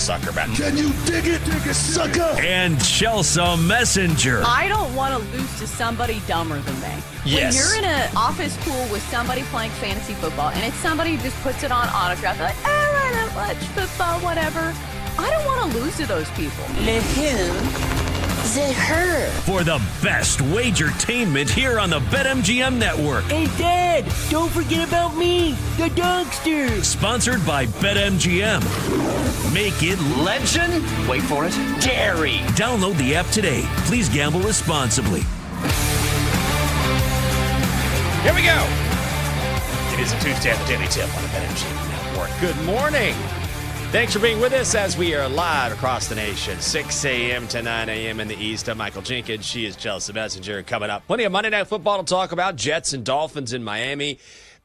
sucker bet. Can you dig it, sucker? And Chelsea Messenger. I don't want to lose to somebody dumber than me. Yes. When you're in an office pool with somebody playing fantasy football, and it's somebody who just puts it on autograph, like, I don't watch football, whatever. I don't want to lose to those people. Le who? The her. For the best wagertainment here on the BetMGM Network. Hey, Dad, don't forget about me, the dogster. Sponsored by BetMGM. Make it Legend? Wait for it. Dairy. Download the app today. Please gamble responsibly. Here we go. It is a Tuesday at the Daily Tip on the BetMGM Network. Good morning. Thanks for being with us as we are live across the nation, 6 a.m. to 9 a.m. in the East. I'm Michael Jenkins. She is Chelsea Messenger. Coming up, plenty of Monday Night Football to talk about. Jets and Dolphins in Miami.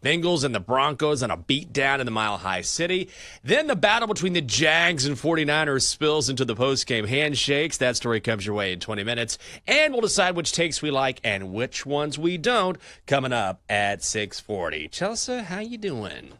Bengals and the Broncos on a beatdown in the Mile High City. Then the battle between the Jags and 49ers spills into the post-game handshakes. That story comes your way in 20 minutes. And we'll decide which takes we like and which ones we don't coming up at 6:40. Chelsea, how you doing?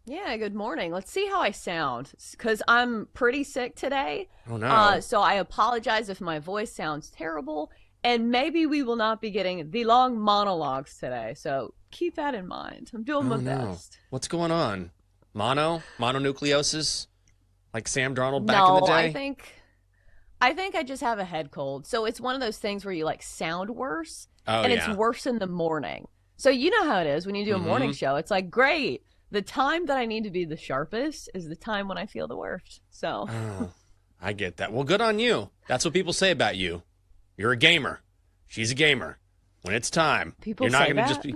Yeah, good morning. Let's see how I sound, because I'm pretty sick today. Oh, no. So I apologize if my voice sounds terrible, and maybe we will not be getting the long monologues today. So keep that in mind. I'm doing my best. What's going on? Mononucleosis? Like Sam Darnold back in the day? I think I just have a head cold. So it's one of those things where you like sound worse, and it's worse in the morning. So you know how it is when you do a morning show. It's like, great. The time that I need to be the sharpest is the time when I feel the worst. So I get that. Well, good on you. That's what people say about you. You're a gamer. She's a gamer. When it's time, people you're not say going to that? just be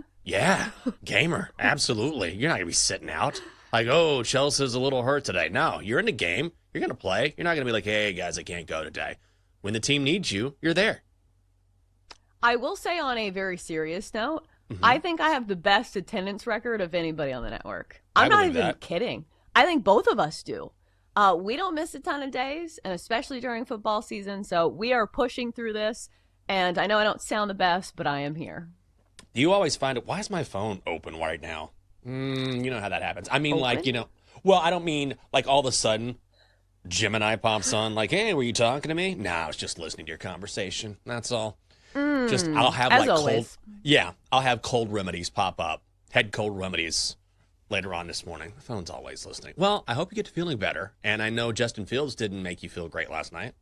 gamer. Absolutely. You're not going to be sitting out like, oh, Chelsea's a little hurt today. No, you're in the game. You're going to play. You're not going to be like, hey, guys, I can't go today. When the team needs you, you're there. I will say on a very serious note, I think I have the best attendance record of anybody on the network. I'm not even kidding. I think both of us do. We don't miss a ton of days, and especially during football season. So we are pushing through this. And I know I don't sound the best, but I am here. Do you always find it? Why is my phone open right now? You know how that happens. I mean, Open? well, I don't mean like all of a sudden Gemini pops on like, hey, were you talking to me? No, I was just listening to your conversation. That's all. Just I'll have as like always. I'll have cold remedies pop up. Head cold remedies later on this morning. The phone's always listening. Well, I hope you get to feeling better. And I know Justin Fields didn't make you feel great last night.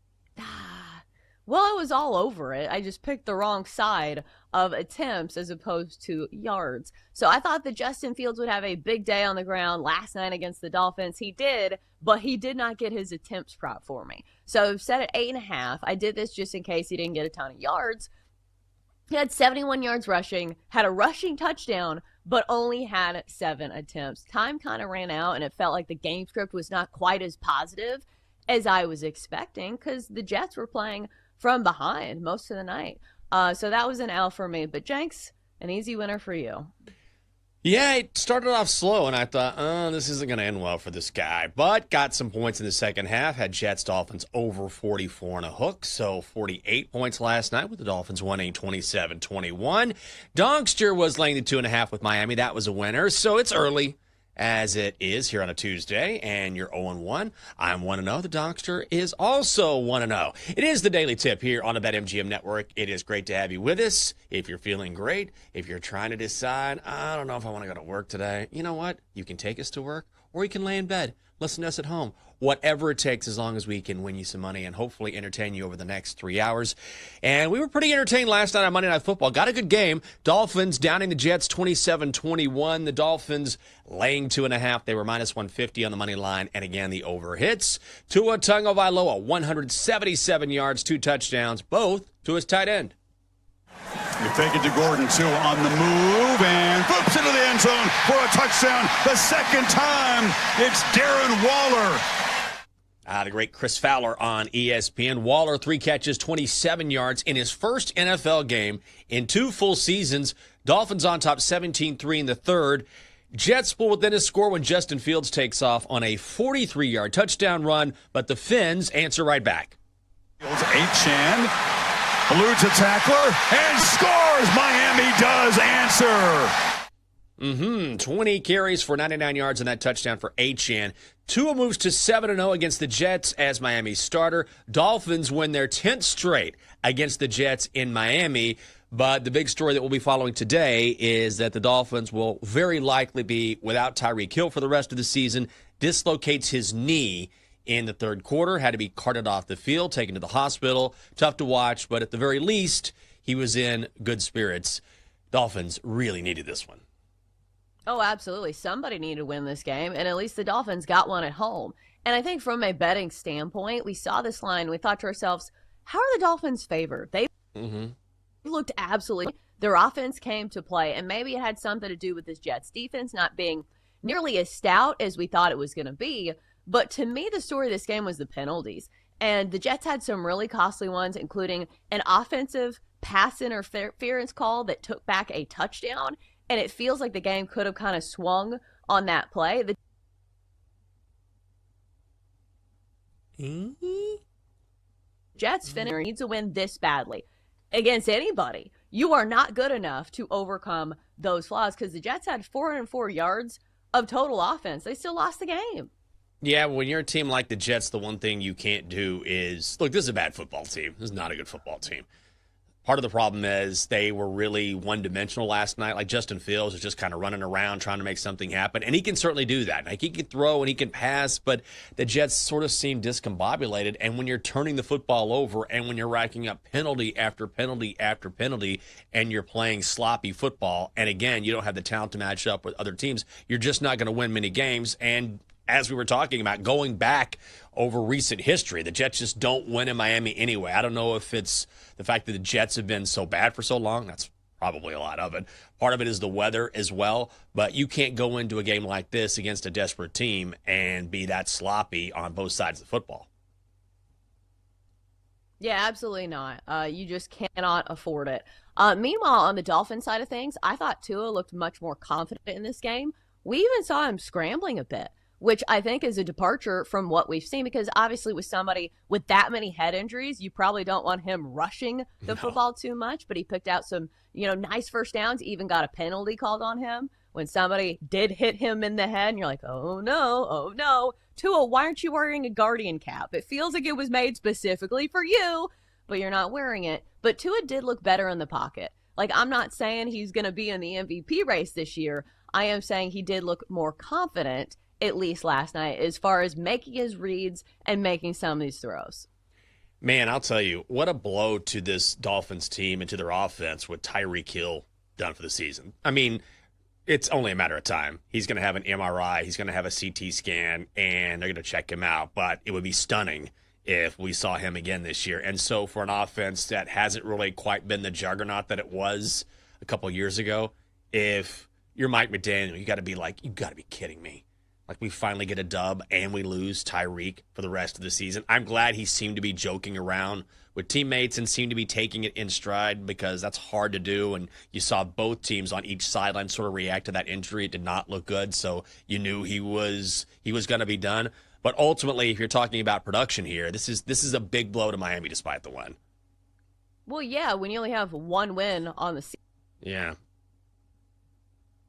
Well, I was all over it. I just picked the wrong side of attempts as opposed to yards. So I thought that Justin Fields would have a big day on the ground last night against the Dolphins. He did, but he did not get his attempts prop for me. So set at 8.5. I did this just in case he didn't get a ton of yards. He had 71 yards rushing, had a rushing touchdown, but only had 7 attempts. Time kind of ran out, and it felt like the game script was not quite as positive as I was expecting because the Jets were playing from behind most of the night. So that was an L for me. But Jenks, an easy winner for you. Yeah, it started off slow, and I thought, this isn't going to end well for this guy. But got some points in the second half. Had Jets Dolphins over 44 and a hook, so 48 points last night with the Dolphins winning 27-21. Dongster was laying the 2.5 with Miami. That was a winner, so it's early as it is here on a Tuesday, and you're 0-1. I'm 1-0. The Dongster is also 1-0. It is the Daily Tip here on the BetMGM Network. It is great to have you with us. If you're feeling great, if you're trying to decide, I don't know if I want to go to work today, you know what? You can take us to work, or you can lay in bed, listen to us at home. Whatever it takes, as long as we can win you some money and hopefully entertain you over the next 3 hours. And we were pretty entertained last night on Monday Night Football. Got a good game. Dolphins downing the Jets 27-21. The Dolphins laying 2.5. They were minus 150 on the money line. And again, the over hits. Tua Tagovailoa, 177 yards, 2 touchdowns, both to his tight end. You fake it to Gordon, too, on the move, and flips into the end zone for a touchdown. The second time, it's Darren Waller. The great Chris Fowler on ESPN. Waller, 3 catches, 27 yards in his first NFL game in 2 full seasons. Dolphins on top 17-3 in the third. Jets pull within a score when Justin Fields takes off on a 43-yard touchdown run, but the Finns answer right back. Chan eludes a tackler and scores. Miami does answer. 20 carries for 99 yards and that touchdown for Achane. Tua moves to 7-0 against the Jets as Miami's starter. Dolphins win their 10th straight against the Jets in Miami. But the big story that we'll be following today is that the Dolphins will very likely be without Tyreek Hill for the rest of the season. Dislocates his knee in the third quarter, had to be carted off the field, taken to the hospital. Tough to watch, but at the very least, he was in good spirits. Dolphins really needed this one. Oh, absolutely. Somebody needed to win this game, and at least the Dolphins got one at home. And I think from a betting standpoint, we saw this line. We thought to ourselves, how are the Dolphins favored? They looked absolutely. Their offense came to play, and maybe it had something to do with this Jets defense not being nearly as stout as we thought it was going to be. But to me, the story of this game was the penalties. And the Jets had some really costly ones, including an offensive pass interference call that took back a touchdown. And it feels like the game could have kind of swung on that play. The Jets needs to win this badly against anybody. You are not good enough to overcome those flaws because the Jets had 404 yards of total offense. They still lost the game. Yeah, when you're a team like the Jets, the one thing you can't do is, look, this is a bad football team. This is not a good football team. Part of the problem is they were really one-dimensional last night. Like Justin Fields was just kind of running around trying to make something happen. And he can certainly do that. Like he can throw and he can pass, but the Jets sort of seem discombobulated. And when you're turning the football over and when you're racking up penalty after penalty after penalty and you're playing sloppy football, and again, you don't have the talent to match up with other teams, you're just not going to win many games. And as we were talking about, going back over recent history, the Jets just don't win in Miami anyway. I don't know if it's the fact that the Jets have been so bad for so long. That's probably a lot of it. Part of it is the weather as well. But you can't go into a game like this against a desperate team and be that sloppy on both sides of the football. Yeah, absolutely not. You just cannot afford it. Meanwhile, on the Dolphin side of things, I thought Tua looked much more confident in this game. We even saw him scrambling a bit, which I think is a departure from what we've seen because obviously with somebody with that many head injuries, you probably don't want him rushing the football too much, but he picked out some, nice first downs, even got a penalty called on him when somebody did hit him in the head and you're like, oh no. Tua, why aren't you wearing a Guardian cap? It feels like it was made specifically for you, but you're not wearing it. But Tua did look better in the pocket. Like, I'm not saying he's going to be in the MVP race this year. I am saying he did look more confident at least last night, as far as making his reads and making some of these throws. Man, I'll tell you, what a blow to this Dolphins team and to their offense with Tyreek Hill done for the season. I mean, it's only a matter of time. He's going to have an MRI, he's going to have a CT scan, and they're going to check him out. But it would be stunning if we saw him again this year. And so for an offense that hasn't really quite been the juggernaut that it was a couple years ago, if you're Mike McDaniel, you got to be kidding me. Like, we finally get a dub and we lose Tyreek for the rest of the season. I'm glad he seemed to be joking around with teammates and seemed to be taking it in stride because that's hard to do. And you saw both teams on each sideline sort of react to that injury. It did not look good, so you knew he was going to be done. But ultimately, if you're talking about production here, this is a big blow to Miami despite the win. Well, yeah, when you only have one win on the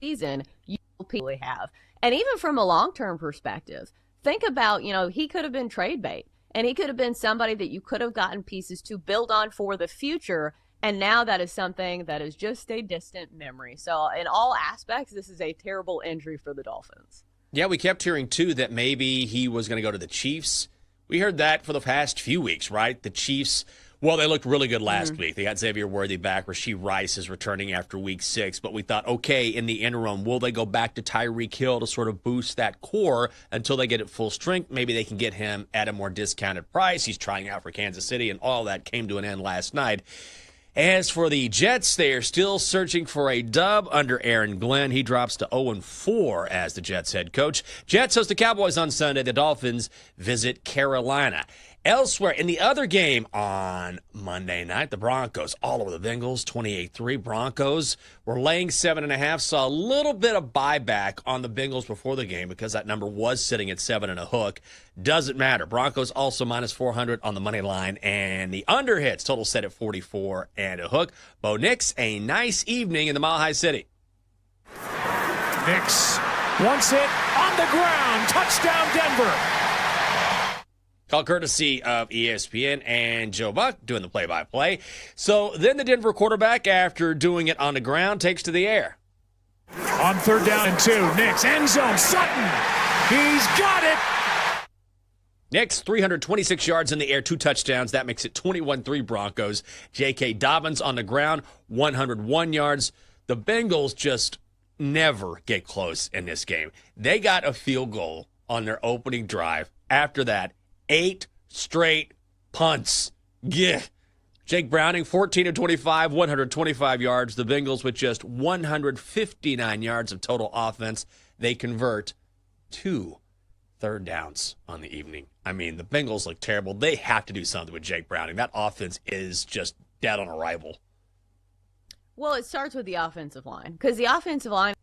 season, you probably have. And even from a long-term perspective, think about, he could have been trade bait. And he could have been somebody that you could have gotten pieces to build on for the future. And now that is something that is just a distant memory. So in all aspects, this is a terrible injury for the Dolphins. Yeah, we kept hearing, too, that maybe he was going to go to the Chiefs. We heard that for the past few weeks, right? The Chiefs, well, they looked really good last week. They got Xavier Worthy back. Rasheed Rice is returning after week 6. But we thought, okay, in the interim, will they go back to Tyreek Hill to sort of boost that core until they get it full strength? Maybe they can get him at a more discounted price. He's trying out for Kansas City, and all that came to an end last night. As for the Jets, they are still searching for a dub under Aaron Glenn. He drops to 0-4 as the Jets head coach. Jets host the Cowboys on Sunday. The Dolphins visit Carolina. Elsewhere, in the other game on Monday night, the Broncos all over the Bengals, 28-3. Broncos were laying 7.5. Saw a little bit of buyback on the Bengals before the game because that number was sitting at 7 and a hook. Doesn't matter. Broncos also minus 400 on the money line, and the under hits, total set at 44 and a hook. Bo Nix, a nice evening in the Mile High City. Nix wants it on the ground. Touchdown, Denver. Call courtesy of ESPN and Joe Buck doing the play-by-play. So then the Denver quarterback, after doing it on the ground, takes to the air. On 3rd down and 2, Nix, end zone, Sutton. He's got it. Nix, 326 yards in the air, 2 touchdowns. That makes it 21-3 Broncos. J.K. Dobbins on the ground, 101 yards. The Bengals just never get close in this game. They got a field goal on their opening drive. After that, 8 straight punts. Yeah. Jake Browning, 14 of 25, 125 yards. The Bengals with just 159 yards of total offense. They convert 2 third downs on the evening. I mean, the Bengals look terrible. They have to do something with Jake Browning. That offense is just dead on arrival. Well, it starts with the offensive line, because the offensive line,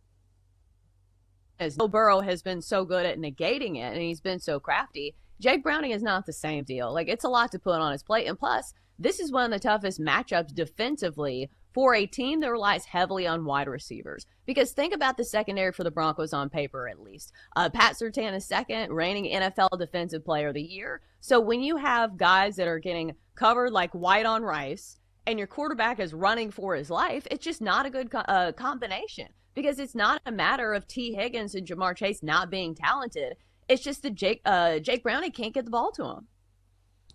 as Joe Burrow has been so good at negating it, and he's been so crafty, Jake Browning is not the same deal. Like, it's a lot to put on his plate. And plus, this is one of the toughest matchups defensively for a team that relies heavily on wide receivers. Because think about the secondary for the Broncos on paper, at least. Pat Surtain is second, reigning NFL Defensive Player of the Year. So when you have guys that are getting covered like white on rice, and your quarterback is running for his life, it's just not a good combination. Because it's not a matter of T. Higgins and Jamar Chase not being talented. It's just that Jake Browning can't get the ball to him.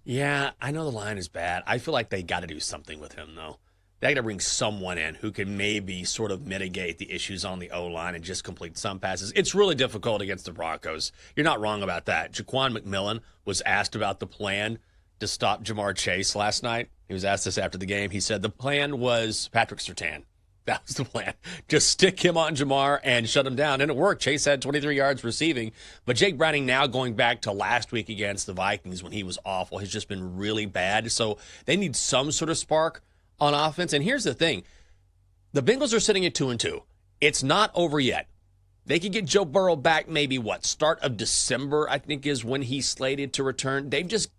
Yeah, I know the line is bad. I feel like they got to do something with him, though. They got to bring someone in who can maybe sort of mitigate the issues on the O-line and just complete some passes. It's really difficult against the Broncos. You're not wrong about that. Jaquan McMillan was asked about the plan to stop Jamar Chase last night. He was asked this after the game. He said the plan was Patrick Surtain. That was the plan. Just stick him on Jamar and shut him down. And it worked. Chase had 23 yards receiving. But Jake Browning, now going back to last week against the Vikings when he was awful, has just been really bad. So they need some sort of spark on offense. And here's the thing. The Bengals are sitting at 2-2. It's not over yet. They could get Joe Burrow back maybe, start of December, I think, is when he's slated to return. They've just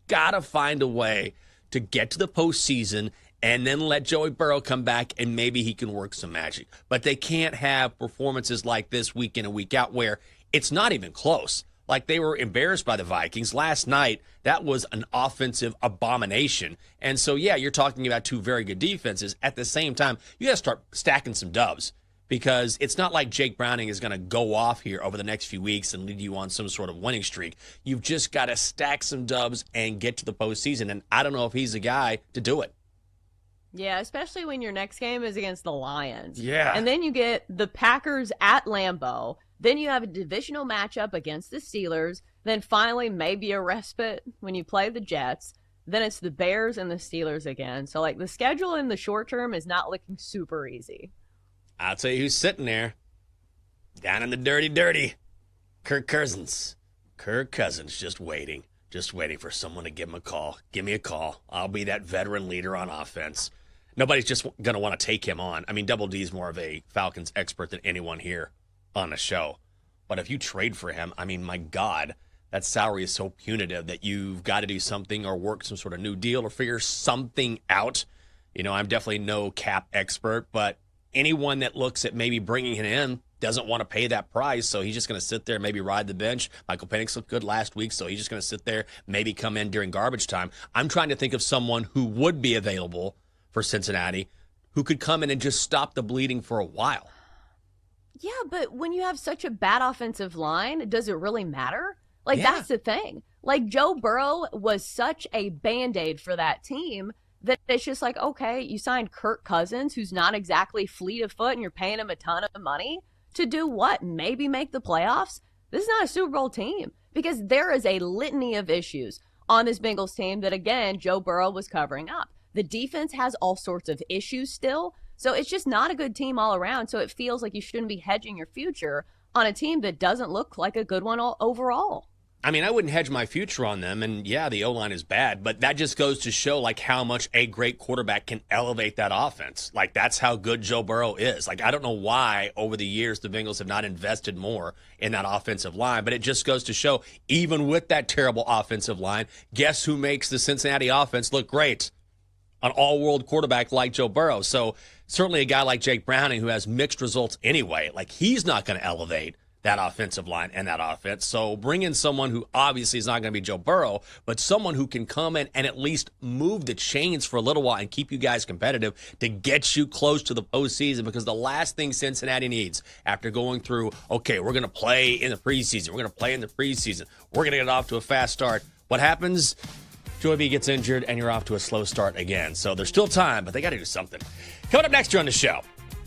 got to find a way to get to the postseason and then let Joey Burrow come back and maybe he can work some magic. But they can't have performances like this week in and week out where it's not even close. Like they were embarrassed by the Vikings. Last night, that was an offensive abomination. And so, yeah, you're talking about 2 very good defenses. At the same time, you got to start stacking some dubs because it's not like Jake Browning is going to go off here over the next few weeks and lead you on some sort of winning streak. You've just got to stack some dubs and get to the postseason. And I don't know if he's the guy to do it. Yeah, especially when your next game is against the Lions. Yeah. And then you get the Packers at Lambeau. Then you have a divisional matchup against the Steelers. Then finally maybe a respite when you play the Jets. Then it's the Bears and the Steelers again. So, the schedule in the short term is not looking super easy. I'll tell you who's sitting there. Down in the dirty. Kirk Cousins. Kirk Cousins just waiting for someone to give him a call. Give me a call. I'll be that veteran leader on offense. Nobody's just going to want to take him on. I mean, Double D is more of a Falcons expert than anyone here on the show. But if you trade for him, I mean, my God, that salary is so punitive that you've got to do something or work some sort of new deal or figure something out. You know, I'm definitely no cap expert, but anyone that looks at maybe bringing him in doesn't want to pay that price, so he's just going to sit there and maybe ride the bench. Michael Penix looked good last week, so he's just going to sit there, maybe come in during garbage time. I'm trying to think of someone who would be available for Cincinnati who could come in and just stop the bleeding for a while. Yeah, but when you have such a bad offensive line, does it really matter? That's the thing. Joe Burrow was such a Band-Aid for that team that it's just okay, you signed Kirk Cousins, who's not exactly fleet of foot, and you're paying him a ton of money to do what? Maybe make the playoffs? This is not a Super Bowl team because there is a litany of issues on this Bengals team that, again, Joe Burrow was covering up. The defense has all sorts of issues still, so it's just not a good team all around, so it feels like you shouldn't be hedging your future on a team that doesn't look like a good one overall. I mean, I wouldn't hedge my future on them, and yeah, the O-line is bad, but that just goes to show, how much a great quarterback can elevate that offense. That's how good Joe Burrow is. I don't know why over the years the Bengals have not invested more in that offensive line, but it just goes to show, even with that terrible offensive line, guess who makes the Cincinnati offense look great? an all-world quarterback like Joe Burrow. So certainly a guy like Jake Browning who has mixed results anyway, like he's not going to elevate that offensive line and that offense. So bring in someone who obviously is not going to be Joe Burrow, but someone who can come in and at least move the chains for a little while and keep you guys competitive to get you close to the postseason, because the last thing Cincinnati needs after going through, okay, we're going to play in the preseason, we're going to get off to a fast start. What happens? Joey B gets injured and you're off to a slow start again. So there's still time, but they got to do something. Coming up next year on the show,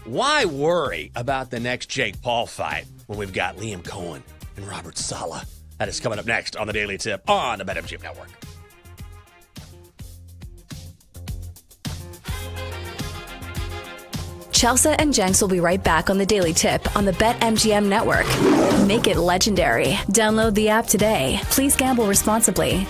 why worry about the next Jake Paul fight when we've got Liam Cohen and Robert Saleh? That is coming up next on the Daily Tip on the BetMGM Network. Chelsea and Jenks will be right back on the Daily Tip on the BetMGM Network. Make it legendary. Download the app today. Please gamble responsibly.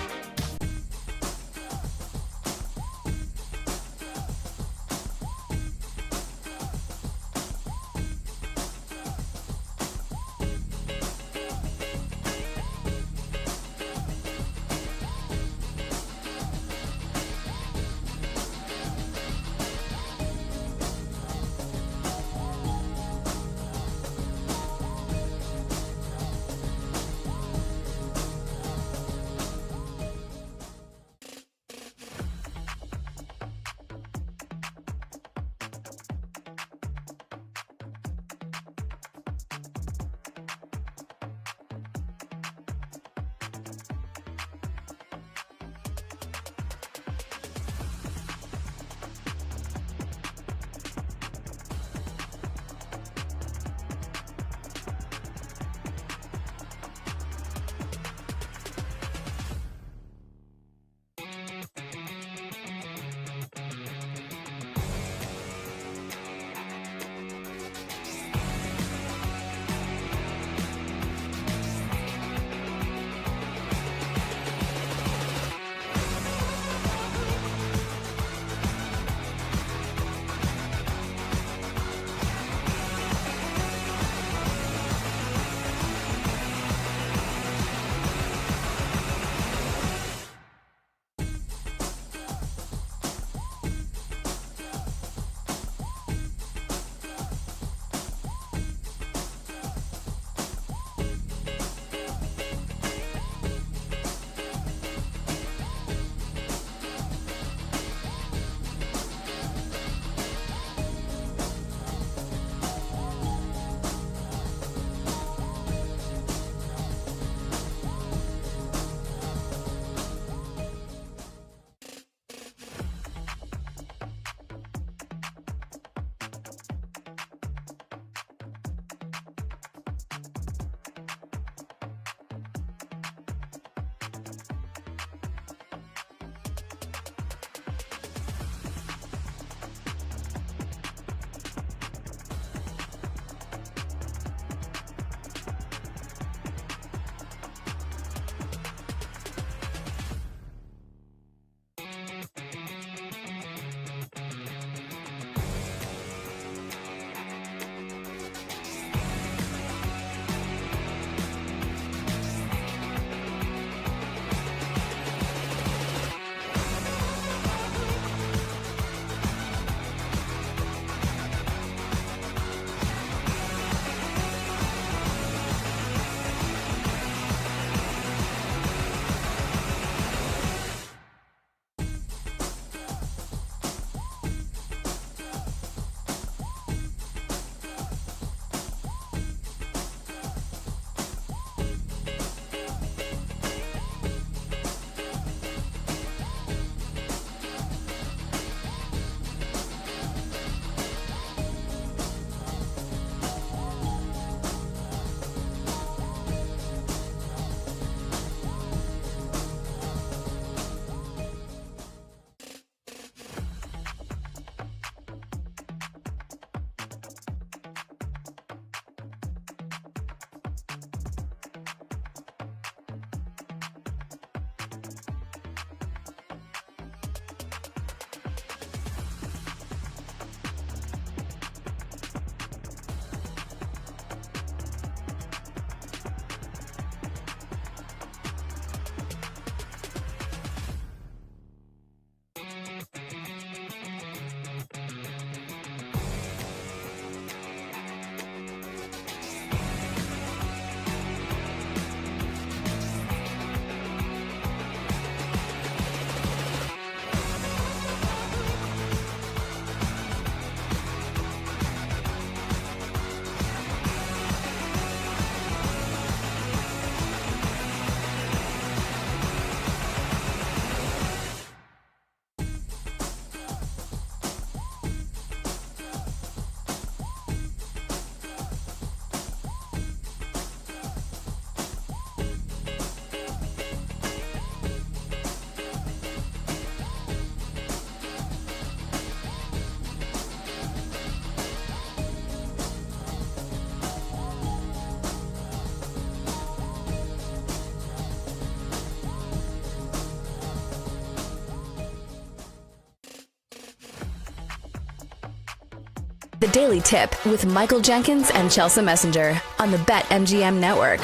The Daily Tip with Michael Jenkins and Chelsea Messenger on the BetMGM Network.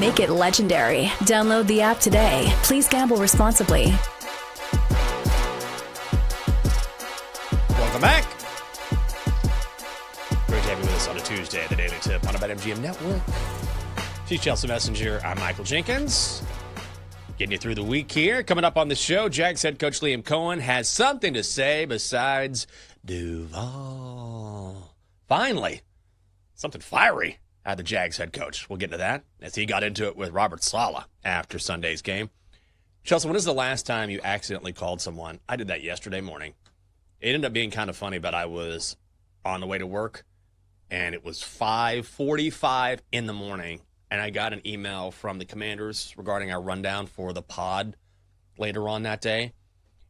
Make it legendary. Download the app today. Please gamble responsibly. Welcome back. Great to have you with us on a Tuesday, the Daily Tip on the BetMGM Network. She's Chelsea Messenger. I'm Michael Jenkins. Getting you through the week here. Coming up on the show, Jags head coach Liam Cohen has something to say besides Duval. Finally, something fiery out of the Jags head coach. We'll get into that as he got into it with Robert Saleh after Sunday's game. Chelsea, when is the last time you accidentally called someone? I did that yesterday morning. It ended up being kind of funny, but I was on the way to work, and it was 5:45 in the morning, and I got an email from the Commanders regarding our rundown for the pod later on that day.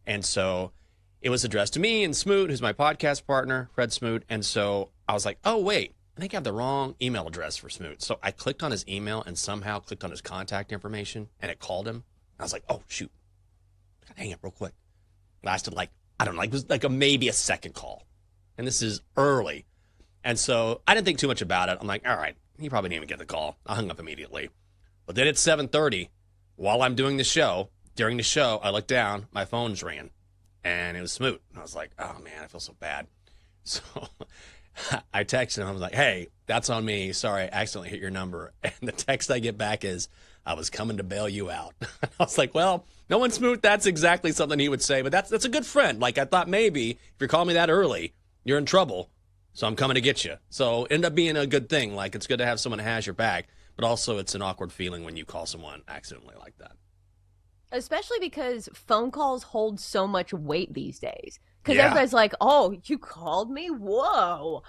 And so it was addressed to me and Smoot, who's my podcast partner, Fred Smoot. And so I was like, oh, wait, I think I have the wrong email address for Smoot. So I clicked on his email and somehow clicked on his contact information, and it called him. I was like, oh, shoot. I gotta hang up real quick. Lasted like, I don't know, it was like maybe a second call. And this is early. And so I didn't think too much about it. I'm like, all right, he probably didn't even get the call. I hung up immediately. But then at 7:30, while I'm doing the show, during the show, I looked down, my phone's ringing. And it was Smoot. And I was like, oh, man, I feel so bad. So I texted him. I was like, hey, that's on me. Sorry, I accidentally hit your number. And the text I get back is, I was coming to bail you out. I was like, well, no one Smoot, that's exactly something he would say. But that's a good friend. Like, I thought maybe if you're calling me that early, you're in trouble. So I'm coming to get you. So it ended up being a good thing. Like, it's good to have someone who has your back. But also it's an awkward feeling when you call someone accidentally like that. Especially because phone calls hold so much weight these days. Because Yeah. everybody's like, oh, you called me? Whoa.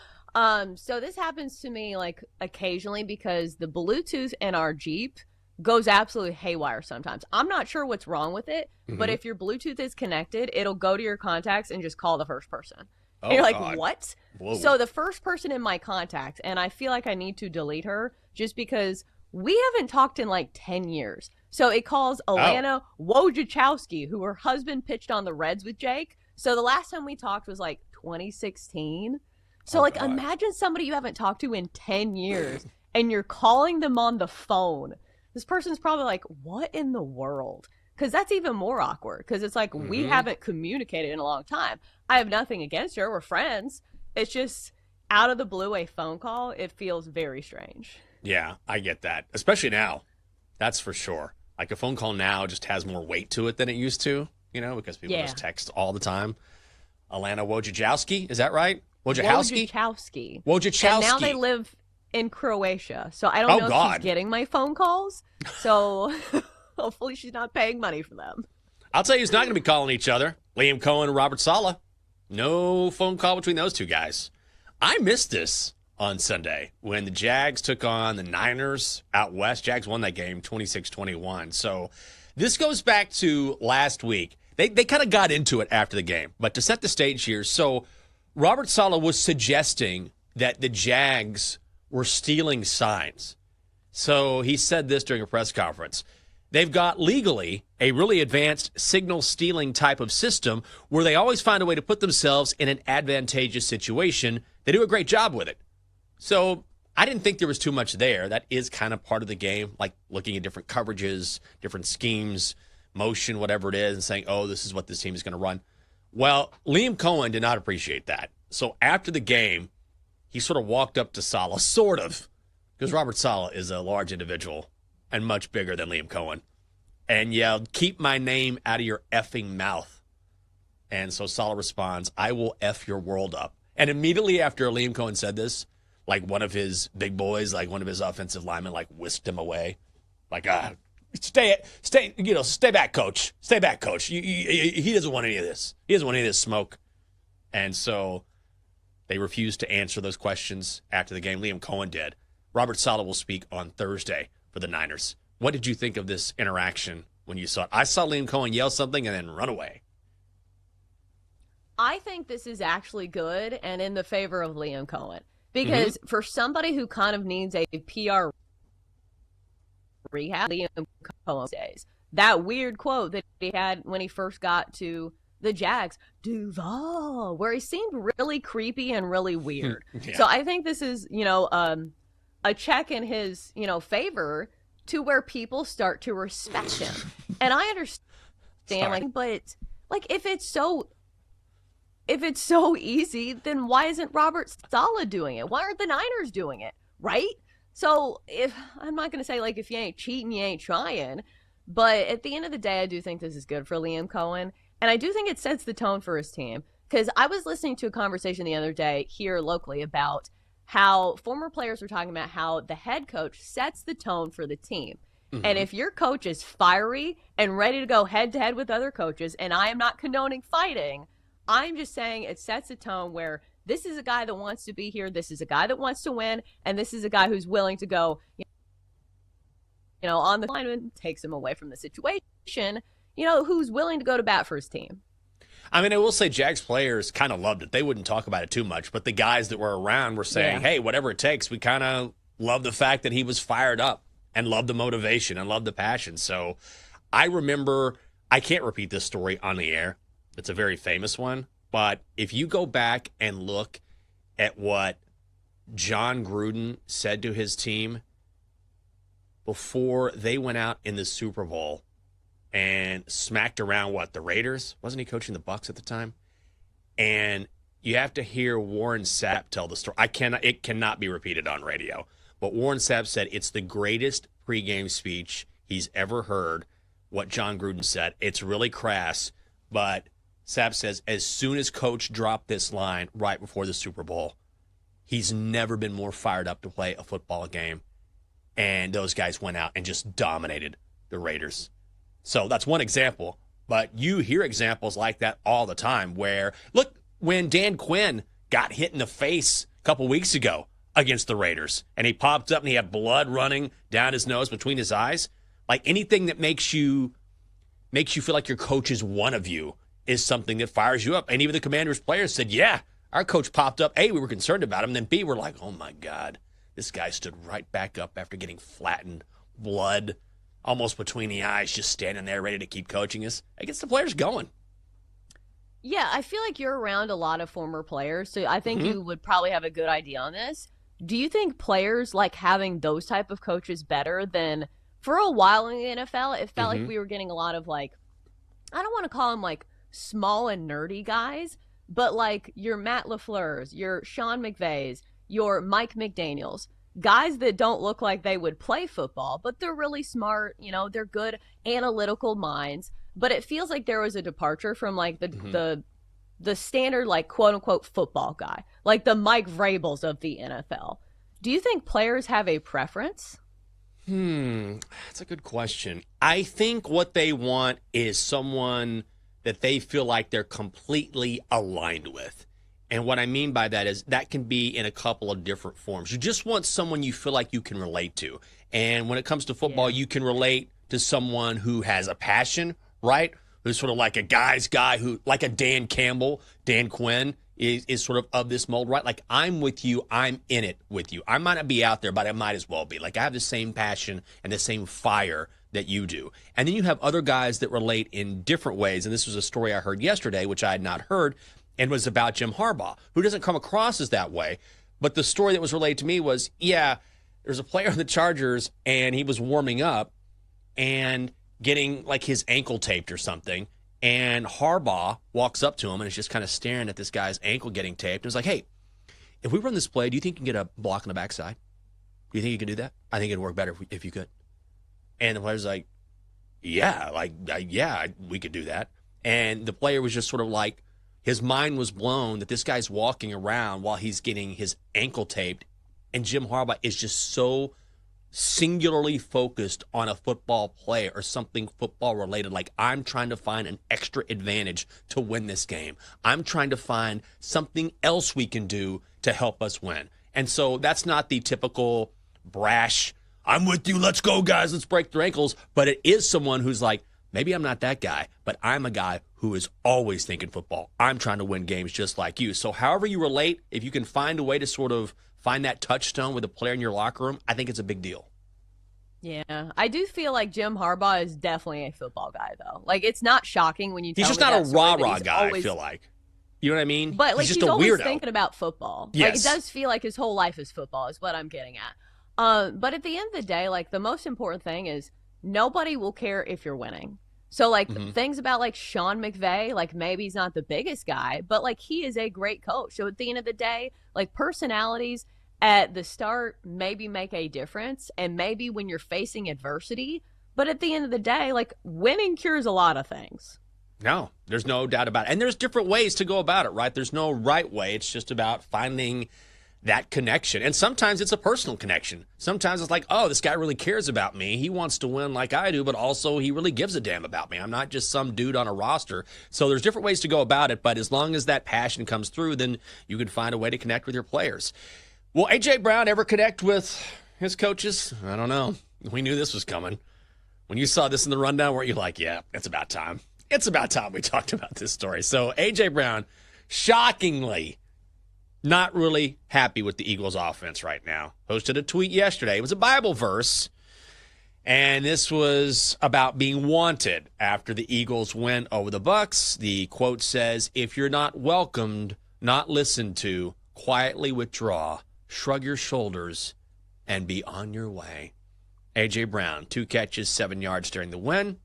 So this happens to me like occasionally because the Bluetooth in our Jeep goes absolutely haywire sometimes. I'm not sure what's wrong with it, but if your Bluetooth is connected, it'll go to your contacts and just call the first person. Oh, and you're like, God. what? Whoa. So the first person in my contacts, and I feel like I need to delete her just because we haven't talked in like 10 years. So it calls Alana Wojciechowski, who her husband pitched on the Reds with Jake. So the last time we talked was like 2016. So God. imagine somebody you haven't talked to in 10 years and you're calling them on the phone. This person's probably like, what in the world? Because that's even more awkward because it's like we haven't communicated in a long time. I have nothing against her. We're friends. It's just out of the blue, a phone call. It feels very strange. Yeah, I get that. Especially now. That's for sure. Like a phone call now just has more weight to it than it used to, because people just text all the time. Alana Wojciechowski, is that right? Wojciechowski? Wojciechowski. And now they live in Croatia. So I don't know if she's getting my phone calls. So hopefully she's not paying money for them. I'll tell you who's not going to be calling each other. Liam Cohen and Robert Saleh. No phone call between those two guys. I missed this on Sunday when the Jags took on the Niners out west. Jags won that game 26-21. So this goes back to last week. They kind of got into it after the game. But to set the stage here, so Robert Saleh was suggesting that the Jags were stealing signs. So he said this during a press conference. They've got legally a really advanced signal stealing type of system where they always find a way to put themselves in an advantageous situation. They do a great job with it. So I didn't think there was too much there. That is kind of part of the game, like looking at different coverages, different schemes, motion, whatever it is, and saying, oh, this is what this team is going to run. Well, Liam Cohen did not appreciate that. So after the game, he sort of walked up to Saleh, sort of, because Robert Saleh is a large individual and much bigger than Liam Cohen, and yelled, keep my name out of your effing mouth. And so Saleh responds, I will F your world up. And immediately after Liam Cohen said this, like one of his big boys, like one of his offensive linemen, like whisked him away. Like, stay back, coach. Stay back, coach. He doesn't want any of this. He doesn't want any of this smoke. And so they refused to answer those questions after the game. Liam Cohen did. Robert Saleh will speak on Thursday for the Niners. What did you think of this interaction when you saw it? I saw Liam Cohen yell something and then run away. I think this is actually good and in the favor of Liam Cohen. Because for somebody who kind of needs a PR rehab, Liam Cohen days, that weird quote that he had when he first got to the Jags, Duval, where he seemed really creepy and really weird. Yeah. So I think this is, a check in his, favor to where people start to respect him. And I understand, but if it's so easy, then why isn't Robert Saleh doing it? Why aren't the Niners doing it? Right? So I'm not going to say if you ain't cheating, you ain't trying. But at the end of the day, I do think this is good for Liam Cohen. And I do think it sets the tone for his team. Because I was listening to a conversation the other day here locally about how former players were talking about how the head coach sets the tone for the team. Mm-hmm. And if your coach is fiery and ready to go head to head with other coaches, and I am not condoning fighting, I'm just saying it sets a tone where this is a guy that wants to be here, this is a guy that wants to win, and this is a guy who's willing to go, on the line and takes him away from the situation, who's willing to go to bat for his team. I mean, I will say Jags players kind of loved it. They wouldn't talk about it too much, but the guys that were around were saying, hey, whatever it takes, we kind of love the fact that he was fired up and loved the motivation and loved the passion. So I remember, I can't repeat this story on the air. It's a very famous one. But if you go back and look at what John Gruden said to his team before they went out in the Super Bowl and smacked around, the Raiders? Wasn't he coaching the Bucs at the time? And you have to hear Warren Sapp tell the story. It cannot be repeated on radio. But Warren Sapp said it's the greatest pregame speech he's ever heard, what John Gruden said. It's really crass, but Sapp says as soon as Coach dropped this line right before the Super Bowl, he's never been more fired up to play a football game. And those guys went out and just dominated the Raiders. So that's one example. But you hear examples like that all the time where, look, when Dan Quinn got hit in the face a couple weeks ago against the Raiders, and he popped up and he had blood running down his nose between his eyes, anything that makes you feel like your coach is one of you is something that fires you up. And even the Commanders players said, yeah, our coach popped up. A, we were concerned about him. Then B, we're like, oh my God, this guy stood right back up after getting flattened, blood almost between the eyes, just standing there ready to keep coaching us. It gets the players going. Yeah, I feel like you're around a lot of former players, so I think you would probably have a good idea on this. Do you think players like having those type of coaches better than, for a while in the NFL, it felt like we were getting a lot of I don't want to call them small and nerdy guys, but your Matt LaFleur's, your Sean McVay's, your Mike McDaniels, guys that don't look like they would play football, but they're really smart, they're good analytical minds. But it feels like there was a departure from the standard quote unquote football guy, the Mike Vrabels of the NFL. Do you think players have a preference? That's a good question. I think what they want is someone that they feel like they're completely aligned with. And what I mean by that is that can be in a couple of different forms. You just want someone you feel like you can relate to. And when it comes to football, you can relate to someone who has a passion, right? Who's sort of like a guy's guy who, like a Dan Campbell, Dan Quinn is sort of this mold, right? I'm with you. I'm in it with you. I might not be out there, but I might as well be. I have the same passion and the same fire that you do. And then you have other guys that relate in different ways. And this was a story I heard yesterday, which I had not heard, and was about Jim Harbaugh, who doesn't come across as that way. But the story that was relayed to me was, there's a player on the Chargers, and he was warming up and getting his ankle taped or something. And Harbaugh walks up to him and is just kind of staring at this guy's ankle getting taped. And was like, hey, if we run this play, do you think you can get a block on the backside? Do you think you can do that? I think it'd work better if you could. And the player's like, yeah, we could do that. And the player was just sort of his mind was blown that this guy's walking around while he's getting his ankle taped. And Jim Harbaugh is just so singularly focused on a football play or something football related. I'm trying to find an extra advantage to win this game. I'm trying to find something else we can do to help us win. And so that's not the typical brash, I'm with you, let's go guys, let's break their ankles. But it is someone who's maybe I'm not that guy, but I'm a guy who is always thinking football. I'm trying to win games just like you. So however you relate, if you can find a way to sort of find that touchstone with a player in your locker room, I think it's a big deal. Yeah, I do feel like Jim Harbaugh is definitely a football guy, though. Like, it's not shocking when you tell He's just me not that a story, rah-rah but guy, always, I feel like. You know what I mean? But, like, he's just he's a always weirdo. thinking about football. Yes. Like, it does feel like his whole life is football is what I'm getting at. But at the end of the day, like, the most important thing is nobody will care if you're winning. So, like, things about, like, Sean McVay, like, maybe he's not the biggest guy, but, like, he is a great coach. So at the end of the day, like, personalities at the start maybe make a difference, and maybe when you're facing adversity, but at the end of the day, like, winning cures a lot of things. No, there's no doubt about it. And there's different ways to go about it, right? There's no right way. It's just about finding that connection. And sometimes it's a personal connection. Sometimes it's like, oh, this guy really cares about me. He wants to win like I do, but also he really gives a damn about me. I'm not just some dude on a roster. So there's different ways to go about it, but as long as that passion comes through, then you can find a way to connect with your players. Will A.J. Brown ever connect with his coaches? I don't know. We knew this was coming. When you saw this in the rundown, weren't you like, yeah, it's about time. It's about time we talked about this story. So A.J. Brown, shockingly, not really happy with the Eagles' offense right now. Posted a tweet yesterday. It was a Bible verse, and this was about being wanted after the Eagles win over the Bucs. The quote says, "If you're not welcomed, not listened to, quietly withdraw, shrug your shoulders, and be on your way." A.J. Brown, 2 catches, 7 yards during the win.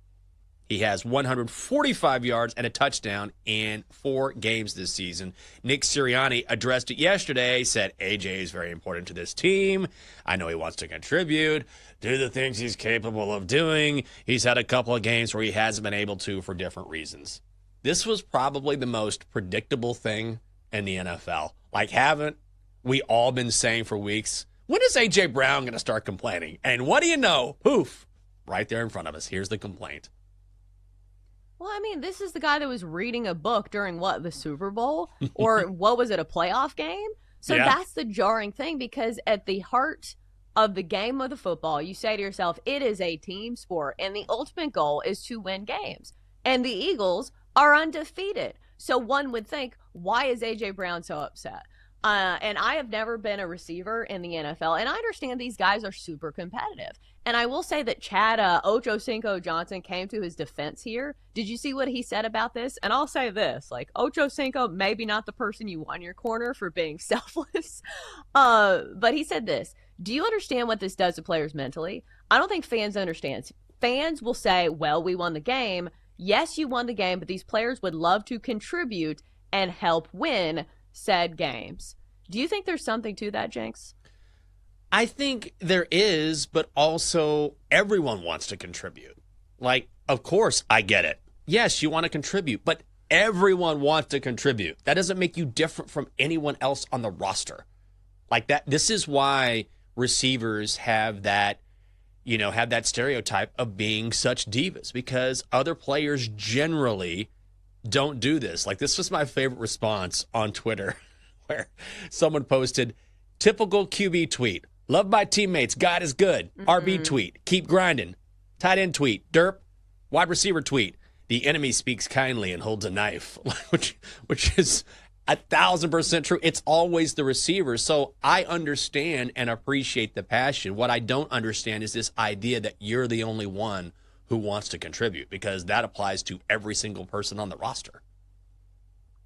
He has 145 yards and a touchdown in 4 games this season. Nick Sirianni addressed it yesterday, said A.J. is very important to this team. I know he wants to contribute, do the things he's capable of doing. He's had a couple of games where he hasn't been able to for different reasons. This was probably the most predictable thing in the NFL. Like, haven't we all been saying for weeks, when is A.J. Brown going to start complaining? And what do you know? Poof, right there in front of us. Here's the complaint. Well, I mean, this is the guy that was reading a book during the Super Bowl? Or what was it, a playoff game? So that's the jarring thing, because at the heart of the game of the football, you say to yourself, it is a team sport, and the ultimate goal is to win games. And the Eagles are undefeated. So one would think, why is A.J. Brown so upset? And I have never been a receiver in the NFL, and I understand these guys are super competitive. And I will say that Chad Ochocinco Johnson came to his defense here. Did you see what he said about this? And I'll say this, like, Ochocinco, maybe not the person you want in your corner for being selfless. But he said this: do you understand what this does to players mentally? I don't think fans understand. Fans will say, well, we won the game. Yes, you won the game, but these players would love to contribute and help win said games. Do you think there's something to that, Jenks? I think there is, but also everyone wants to contribute. Like, of course, I get it. Yes, you want to contribute, but everyone wants to contribute. That doesn't make you different from anyone else on the roster. Like that, this is why receivers have that, have that stereotype of being such divas, because other players generally don't do this. Like, this was my favorite response on Twitter, where someone posted, typical QB tweet, love my teammates, God is good. RB tweet, keep grinding. Tight end tweet, derp. Wide receiver tweet, the enemy speaks kindly and holds a knife, which is 1,000% true. It's always the receiver. So I understand and appreciate the passion. What I don't understand is this idea that you're the only one who wants to contribute, because that applies to every single person on the roster.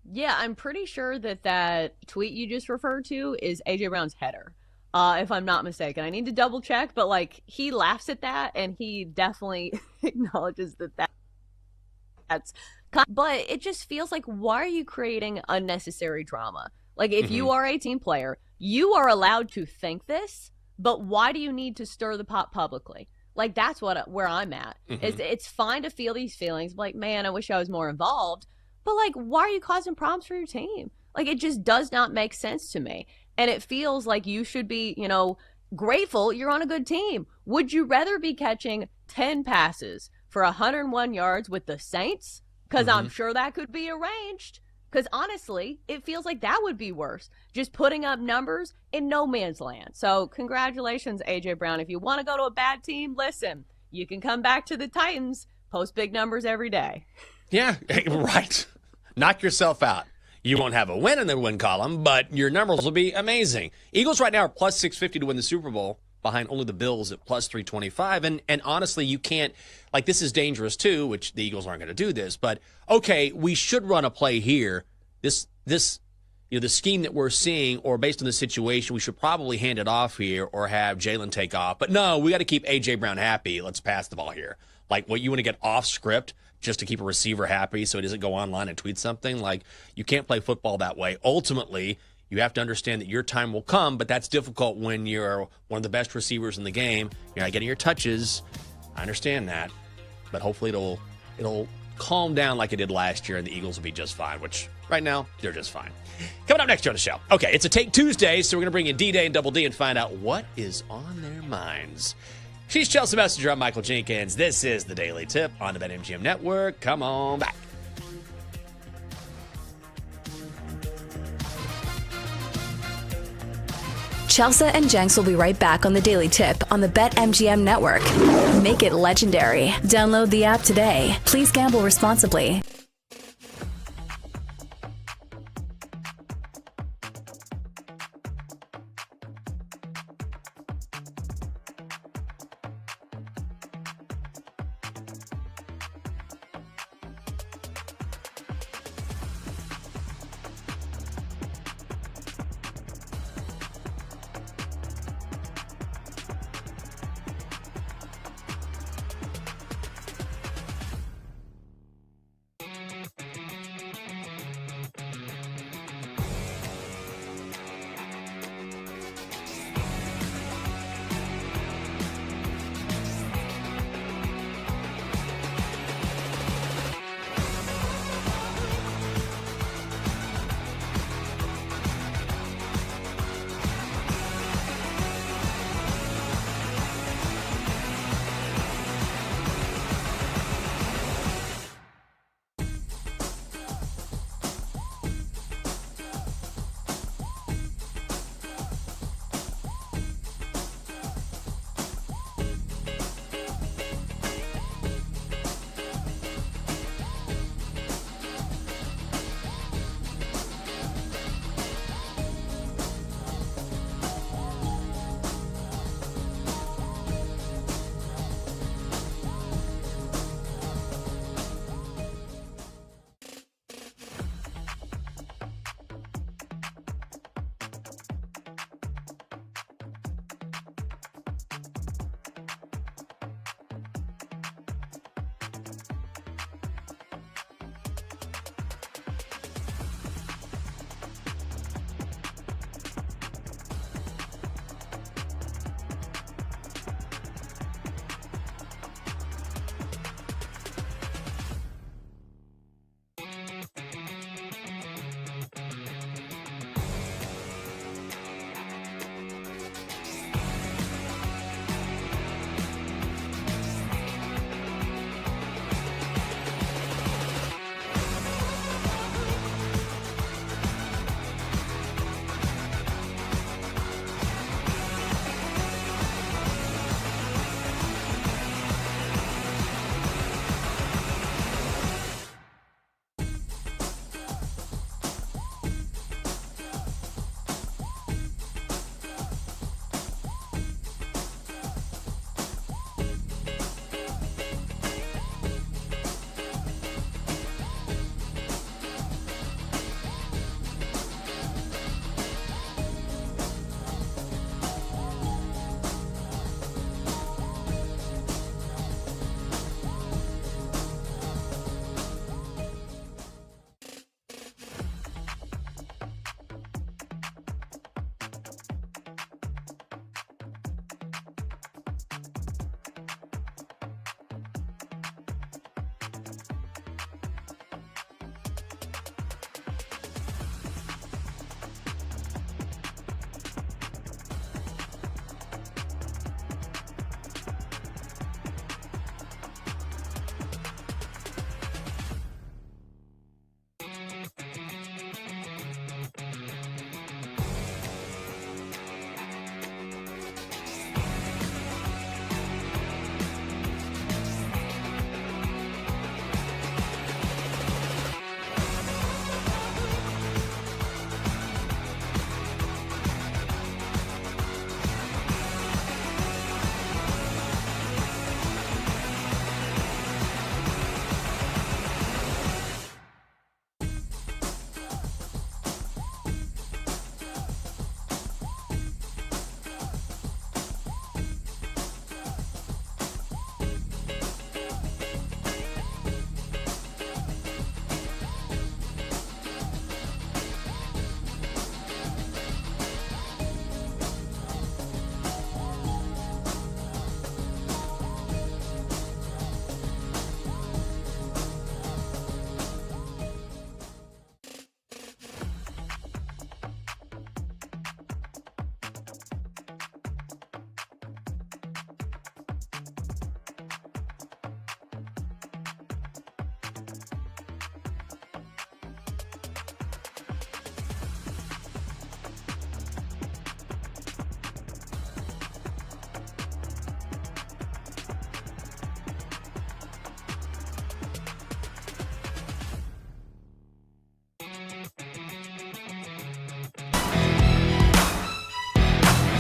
Yeah, I'm pretty sure that tweet you just referred to is A.J. Brown's header, if I'm not mistaken. I need to double check, but like, he laughs at that, and he definitely acknowledges that's. But it just feels like, why are you creating unnecessary drama? Like, if you are a team player, you are allowed to think this, but why do you need to stir the pot publicly? Like, that's where I'm at. It's fine to feel these feelings, like, man, I wish I was more involved. But, like, why are you causing problems for your team? Like, it just does not make sense to me. And it feels like you should be, grateful you're on a good team. Would you rather be catching 10 passes for 101 yards with the Saints? Because I'm sure that could be arranged. Because honestly, it feels like that would be worse. Just putting up numbers in no man's land. So congratulations, A.J. Brown. If you want to go to a bad team, listen, you can come back to the Titans, post big numbers every day. Yeah, right. Knock yourself out. You won't have a win in the win column, but your numbers will be amazing. Eagles right now are plus 650 to win the Super Bowl. behind only the Bills at plus 325. And honestly, you can't, like, this is dangerous too, which the Eagles aren't going to do this, but okay, we should run a play here. This the scheme that we're seeing, or based on the situation, we should probably hand it off here or have Jalen take off. But no, we got to keep A.J. Brown happy. Let's pass the ball here. Like, what, you want to get off script just to keep a receiver happy so he doesn't go online and tweet something? Like, you can't play football that way. Ultimately, you have to understand that your time will come, but that's difficult when you're one of the best receivers in the game. You're not getting your touches. I understand that. But hopefully it'll calm down like it did last year, and the Eagles will be just fine, which right now, they're just fine. Coming up next year on the show. Okay, it's a Take Tuesday, so we're going to bring in D-Day and Double D and find out what is on their minds. She's Chelsea Messenger. I'm Michael Jenkins. This is the Daily Tip on the BetMGM Network. Come on back. Chelsea and Jenks will be right back on the Daily Tip on the BetMGM Network. Make it legendary. Download the app today. Please gamble responsibly.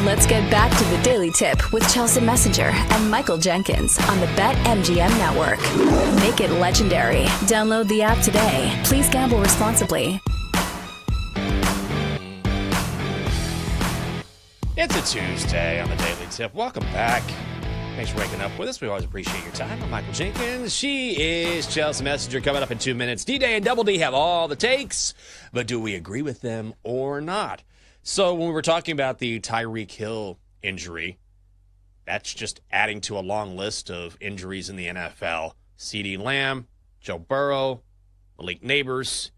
Let's get back to the Daily Tip with Chelsea Messenger and Michael Jenkins on the BetMGM Network. Make it legendary. Download the app today. Please gamble responsibly. It's a Tuesday on the Daily Tip. Welcome back. Thanks for waking up with us. We always appreciate your time. I'm Michael Jenkins. She is Chelsea Messenger. Coming up in 2 minutes. D-Day and Double D have all the takes, but do we agree with them or not? So when we were talking about the Tyreek Hill injury, that's just adding to a long list of injuries in the NFL. CeeDee Lamb, Joe Burrow, Malik Neighbors.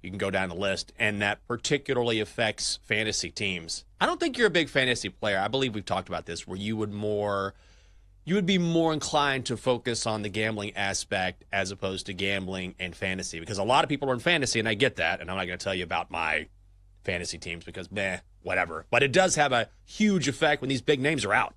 You can go down the list, and that particularly affects fantasy teams. I don't think you're a big fantasy player. I believe we've talked about this, where you would be more inclined to focus on the gambling aspect as opposed to gambling and fantasy, because a lot of people are in fantasy, and I get that, and I'm not going to tell you about my fantasy teams because, whatever. But it does have a huge effect when these big names are out.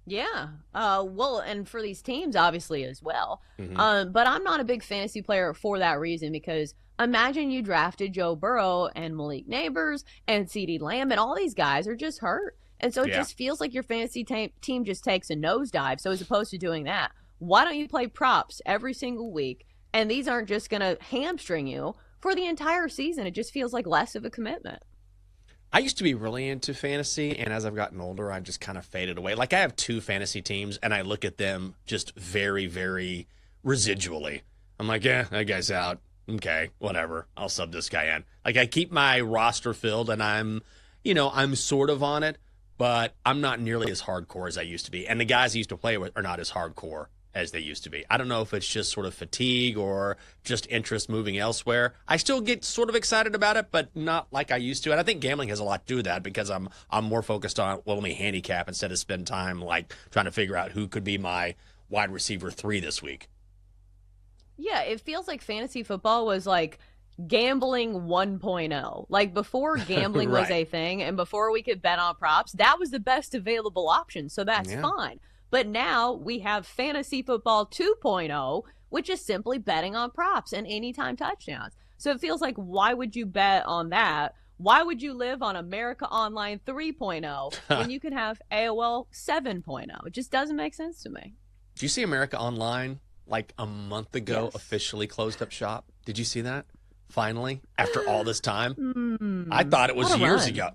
Yeah. Well, and for these teams, obviously, as well. Mm-hmm. But I'm not a big fantasy player for that reason, because imagine you drafted Joe Burrow and Malik Neighbors and CeeDee Lamb, and all these guys are just hurt. And so it just feels like your fantasy team just takes a nosedive. So as opposed to doing that, why don't you play props every single week? And these aren't just going to hamstring you for the entire season. It just feels like less of a commitment. I used to be really into fantasy, and as I've gotten older, I've just kind of faded away. Like, I have 2 fantasy teams, and I look at them just very, very residually. I'm like, that guy's out. Okay, whatever. I'll sub this guy in. Like, I keep my roster filled, and I'm sort of on it, but I'm not nearly as hardcore as I used to be. And the guys I used to play with are not as hardcore as they used to be. I don't know if it's just sort of fatigue or just interest moving elsewhere. I still get sort of excited about it, but not like I used to. And I think gambling has a lot to do with that, because I'm more focused on, let me handicap instead of spend time like trying to figure out who could be my wide receiver 3 this week. Yeah, it feels like fantasy football was like gambling 1.0. Like, before gambling was a thing and before we could bet on props, that was the best available option. So that's fine. But now we have fantasy football 2.0, which is simply betting on props and anytime touchdowns. So it feels like, why would you bet on that? Why would you live on America Online 3.0 when you can have AOL 7.0? It just doesn't make sense to me. Did you see America Online like a month ago officially closed up shop? Did you see that? Finally, after all this time? I thought it was years ago.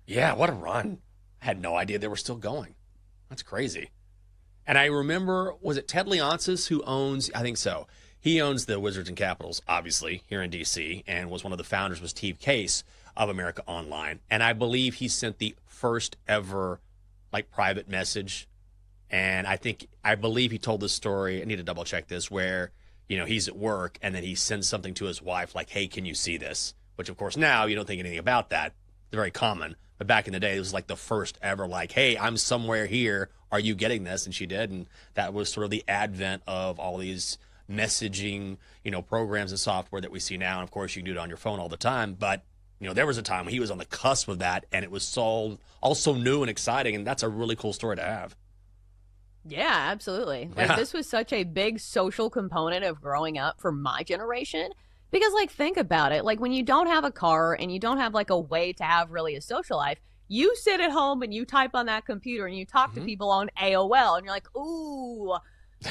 Yeah, what a run. I had no idea they were still going. That's crazy. And I remember, was it Ted Leonsis who owns, I think so. He owns the Wizards and Capitals, obviously, here in D.C., and was one of the founders, was Steve Case of America Online. And I believe he sent the first ever, like, private message. And I believe he told this story, I need to double check this, where, he's at work and then he sends something to his wife like, hey, can you see this? Which, of course, now you don't think anything about that. They're very common. But back in the day, it was like the first ever, like, hey, I'm somewhere here. Are you getting this? And she did. And that was sort of the advent of all these messaging, programs and software that we see now. And, of course, you can do it on your phone all the time. But, there was a time when he was on the cusp of that, and it was so also new and exciting. And that's a really cool story to have. Yeah, absolutely. Like, this was such a big social component of growing up for my generation. Because, like, think about it. Like, when you don't have a car and you don't have, like, a way to have really a social life, you sit at home and you type on that computer and you talk to people on AOL, and you're like, ooh,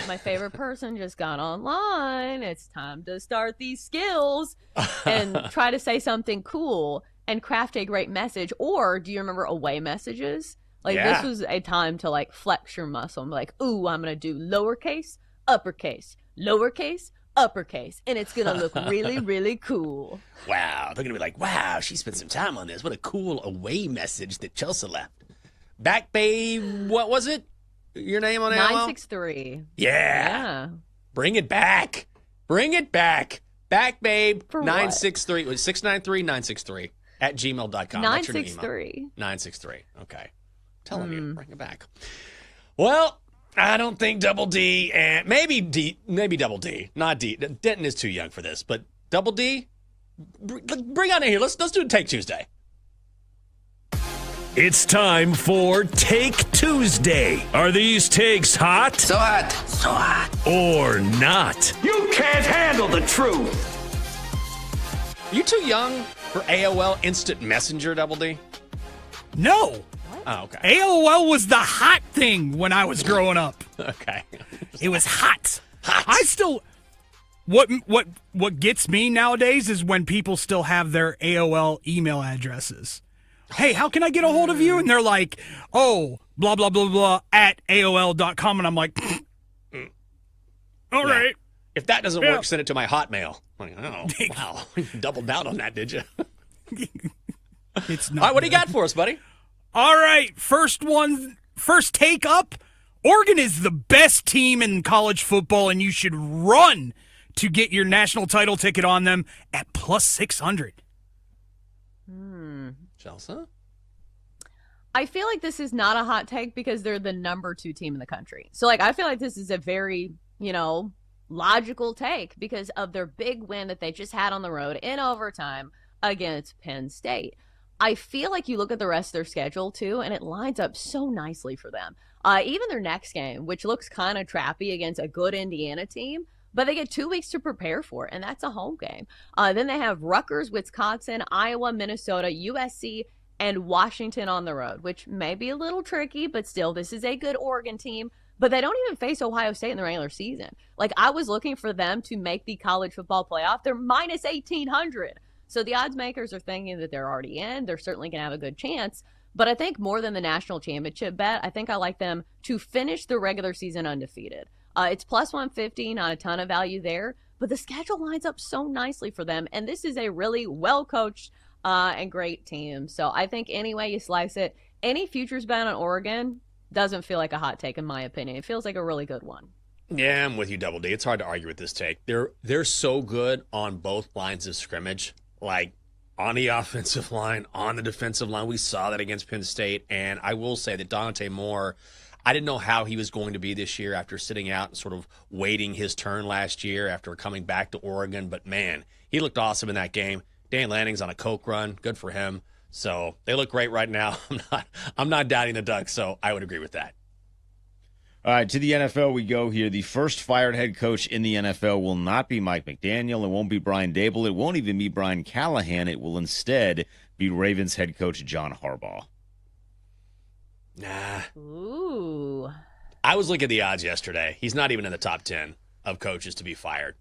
my favorite person just got online. It's time to start these skills and try to say something cool and craft a great message. Or do you remember away messages? Like, this was a time to, like, flex your muscle and be like, ooh, I'm going to do lowercase, uppercase, lowercase, uppercase, and it's going to look really, really cool. Wow. They're going to be like, wow, she spent some time on this. What a cool away message that Chelsea left. Back Babe, what was it? Your name on AOL? 963. Yeah. Bring it back. Bring it back. Back Babe, For 963. Was 693-963 at gmail.com. 963. 963. Okay. Telling you, bring it back. Well, I don't think Double D and maybe Double D, not D. Denton is too young for this, but Double D, bring on in here. Let's do Take Tuesday. It's time for Take Tuesday. Are these takes hot? So hot. So hot. Or not? You can't handle the truth. Are you too young for AOL Instant Messenger, Double D? No. Oh, okay. AOL was the hot thing when I was growing up. Okay. It was hot. Hot. I still what gets me nowadays is when people still have their AOL email addresses. Hey, how can I get a hold of you? And they're like, oh, blah, blah, blah, blah, at AOL.com. And I'm like, all right. If that doesn't work, send it to my Hotmail. I'm like, oh, wow. You doubled down on that, did you? It's not. All right, what do you good. got for us, buddy? All right, first take up. Oregon is the best team in college football, and you should run to get your national title ticket on them at plus 600. Chelsea? I feel like this is not a hot take because they're the number 2 team in the country. So, I feel like this is a very, logical take because of their big win that they just had on the road in overtime against Penn State. I feel like you look at the rest of their schedule, too, and it lines up so nicely for them. Even their next game, which looks kind of trappy against a good Indiana team, but they get 2 weeks to prepare for it, and that's a home game. Then they have Rutgers, Wisconsin, Iowa, Minnesota, USC, and Washington on the road, which may be a little tricky, but still, this is a good Oregon team. But they don't even face Ohio State in the regular season. I was looking for them to make the college football playoff. They're minus 1,800. So the odds makers are thinking that they're already in. They're certainly going to have a good chance. But I think more than the national championship bet, I think I like them to finish the regular season undefeated. It's plus 150, not a ton of value there. But the schedule lines up so nicely for them. And this is a really well-coached and great team. So I think any way you slice it, any futures bet on Oregon doesn't feel like a hot take in my opinion. It feels like a really good one. Yeah, I'm with you, Double D. It's hard to argue with this take. They're so good on both lines of scrimmage, like on the offensive line, on the defensive line. We saw that against Penn State, and I will say that Dante Moore, I didn't know how he was going to be this year after sitting out and sort of waiting his turn last year after coming back to Oregon, but man, he looked awesome in that game. Dan Lanning's on a Coke run. Good for him. So they look great right now. I'm not doubting the Ducks, so I would agree with that. All right, to the NFL we go here. The first fired head coach in the NFL will not be Mike McDaniel. It won't be Brian Dable. It won't even be Brian Callahan. It will instead be Ravens head coach John Harbaugh. Nah. Ooh. I was looking at the odds yesterday. He's not even in the top 10 of coaches to be fired.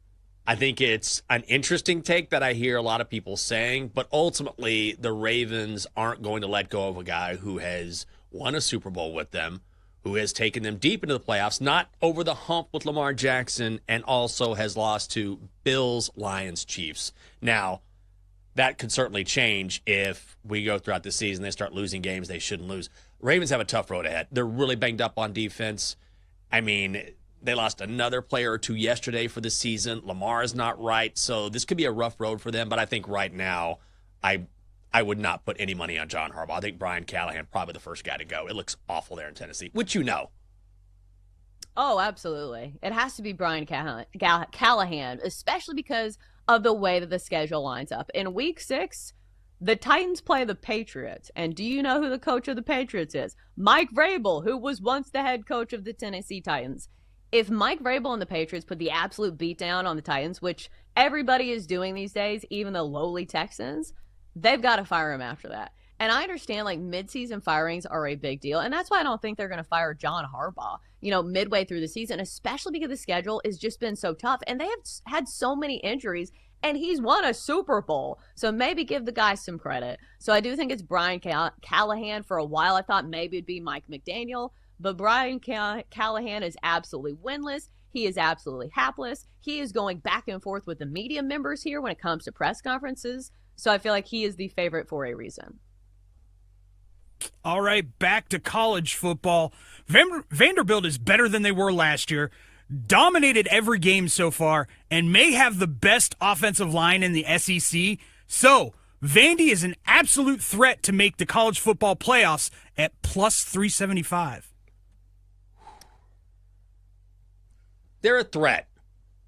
I think it's an interesting take that I hear a lot of people saying, but ultimately the Ravens aren't going to let go of a guy who has won a Super Bowl with them, who has taken them deep into the playoffs, not over the hump with Lamar Jackson, and also has lost to Bills, Lions, Chiefs. Now, that could certainly change if we go throughout the season, they start losing games they shouldn't lose. Ravens have a tough road ahead. They're really banged up on defense. I mean, they lost another player or two yesterday for the season. Lamar is not right, so this could be a rough road for them. But I think right now, I would not put any money on John Harbaugh. I think Brian Callahan probably the first guy to go. It looks awful there in Tennessee, which you know. Oh, absolutely. It has to be Brian Callahan, especially because of the way that the schedule lines up. In Week 6, the Titans play the Patriots. And do you know who the coach of the Patriots is? Mike Vrabel, who was once the head coach of the Tennessee Titans. If Mike Vrabel and the Patriots put the absolute beatdown on the Titans, which everybody is doing these days, even the lowly Texans, they've got to fire him after that. And I understand midseason firings are a big deal. And that's why I don't think they're going to fire John Harbaugh, midway through the season, especially because the schedule has just been so tough. And they have had so many injuries, and he's won a Super Bowl. So maybe give the guy some credit. So I do think it's Brian Callahan. For a while, I thought maybe it'd be Mike McDaniel. But Brian Callahan is absolutely winless. He is absolutely hapless. He is going back and forth with the media members here when it comes to press conferences. So I feel like he is the favorite for a reason. All right, back to college football. Vanderbilt is better than they were last year, dominated every game so far, and may have the best offensive line in the SEC. So Vandy is an absolute threat to make the college football playoffs at plus 375. They're a threat.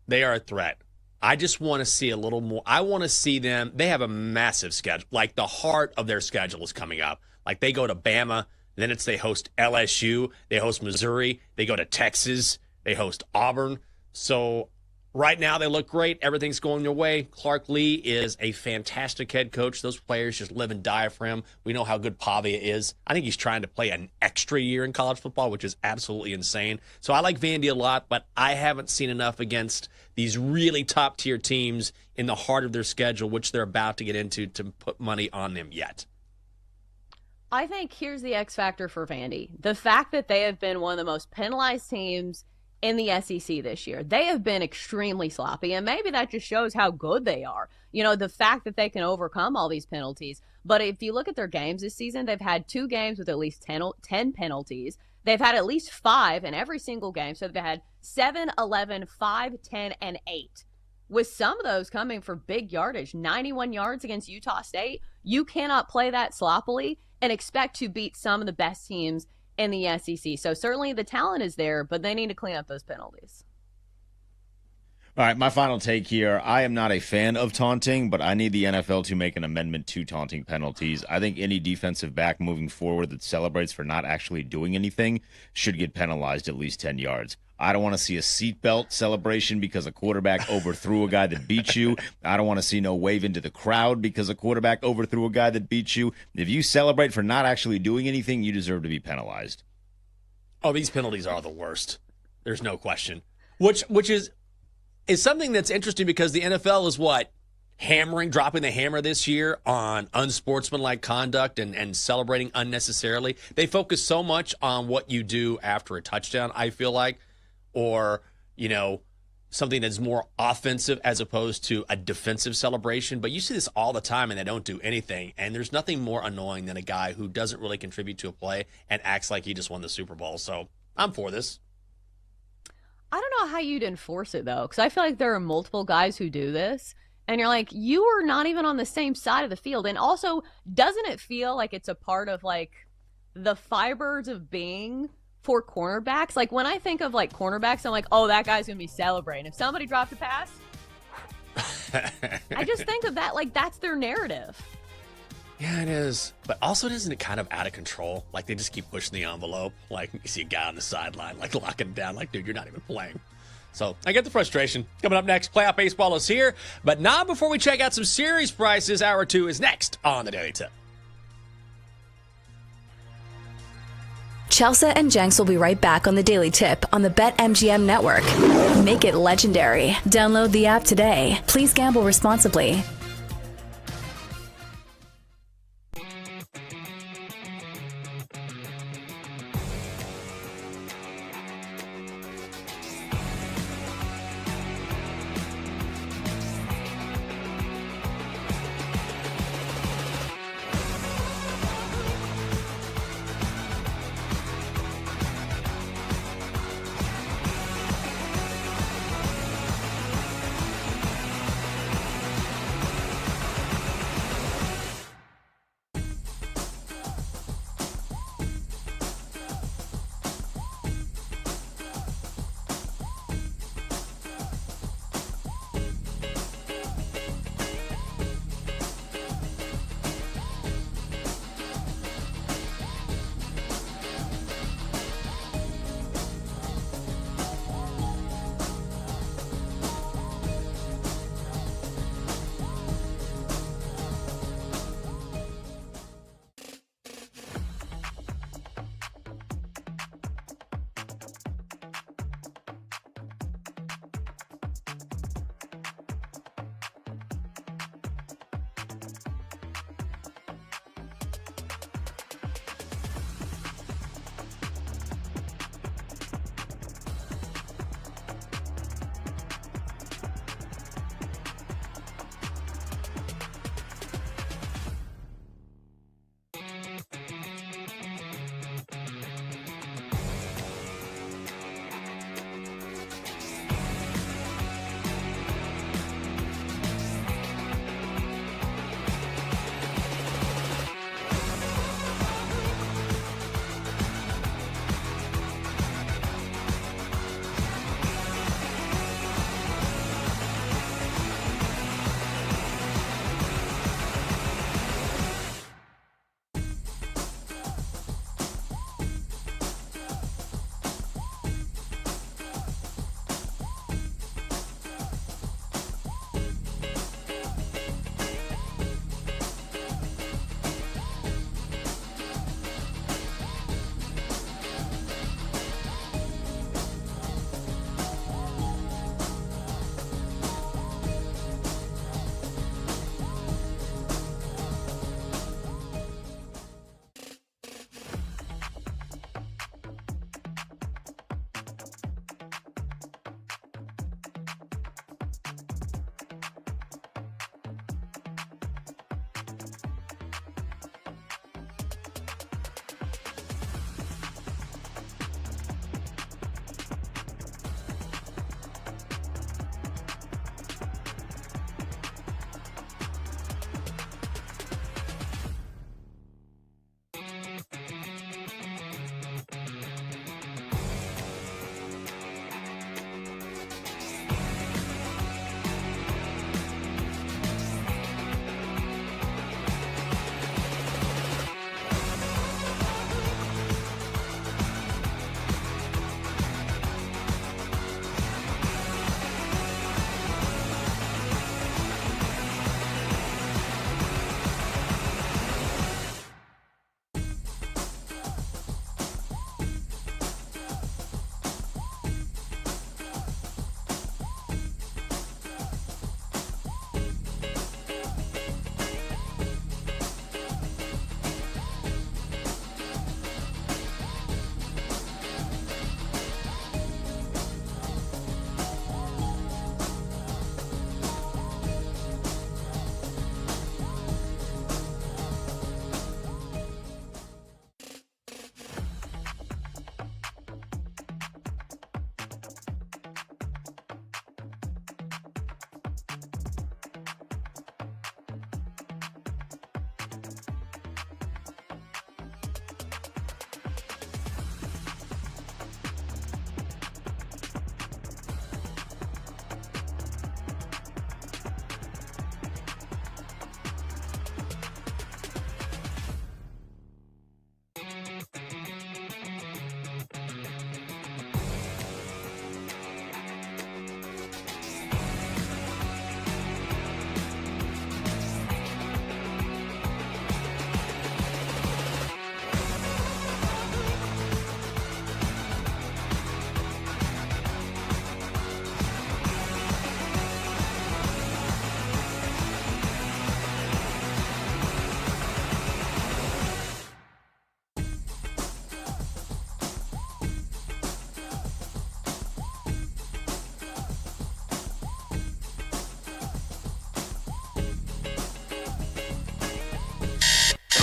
They are a threat. I just want to see a little more. I want to see them. They have a massive schedule. Like the heart of their schedule is coming up. Like they go to Bama, then they host LSU, they host Missouri, they go to Texas, they host Auburn. So Right now, they look great. Everything's going their way. Clark Lee is a fantastic head coach. Those players just live and die for him. We know how good Pavia is. I think he's trying to play an extra year in college football, which is absolutely insane. So I like Vandy a lot, but I haven't seen enough against these really top-tier teams in the heart of their schedule, which they're about to get into, to put money on them yet. I think here's the X factor for Vandy. The fact that they have been one of the most penalized teams in the SEC this year. They have been extremely sloppy, and maybe that just shows how good they are. The fact that they can overcome all these penalties. But if you look at their games this season, they've had 2 games with at least 10 penalties. They've had at least 5 in every single game. So they've had 7, 11, 5, 10, and 8. With some of those coming for big yardage, 91 yards against Utah State. You cannot play that sloppily and expect to beat some of the best teams in the SEC. So certainly the talent is there, but they need to clean up those penalties. All right, my final take here. I am not a fan of taunting, but I need the NFL to make an amendment to taunting penalties. I think any defensive back moving forward that celebrates for not actually doing anything should get penalized at least 10 yards. I don't want to see a seatbelt celebration because a quarterback overthrew a guy that beat you. I don't want to see no wave into the crowd because a quarterback overthrew a guy that beat you. If you celebrate for not actually doing anything, you deserve to be penalized. Oh, these penalties are the worst. There's no question. Which is something that's interesting because the NFL is dropping the hammer this year on unsportsmanlike conduct and celebrating unnecessarily. They focus so much on what you do after a touchdown, I feel like, or, something that's more offensive as opposed to a defensive celebration. But you see this all the time and they don't do anything. And there's nothing more annoying than a guy who doesn't really contribute to a play and acts like he just won the Super Bowl. So I'm for this. I don't know how you'd enforce it, though, because I feel like there are multiple guys who do this. And you're like, you are not even on the same side of the field. And also, doesn't it feel like it's a part of, the fibers of being for cornerbacks? Like, when I think of, cornerbacks, I'm like, oh, that guy's going to be celebrating. If somebody dropped a pass, I just think of that, that's their narrative. Yeah, it is. But also, isn't it kind of out of control? Like, they just keep pushing the envelope. Like, you see a guy on the sideline, locking down. Like, dude, you're not even playing. So I get the frustration. Coming up next, playoff baseball is here. But not before we check out some series prices. Hour 2 is next on the Daily Tip. Chelsea and Jenks will be right back on the Daily Tip on the BetMGM network. Make it legendary. Download the app today. Please gamble responsibly.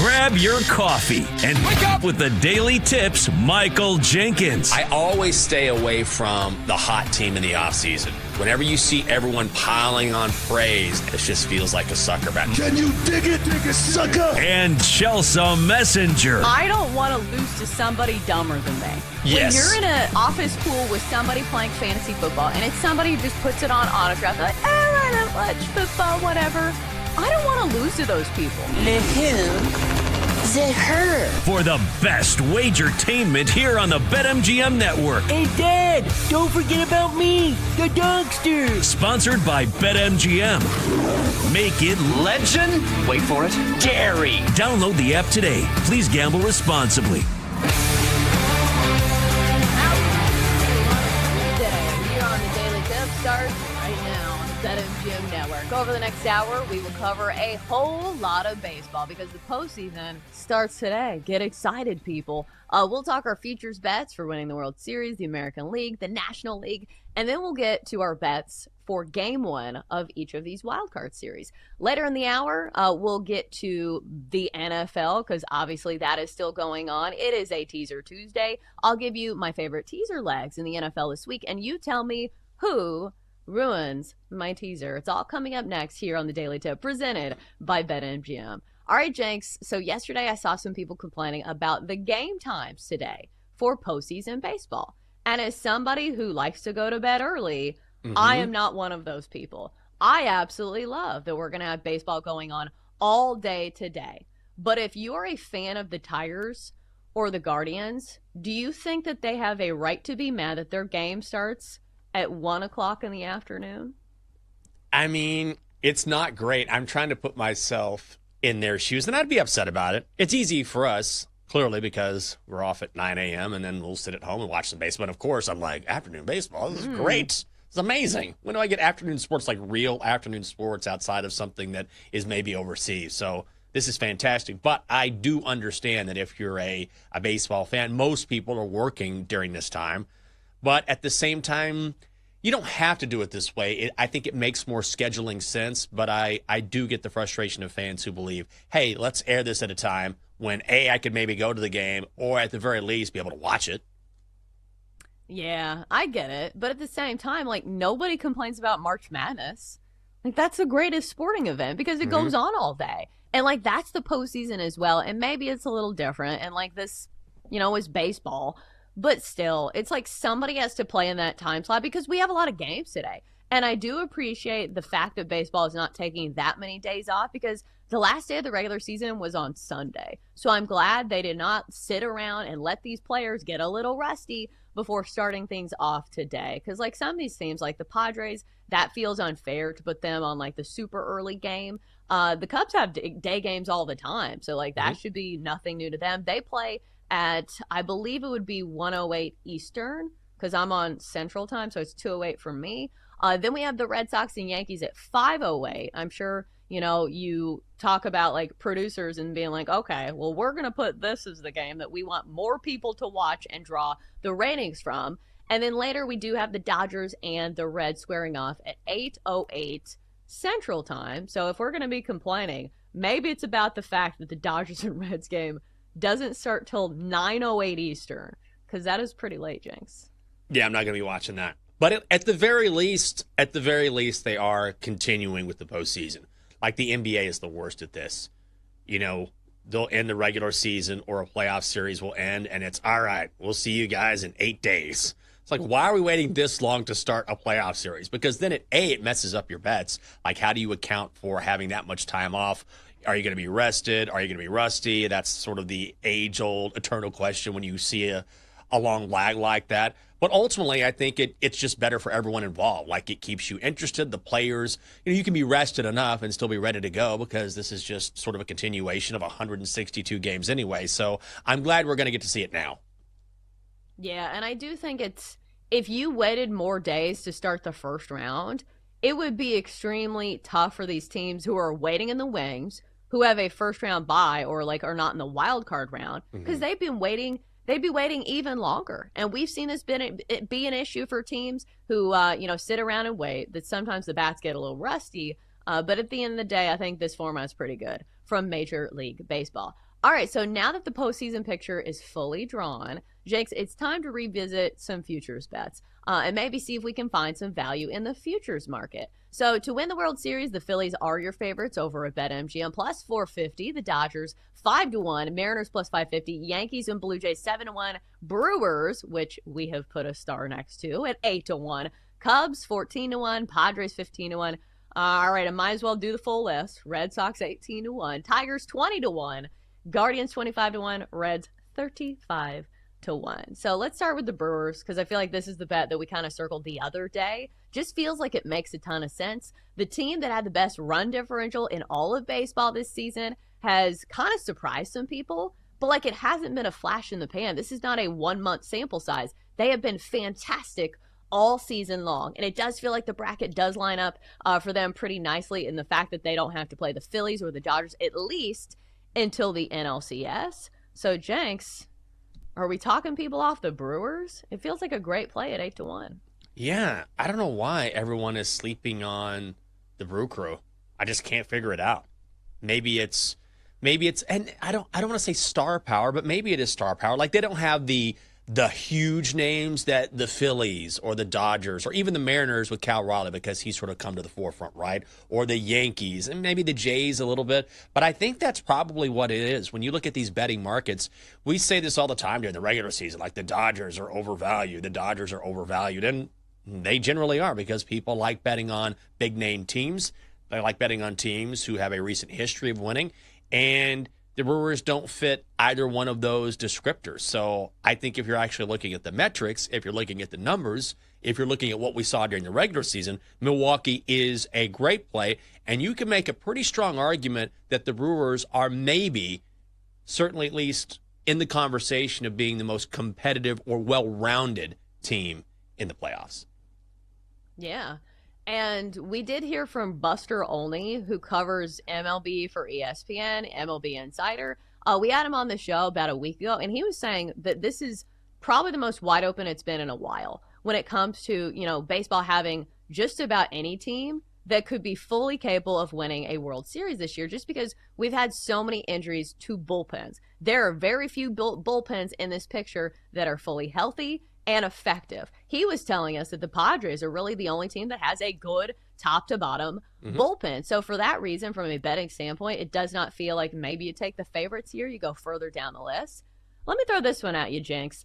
Grab your coffee and wake up with the Daily Tips, Michael Jenkins. I always stay away from the hot team in the offseason. Whenever you see everyone piling on praise, it just feels like a sucker bet. Can you dig it, sucker? And Chelsea Messenger. I don't want to lose to somebody dumber than me. Yes. When you're in an office pool with somebody playing fantasy football and it's somebody who just puts it on autograph, like, I don't watch football, whatever. I don't want to lose to those people. The who? The her. For the best wagertainment here on the BetMGM Network. Hey, Dad, don't forget about me, the dogster. Sponsored by BetMGM. Make it Legend? Wait for it. Dairy. Download the app today. Please gamble responsibly. Here on the Daily Tip starts right now on the BetMGM Network. Over the next hour, we will cover a whole lot of baseball because the postseason starts today. Get excited, people. We'll talk our futures bets for winning the World Series, the American League, the National League, and then we'll get to our bets for Game 1 of each of these wildcard series. Later in the hour, we'll get to the NFL because obviously that is still going on. It is a Teaser Tuesday. I'll give you my favorite teaser legs in the NFL this week, and you tell me who ruins my teaser. It's all coming up next here on the Daily Tip, presented by BetMGM. All right, Jenks. So yesterday I saw some people complaining about the game times today for postseason baseball. And as somebody who likes to go to bed early, I am not one of those people. I absolutely love that we're going to have baseball going on all day today. But if you're a fan of the Tigers or the Guardians, do you think that they have a right to be mad that their game starts at 1 o'clock in the afternoon? I mean, it's not great. I'm trying to put myself in their shoes, and I'd be upset about it. It's easy for us, clearly, because we're off at 9 a.m., and then we'll sit at home and watch some baseball. And of course, I'm like, afternoon baseball, this is great. It's amazing. When do I get afternoon sports, like real afternoon sports outside of something that is maybe overseas? So this is fantastic. But I do understand that if you're a baseball fan, most people are working during this time. But at the same time, you don't have to do it this way. I think it makes more scheduling sense, but I do get the frustration of fans who believe, hey, let's air this at a time when, A, I could maybe go to the game or at the very least be able to watch it. Yeah, I get it. But at the same time, like, nobody complains about March Madness. Like, that's the greatest sporting event because it goes on all day. And, like, that's the postseason as well. And maybe it's a little different. And, like, this, is baseball. But still, it's like somebody has to play in that time slot because we have a lot of games today. And I do appreciate the fact that baseball is not taking that many days off because the last day of the regular season was on Sunday. So I'm glad they did not sit around and let these players get a little rusty before starting things off today. Because like some of these teams, like the Padres, that feels unfair to put them on like the super early game. The Cubs have day games all the time. So like that should be nothing new to them. They play at, I believe it would be 1:08 Eastern because I'm on Central Time. So it's 2:08 for me. Then we have the Red Sox and Yankees at 5:08. I'm sure, you talk about like producers and being like, okay, well, we're going to put this as the game that we want more people to watch and draw the ratings from. And then later we do have the Dodgers and the Reds squaring off at 8:08 Central Time. So if we're going to be complaining, maybe it's about the fact that the Dodgers and Reds game doesn't start till 9:08 Eastern because that is pretty late, Jenks. Yeah, I'm not going to be watching that. But at the very least, they are continuing with the postseason. Like the NBA is the worst at this. They'll end the regular season or a playoff series will end, and it's all right. We'll see you guys in 8 days. It's like, why are we waiting this long to start a playoff series? Because then it messes up your bets. Like, how do you account for having that much time off? Are you going to be rested? Are you going to be rusty? That's sort of the age-old, eternal question when you see a long lag like that. But ultimately, I think it's just better for everyone involved. Like, it keeps you interested. The players, you can be rested enough and still be ready to go because this is just sort of a continuation of 162 games anyway. So I'm glad we're going to get to see it now. Yeah, and I do think if you waited more days to start the first round, it would be extremely tough for these teams who are waiting in the wings, who have a first round bye or like are not in the wild card round, because they've been waiting. They'd be waiting even longer. And we've seen this be an issue for teams who, sit around and wait, that sometimes the bats get a little rusty. But at the end of the day, I think this format is pretty good from Major League Baseball. All right, so now that the postseason picture is fully drawn, Jenks, it's time to revisit some futures bets and maybe see if we can find some value in the futures market. So to win the World Series, the Phillies are your favorites over at BetMGM plus 450, the Dodgers 5-1, Mariners plus 550, Yankees and Blue Jays 7-1, Brewers, which we have put a star next to, at 8-1, Cubs 14-1, Padres 15-1. All right, I might as well do the full list. Red Sox 18-1, Tigers 20-1, Guardians 25-1, Reds 35-1. So let's start with the Brewers because I feel like this is the bet that we kind of circled the other day. Just feels like it makes a ton of sense. The team that had the best run differential in all of baseball this season has kind of surprised some people, but like it hasn't been a flash in the pan. This is not a 1-month sample size. They have been fantastic all season long, and it does feel like the bracket does line up for them pretty nicely in the fact that they don't have to play the Phillies or the Dodgers at least until the NLCS. So Jenks, are we talking people off the Brewers? It feels like a great play at 8-1. Yeah, I don't know why everyone is sleeping on the Brew Crew. I just can't figure it out. Maybe it's, and I don't want to say star power, but maybe it is star power. Like they don't have the huge names that the Phillies or the Dodgers or even the Mariners with Cal Raleigh because he's sort of come to the forefront, right? Or the Yankees and maybe the Jays a little bit. But I think that's probably what it is. When you look at these betting markets, we say this all the time during the regular season, like the Dodgers are overvalued. The Dodgers are overvalued. And they generally are because people like betting on big name teams. They like betting on teams who have a recent history of winning. And the Brewers don't fit either one of those descriptors. So I think if you're actually looking at the metrics, if you're looking at the numbers, if you're looking at what we saw during the regular season, Milwaukee is a great play. And you can make a pretty strong argument that the Brewers are maybe, certainly at least in the conversation of being the most competitive or well-rounded team in the playoffs. Yeah. And we did hear from Buster Olney, who covers MLB for ESPN, MLB Insider. We had him on the show about a week ago, and he was saying that this is probably the most wide open it's been in a while when it comes to, baseball having just about any team that could be fully capable of winning a World Series this year, just because we've had so many injuries to bullpens. There are very few bullpens in this picture that are fully healthy and effective. He was telling us that the Padres are really the only team that has a good top to bottom bullpen. So for that reason, from a betting standpoint, it does not feel like maybe you take the favorites here, you go further down the list. Let me throw this one at you, Jinx.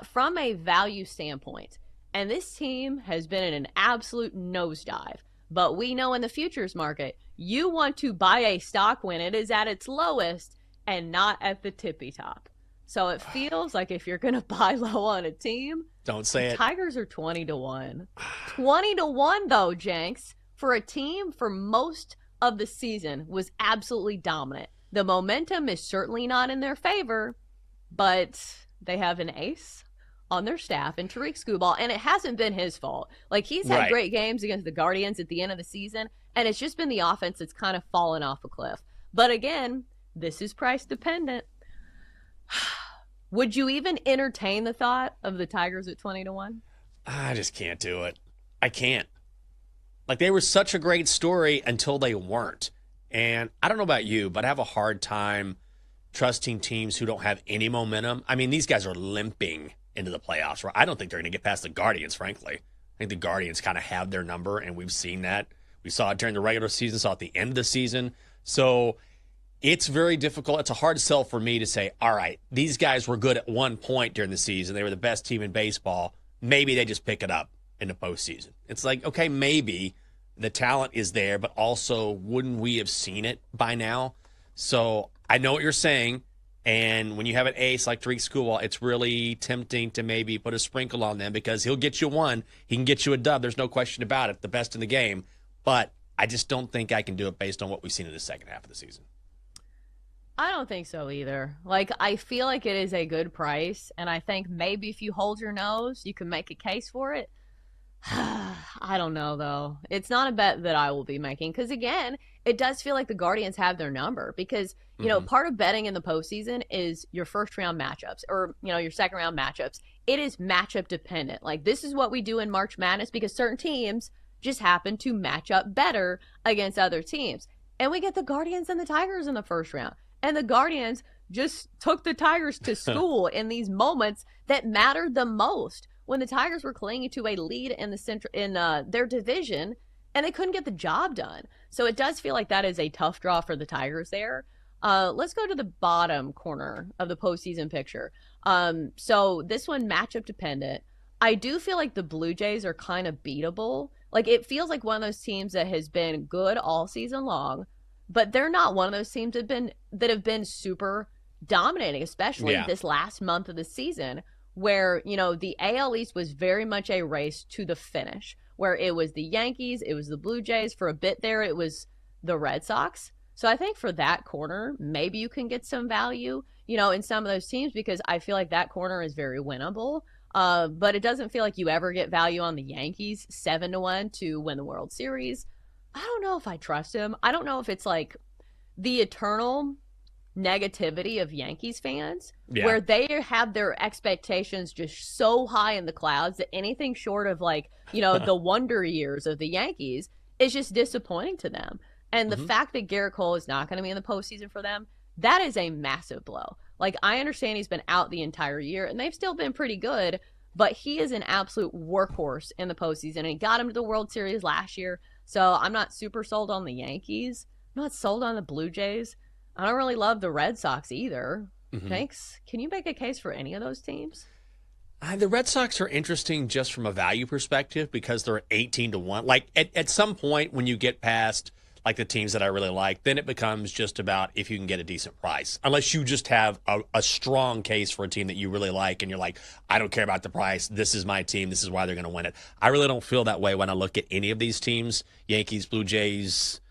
From a value standpoint, and this team has been in an absolute nosedive, but we know in the futures market, you want to buy a stock when it is at its lowest and not at the tippy top. So it feels like if you're going to buy low on a team, don't say it. Tigers are 20-1. 20-1 though, Jenks, for a team for most of the season was absolutely dominant. The momentum is certainly not in their favor, but they have an ace on their staff in Tariq Skubal, and it hasn't been his fault. Like, he's had great games against the Guardians at the end of the season, and it's just been the offense that's kind of fallen off a cliff. But again, this is price dependent. Would you even entertain the thought of the Tigers at 20-1? I just can't do it. I can't. Like, they were such a great story until they weren't. And I don't know about you, but I have a hard time trusting teams who don't have any momentum. I mean, these guys are limping into the playoffs. Right? I don't think they're going to get past the Guardians, frankly. I think the Guardians kind of have their number, and we've seen that. We saw it during the regular season, saw it at the end of the season. So it's very difficult. It's a hard sell for me to say, all right, these guys were good at one point during the season. They were the best team in baseball. Maybe they just pick it up in the postseason. It's like, okay, maybe the talent is there, but also wouldn't we have seen it by now? So I know what you're saying. And when you have an ace like Tariq Skubal, it's really tempting to maybe put a sprinkle on them because he'll get you one. He can get you a dub. There's no question about it. The best in the game. But I just don't think I can do it based on what we've seen in the second half of the season. I don't think so either. Like, I feel like it is a good price, and I think maybe if you hold your nose, you can make a case for it. I don't know, though. It's not a bet that I will be making because, again, it does feel like the Guardians have their number because, you know, part of betting in the postseason is your first-round matchups or, your second-round matchups. It is matchup dependent. Like, this is what we do in March Madness because certain teams just happen to match up better against other teams. And we get the Guardians and the Tigers in the first round. And the Guardians just took the Tigers to school in these moments that mattered the most, when the Tigers were clinging to a lead in their division and they couldn't get the job done. So it does feel like that is a tough draw for the Tigers there. Let's go to the bottom corner of the postseason picture. So this one, matchup dependent. I do feel like the Blue Jays are kind of beatable. Like, it feels like one of those teams that has been good all season long, but they're not one of those teams that have been super dominating, especially this last month of the season, where, the AL East was very much a race to the finish, where it was the Yankees, it was the Blue Jays. For a bit there, it was the Red Sox. So I think for that corner, maybe you can get some value, in some of those teams, because I feel like that corner is very winnable. But it doesn't feel like you ever get value on the Yankees 7-1 to win the World Series. I don't know if I trust him. I don't know if it's like the eternal negativity of Yankees fans, where they have their expectations just so high in the clouds that anything short of the wonder years of the Yankees is just disappointing to them. And the fact that Garrett Cole is not going to be in the postseason for them, that is a massive blow. Like, I understand he's been out the entire year, and they've still been pretty good, but he is an absolute workhorse in the postseason, and he got him to the World Series last year. So I'm not super sold on the Yankees. I'm not sold on the Blue Jays. I don't really love the Red Sox either. Thanks. Can you make a case for any of those teams? The Red Sox are interesting just from a value perspective because they're at 18-1. Like, at some point when you get past the teams that I really like, then it becomes just about if you can get a decent price. Unless you just have a strong case for a team that you really like and you're like, I don't care about the price. This is my team. This is why they're going to win it. I really don't feel that way when I look at any of these teams, Yankees, Blue Jays,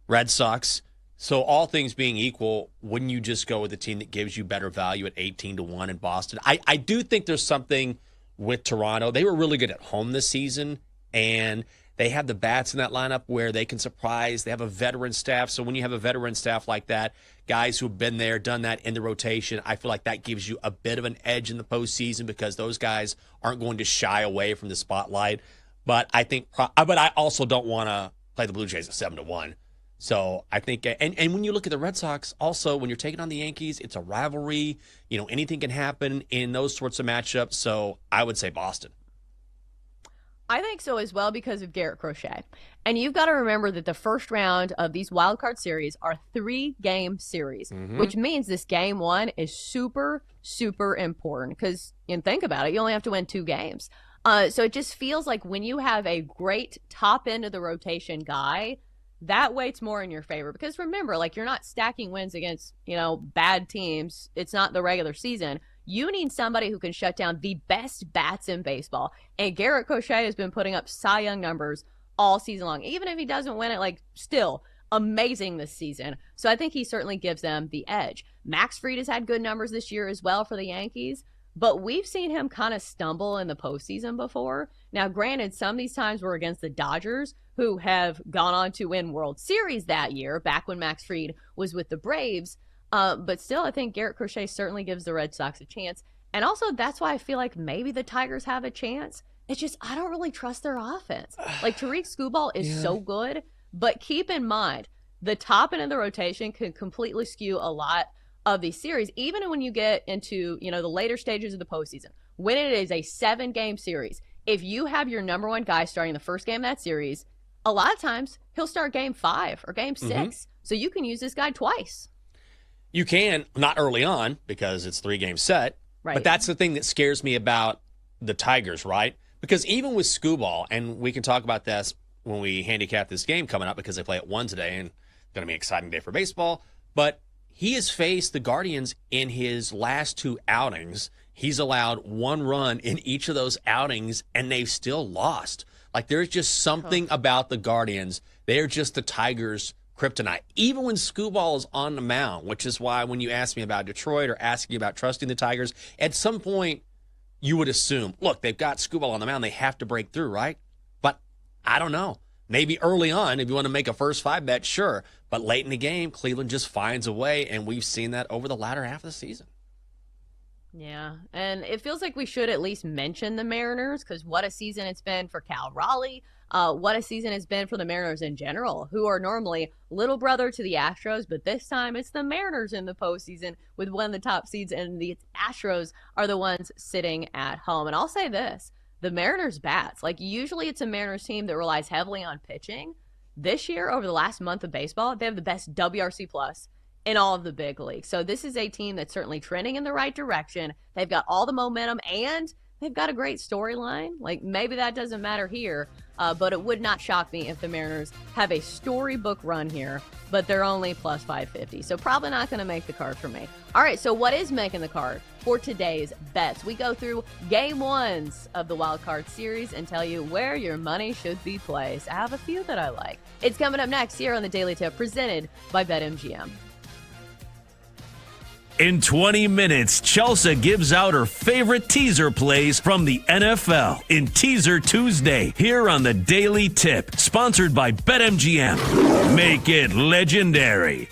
Red Sox. So all things being equal, wouldn't you just go with the team that gives you better value at 18-1 in Boston? I do think there's something with Toronto. They were really good at home this season, and they have the bats in that lineup where they can surprise. They have a veteran staff. So when you have a veteran staff like that, guys who've been there, done that in the rotation, I feel like that gives you a bit of an edge in the postseason because those guys aren't going to shy away from the spotlight. But I also don't want to play the Blue Jays at 7-1. So I think, and when you look at the Red Sox, also when you're taking on the Yankees, it's a rivalry. Anything can happen in those sorts of matchups. So I would say Boston. I think so as well because of Garrett Crochet. And you've got to remember that the first round of these wildcard series are 3-game series, which means this game one is super, super important because, think about it, you only have to win 2 games. So it just feels like when you have a great top end of the rotation guy, that weights more in your favor. Because remember, you're not stacking wins against, bad teams. It's not the regular season. You need somebody who can shut down the best bats in baseball. And Garrett Crochet has been putting up Cy Young numbers all season long. Even if he doesn't win it, still amazing this season. So I think he certainly gives them the edge. Max Fried has had good numbers this year as well for the Yankees. But we've seen him kind of stumble in the postseason before. Now, granted, some of these times were against the Dodgers, who have gone on to win World Series that year, back when Max Fried was with the Braves. But still, I think Garrett Crochet certainly gives the Red Sox a chance. And also, that's why I feel like maybe the Tigers have a chance. It's just, I don't really trust their offense. Tariq Skubal is so good, but keep in mind, the top end of the rotation can completely skew a lot of these series, even when you get into, the later stages of the postseason. When it is a 7-game series, if you have your number one guy starting the first game of that series, a lot of times he'll start game 5 or game 6. So you can use this guy twice. You can, not early on, because it's 3-game set. Right. But that's the thing that scares me about the Tigers, right? Because even with Skubal, and we can talk about this when we handicap this game coming up because they play at 1 today, and it's going to be an exciting day for baseball. But he has faced the Guardians in his last 2 outings. He's allowed 1 run in each of those outings, and they've still lost. There's just something about the Guardians. They're just the Tigers' kryptonite. Even when Skubal is on the mound, which is why when you ask me about Detroit or ask you about trusting the Tigers, at some point you would assume, look, they've got Skubal on the mound. They have to break through, right? But I don't know. Maybe early on, if you want to make a first 5 bet, sure. But late in the game, Cleveland just finds a way, and we've seen that over the latter half of the season. Yeah, and it feels like we should at least mention the Mariners because what a season it's been for Cal Raleigh. what a season has been for the Mariners in general, who are normally little brother to the Astros, but this time it's the Mariners in the postseason with one of the top seeds, and the Astros are the ones sitting at home. And I'll say this, the Mariners bats, like usually it's a Mariners team that relies heavily on pitching. This year, over the last month of baseball, they have the best WRC plus in all of the big leagues. So this is a team that's certainly trending in the right direction. They've got all the momentum, and they've got a great storyline. Like, maybe that doesn't matter here, but it would not shock me if the Mariners have a storybook run here, but they're only plus 550. So probably not going to make the card for me. All right, so what is making the card for today's bets? We go through game ones of the wild card series and tell you where your money should be placed. I have a few that I like. It's coming up next here on the Daily Tip, presented by BetMGM. In 20 minutes, Chelsea gives out her favorite teaser plays from the NFL in Teaser Tuesday here on the Daily Tip, sponsored by BetMGM. Make it legendary.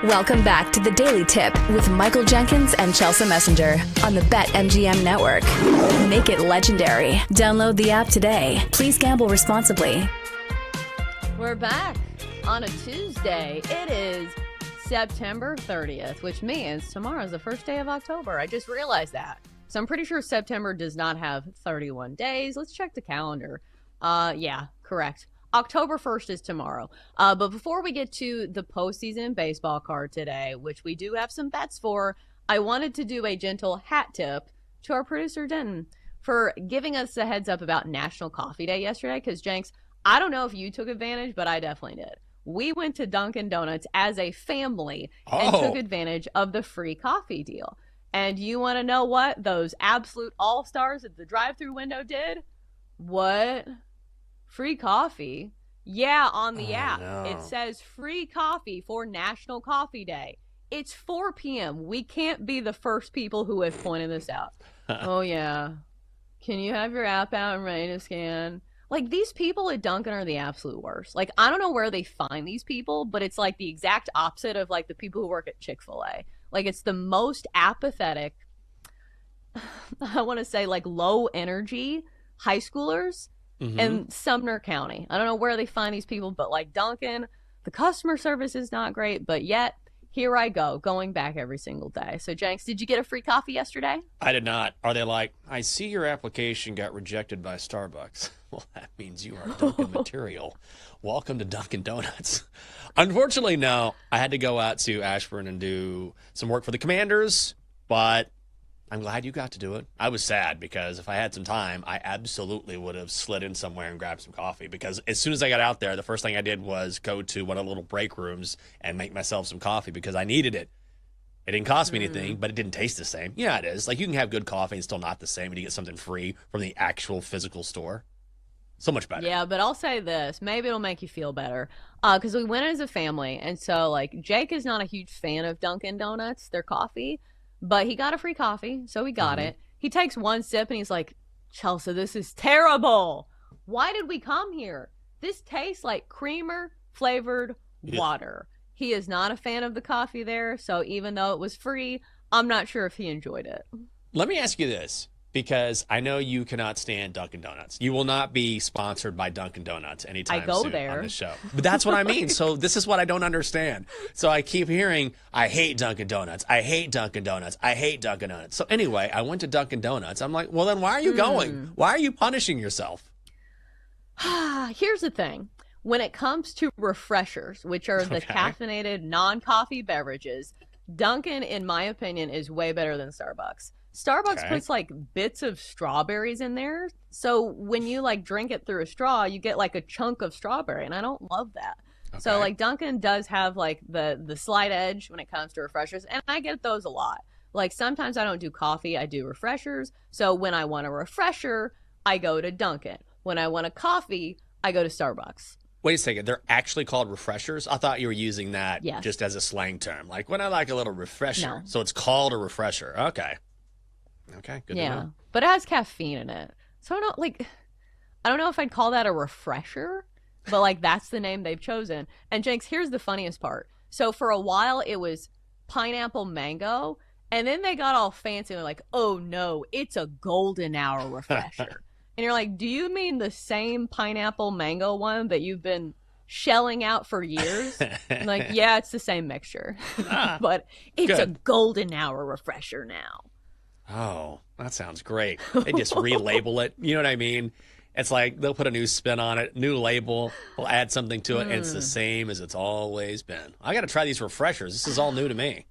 Welcome back to the Daily Tip with Michael Jenkins and Chelsea Messenger on the BetMGM Network. Make it legendary. Download the app today. Please gamble responsibly. We're back on a Tuesday. It is September 30th, which means tomorrow is the first day of October. I just realized that. So I'm pretty sure September does not have 31 days. Let's check the calendar. Yeah, correct. October 1st is tomorrow. But before we get to the postseason baseball card today, which we do have some bets for, I wanted to do a gentle hat tip to our producer, Denton, for giving us a heads up about National Coffee Day yesterday. Because, Jenks, I don't know if you took advantage, but I definitely did. We went to Dunkin' Donuts as a family and took advantage of the free coffee deal. And you want to know what those absolute all-stars at the drive-thru window did? What? Free coffee? Yeah, on the app. No. It says free coffee for National Coffee Day. It's 4 p.m. We can't be the first people who have pointed this out. Oh, yeah. Can you have your app out and ready to scan? Like, these people at Dunkin' are the absolute worst. Like, I don't know where they find these people, but it's like the exact opposite of like the people who work at Chick-fil-A. Like, it's the most apathetic, I want to say like low energy high schoolers in Sumner County. I don't know where they find these people, but like Dunkin', the customer service is not great, but yet here I go, going back every single day. So, Jenks, did you get a free coffee yesterday? I did not. Are they like, I see your application got rejected by Starbucks? Well, that means you are Dunkin' material. Welcome to Dunkin' Donuts. Unfortunately, no. I had to go out to Ashburn and do some work for the Commanders, but I'm glad you got to do it. I was sad because if I had some time, I absolutely would have slid in somewhere and grabbed some coffee, because as soon as I got out there, the first thing I did was go to one of the little break rooms and make myself some coffee because I needed it. It didn't cost me anything, but it didn't taste the same. Yeah, it is. Like, you can have good coffee and still not the same, and you get something free from the actual physical store. So much better. Yeah, but I'll say this. Maybe it'll make you feel better. Because we went as a family, and so, like, Jake is not a huge fan of Dunkin' Donuts, their coffee, but he got a free coffee, so he got it. He takes one sip, and he's like, Chelsea, this is terrible. Why did we come here? This tastes like creamer-flavored water. He is not a fan of the coffee there, so even though it was free, I'm not sure if he enjoyed it. Let me ask you this, because I know you cannot stand Dunkin' Donuts. You will not be sponsored by Dunkin' Donuts anytime soon on this show. But that's what I mean. So this is what I don't understand. So I keep hearing, I hate Dunkin' Donuts. I hate Dunkin' Donuts. I hate Dunkin' Donuts. So anyway, I went to Dunkin' Donuts. I'm like, well, then why are you going? Why are you punishing yourself? Here's the thing. When it comes to refreshers, which are the caffeinated non-coffee beverages, Dunkin', in my opinion, is way better than Starbucks. Starbucks puts like bits of strawberries in there. So when you like drink it through a straw, you get like a chunk of strawberry. And I don't love that. So like Dunkin' does have like the slight edge when it comes to refreshers. And I get those a lot. Like sometimes I don't do coffee, I do refreshers. So when I want a refresher, I go to Dunkin'. When I want a coffee, I go to Starbucks. Wait a second. They're actually called refreshers? I thought you were using that just as a slang term. Like when I like a little refresher. No. So it's called a refresher. Okay. Okay, good to know. But it has caffeine in it. So I don't know if I'd call that a refresher, but like that's the name they've chosen. And Jenks, here's the funniest part. So for a while it was pineapple mango, and then they got all fancy and they're like, oh no, it's a golden hour refresher. And you're like, do you mean the same pineapple mango one that you've been shelling out for years? I'm like, yeah, it's the same mixture. But it's a golden hour refresher now. Oh, that sounds great. They just relabel it. You know what I mean? It's like they'll put a new spin on it, new label, we'll add something to it, and it's the same as it's always been. I got to try these refreshers. This is all new to me.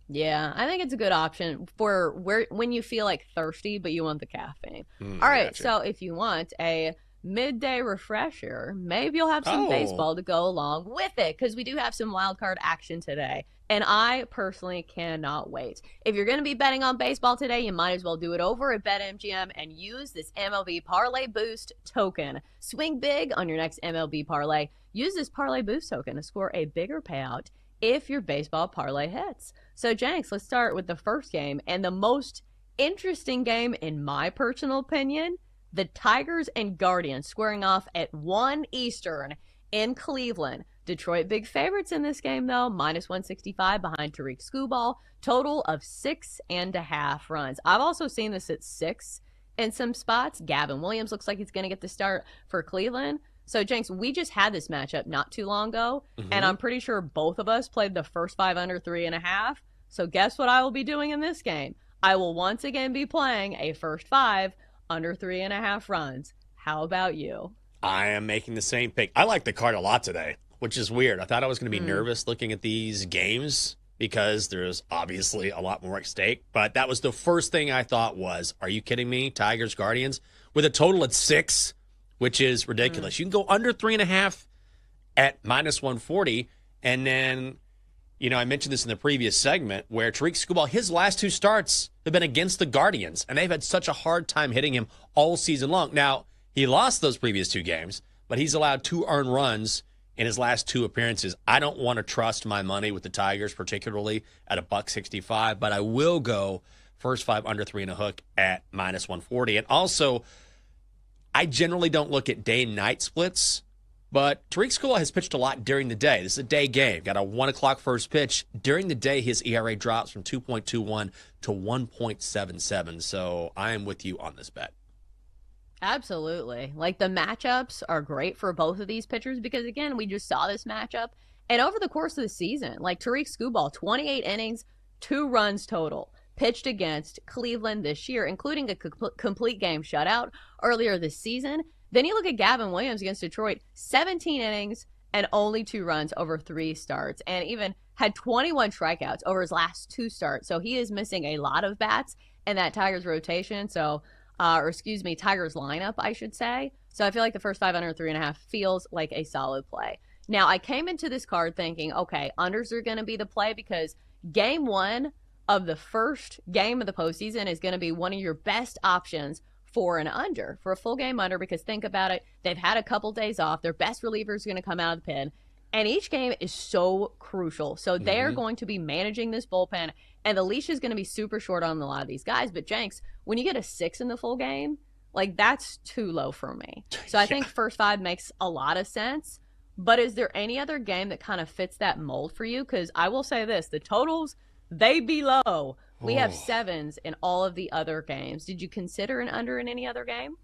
Yeah, I think it's a good option for when you feel like thirsty, but you want the caffeine. All right, so if you want a midday refresher, maybe you'll have some baseball to go along with it, because we do have some wild card action today. And I personally cannot wait. If you're going to be betting on baseball today, you might as well do it over at BetMGM and use this MLB Parlay Boost token. Swing big on your next MLB parlay. Use this Parlay Boost token to score a bigger payout if your baseball parlay hits. So, Jenks, let's start with the first game and the most interesting game, in my personal opinion. The Tigers and Guardians squaring off at 1 Eastern in Cleveland. Detroit big favorites in this game, though, -165 behind Tariq Skubal, total of 6.5 runs. I've also seen this at 6 in some spots. Gavin Williams looks like he's going to get the start for Cleveland. So, Jenks, we just had this matchup not too long ago, and I'm pretty sure both of us played the first 5 under 3.5. So guess what I will be doing in this game? I will once again be playing a first 5 under 3.5 runs. How about you? I am making the same pick. I like the card a lot today, which is weird. I thought I was going to be nervous looking at these games because there's obviously a lot more at stake. But that was the first thing I thought was, are you kidding me? Tigers, Guardians, with a total at 6, which is ridiculous. You can go under 3.5 at -140. And then, I mentioned this in the previous segment where Tariq Skubal, his last 2 starts have been against the Guardians, and they've had such a hard time hitting him all season long. Now, he lost those previous 2 games, but he's allowed 2 earned runs in his last 2 appearances. I don't want to trust my money with the Tigers, particularly at $1.65, but I will go first 5 under 3.5 at -140. And also, I generally don't look at day and night splits, but Tariq Skubal has pitched a lot during the day. This is a day game. Got a 1 o'clock first pitch. During the day, his ERA drops from 2.21 to 1.77. So I am with you on this bet. Absolutely. Like, the matchups are great for both of these pitchers because, again, we just saw this matchup. And over the course of the season, like Tariq Skubal, 28 innings, 2 runs total, pitched against Cleveland this year, including a complete game shutout earlier this season. Then you look at Gavin Williams against Detroit, 17 innings and only 2 runs over 3 starts, and even had 21 strikeouts over his last 2 starts. So he is missing a lot of bats in that Tigers rotation. Tigers lineup, I should say. So I feel like the first 5 under 3.5 feels like a solid play. Now, I came into this card thinking, okay, unders are going to be the play because game 1 of the first game of the postseason is going to be one of your best options for an under, for a full game under, because think about it, they've had a couple days off, their best reliever is going to come out of the pen, and each game is so crucial. So they're going to be managing this bullpen, and the leash is going to be super short on a lot of these guys. But Jenks, when you get a 6 in the full game, like, that's too low for me. So I think first 5 makes a lot of sense. But is there any other game that kind of fits that mold for you? Because I will say this, the totals, they be low. We have 7s in all of the other games. Did you consider an under in any other game?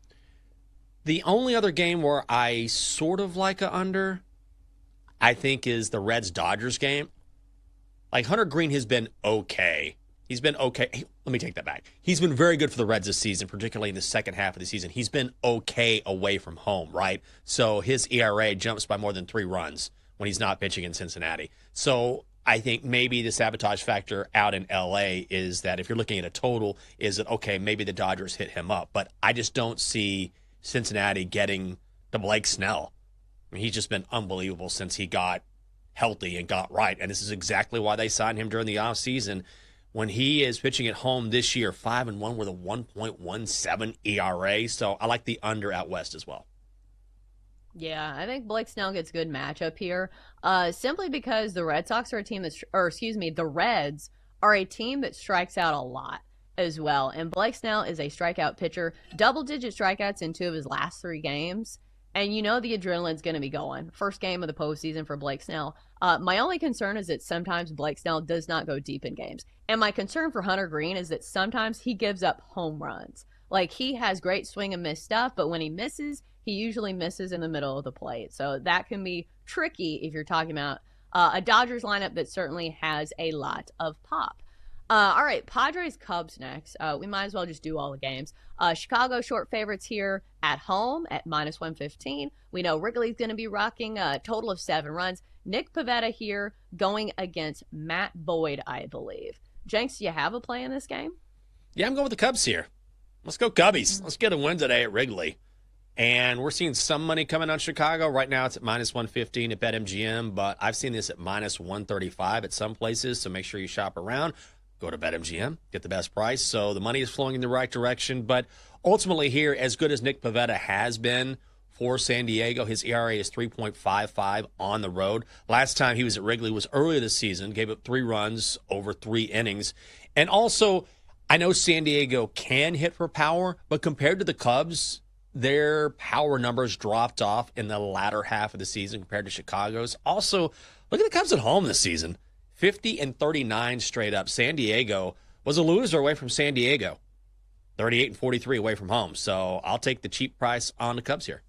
The only other game where I sort of like a under, I think, is the Reds-Dodgers game. Like, Hunter Green has been okay. He's been okay. Hey, let me take that back. He's been very good for the Reds this season, particularly in the second half of the season. He's been okay away from home, right? So his ERA jumps by more than 3 runs when he's not pitching in Cincinnati. So I think maybe the sabotage factor out in L.A. is that if you're looking at a total, is that, okay, maybe the Dodgers hit him up. But I just don't see Cincinnati getting to Blake Snell. I mean, he's just been unbelievable since he got healthy and got right. And this is exactly why they signed him during the offseason. When he is pitching at home this year, 5-1 with a 1.17 ERA. So I like the under out west as well. Yeah, I think Blake Snell gets good matchup here, simply because the Red Sox are a team the Reds are a team that strikes out a lot as well. And Blake Snell is a strikeout pitcher, double-digit strikeouts in 2 of his last 3 games. And the adrenaline's going to be going. First game of the postseason for Blake Snell. My only concern is that sometimes Blake Snell does not go deep in games. And my concern for Hunter Green is that sometimes he gives up home runs. Like, he has great swing and miss stuff, but when he misses, he usually misses in the middle of the plate. So that can be tricky if you're talking about a Dodgers lineup that certainly has a lot of pop. All right, Padres-Cubs next. We might as well just do all the games. Chicago short favorites here at home at -115. We know Wrigley's going to be rocking a total of 7 runs. Nick Pivetta here going against Matt Boyd, I believe. Jenks, do you have a play in this game? Yeah, I'm going with the Cubs here. Let's go Cubbies. Let's get a win today at Wrigley. And we're seeing some money coming on Chicago. Right now it's at -115 at BetMGM, but I've seen this at -135 at some places, so make sure you shop around. Go to BetMGM, get the best price. So the money is flowing in the right direction. But ultimately here, as good as Nick Pivetta has been for San Diego, his ERA is 3.55 on the road. Last time he was at Wrigley was earlier this season, gave up 3 runs over 3 innings. And also, I know San Diego can hit for power, but compared to the Cubs, their power numbers dropped off in the latter half of the season compared to Chicago's. Also, look at the Cubs at home this season. 50-39 straight up. San Diego was a loser away from San Diego. 38-43 away from home. So I'll take the cheap price on the Cubs here.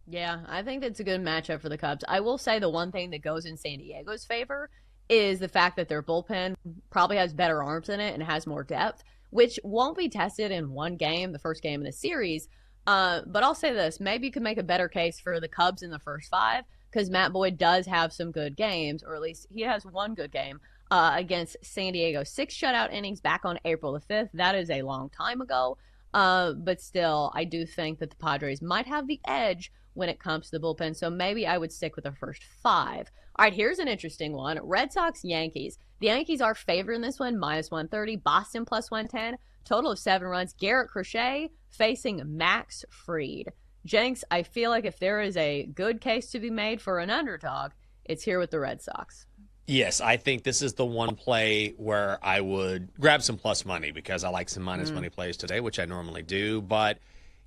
Yeah, I think that's a good matchup for the Cubs. I will say the one thing that goes in San Diego's favor is the fact that their bullpen probably has better arms in it and has more depth, which won't be tested in one game, the first game in the series. But I'll say this, maybe you could make a better case for the Cubs in the first 5, because Matt Boyd does have some good games, or at least he has one good game against San Diego. 6 shutout innings back on April the 5th. That is a long time ago. But still, I do think that the Padres might have the edge when it comes to the bullpen. So maybe I would stick with the first 5. All right, here's an interesting one. Red Sox, Yankees. The Yankees are favored in this one, -130. Boston +110. Total of 7 runs. Garrett Crochet facing Max Fried. Jenks, I feel like if there is a good case to be made for an underdog, it's here with the Red Sox. Yes, I think this is the one play where I would grab some plus money because I like some minus money plays today, which I normally do. But,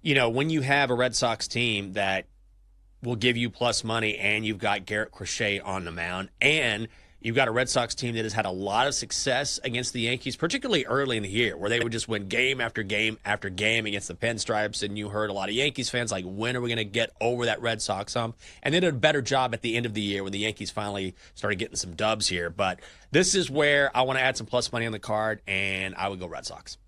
when you have a Red Sox team that will give you plus money and you've got Garrett Crochet on the mound and you've got a Red Sox team that has had a lot of success against the Yankees, particularly early in the year, where they would just win game after game after game against the Pinstripes. And you heard a lot of Yankees fans like, when are we going to get over that Red Sox hump? And they did a better job at the end of the year when the Yankees finally started getting some dubs here. But this is where I want to add some plus money on the card, and I would go Red Sox.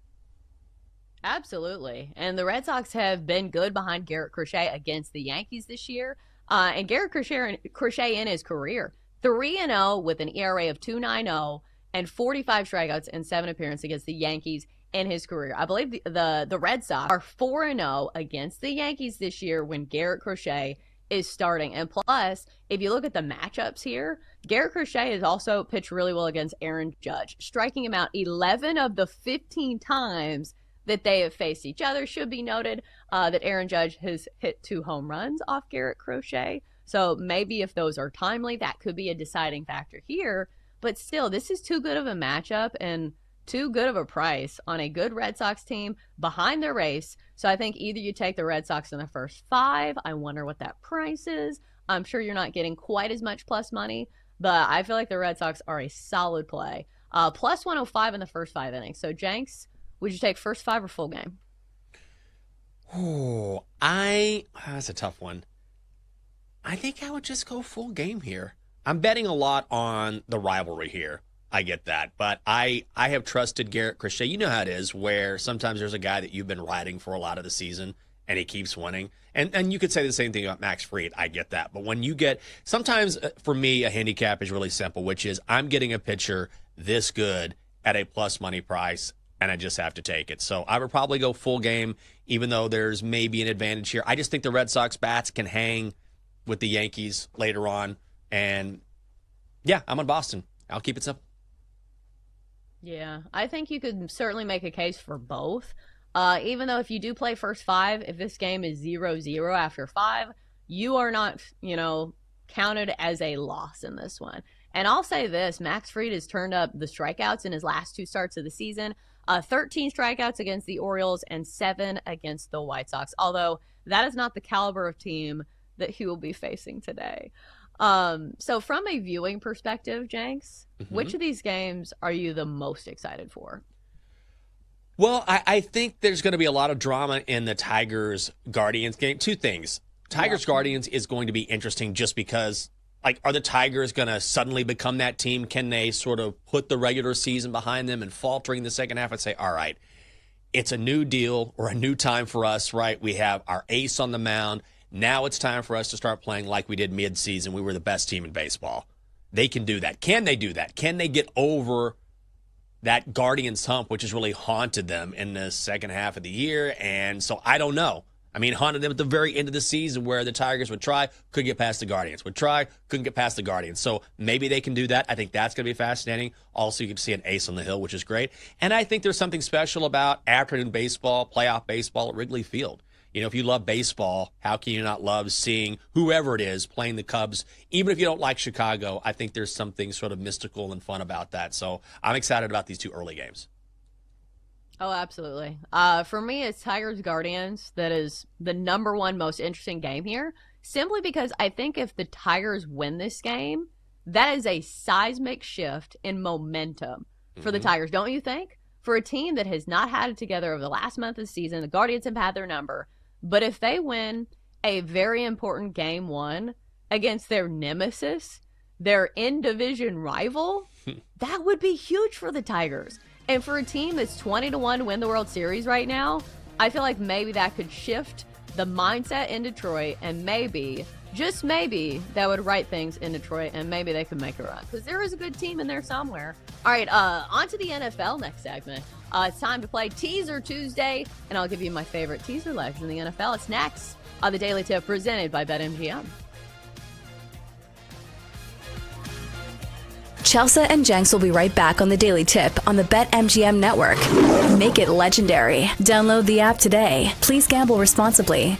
Absolutely. And the Red Sox have been good behind Garrett Crochet against the Yankees this year. And Garrett Crochet in his career, 3-0 with an ERA of 2.90 and 45 strikeouts and 7 appearances against the Yankees in his career. I believe the Red Sox are 4-0 against the Yankees this year when Garrett Crochet is starting. And plus, if you look at the matchups here, Garrett Crochet has also pitched really well against Aaron Judge, striking him out 11 of the 15 times that they have faced each other. Should be noted that Aaron Judge has hit 2 home runs off Garrett Crochet. So maybe if those are timely, that could be a deciding factor here. But still, this is too good of a matchup and too good of a price on a good Red Sox team behind the race. So I think either you take the Red Sox in the first 5. I wonder what that price is. I'm sure you're not getting quite as much plus money, but I feel like the Red Sox are a solid play. Plus 105 in the first 5 innings. So Jenks, would you take first 5 or full game? Oh, that's a tough one. I think I would just go full game here. I'm betting a lot on the rivalry here. I get that. But I have trusted Garrett Crochet. You know how it is, where sometimes there's a guy that you've been riding for a lot of the season and he keeps winning. And you could say the same thing about Max Fried. I get that. But when you get, sometimes for me, a handicap is really simple, which is I'm getting a pitcher this good at a plus money price, and I just have to take it. So I would probably go full game, even though there's maybe an advantage here. I just think the Red Sox bats can hang with the Yankees later on. And yeah, I'm on Boston. I'll keep it simple. Yeah, I think you could certainly make a case for both. Even though if you do play first 5, if this game is 0-0 after 5, you are not, counted as a loss in this one. And I'll say this, Max Fried has turned up the strikeouts in his last 2 starts of the season. 13 strikeouts against the Orioles and 7 against the White Sox. Although that is not the caliber of team that he will be facing today. So from a viewing perspective, Jenks, which of these games are you the most excited for? Well, I think there's going to be a lot of drama in the Tigers-Guardians game. 2 things. Tigers-Guardians is going to be interesting just because, are the Tigers going to suddenly become that team? Can they sort of put the regular season behind them and faltering the second half and say, all right, it's a new deal or a new time for us, right? We have our ace on the mound. Now it's time for us to start playing like we did mid-season. We were the best team in baseball. They can do that. Can they do that? Can they get over that Guardians hump, which has really haunted them in the second half of the year? And so I don't know. I mean, haunted them at the very end of the season where the Tigers would try, couldn't get past the Guardians. Would try, couldn't get past the Guardians. So maybe they can do that. I think that's going to be fascinating. Also, you can see an ace on the hill, which is great. And I think there's something special about afternoon baseball, playoff baseball at Wrigley Field. If you love baseball, how can you not love seeing whoever it is playing the Cubs? Even if you don't like Chicago, I think there's something sort of mystical and fun about that. So I'm excited about these 2 early games. Oh, absolutely. For me, it's Tigers Guardians that is the number one most interesting game here, simply because I think if the Tigers win this game, that is a seismic shift in momentum for the Tigers, don't you think? For a team that has not had it together over the last month of the season, the Guardians have had their number. But if they win a very important game one against their nemesis, their in-division rival, that would be huge for the Tigers. And for a team that's 20-1 to win the World Series right now, I feel like maybe that could shift the mindset in Detroit, and maybe, just maybe, that would right things in Detroit, and maybe they could make a run. Because there is a good team in there somewhere. All right, on to the NFL next segment. It's time to play Teaser Tuesday, and I'll give you my favorite teaser legs in the NFL. It's next on the Daily Tip presented by BetMGM. Chelsea and Jenks will be right back on the Daily Tip on the BetMGM network. Make it legendary. Download the app today. Please gamble responsibly.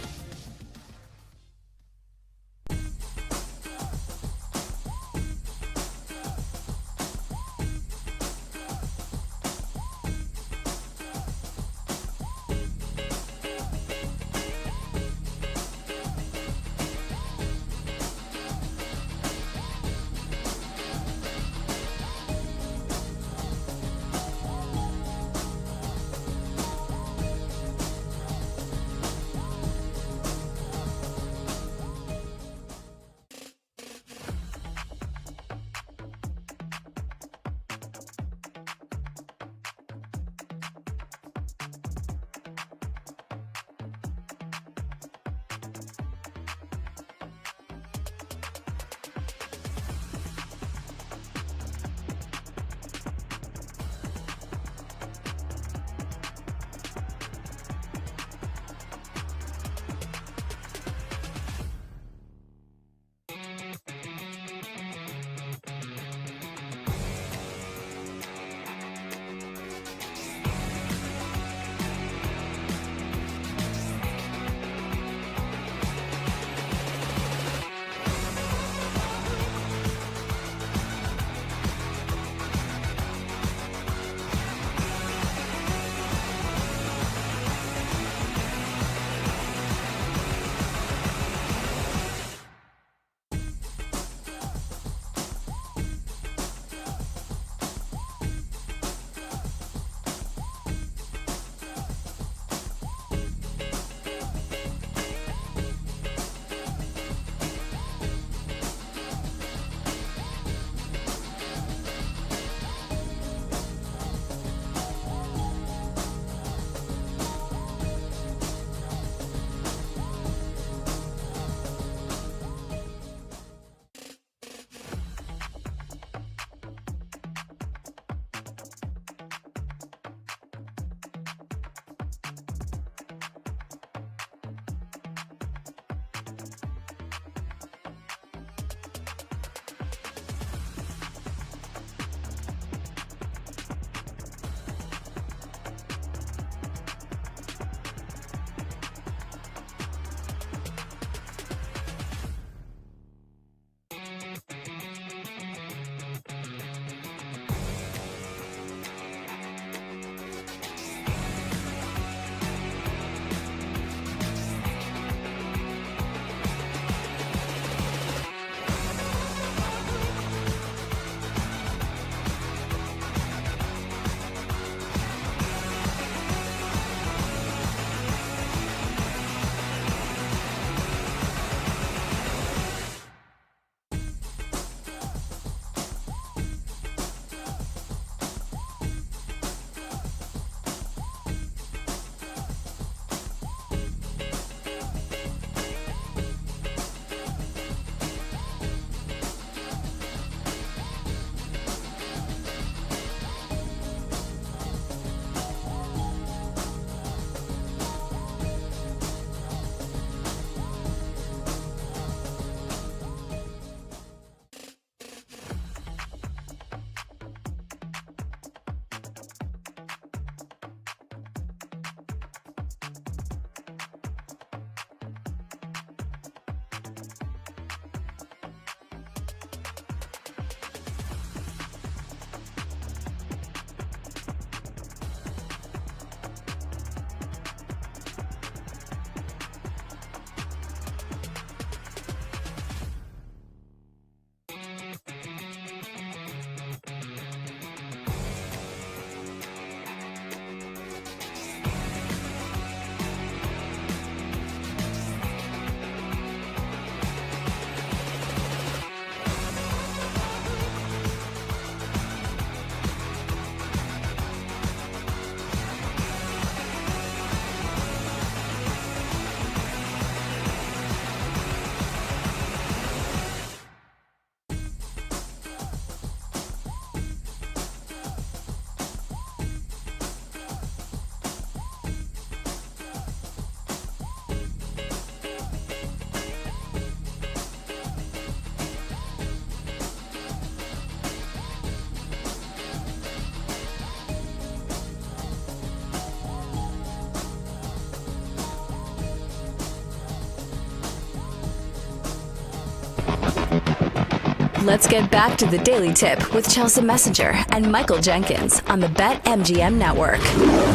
Let's get back to the Daily Tip with Chelsea Messenger and Michael Jenkins on the BetMGM Network.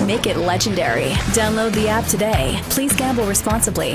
Make it legendary. Download the app today. Please gamble responsibly.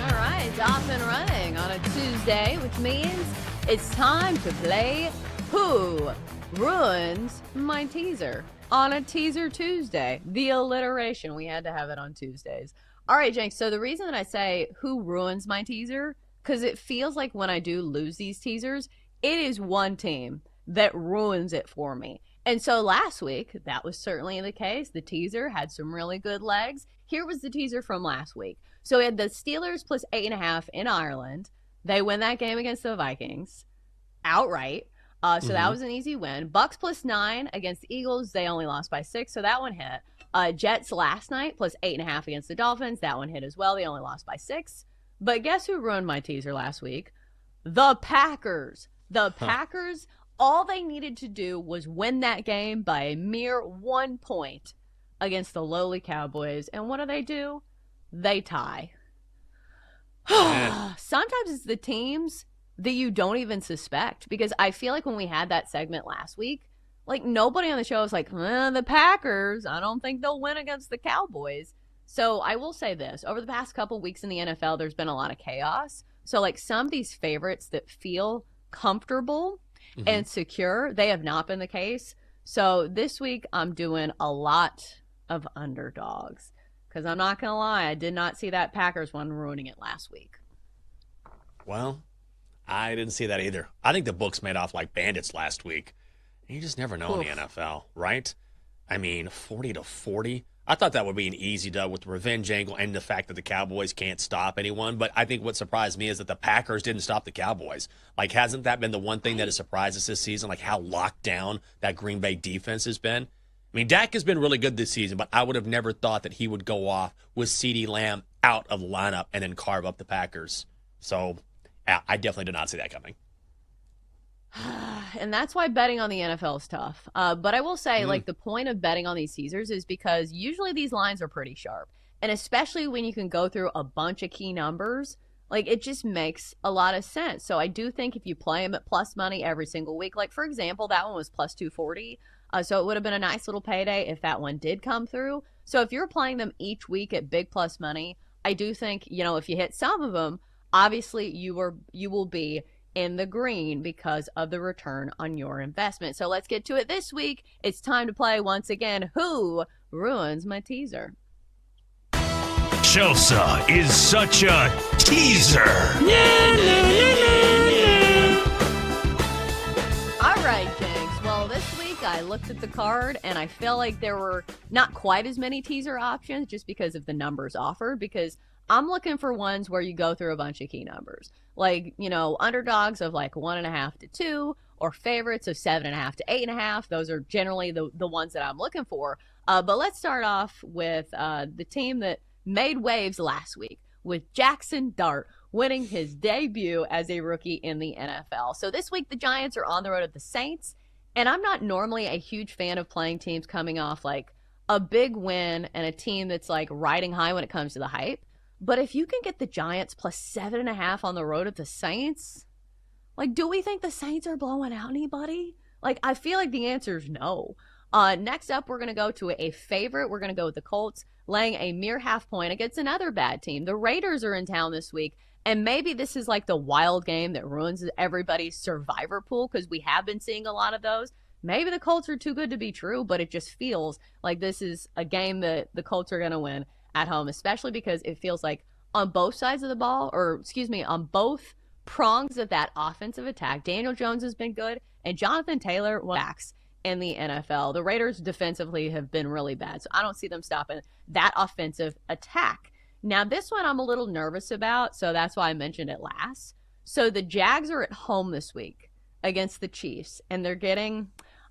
All right, off and running on a Tuesday, which means it's time to play Who Ruins My Teaser on a Teaser Tuesday. The alliteration. We had to have it on Tuesdays. All right, Jenks, so the reason that I say Who Ruins My Teaser, because it feels like when I do lose these teasers, it is one team that ruins it for me. And so last week, that was certainly the case. The teaser had some really good legs. Here was the teaser from last week. So we had the Steelers plus 8.5 in Ireland. They win that game against the Vikings outright. So that was an easy win. Bucks plus 9 against the Eagles. They only lost by 6, so that one hit. Jets last night plus 8.5 against the Dolphins. That one hit as well. They only lost by 6. But guess who ruined my teaser last week? The Packers. The Packers, all they needed to do was win that game by a mere 1 point against the lowly Cowboys. And what do? They tie. Sometimes it's the teams that you don't even suspect, because I feel like when we had that segment last week, like nobody on the show was like, the Packers, I don't think they'll win against the Cowboys. So I will say this, over the past couple weeks in the NFL, there's been a lot of chaos. So like some of these favorites that feel comfortable and secure, they have not been the case. So this week I'm doing a lot of underdogs, because I'm not going to lie, I did not see that Packers one ruining it last week. Well, I didn't see that either. I think the books made off like bandits last week. You just never know in the NFL, right? I mean, 40-40. I thought that would be an easy dub with the revenge angle and the fact that the Cowboys can't stop anyone. But I think what surprised me is that the Packers didn't stop the Cowboys. Like, hasn't that been the one thing that has surprised us this season? Like how locked down that Green Bay defense has been. I mean, Dak has been really good this season, but I would have never thought that he would go off with CeeDee Lamb out of the lineup and then carve up the Packers. So I definitely did not see that coming. And that's why betting on the NFL is tough. But I will say, like, the point of betting on these teasers is because usually these lines are pretty sharp. And especially when you can go through a bunch of key numbers, like, it just makes a lot of sense. So I do think if you play them at plus money every single week, like, for example, that one was plus 240. So it would have been a nice little payday if that one did come through. So if you're playing them each week at big plus money, I do think, if you hit some of them, obviously you will be in the green because of the return on your investment. So let's get to it this week. It's time to play once again. Who ruins my teaser? Chelsea is such a teaser. All right, Jenks. Well, this week I looked at the card and I feel like there were not quite as many teaser options just because of the numbers offered, because I'm looking for ones where you go through a bunch of key numbers. Like, underdogs of like 1.5 to 2, or favorites of 7.5 to 8.5. Those are generally the ones that I'm looking for. But let's start off with the team that made waves last week, with Jackson Dart winning his debut as a rookie in the NFL. So this week the Giants are on the road at the Saints, and I'm not normally a huge fan of playing teams coming off like a big win and a team that's like riding high when it comes to the hype. But if you can get the Giants plus 7.5 on the road at the Saints, like, do we think the Saints are blowing out anybody? Like, I feel like the answer is no. Next up, we're going to go to a favorite. We're going to go with the Colts, laying a mere half point against another bad team. The Raiders are in town this week, and maybe this is like the wild game that ruins everybody's survivor pool, because we have been seeing a lot of those. Maybe the Colts are too good to be true, but it just feels like this is a game that the Colts are going to win at home, especially because it feels like on both sides of the ball, on both prongs of that offensive attack, Daniel Jones has been good, and Jonathan Taylor backs in the NFL. The Raiders defensively have been really bad, so I don't see them stopping that offensive attack. Now, this one I'm a little nervous about, so that's why I mentioned it last. So the Jags are at home this week against the Chiefs, and they're getting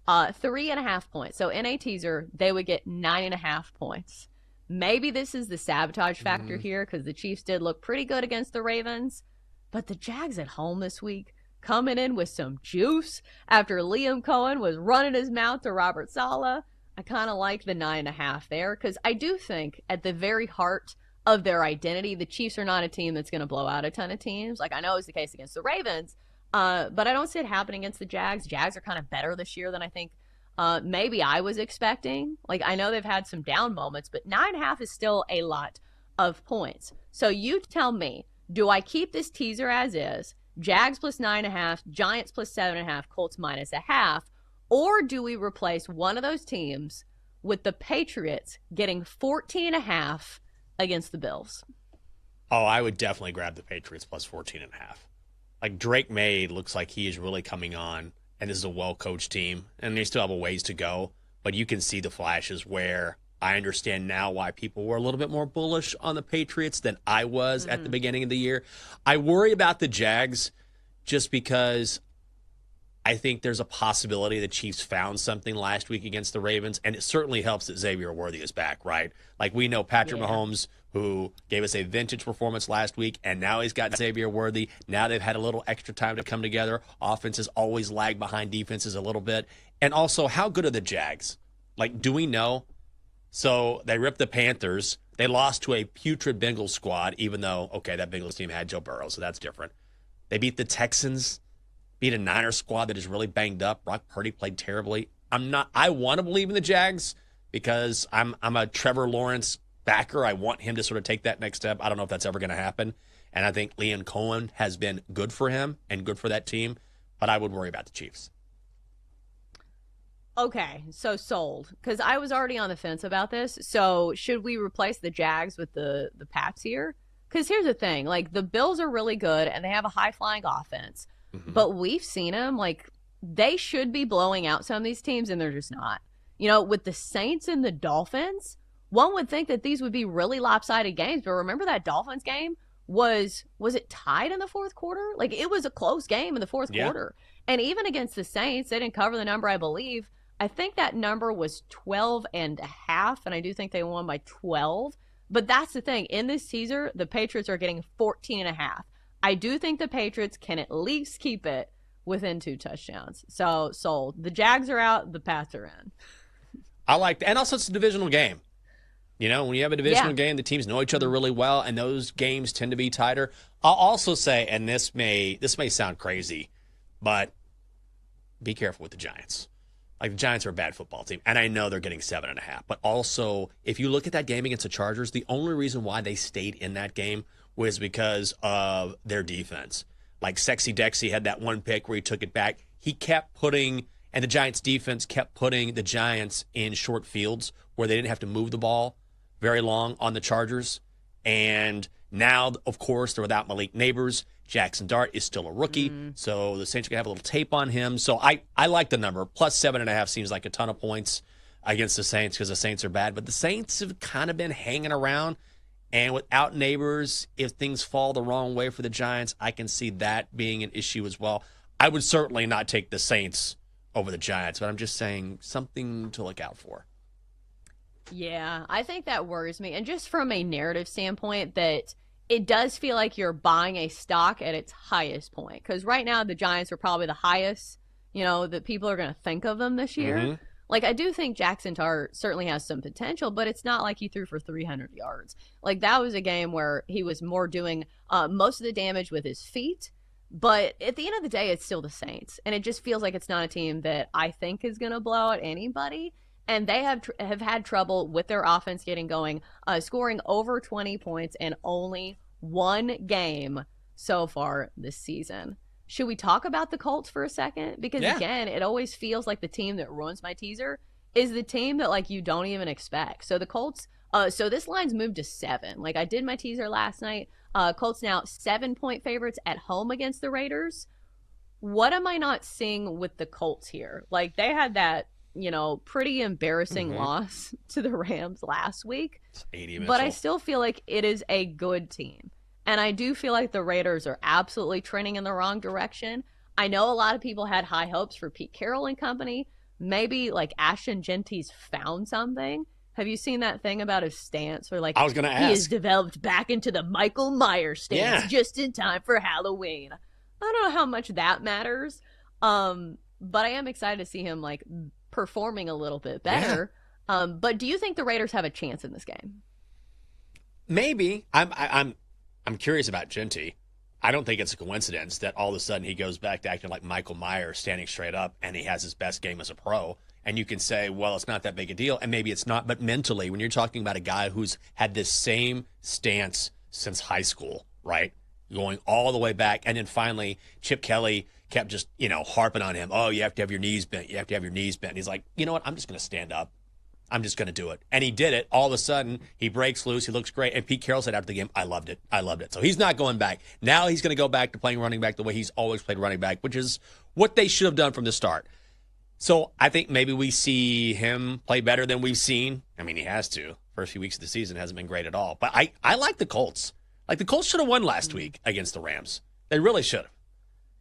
3.5 points. So in a teaser, they would get 9.5 points. Maybe this is the sabotage factor here, because the Chiefs did look pretty good against the Ravens. But the Jags at home this week, coming in with some juice after Liam Cohen was running his mouth to Robert Saleh. I kind of like the 9.5 there, because I do think at the very heart of their identity, the Chiefs are not a team that's going to blow out a ton of teams. Like, I know it was the case against the Ravens, But I don't see it happening against the Jags. Jags are kind of better this year than I think maybe I was expecting. Like, I know they've had some down moments, but 9.5 is still a lot of points. So you tell me, do I keep this teaser as is? Jags plus 9.5, Giants plus 7.5, Colts minus 0.5, or do we replace one of those teams with the Patriots getting 14.5 against the Bills? Oh, I would definitely grab the Patriots plus 14.5. Like, Drake May looks like he is really coming on, and this is a well-coached team, and they still have a ways to go, but you can see the flashes where I understand now why people were a little bit more bullish on the Patriots than I was at the beginning of the year. I worry about the Jags just because I think there's a possibility the Chiefs found something last week against the Ravens, and it certainly helps that Xavier Worthy is back, right? Like, we know Patrick Mahomes, who gave us a vintage performance last week, and now he's got Xavier Worthy. Now they've had a little extra time to come together. Offenses always lag behind defenses a little bit. And also, how good are the Jags? Like, do we know? So they ripped the Panthers. They lost to a putrid Bengals squad, even though, okay, that Bengals team had Joe Burrow, so that's different. They beat the Texans, beat a Niners squad that is really banged up. Brock Purdy played terribly. I want to believe in the Jags because I'm a Trevor Lawrence backer. I want him to sort of take that next step. I don't know if that's ever going to happen. And I think Liam Cohen has been good for him and good for that team, but I would worry about the Chiefs. Okay, so sold. Because I was already on the fence about this. So should we replace the Jags with the Pats here? Because here's the thing. Like, the Bills are really good, and they have a high-flying offense. Mm-hmm. But we've seen them. Like, they should be blowing out some of these teams, and they're just not. You know, with the Saints and the Dolphins, one would think that these would be really lopsided games. But remember that Dolphins game? Was it tied in the fourth quarter? Like, it was a close game in the fourth quarter. And even against the Saints, they didn't cover the number, I believe. I think that number was 12.5, and I do think they won by 12. But that's the thing. In this teaser, the Patriots are getting 14.5. I do think the Patriots can at least keep it within 2 touchdowns. So, sold. The Jags are out. The Pats are in. I like that. And also, it's a divisional game. You know, when you have a divisional game, the teams know each other really well, and those games tend to be tighter. I'll also say, and this may sound crazy, but be careful with the Giants. Like, the Giants are a bad football team, and I know they're getting 7.5. But also, if you look at that game against the Chargers, the only reason why they stayed in that game was because of their defense. Like, Sexy Dexy had that one pick where he took it back. He kept putting, and the Giants' defense kept putting the Giants in short fields where they didn't have to move the ball very long on the Chargers. And now, of course, they're without Malik Neighbors. Jackson Dart is still a rookie, so the Saints are going to have a little tape on him. So I like the number. Plus 7.5 seems like a ton of points against the Saints because the Saints are bad. But the Saints have kind of been hanging around. And without Neighbors, if things fall the wrong way for the Giants, I can see that being an issue as well. I would certainly not take the Saints over the Giants, but I'm just saying something to look out for. Yeah, I think that worries me. And just from a narrative standpoint, that it does feel like you're buying a stock at its highest point. Because right now, the Giants are probably the highest, that people are going to think of them this year. Mm-hmm. Like, I do think Jackson Dart certainly has some potential, but it's not like he threw for 300 yards. Like, that was a game where he was more doing most of the damage with his feet. But at the end of the day, it's still the Saints. And it just feels like it's not a team that I think is going to blow out anybody. And they have had trouble with their offense getting going, scoring over 20 points in only one game so far this season. Should we talk about the Colts for a second? Because, again, it always feels like the team that ruins my teaser is the team that, like, you don't even expect. So the Colts, so this line's moved to 7. Like, I did my teaser last night. Colts now 7-point favorites at home against the Raiders. What am I not seeing with the Colts here? Like, they had that, pretty embarrassing loss to the Rams last week. But I still feel like it is a good team. And I do feel like the Raiders are absolutely trending in the wrong direction. I know a lot of people had high hopes for Pete Carroll and company. Maybe, like, Ashton Genty's found something. Have you seen that thing about his stance where, like, I was gonna ask. He has developed back into the Michael Myers stance just in time for Halloween? I don't know how much that matters. But I am excited to see him, like, performing a little bit better. But do you think the Raiders have a chance in this game? Maybe. I'm curious about Genty. I don't think it's a coincidence that all of a sudden he goes back to acting like Michael Myers, standing straight up, and he has his best game as a pro. And you can say, well, it's not that big a deal, and maybe it's not. But mentally, when you're talking about a guy who's had this same stance since high school, right, going all the way back, and then finally Chip Kelly kept just, harping on him. Oh, you have to have your knees bent. You have to have your knees bent. And he's like, you know what? I'm just going to stand up. I'm just going to do it. And he did it. All of a sudden, he breaks loose. He looks great. And Pete Carroll said after the game, I loved it. I loved it. So he's not going back. Now he's going to go back to playing running back the way he's always played running back, which is what they should have done from the start. So I think maybe we see him play better than we've seen. I mean, he has to. First few weeks of the season hasn't been great at all. But I like the Colts. Like, the Colts should have won last week against the Rams. They really should have.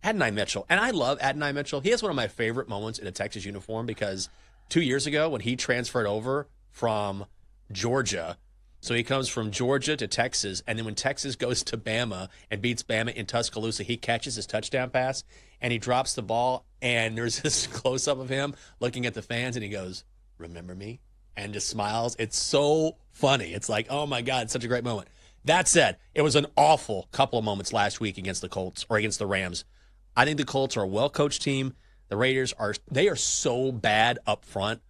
Adonai Mitchell. And I love Adonai Mitchell. He has one of my favorite moments in a Texas uniform because 2 years ago when he transferred over from Georgia, so he comes from Georgia to Texas, and then when Texas goes to Bama and beats Bama in Tuscaloosa, he catches his touchdown pass, and he drops the ball, and there's this close-up of him looking at the fans, and he goes, remember me? And just smiles. It's so funny. It's like, oh, my God, it's such a great moment. That said, it was an awful couple of moments last week against the Colts or against the Rams. I think the Colts are a well-coached team. The Raiders are so bad up front.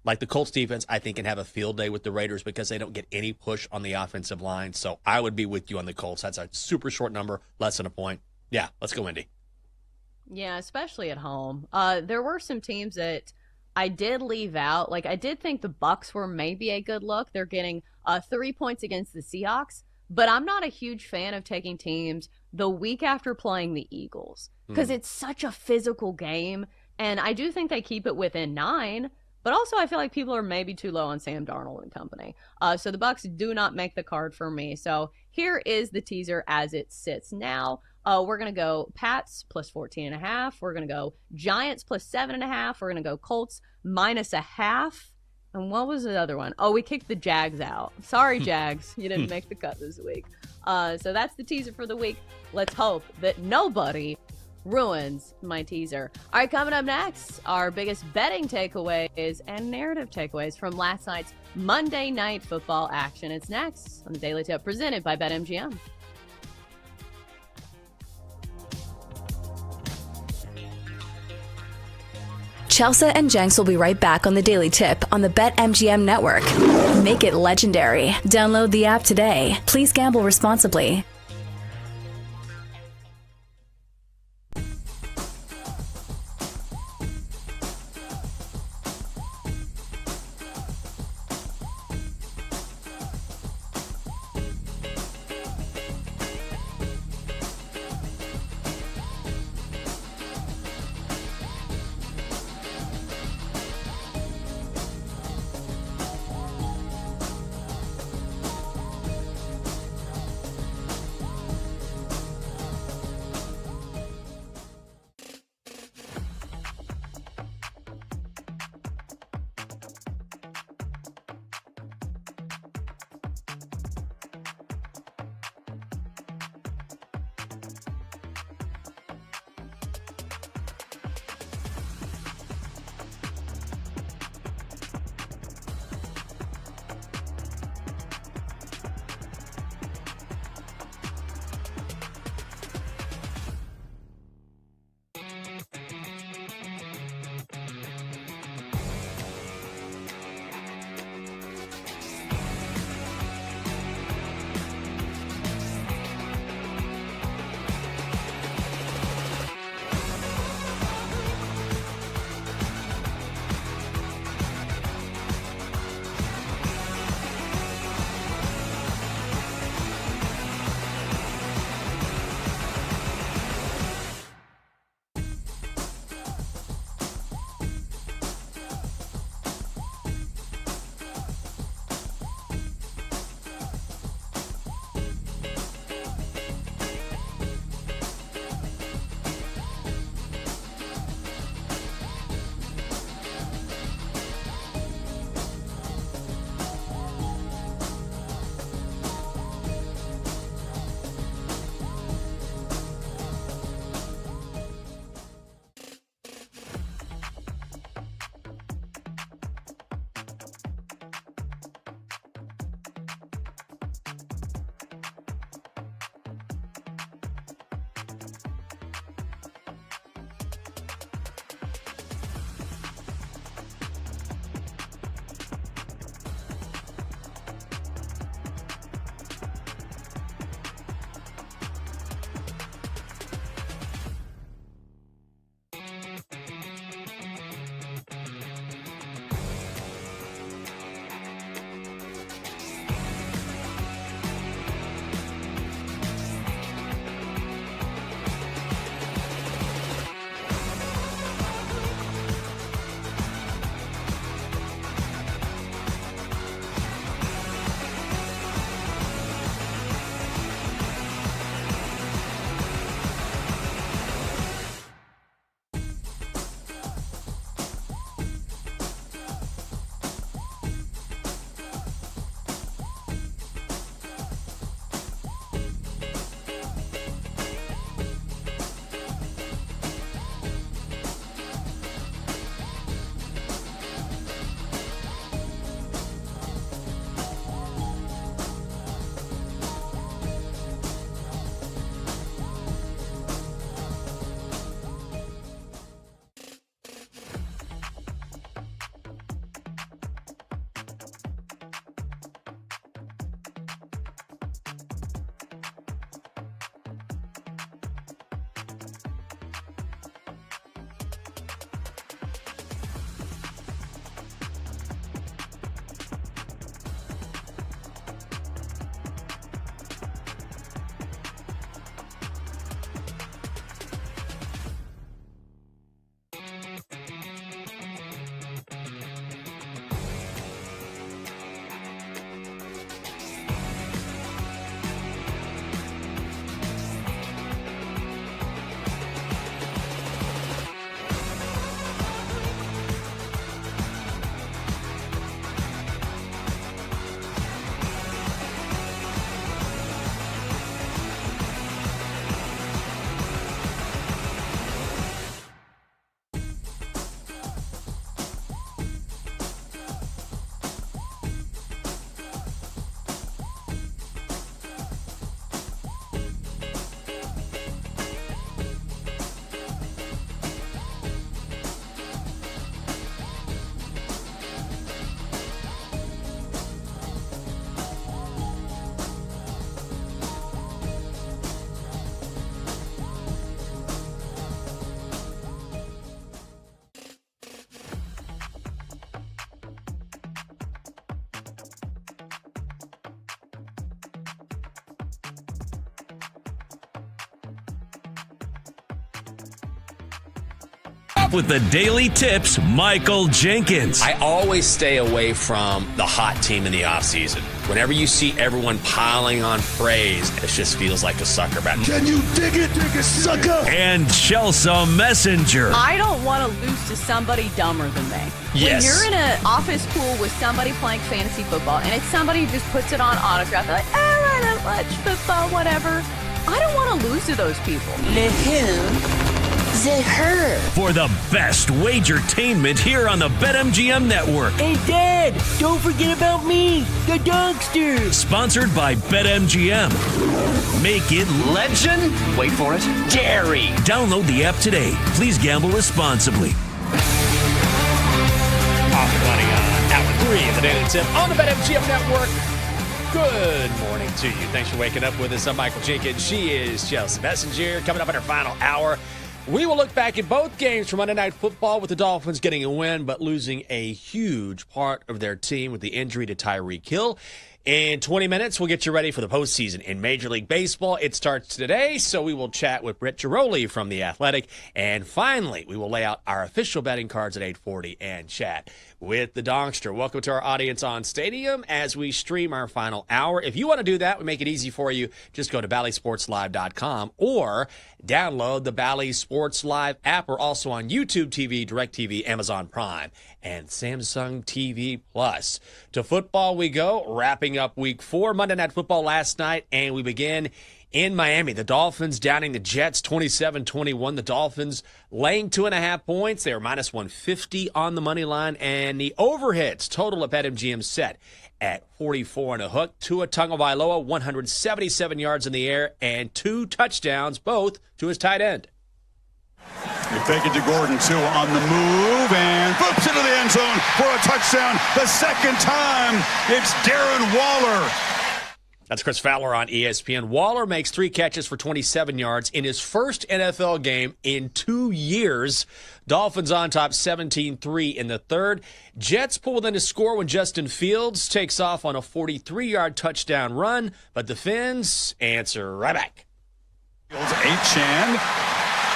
Like, the Colts defense, I think, can have a field day with the Raiders because they don't get any push on the offensive line. So I would be with you on the Colts. That's a super short number, less than a point. Yeah, let's go, Indy. Yeah, especially at home. There were some teams that I did leave out. Like, I did think the Bucs were maybe a good look. They're getting 3 points against the Seahawks. But I'm not a huge fan of taking teams the week after playing the Eagles because it's such a physical game. And I do think they keep it within 9. But also I feel like people are maybe too low on Sam Darnold and company. So the Bucs do not make the card for me. So here is the teaser as it sits now. We're going to go Pats plus 14.5. We're going to go Giants plus 7.5. We're going to go Colts minus 0.5. And what was the other one? Oh, we kicked the Jags out. Sorry, Jags. You didn't make the cut this week. So that's the teaser for the week. Let's hope that nobody ruins my teaser. All right, coming up next, our biggest betting takeaways and narrative takeaways from last night's Monday Night Football action. It's next on the Daily Tip presented by BetMGM. Chelsea and Jenks will be right back on the Daily Tip on the BetMGM network. Make it legendary. Download the app today. Please gamble responsibly. off with the Daily Tips, Michael Jenkins. I always stay away from the hot team in the offseason. Whenever you see everyone piling on praise, it just feels like a sucker bat. Can you dig it, sucker? And Chelsea Messenger. I don't want to lose to somebody dumber than me. Yes. When you're in an office pool with somebody playing fantasy football and it's somebody who just puts it on autograph, they're like, I don't watch football, whatever. I don't want to lose to those people. For the best wagertainment here on the BetMGM Network. Hey, Dad, don't forget about me, the Donkster. Sponsored by BetMGM. Make it Legend? Wait for it. Dairy. Download the app today. Please gamble responsibly. Off and running on hour 3 of the Daily Tip on the BetMGM Network. Good morning to you. Thanks for waking up with us. I'm Michael Jenkins. She is Chelsea Messenger. Coming up in our final hour, we will look back at both games from Monday Night Football with the Dolphins getting a win but losing a huge part of their team with the injury to Tyreek Hill. In 20 minutes, we'll get you ready for the postseason in Major League Baseball. It starts today, so we will chat with Britt Giroli from The Athletic. And finally, we will lay out our official betting cards at 8:40 and chat with the Donkster. Welcome to our audience on Stadium as we stream our final hour. If you want to do that, we make it easy for you. Just go to BallySportsLive.com or download the Bally Sports Live app. We're also on YouTube TV, DirecTV, Amazon Prime, and Samsung TV Plus. To football we go, wrapping up week 4, Monday Night Football last night, and we begin in Miami. The Dolphins downing the Jets 27-21. The Dolphins laying 2.5 points. They were minus 150 on the money line, and the overhits total at BetMGM set at 44 and a hook. Tua Tagovailoa, 177 yards in the air and 2 touchdowns, both to his tight end. They fake it to Gordon, 2 on the move, and flips into the end zone for a touchdown. The second time, it's Darren Waller. That's Chris Fowler on ESPN. Waller makes 3 catches for 27 yards in his first NFL game in 2 years. Dolphins on top 17-3 in the third. Jets pull within a score when Justin Fields takes off on a 43-yard touchdown run, but the Fins answer right back. Fields, Achane,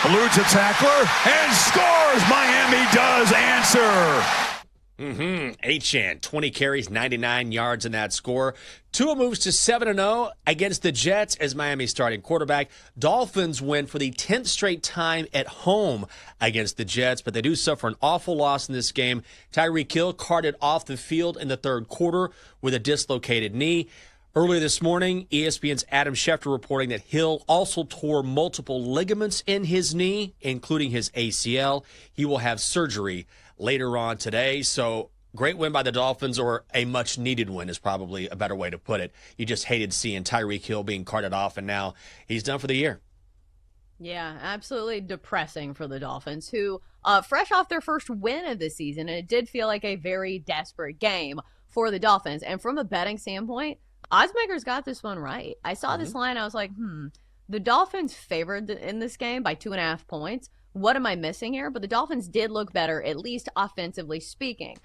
eludes a tackler, and scores! Miami does answer! Achane, 20 carries, 99 yards in that score. Tua moves to 7-0 against the Jets as Miami's starting quarterback. Dolphins win for the 10th straight time at home against the Jets, but they do suffer an awful loss in this game. Tyreek Hill carted off the field in the third quarter with a dislocated knee. Earlier this morning, ESPN's Adam Schefter reporting that Hill also tore multiple ligaments in his knee, including his ACL. He will have surgery later on today. So great win by the Dolphins, or a much-needed win is probably a better way to put it. You just hated seeing Tyreek Hill being carted off, and now he's done for the year. Yeah, absolutely depressing for the Dolphins, who, fresh off their first win of the season, and it did feel like a very desperate game for the Dolphins. And from a betting standpoint, oddsmakers got this one right. I saw this line, I was like, the Dolphins favored in this game by 2.5 points. What am I missing here? But the Dolphins did look better, at least offensively speaking.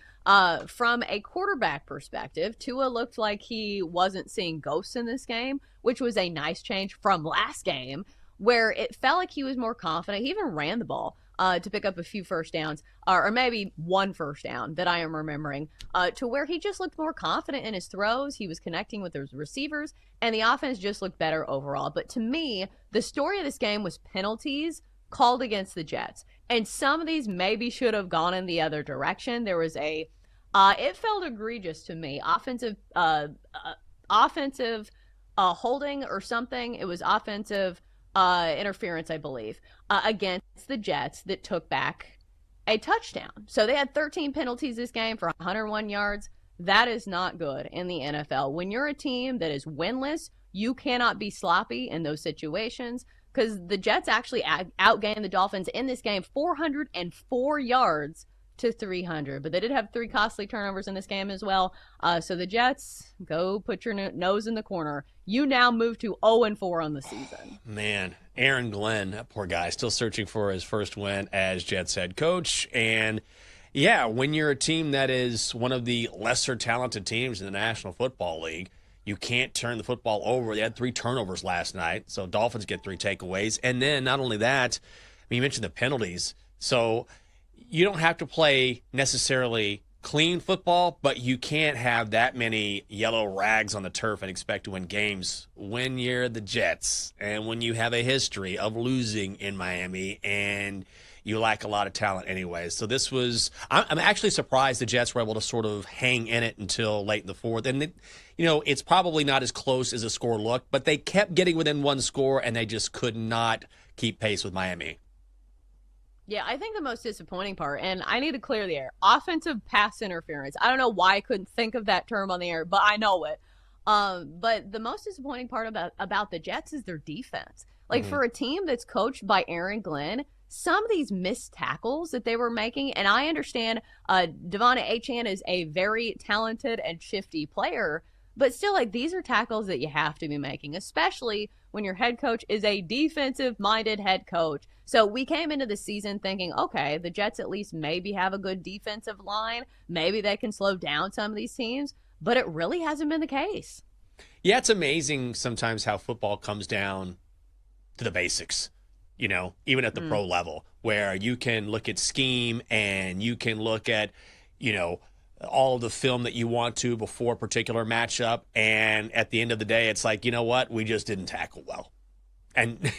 From a quarterback perspective, Tua looked like he wasn't seeing ghosts in this game, which was a nice change from last game, where it felt like he was more confident. He even ran the ball to pick up a few first downs, or maybe one first down that I am remembering, to where he just looked more confident in his throws. He was connecting with his receivers, and the offense just looked better overall. But to me, the story of this game was penalties called against the Jets. And some of these maybe should have gone in the other direction. There was it felt egregious to me. Offensive holding or something. It was offensive interference, I believe, against the Jets that took back a touchdown. So they had 13 penalties this game for 101 yards. That is not good in the NFL. When you're a team that is winless, you cannot be sloppy in those situations, because the Jets actually outgained the Dolphins in this game 404 yards to 300. But they did have 3 costly turnovers in this game as well. So the Jets, go put your nose in the corner. You now move to 0-4 on the season. Man, Aaron Glenn, that poor guy, still searching for his first win as Jets head coach. And yeah, when you're a team that is one of the lesser talented teams in the National Football League, you can't turn the football over. They had 3 turnovers last night, so Dolphins get 3 takeaways. And then not only that, I mean, you mentioned the penalties. So you don't have to play necessarily clean football, but you can't have that many yellow rags on the turf and expect to win games when you're the Jets and when you have a history of losing in Miami and you lack a lot of talent anyway. So this was – I'm actually surprised the Jets were able to sort of hang in it until late in the fourth. And, it's probably not as close as the score looked, but they kept getting within one score, and they just could not keep pace with Miami. Yeah, I think the most disappointing part, and I need to clear the air, offensive pass interference. I don't know why I couldn't think of that term on the air, but I know it. But the most disappointing part about the Jets is their defense. Like, for a team that's coached by Aaron Glenn, some of these missed tackles that they were making, and I understand Devon Achane is a very talented and shifty player, but still, like, these are tackles that you have to be making, especially when your head coach is a defensive-minded head coach. So we came into the season thinking, okay, the Jets at least maybe have a good defensive line. Maybe they can slow down some of these teams, but it really hasn't been the case. Yeah, it's amazing sometimes how football comes down to the basics, even at the pro level, where you can look at scheme and you can look at, all of the film that you want to before a particular matchup. And at the end of the day, it's like, you know what? We just didn't tackle well. And,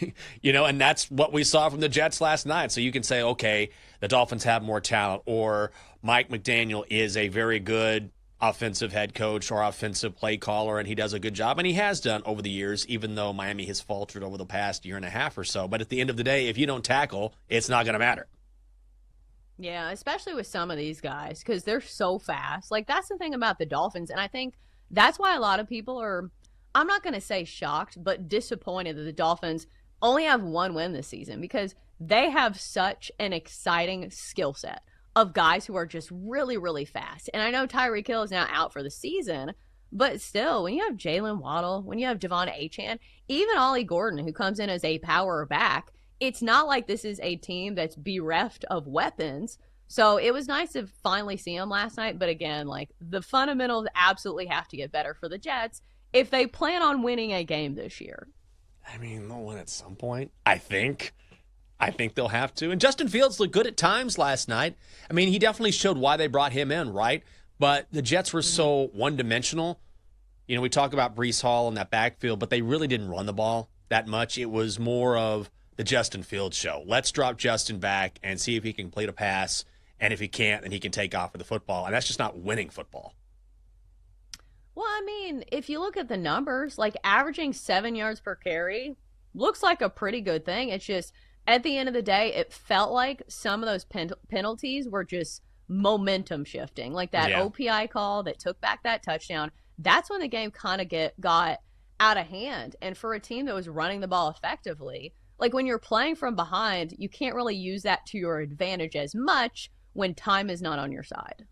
and that's what we saw from the Jets last night. So you can say, okay, the Dolphins have more talent, or Mike McDaniel is a very good offensive head coach or offensive play caller, and he does a good job. And he has done over the years, even though Miami has faltered over the past year and a half or so. But at the end of the day, if you don't tackle, it's not going to matter. Yeah, especially with some of these guys, because they're so fast. Like, that's the thing about the Dolphins. And I think that's why a lot of people are, I'm not going to say shocked, but disappointed that the Dolphins only have one win this season, because they have such an exciting skill set of guys who are just really, really fast. And I know Tyreek Hill is now out for the season, but still, when you have Jalen Waddle, when you have Devon Achane, even Ollie Gordon, who comes in as a power back, it's not like this is a team that's bereft of weapons. So it was nice to finally see them last night. But again, like, the fundamentals absolutely have to get better for the Jets if they plan on winning a game this year. I mean, they'll win at some point, I think. I think they'll have to. And Justin Fields looked good at times last night. I mean, he definitely showed why they brought him in, right? But the Jets were so one-dimensional. We talk about Breece Hall in that backfield, but they really didn't run the ball that much. It was more of the Justin Fields show. Let's drop Justin back and see if he can complete a pass. And if he can't, then he can take off with the football. And that's just not winning football. Well, I mean, if you look at the numbers, like, averaging 7 yards per carry looks like a pretty good thing. It's just, at the end of the day, it felt like some of those penalties were just momentum shifting. Like that OPI call that took back that touchdown, that's when the game kind of got out of hand. And for a team that was running the ball effectively, like, when you're playing from behind, you can't really use that to your advantage as much when time is not on your side.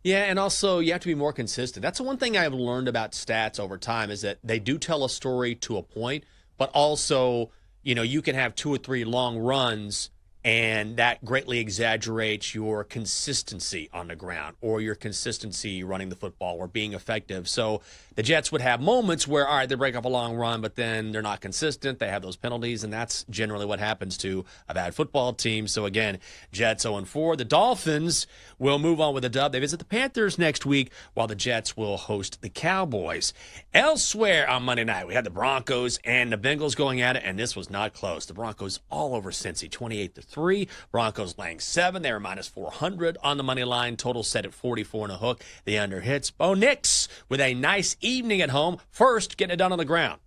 Yeah, and also you have to be more consistent. That's the one thing I've learned about stats over time, is that they do tell a story to a point, but also, you can have 2 or 3 long runs, and that greatly exaggerates your consistency on the ground or your consistency running the football or being effective. So the Jets would have moments where, all right, they break up a long run, but then they're not consistent. They have those penalties, and that's generally what happens to a bad football team. So, again, Jets 0-4. The Dolphins will move on with a dub. They visit the Panthers next week, while the Jets will host the Cowboys. Elsewhere on Monday night, we had the Broncos and the Bengals going at it, and this was not close. The Broncos all over Cincy, 28-3. Broncos laying 7. They were minus 400 on the money line. Total set at 44 and a hook. The under hits. Bo Nix with a nice evening at home. First, getting it done on the ground.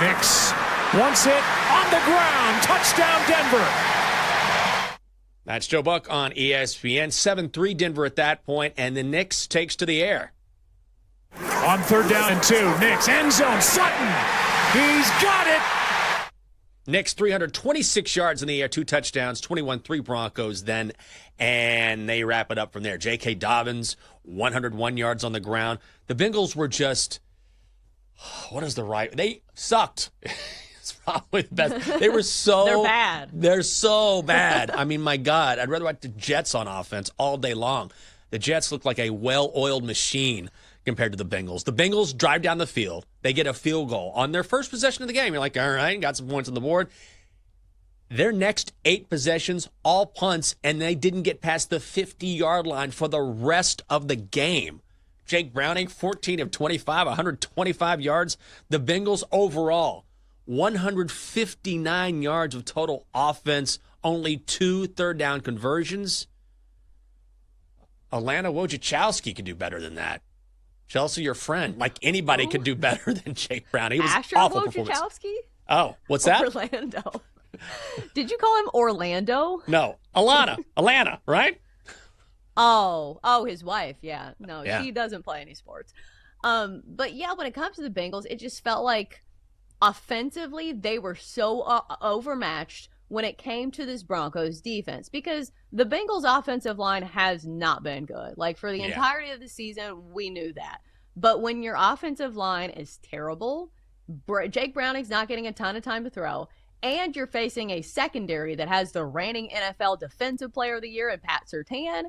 Nix once hit on the ground. Touchdown, Denver. That's Joe Buck on ESPN. 7-3 Denver at that point, and the Nix takes to the air. On 3rd down and 2, Nix, end zone, Sutton. He's got it. Nix, 326 yards in the air, 2 touchdowns, 21-3 Broncos then, and they wrap it up from there. J.K. Dobbins, 101 yards on the ground. The Bengals were just, they sucked. It's probably the best. They were so They're bad. They're so bad. I mean, my God, I'd rather watch the Jets on offense all day long. The Jets look like a well-oiled machine compared to the Bengals. The Bengals drive down the field. They get a field goal on their first possession of the game. You're like, all right, got some points on the board. Their next 8 possessions, all punts, and they didn't get past the 50-yard line for the rest of the game. Jake Browning, 14 of 25, 125 yards. The Bengals overall, 159 yards of total offense, only 2 third-down conversions. Alana Wojciechowski could do better than that. Chelsea, your friend, like anybody could do better than Jake Browning. It was Asher awful performance. Wojciechowski? Oh, what's that? Orlando. Did you call him Orlando? No, Alana, right? Oh, his wife. Yeah. No, Yeah. she doesn't play any sports. But yeah, when it comes to the Bengals, it just felt like offensively they were so overmatched when it came to this Broncos defense, because the Bengals offensive line has not been good. Like for the entirety of the season, we knew that. But when your offensive line is terrible, Jake Browning's not getting a ton of time to throw, and you're facing a secondary that has the reigning NFL Defensive Player of the Year in Pat Surtain,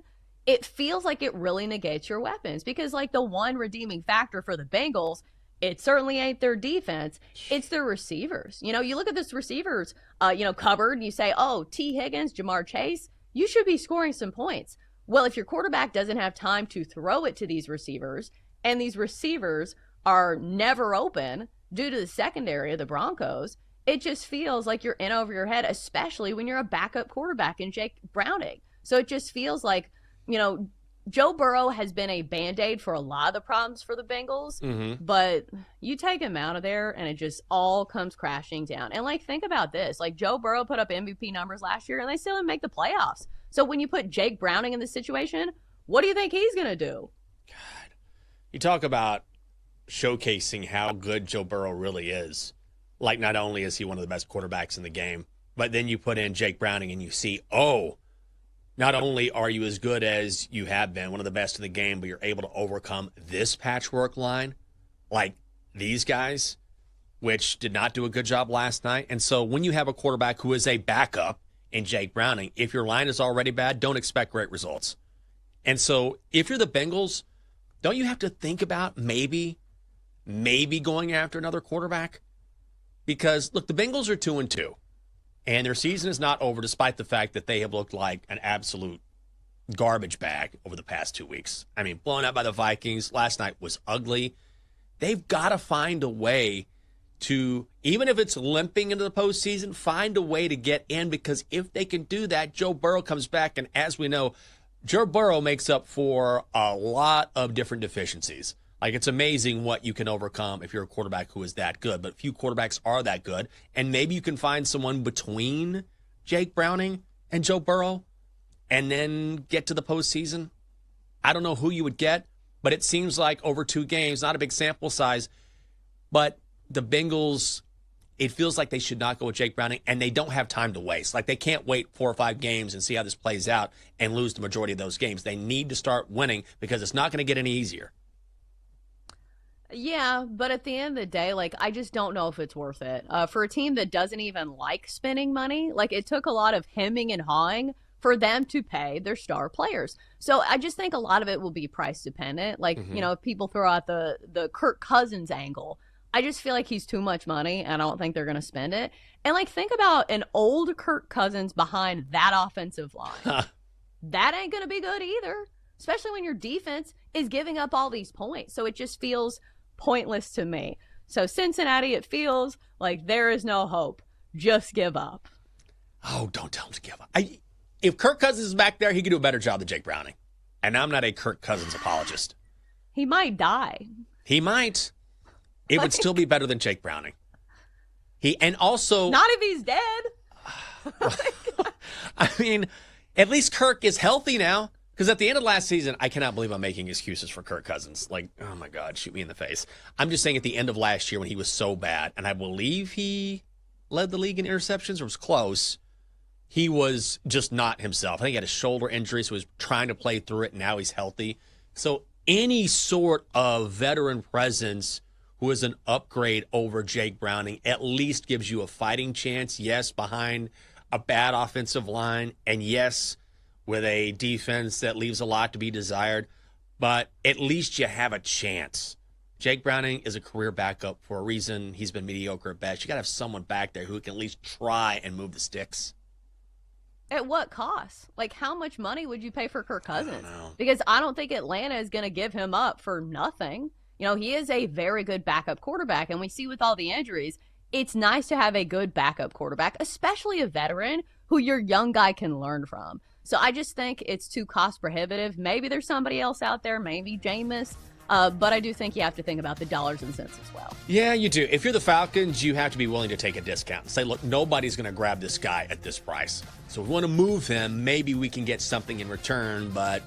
it feels like it really negates your weapons, because like the one redeeming factor for the Bengals, it certainly ain't their defense. It's their receivers. You know, you look at this receivers, cupboard, and you say, oh, T. Higgins, Jamar Chase, you should be scoring some points. Well, if your quarterback doesn't have time to throw it to these receivers, and these receivers are never open due to the secondary of the Broncos, it just feels like you're in over your head, especially when you're a backup quarterback in Jake Browning. So it just feels like, Joe Burrow has been a Band-Aid for a lot of the problems for the Bengals, but you take him out of there and it just all comes crashing down. And think about this, Joe Burrow put up MVP numbers last year and they still didn't make the playoffs. So when you put Jake Browning in this situation, what do you think he's going to do? God, you talk about showcasing how good Joe Burrow really is. Not only is he one of the best quarterbacks in the game, but then you put in Jake Browning and you see, not only are you as good as you have been, one of the best in the game, but you're able to overcome this patchwork line, like these guys, which did not do a good job last night. And so when you have a quarterback who is a backup in Jake Browning, if your line is already bad, don't expect great results. And so if you're the Bengals, don't you have to think about maybe going after another quarterback? Because, look, the Bengals are 2-2. And their season is not over, despite the fact that they have looked like an absolute garbage bag over the past 2 weeks. I mean, blown out by the Vikings. Last night was ugly. They've got to find a way to, even if it's limping into the postseason, find a way to get in, because if they can do that, Joe Burrow comes back. And as we know, Joe Burrow makes up for a lot of different deficiencies. It's amazing what you can overcome if you're a quarterback who is that good. But few quarterbacks are that good. And maybe you can find someone between Jake Browning and Joe Burrow and then get to the postseason. I don't know who you would get, but it seems like over 2 games, not a big sample size, but the Bengals, it feels like they should not go with Jake Browning, and they don't have time to waste. They can't wait 4 or 5 games and see how this plays out and lose the majority of those games. They need to start winning, because it's not going to get any easier. Yeah, but at the end of the day, I just don't know if it's worth it. For a team that doesn't even like spending money, it took a lot of hemming and hawing for them to pay their star players. So I just think a lot of it will be price dependent. If people throw out the Kirk Cousins angle, I just feel like he's too much money, and I don't think they're going to spend it. And think about an old Kirk Cousins behind that offensive line. That ain't going to be good either, especially when your defense is giving up all these points. So it just feels pointless to me. So Cincinnati, it feels like there is no hope. Just give up. Oh, don't tell him to give up. If Kirk Cousins is back there, he could do a better job than Jake Browning. And I'm not a Kirk Cousins apologist. He might die. He might. It would still be better than Jake Browning. And also, not if he's dead. I mean, at least Kirk is healthy now. Because at the end of last season, I cannot believe I'm making excuses for Kirk Cousins. Oh my God, shoot me in the face. I'm just saying at the end of last year when he was so bad, and I believe he led the league in interceptions, or was close, he was just not himself. I think he had a shoulder injury, so he was trying to play through it, and now he's healthy. So any sort of veteran presence who is an upgrade over Jake Browning at least gives you a fighting chance, yes, behind a bad offensive line, and yes, with a defense that leaves a lot to be desired, but at least you have a chance Jake Browning is a career backup for a reason. He's been mediocre at best. You got to have someone back there who can at least try and move the sticks. At what cost? Like, how much money would you pay for Kirk Cousins? I don't know. Because I don't think Atlanta is going to give him up for nothing. You know, he is a very good backup quarterback, and we see with all the injuries, it's nice to have a good backup quarterback, especially a veteran who your young guy can learn from. So I just think it's too cost prohibitive. Maybe there's somebody else out there, maybe Jameis, but I do think you have to think about the dollars and cents as well. Yeah, you do. If you're the Falcons, you have to be willing to take a discount and say, look, nobody's going to grab this guy at this price. So if we want to move him, maybe we can get something in return, but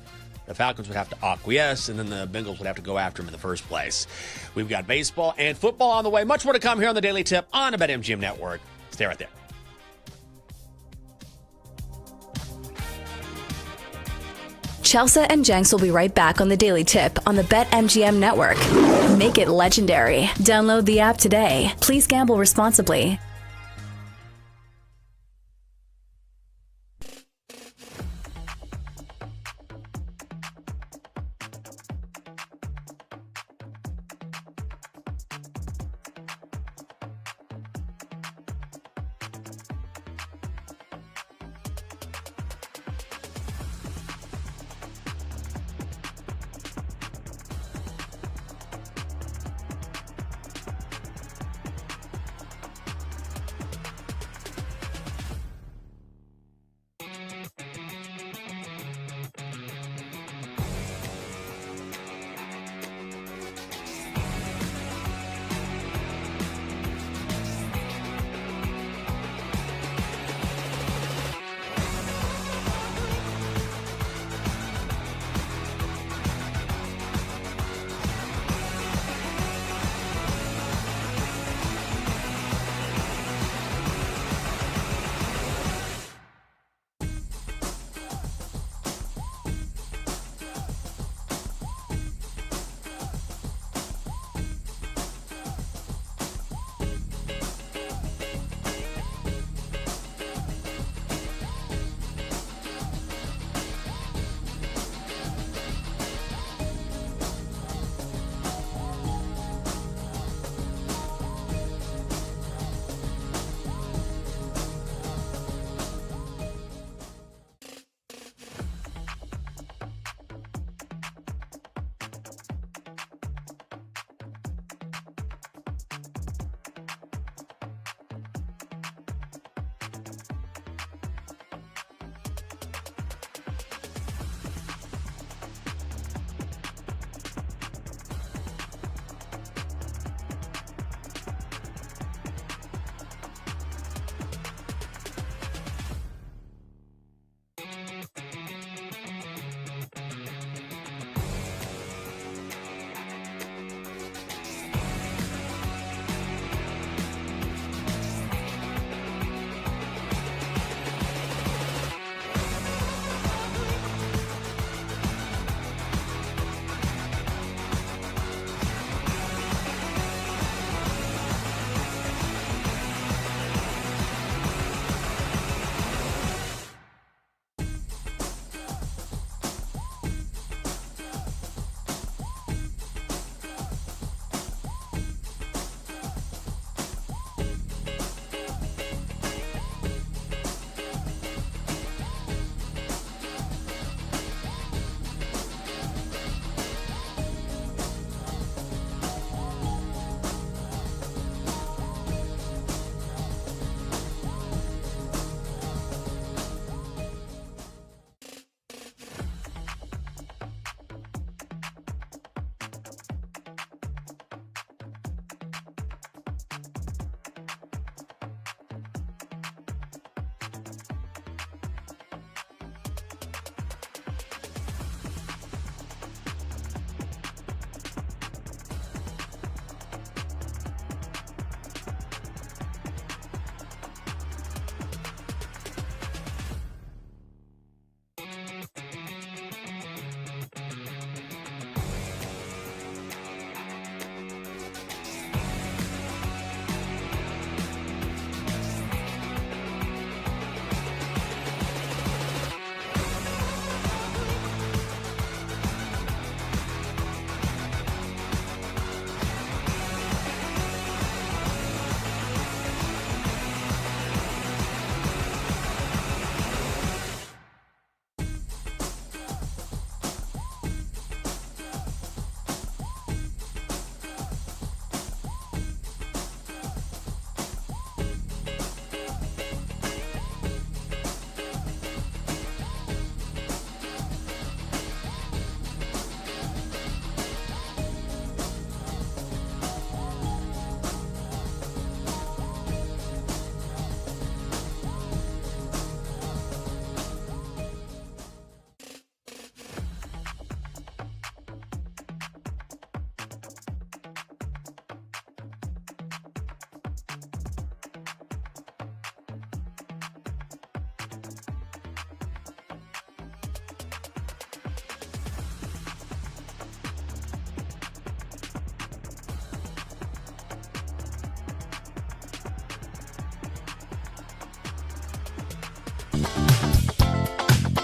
the Falcons would have to acquiesce, and then the Bengals would have to go after him in the first place. We've got baseball and football on the way. Much more to come here on the Daily Tip on the BetMGM Network. Stay right there. Chelsea and Jenks will be right back on the Daily Tip on the BetMGM Network. Make it legendary. Download the app today. Please gamble responsibly.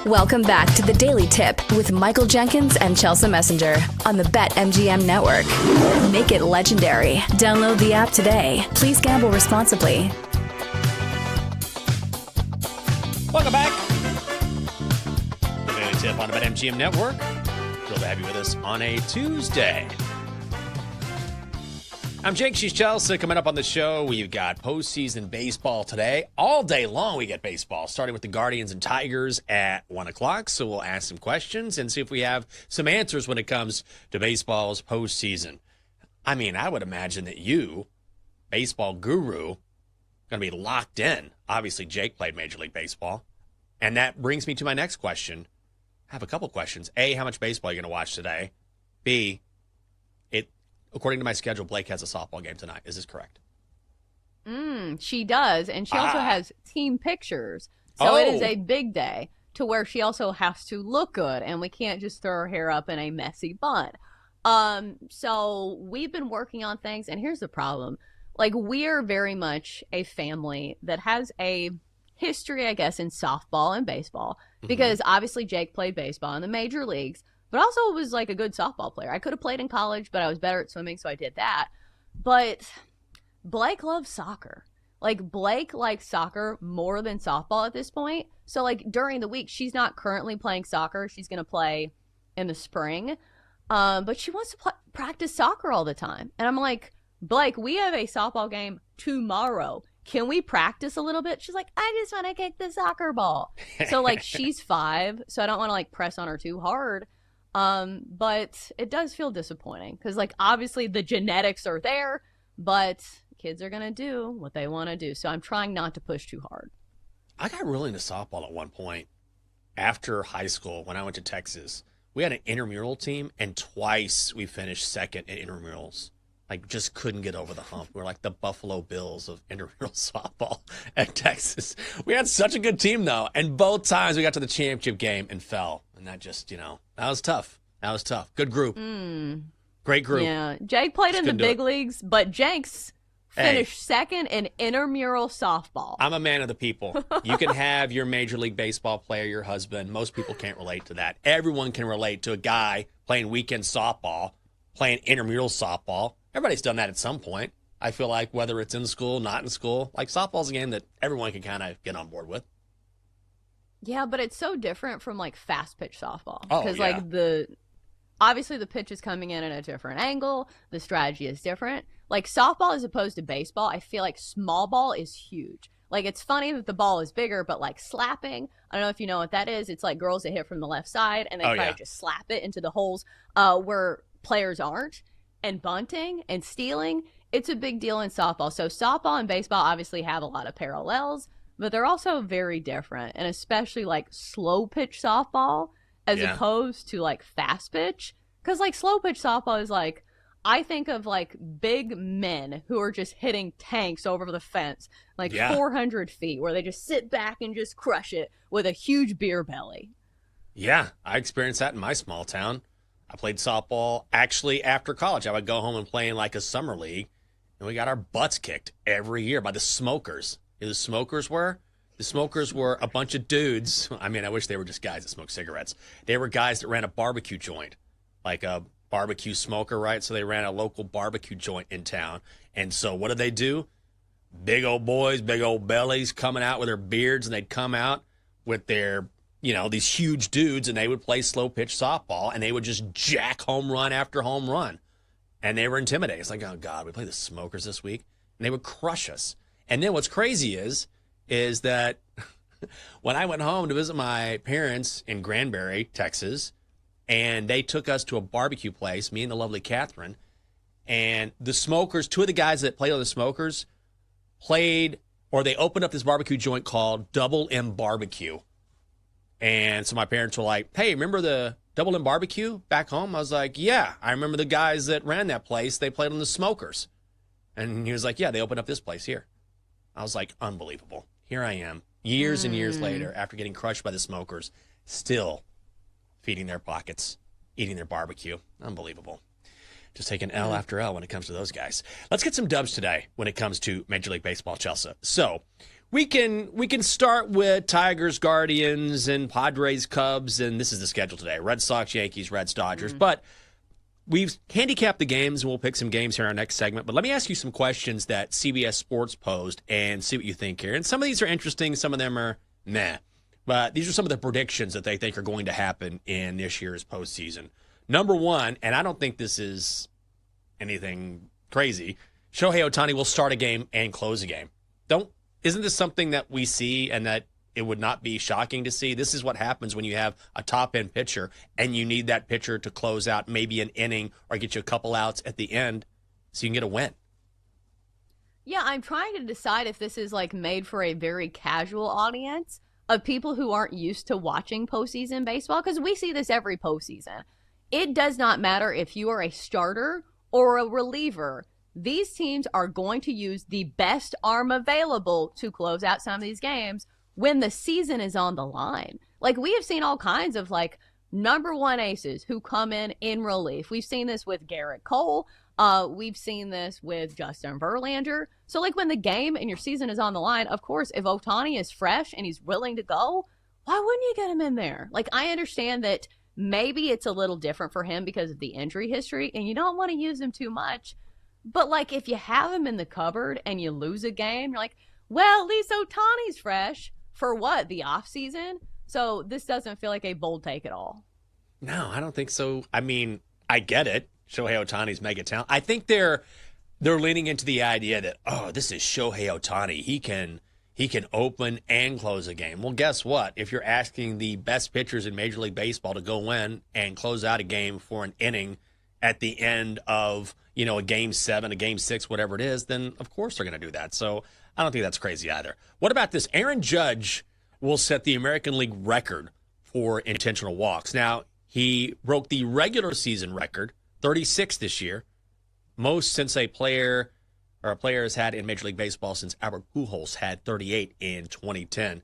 Welcome back to the Daily Tip with Michael Jenkins and Chelsea Messenger on the BetMGM Network. Make it legendary. Download the app today. Please gamble responsibly. Welcome back. Daily Tip on the BetMGM Network. Thrilled to have you with us on a Tuesday. I'm Jake. She's Chelsea. Coming up on the show, we've got postseason baseball today. All day long, we get baseball, starting with the Guardians and Tigers at 1 o'clock. So we'll ask some questions and see if we have some answers when it comes to baseball's postseason. I mean, I would imagine that you, baseball guru, going to be locked in. Obviously, Jake played Major League Baseball. And that brings me to my next question. I have a couple questions. A, how much baseball are you going to watch today? B, according to my schedule, Blake has a softball game tonight. Is this correct? She does, and she also has team pictures. So it is a big day to where she also has to look good, and we can't just throw her hair up in a messy bun. So we've been working on things, and here's the problem. Like, we're very much a family that has a history, I guess, in softball and baseball, because obviously Jake played baseball in the major leagues, but also was like a good softball player. I could have played in college, but I was better at swimming, so I did that. But Blake loves soccer. Like, Blake likes soccer more than softball at this point. So, like, during the week, she's not currently playing soccer. She's going to play in the spring. But she wants to practice soccer all the time. And I'm like, Blake, we have a softball game tomorrow. Can we practice a little bit? She's like, I just want to kick the soccer ball. So, like, she's 5, so I don't want to, like, press on her too hard. But it does feel disappointing because, like, obviously the genetics are there, but kids are going to do what they want to do. So I'm trying not to push too hard. I got really into softball at one point after high school when I went to Texas. We had an intramural team, and twice we finished second in intramurals. Like, just couldn't get over the hump. We were like the Buffalo Bills of intramural softball at Texas. We had such a good team, though, and both times we got to the championship game and fell. And that just, that was tough. That was tough. Good group. Great group. Yeah. Jake played in the big leagues, but Jake's finished second in intramural softball. I'm a man of the people. You can have your Major League Baseball player, your husband. Most people can't relate to that. Everyone can relate to a guy playing weekend softball, playing intramural softball. Everybody's done that at some point. I feel like whether it's in school, not in school, like softball's a game that everyone can kind of get on board with. Yeah, but it's so different from, like, fast pitch softball. Oh, because, yeah. like, obviously the pitch is coming in at a different angle. The strategy is different. Like, softball as opposed to baseball, I feel like small ball is huge. Like, it's funny that the ball is bigger, but, like, slapping, I don't know if you know what that is. It's like girls that hit from the left side, and they try to just slap it into the holes where players aren't. And bunting and stealing, it's a big deal in softball. So softball and baseball obviously have a lot of parallels, but they're also very different. And especially, like, slow pitch softball as opposed to, like, fast pitch. Because, like, slow pitch softball is, like, I think of, like, big men who are just hitting tanks over the fence, like 400 feet, where they just sit back and just crush it with a huge beer belly. Yeah, I experienced that in my small town. I played softball actually after college. I would go home and play in, like, a summer league, and we got our butts kicked every year by the Smokers. You know who the Smokers were? The Smokers were a bunch of dudes. I mean, I wish they were just guys that smoked cigarettes. They were guys that ran a barbecue joint, like a barbecue smoker, right? So they ran a local barbecue joint in town. And so what did they do? Big old boys, big old bellies coming out with their beards, and they'd come out with their, these huge dudes, and they would play slow pitch softball, and they would just jack home run after home run. And they were intimidating. It's like, oh, God, we play the Smokers this week. And they would crush us. And then what's crazy is that when I went home to visit my parents in Granbury, Texas, and they took us to a barbecue place, me and the lovely Catherine, and the Smokers, two of the guys that played on the Smokers they opened up this barbecue joint called Double M Barbecue. And so my parents were like, hey, remember the Double M Barbecue back home? I was like, yeah, I remember the guys that ran that place. They played on the Smokers. And he was like, yeah, they opened up this place here. I was like, unbelievable. Here I am, years and years later, after getting crushed by the Smokers, still feeding their pockets, eating their barbecue. Unbelievable. Just taking L after L when it comes to those guys. Let's get some dubs today when it comes to Major League Baseball, Chelsea. So We can start with Tigers, Guardians, and Padres, Cubs, and this is the schedule today. Red Sox, Yankees, Reds, Dodgers. But we've handicapped the games, and we'll pick some games here in our next segment. But let me ask you some questions that CBS Sports posed and see what you think here. And some of these are interesting. Some of them are meh. But these are some of the predictions that they think are going to happen in this year's postseason. Number one, and I don't think this is anything crazy, Shohei Ohtani will start a game and close a game. Isn't this something that we see and that it would not be shocking to see? This is what happens when you have a top-end pitcher and you need that pitcher to close out maybe an inning or get you a couple outs at the end so you can get a win. Yeah, I'm trying to decide if this is like made for a very casual audience of people who aren't used to watching postseason baseball, because we see this every postseason. It does not matter if you are a starter or a reliever. These teams are going to use the best arm available to close out some of these games when the season is on the line. Like, we have seen all kinds of like number one aces who come in relief. We've seen this with Garrett Cole. We've seen this with Justin Verlander. So like when the game and your season is on the line, of course, if Ohtani is fresh and he's willing to go, why wouldn't you get him in there? Like, I understand that maybe it's a little different for him because of the injury history and you don't want to use him too much. But, like, if you have him in the cupboard and you lose a game, you're like, well, at least Ohtani's fresh. For what? The offseason? So this doesn't feel like a bold take at all. No, I don't think so. I mean, I get it. Shohei Ohtani's mega talent. I think they're leaning into the idea that, oh, this is Shohei Ohtani. He can open and close a game. Well, guess what? If you're asking the best pitchers in Major League Baseball to go in and close out a game for an inning at the end of, a game 7, a game 6, whatever it is, then of course they're going to do that. So I don't think that's crazy either. What about this? Aaron Judge will set the American League record for intentional walks. Now, he broke the regular season record, 36 this year, most since a player has had in Major League Baseball since Albert Pujols had 38 in 2010.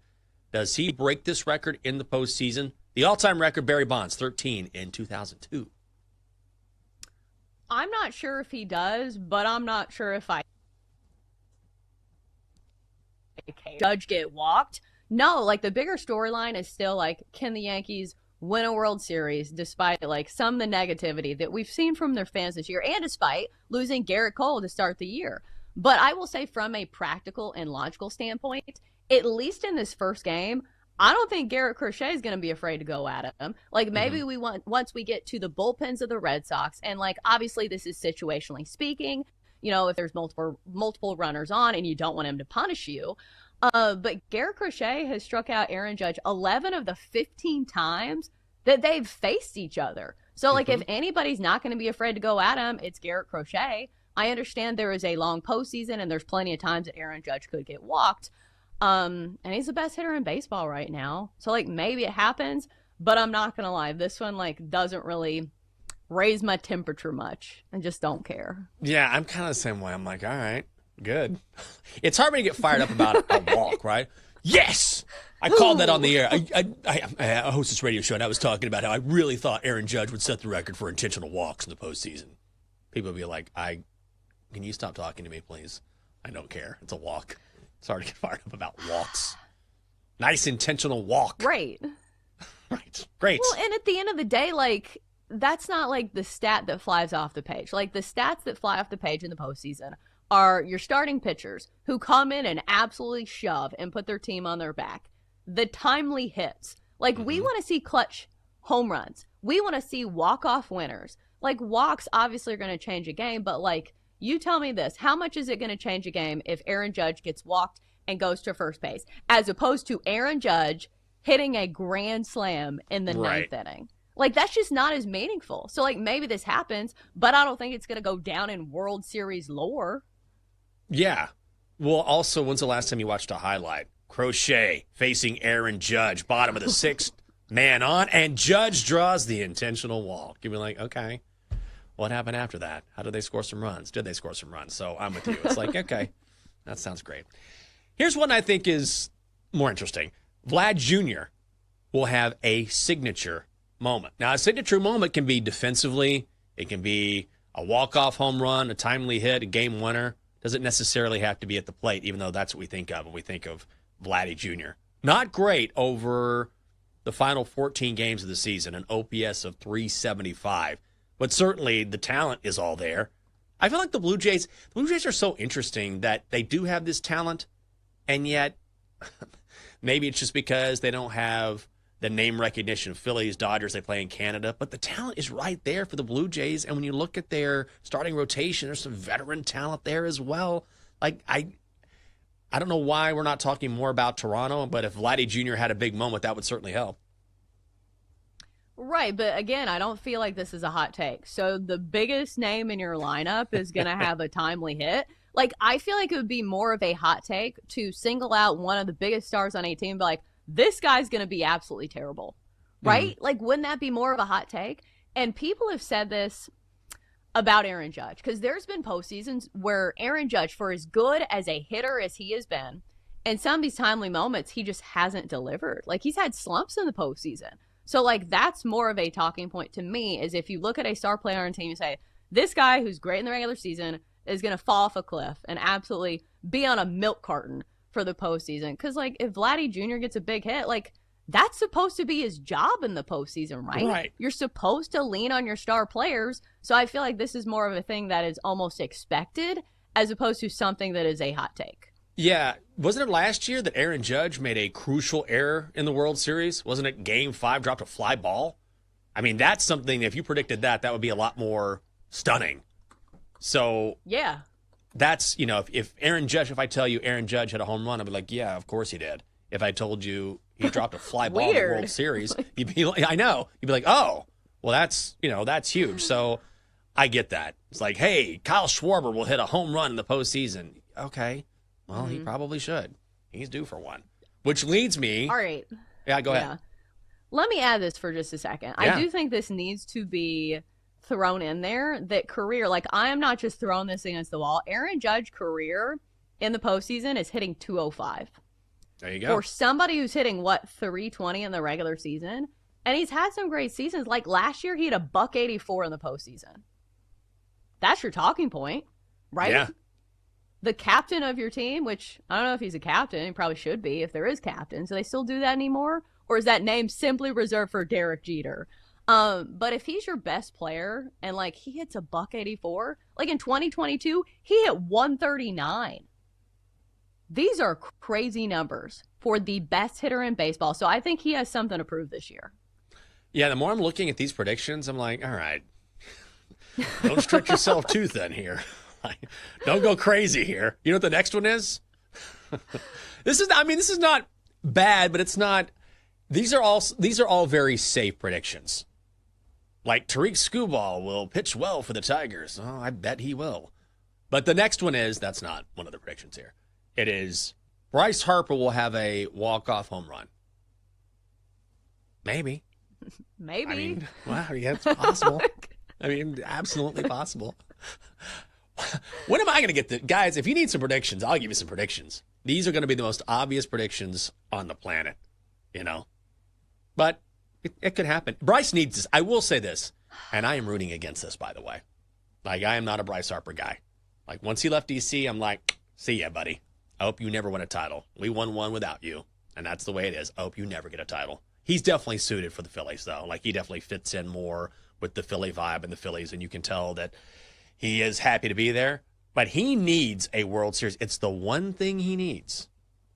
Does he break this record in the postseason? The all-time record, Barry Bonds, 13 in 2002. I'm not sure if he does, but I'm not sure if I Judge get walked. No, like the bigger storyline is still like, can the Yankees win a World Series despite like some of the negativity that we've seen from their fans this year and despite losing Garrett Cole to start the year. But I will say from a practical and logical standpoint, at least in this first game, I don't think Garrett Crochet is going to be afraid to go at him. Like maybe once we get to the bullpens of the Red Sox, and like obviously this is situationally speaking, if there's multiple runners on and you don't want him to punish you. But Garrett Crochet has struck out Aaron Judge 11 of the 15 times that they've faced each other. So like if anybody's not going to be afraid to go at him, it's Garrett Crochet. I understand there is a long postseason and there's plenty of times that Aaron Judge could get walked. And he's the best hitter in baseball right now. So, like, maybe it happens, but I'm not going to lie. This one, like, doesn't really raise my temperature much. I just don't care. Yeah, I'm kind of the same way. I'm like, all right, good. It's hard for me to get fired up about a walk, right? Yes! I called that on the air. I host this radio show, and I was talking about how I really thought Aaron Judge would set the record for intentional walks in the postseason. People would be like, can you stop talking to me, please? I don't care. It's a walk. It's hard to get fired up about walks. Nice intentional walk. Right. Right. Great. Well, and at the end of the day, like, that's not like the stat that flies off the page. Like, the stats that fly off the page in the postseason are your starting pitchers who come in and absolutely shove and put their team on their back. The timely hits. Like, we want to see clutch home runs. We want to see walk-off winners. Like, walks obviously are going to change a game, but, like, you tell me this. How much is it going to change a game if Aaron Judge gets walked and goes to first base, as opposed to Aaron Judge hitting a grand slam in the ninth inning? Like, that's just not as meaningful. So, like, maybe this happens, but I don't think it's going to go down in World Series lore. Yeah. Well, also, when's the last time you watched a highlight? Crochet facing Aaron Judge, bottom of the sixth, man on, and Judge draws the intentional walk. You'd be like, okay. What happened after that? How did they score some runs? Did they score some runs? So I'm with you. It's like, okay, that sounds great. Here's one I think is more interesting. Vlad Jr. will have a signature moment. Now, a signature moment can be defensively. It can be a walk-off home run, a timely hit, a game winner. Doesn't necessarily have to be at the plate, even though that's what we think of when we think of Vladdy Jr. Not great over the final 14 games of the season, an OPS of 375. But certainly the talent is all there. I feel like the Blue Jays are so interesting that they do have this talent, and yet maybe it's just because they don't have the name recognition of Phillies, Dodgers, they play in Canada, but the talent is right there for the Blue Jays, and when you look at their starting rotation, there's some veteran talent there as well. Like, I don't know why we're not talking more about Toronto, but if Vladdy Jr. had a big moment, that would certainly help. Right, but again, I don't feel like this is a hot take. So the biggest name in your lineup is going to have a timely hit. Like, I feel like it would be more of a hot take to single out one of the biggest stars on a team and be like, this guy's going to be absolutely terrible, right? Mm-hmm. Like, wouldn't that be more of a hot take? And people have said this about Aaron Judge, because there's been postseasons where Aaron Judge, for as good as a hitter as he has been, in some of these timely moments, he just hasn't delivered. Like, he's had slumps in the postseason. So, like, that's more of a talking point to me, is if you look at a star player on a team and say, this guy who's great in the regular season is going to fall off a cliff and absolutely be on a milk carton for the postseason. Because, like, if Vladdy Jr. gets a big hit, like, that's supposed to be his job in the postseason, right? Right. You're supposed to lean on your star players. So I feel like this is more of a thing that is almost expected as opposed to something that is a hot take. Yeah. Wasn't it last year that Aaron Judge made a crucial error in the World Series? Wasn't it Game 5, dropped a fly ball? I mean, that's something, if you predicted that, that would be a lot more stunning. So, yeah. That's, you know, if Aaron Judge, if I tell you Aaron Judge had a home run, I'd be like, yeah, of course he did. If I told you he dropped a fly ball in the World Series, you'd be like, I know. You'd be like, oh, well, that's, you know, that's huge. So I get that. It's like, hey, Kyle Schwarber will hit a home run in the postseason. Okay. Well, he probably should. He's due for one. Which leads me. All right. Yeah, go ahead. Yeah. Let me add this for just a second. Yeah. I do think this needs to be thrown in there, that career, like, I am not just throwing this against the wall. Aaron Judge career in the postseason is hitting 205. There you go. For somebody who's hitting, 320 in the regular season, and he's had some great seasons. Like last year, he had a $184 in the postseason. That's your talking point, right? Yeah. The captain of your team, which I don't know if he's a captain, he probably should be if there is captains. Do they still do that anymore? Or is that name simply reserved for Derek Jeter? But if he's your best player and, like, he hits a $184, like in 2022, he hit 139. These are crazy numbers for the best hitter in baseball. So I think he has something to prove this year. Yeah, the more I'm looking at these predictions, I'm like, all right, don't stretch yourself too thin here. Don't go crazy here. You know what the next one is? This is not bad, but it's not. These are all very safe predictions. Like Tariq Skubal will pitch well for the Tigers. Oh, I bet he will. But the next one is, that's not one of the predictions here. It is Bryce Harper will have a walk-off home run. Maybe. Maybe. I mean, wow, yeah, it's possible. I mean, absolutely possible. When am I going to get the guys? If you need some predictions, I'll give you some predictions. These are going to be the most obvious predictions on the planet, you know. But it could happen. Bryce needs this. I will say this, and I am rooting against this, by the way. Like, I am not a Bryce Harper guy. Like, once he left DC, I'm like, see ya, buddy. I hope you never win a title. We won one without you, and that's the way it is. I hope you never get a title. He's definitely suited for the Phillies, though. Like, he definitely fits in more with the Philly vibe and the Phillies, and you can tell that he is happy to be there. But he needs a World Series. It's the one thing he needs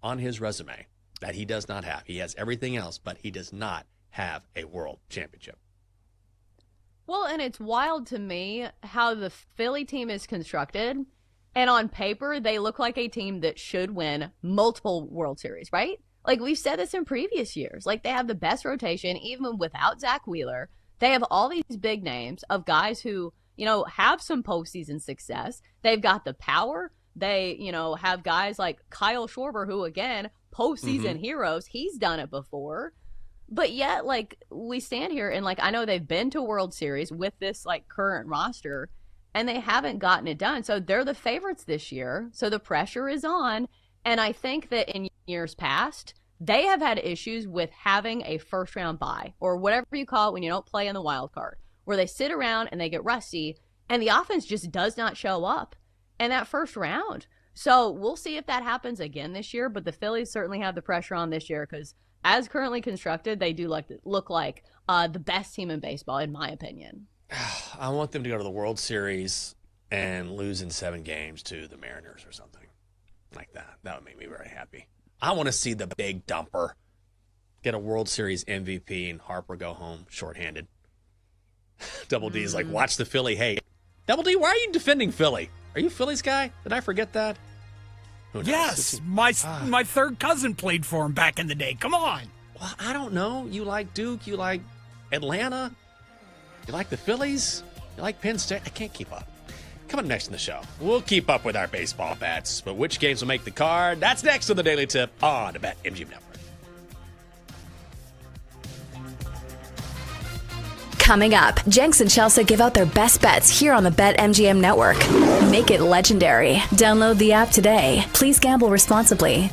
on his resume that he does not have. He has everything else, but he does not have a World Championship. Well, and it's wild to me how the Philly team is constructed. And on paper, they look like a team that should win multiple World Series, right? Like, we've said this in previous years. Like, they have the best rotation, even without Zach Wheeler. They have all these big names of guys who, you know, have some postseason success. They've got the power. They, you know, have guys like Kyle Schwarber, who, again, postseason heroes. He's done it before. But yet, like, we stand here and, like, I know they've been to World Series with this, like, current roster, and they haven't gotten it done. So they're the favorites this year. So the pressure is on. And I think that in years past, they have had issues with having a first-round bye, or whatever you call it when you don't play in the wild card, where they sit around and they get rusty, and the offense just does not show up in that first round. So we'll see if that happens again this year, but the Phillies certainly have the pressure on this year because as currently constructed, they do look like the best team in baseball, in my opinion. I want them to go to the World Series and lose in 7 games to the Mariners or something like that. That would make me very happy. I want to see the big dumper get a World Series MVP and Harper go home shorthanded. Double D's like, watch the Philly hate. Double D, why are you defending Philly? Are you a Phillies guy? Did I forget that? Yes, my third cousin played for him back in the day. Come on. Well, I don't know. You like Duke. You like Atlanta. You like the Phillies. You like Penn State. I can't keep up. Coming next in the show, we'll keep up with our baseball bets, but which games will make the card? That's next on the Daily Tip on the BetMGM Network. Coming up, Jenks and Chelsea give out their best bets here on the BetMGM Network. Make it legendary. Download the app today. Please gamble responsibly.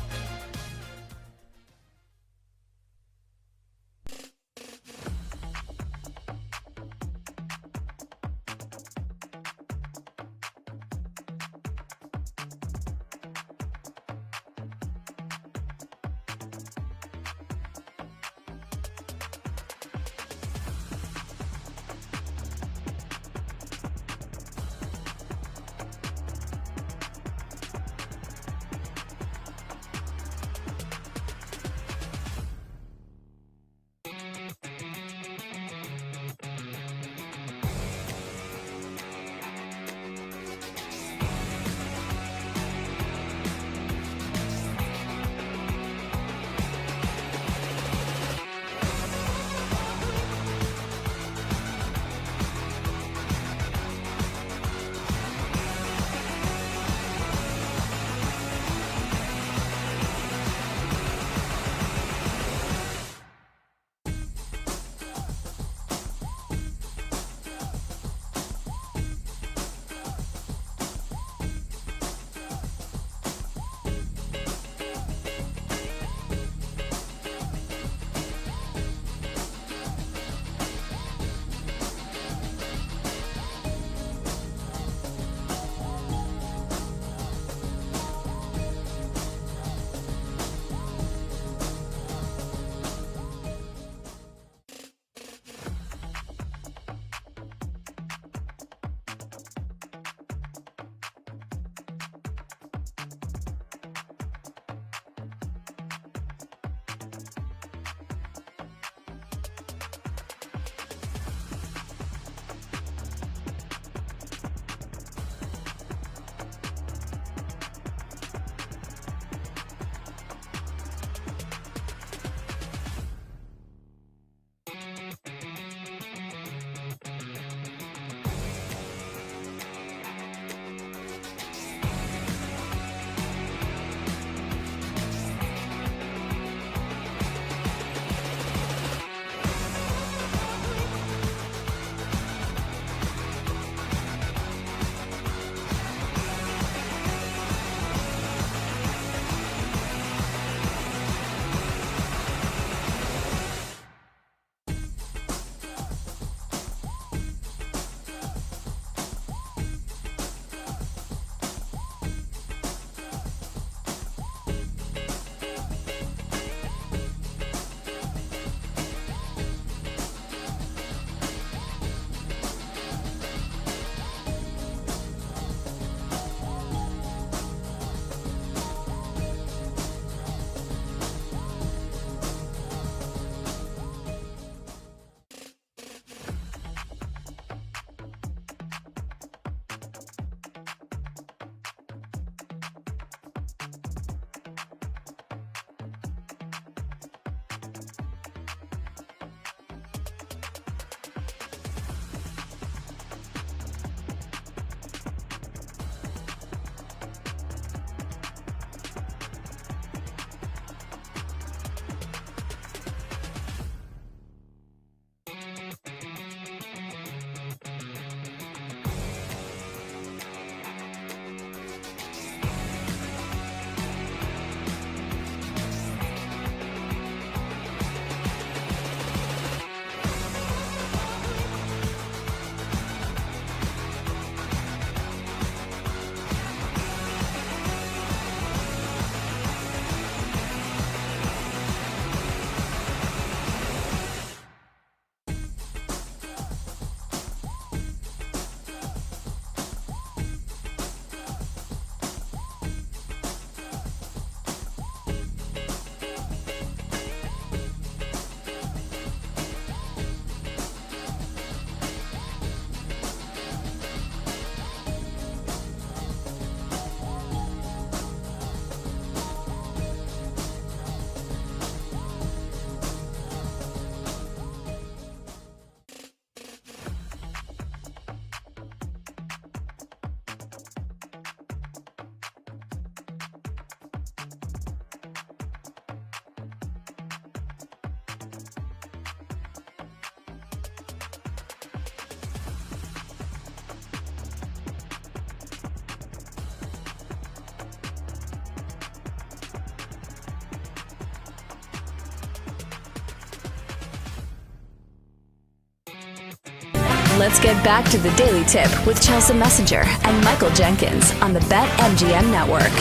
Let's get back to the Daily Tip with Chelsea Messenger and Michael Jenkins on the BetMGM Network.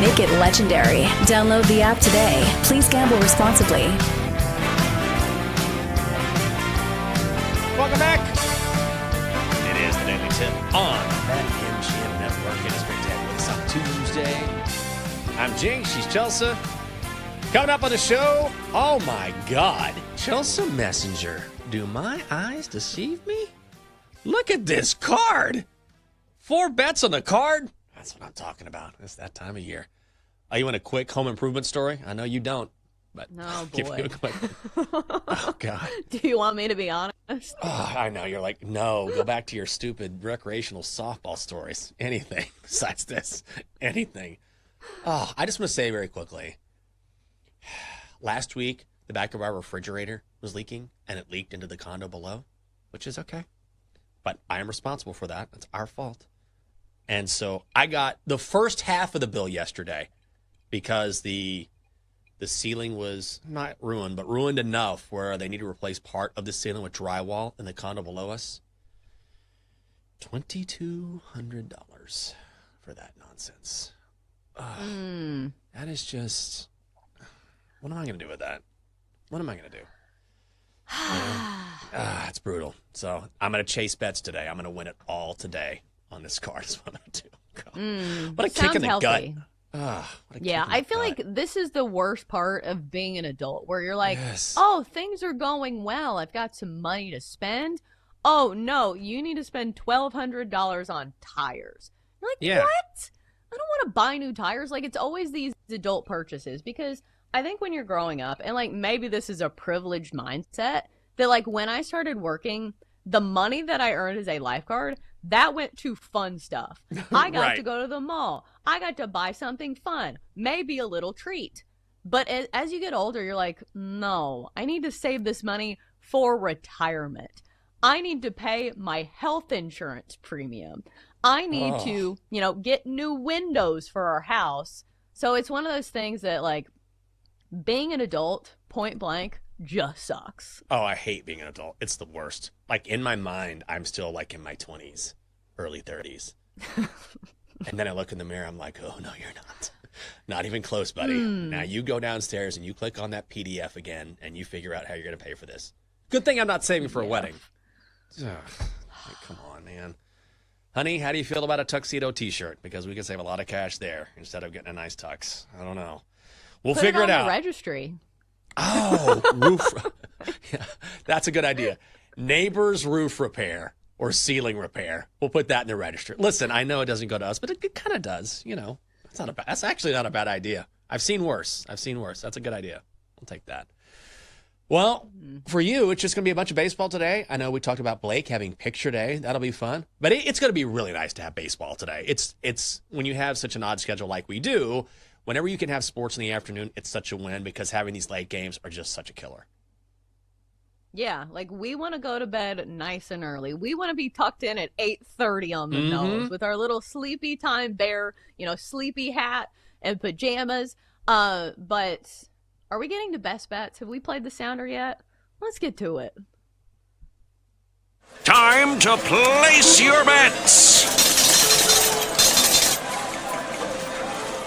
Make it legendary. Download the app today. Please gamble responsibly. Welcome back. It is the Daily Tip on BetMGM Network. It is great to have you with us on Tuesday. I'm Jinx. She's Chelsea. Coming up on the show, oh my God, Chelsea Messenger. Do my eyes deceive me? Look at this card. 4 bets on the card. That's what I'm talking about. It's that time of year. Oh, you want a quick home improvement story? I know you don't, but no, give you a quick. Oh, God. Do you want me to be honest? Oh, I know. You're like, no, go back to your stupid recreational softball stories. Anything besides this. Anything. Oh, I just want to say very quickly. Last week, the back of our refrigerator was leaking, and it leaked into the condo below, which is okay. But I am responsible for that. It's our fault. And so I got the first half of the bill yesterday because the ceiling was not ruined, but ruined enough where they need to replace part of the ceiling with drywall in the condo below us. $2,200 for that nonsense. That is just... What am I going to do with that? What am I going to do? It's brutal. So I'm going to chase bets today. I'm going to win it all today on this card is what I'm going to do. What a kick in the healthy. gut. Yeah, I feel like this is the worst part of being an adult where you're like, Yes. oh, things are going well. I've got some money to spend. Oh, no, you need to spend $1,200 on tires. You're like, Yeah. what? I don't want to buy new tires. Like, it's always these adult purchases because I think when you're growing up, and like maybe this is a privileged mindset, that like when I started working, the money that I earned as a lifeguard, that went to fun stuff. I got to go to the mall. I got to buy something fun, maybe a little treat. But as you get older, you're like, no, I need to save this money for retirement. I need to pay my health insurance premium. I need to, get new windows for our house. So it's one of those things that like being an adult, point blank, just sucks. Oh, I hate being an adult. It's the worst. Like in my mind, I'm still like in my 20s, early 30s. And then I look in the mirror, I'm like, oh, no, you're not. Not even close, buddy. Now you go downstairs and you click on that PDF again and you figure out how you're going to pay for this. Good thing I'm not saving for a wedding. Ugh, like, come on, man. Honey, how do you feel about a tuxedo t-shirt? Because we can save a lot of cash there instead of getting a nice tux. I don't know. We'll figure it out. The registry. Oh, roof. Yeah, that's a good idea. Neighbor's roof repair or ceiling repair. We'll put that in the registry. Listen, I know it doesn't go to us, but it kind of does. That's actually not a bad idea. I've seen worse. That's a good idea. I'll take that. Well, for you, it's just going to be a bunch of baseball today. I know we talked about Blake having picture day. That'll be fun. But it's going to be really nice to have baseball today. It's when you have such an odd schedule like we do, whenever you can have sports in the afternoon, it's such a win because having these late games are just such a killer. Yeah, like we want to go to bed nice and early. We want to be tucked in at 8:30 on the nose with our little sleepy time bear, sleepy hat and pajamas. But are we getting to best bets? Have we played the sounder yet? Let's get to it. Time to place your bets.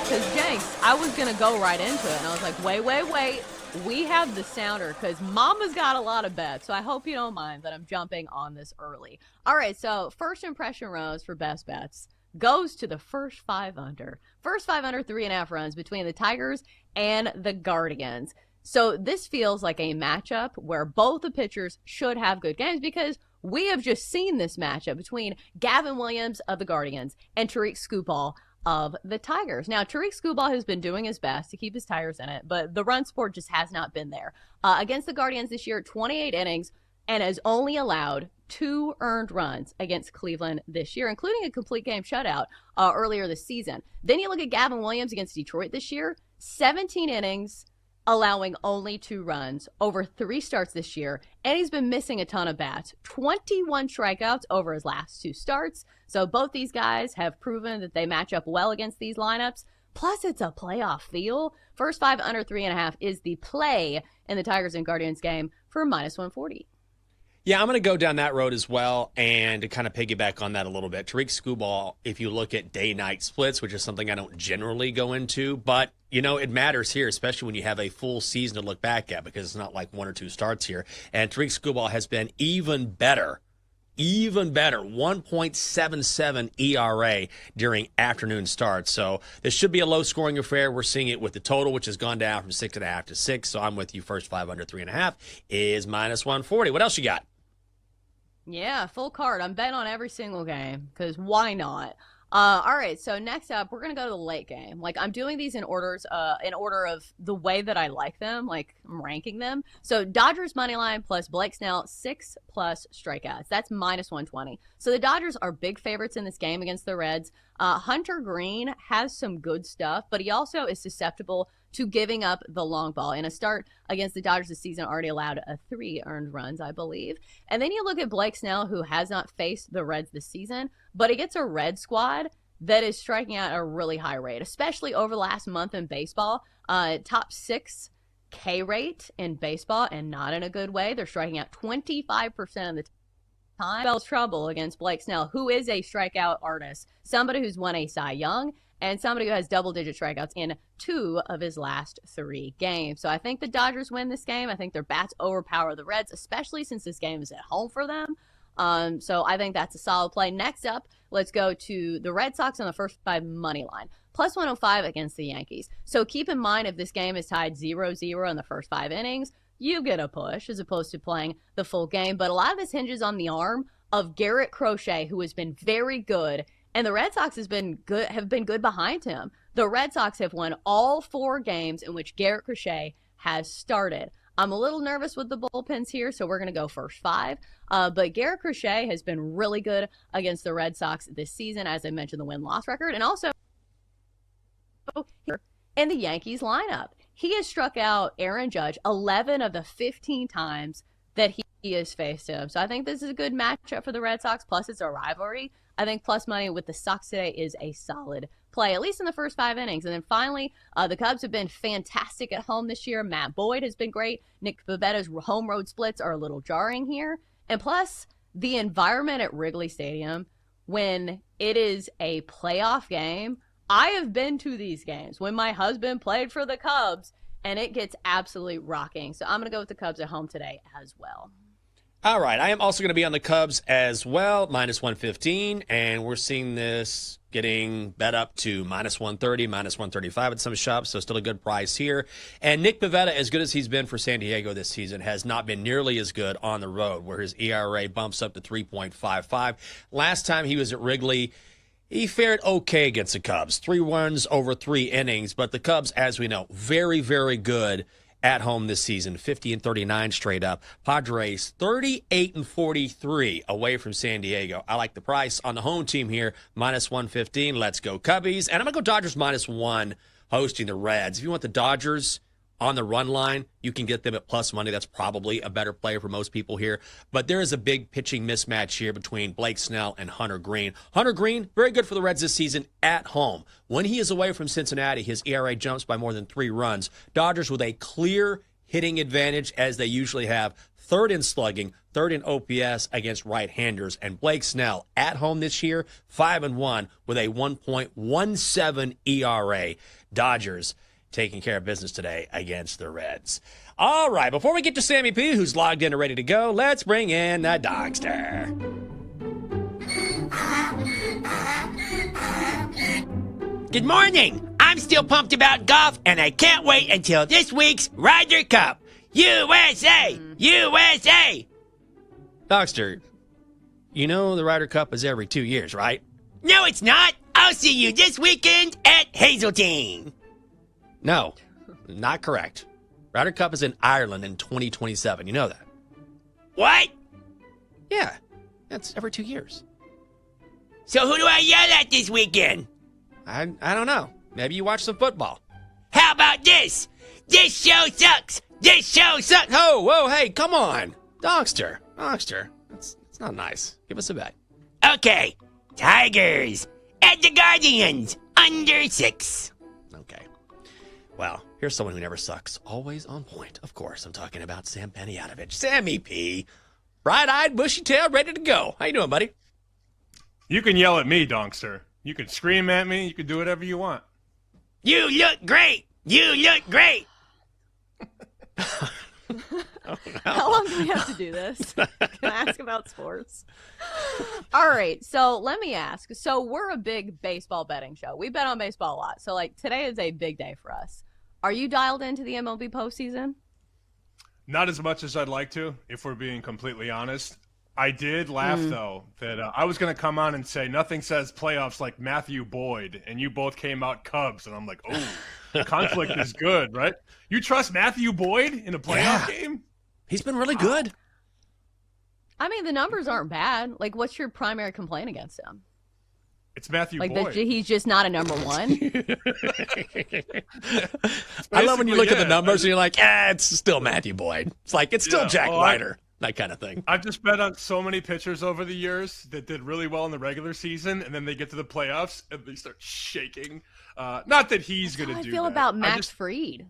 Because, Jenks, I was going to go right into it, and I was like, wait. We have the sounder because Mama's got a lot of bets, so I hope you don't mind that I'm jumping on this early. All right, so first impression rose for best bets goes to the first 5 under. First 5 under, 3.5 runs between the Tigers and the Guardians. So this feels like a matchup where both the pitchers should have good games because we have just seen this matchup between Gavin Williams of the Guardians and Tariq Skubal of the Tigers. Now, Tariq Skubal has been doing his best to keep his tires in it, but the run support just has not been there. Against the Guardians this year, 28 innings, and has only allowed 2 earned runs against Cleveland this year, including a complete game shutout earlier this season. Then you look at Gavin Williams against Detroit this year, 17 innings, allowing only 2 runs over 3 starts this year, and he's been missing a ton of bats. 21 strikeouts over his last 2 starts. So both these guys have proven that they match up well against these lineups. Plus, it's a playoff feel. First 5 under, 3.5 is the play in the Tigers and Guardians game for -140. Yeah, I'm going to go down that road as well, and to kind of piggyback on that a little bit. Tariq Skubal, if you look at day-night splits, which is something I don't generally go into, but, it matters here, especially when you have a full season to look back at, because it's not like 1 or 2 starts here. And Tariq Skubal has been even better, 1.77 ERA during afternoon starts. So this should be a low-scoring affair. We're seeing it with the total, which has gone down from 6.5 to 6. So I'm with you. First 5 under 3.5 is minus 140. What else you got? Yeah, full card. I'm betting on every single game because why not? All right, so next up, we're gonna go to the late game. Like, I'm doing these in order of the way that I like them. Like, I'm ranking them. So Dodgers money line plus Blake Snell 6+ strikeouts. That's minus 120. So the Dodgers are big favorites in this game against the Reds. Hunter Green has some good stuff, but he also is susceptible to giving up the long ball. In a start against the Dodgers this season, already allowed 3 earned runs, I believe. And then you look at Blake Snell, who has not faced the Reds this season, but he gets a Red squad that is striking out at a really high rate, especially over the last month in baseball. Top 6 K rate in baseball, and not in a good way. They're striking out 25% of the time. Spells trouble against Blake Snell, who is a strikeout artist, somebody who's won a Cy Young, and somebody who has double-digit strikeouts in 2 of his last 3 games. So I think the Dodgers win this game. I think their bats overpower the Reds, especially since this game is at home for them. So I think that's a solid play. Next up, let's go to the Red Sox on the first 5 money line. Plus 105 against the Yankees. So keep in mind, if this game is tied 0-0 in the first 5 innings, you get a push as opposed to playing the full game. But a lot of this hinges on the arm of Garrett Crochet, who has been very good. And the Red Sox have been good behind him. The Red Sox have won all 4 games in which Garrett Crochet has started. I'm a little nervous with the bullpens here, so we're going to go first 5. But Garrett Crochet has been really good against the Red Sox this season, as I mentioned, the win-loss record. And also in the Yankees lineup, he has struck out Aaron Judge 11 of the 15 times that he has faced him. So I think this is a good matchup for the Red Sox, plus it's a rivalry. I think plus money with the Sox today is a solid play, at least in the first 5 innings. And then finally, the Cubs have been fantastic at home this year. Matt Boyd has been great. Nick Pavetta's home road splits are a little jarring here. And plus, the environment at Wrigley Stadium, when it is a playoff game, I have been to these games when my husband played for the Cubs, and it gets absolutely rocking. So I'm going to go with the Cubs at home today as well. All right, I am also going to be on the Cubs as well, minus 115, and we're seeing this getting bet up to minus 130, minus 135 at some shops, so still a good price here. And Nick Pivetta, as good as he's been for San Diego this season, has not been nearly as good on the road, where his ERA bumps up to 3.55. Last time he was at Wrigley, he fared okay against the Cubs, 3 runs over 3 innings, but the Cubs, as we know, very, very good at home this season, 50-39 straight up. Padres 38-43 away from San Diego. I like the price on the home team here, minus 115. Let's go Cubbies. And I'm going to go Dodgers minus 1 hosting the Reds. If you want the Dodgers on the run line, you can get them at plus money. That's probably a better play for most people here. But there is a big pitching mismatch here between Blake Snell and Hunter Green. Hunter Green, very good for the Reds this season at home. When he is away from Cincinnati, his ERA jumps by more than 3 runs. Dodgers with a clear hitting advantage, as they usually have. 3rd in slugging, 3rd in OPS against right-handers. And Blake Snell at home this year, 5-1 with a 1.17 ERA. Dodgers taking care of business today against the Reds. All right, before we get to Sammy P, who's logged in and ready to go, let's bring in the Dogster. Good morning. I'm still pumped about golf, and I can't wait until this week's Ryder Cup. USA! USA! Dogster, you know the Ryder Cup is every 2 years, right? No, it's not. I'll see you this weekend at Hazeltine. No, not correct. Ryder Cup is in Ireland in 2027. You know that? What? Yeah, that's every 2 years. So who do I yell at this weekend? I don't know. Maybe you watch some football. How about this? This show sucks. This show sucks. Oh, whoa, hey, come on. Dogster. That's not nice. Give us a bet. Okay. Tigers at the Guardians, under 6. Okay. Well, here's someone who never sucks. Always on point. Of course, I'm talking about Sam Peniatovich. Sammy P. bright-eyed, bushy-tailed, ready to go. How you doing, buddy? You can yell at me, Donkster. You can scream at me. You can do whatever you want. You look great. You look great. How long do we have to do this? Can I ask about sports? All right, so let me ask. So we're a big baseball betting show. We bet on baseball a lot. So, today is a big day for us. Are you dialed into the MLB postseason? Not as much as I'd like to, if we're being completely honest. I did laugh, though, that I was going to come on and say nothing says playoffs like Matthew Boyd, and you both came out Cubs, and I'm like, oh, conflict is good, right? You trust Matthew Boyd in a playoff game? He's been really good. I mean, the numbers aren't bad. What's your primary complaint against him? It's Matthew Boyd. He's just not a number one? I love when you look at the numbers and you're like, it's still Matthew Boyd. It's still Jack Leiter. That kind of thing. I've just bet on so many pitchers over the years that did really well in the regular season, and then they get to the playoffs and they start shaking. Not that he's going to do that. I feel about Max Fried.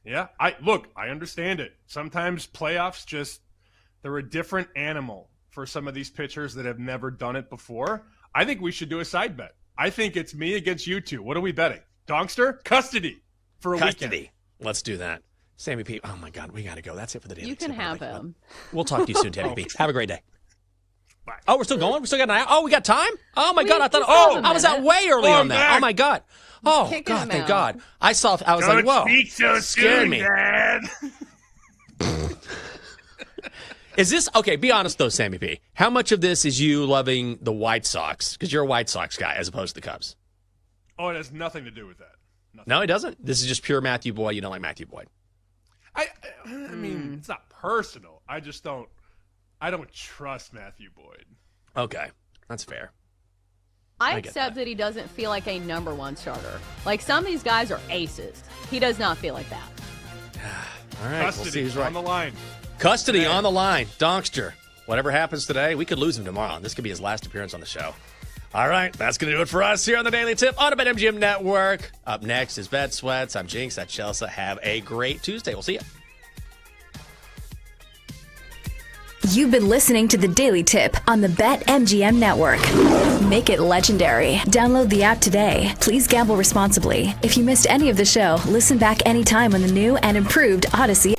Yeah, I understand it. Sometimes playoffs they're a different animal for some of these pitchers that have never done it before. I think we should do a side bet. I think it's me against you two. What are we betting? Donkster? Custody for a weekend. Let's do that. Sammy P. Oh, my God. We got to go. That's it for the day. You can have him. We'll talk to you soon, Sammy P. Have a great day. Bye. Oh, we're still going? We still got an hour? Oh, we got time? Oh, my God. I thought, I was out way early on that. Back. Oh, my God. Oh, God, thank God. I was like, whoa. Speak so scared soon, me. Dad. Is this, okay, be honest, though, Sammy P. How much of this is you loving the White Sox? Because you're a White Sox guy as opposed to the Cubs. Oh, it has nothing to do with that. Nothing. No, it doesn't? This is just pure Matthew Boyd. You don't like Matthew Boyd. I mean, it's not personal. I don't trust Matthew Boyd. Okay, that's fair. I accept that he doesn't feel like a number one starter. Some of these guys are aces. He does not feel like that. All right, Custody we'll see who's right. on the line. Custody on the line. Donkster. Whatever happens today, we could lose him tomorrow. This could be his last appearance on the show. All right, that's going to do it for us here on the Daily Tip on the BetMGM Network. Up next is Bet Sweats. I'm Jinx. That's Chelsea. Have a great Tuesday. We'll see you. You've been listening to the Daily Tip on the BetMGM Network. Make it legendary. Download the app today. Please gamble responsibly. If you missed any of the show, listen back anytime on the new and improved Odyssey.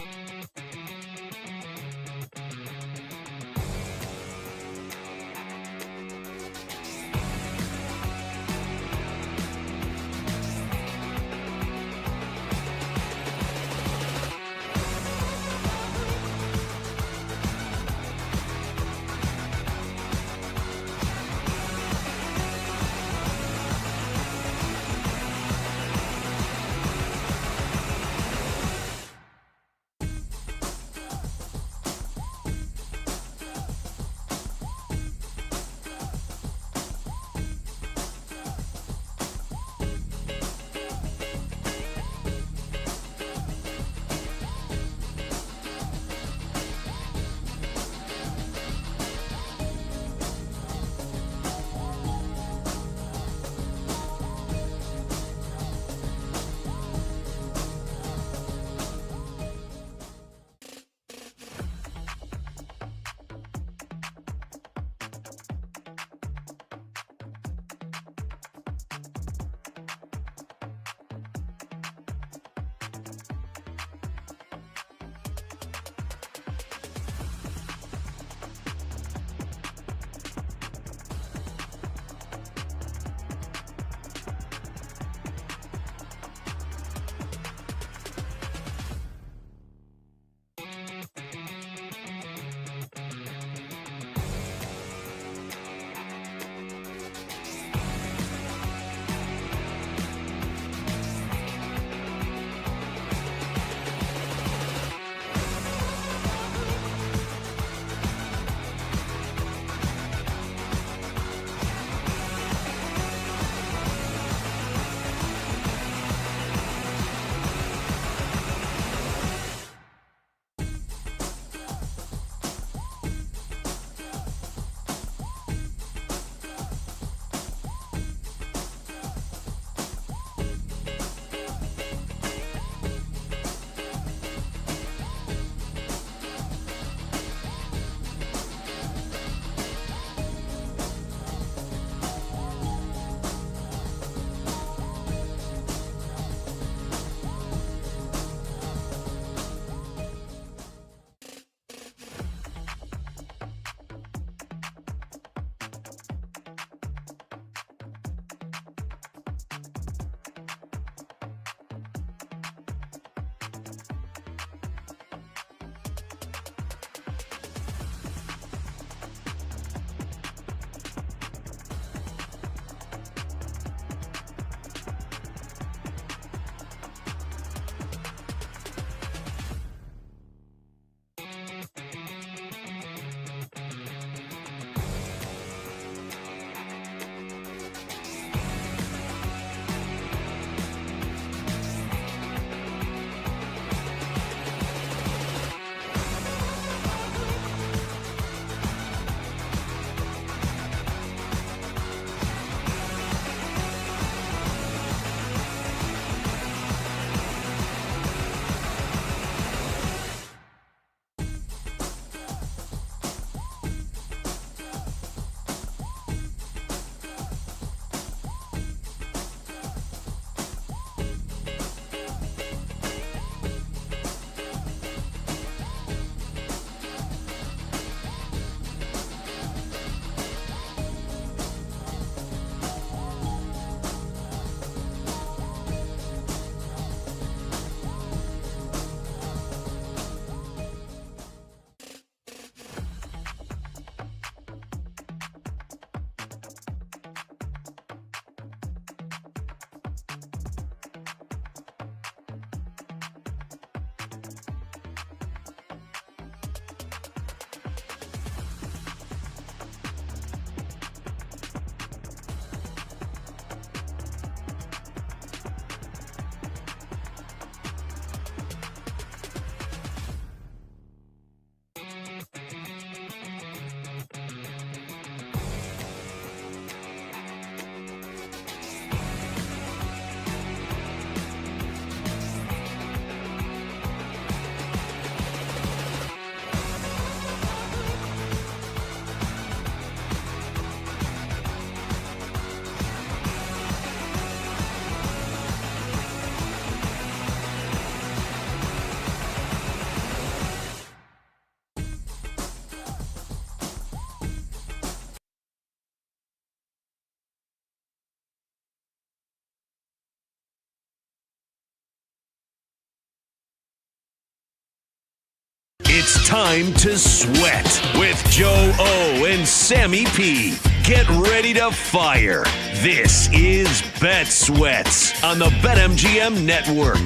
time to sweat with Joe O and Sammy P. Get ready to fire. This is Bet Sweats on the BetMGM Network.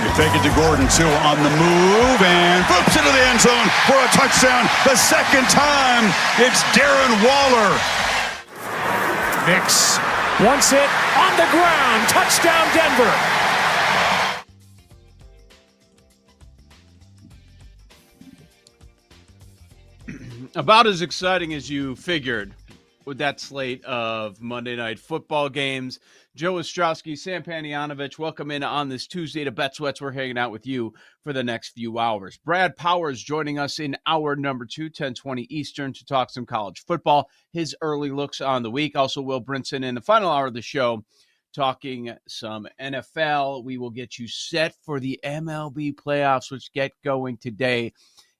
You take it to Gordon, 2 on the move, and flips into the end zone for a touchdown. The second time, it's Darren Waller. Nix, once hit on the ground, touchdown Denver. About as exciting as you figured with that slate of Monday Night Football games. Joe Ostrowski, Sam Panayonovich, welcome in on this Tuesday to Bet Sweats. We're hanging out with you for the next few hours. Brad Powers joining us in hour number 2, 10:20 Eastern, to talk some college football, his early looks on the week. Also, Will Brinson in the final hour of the show talking some NFL. We will get you set for the MLB playoffs, which get going today.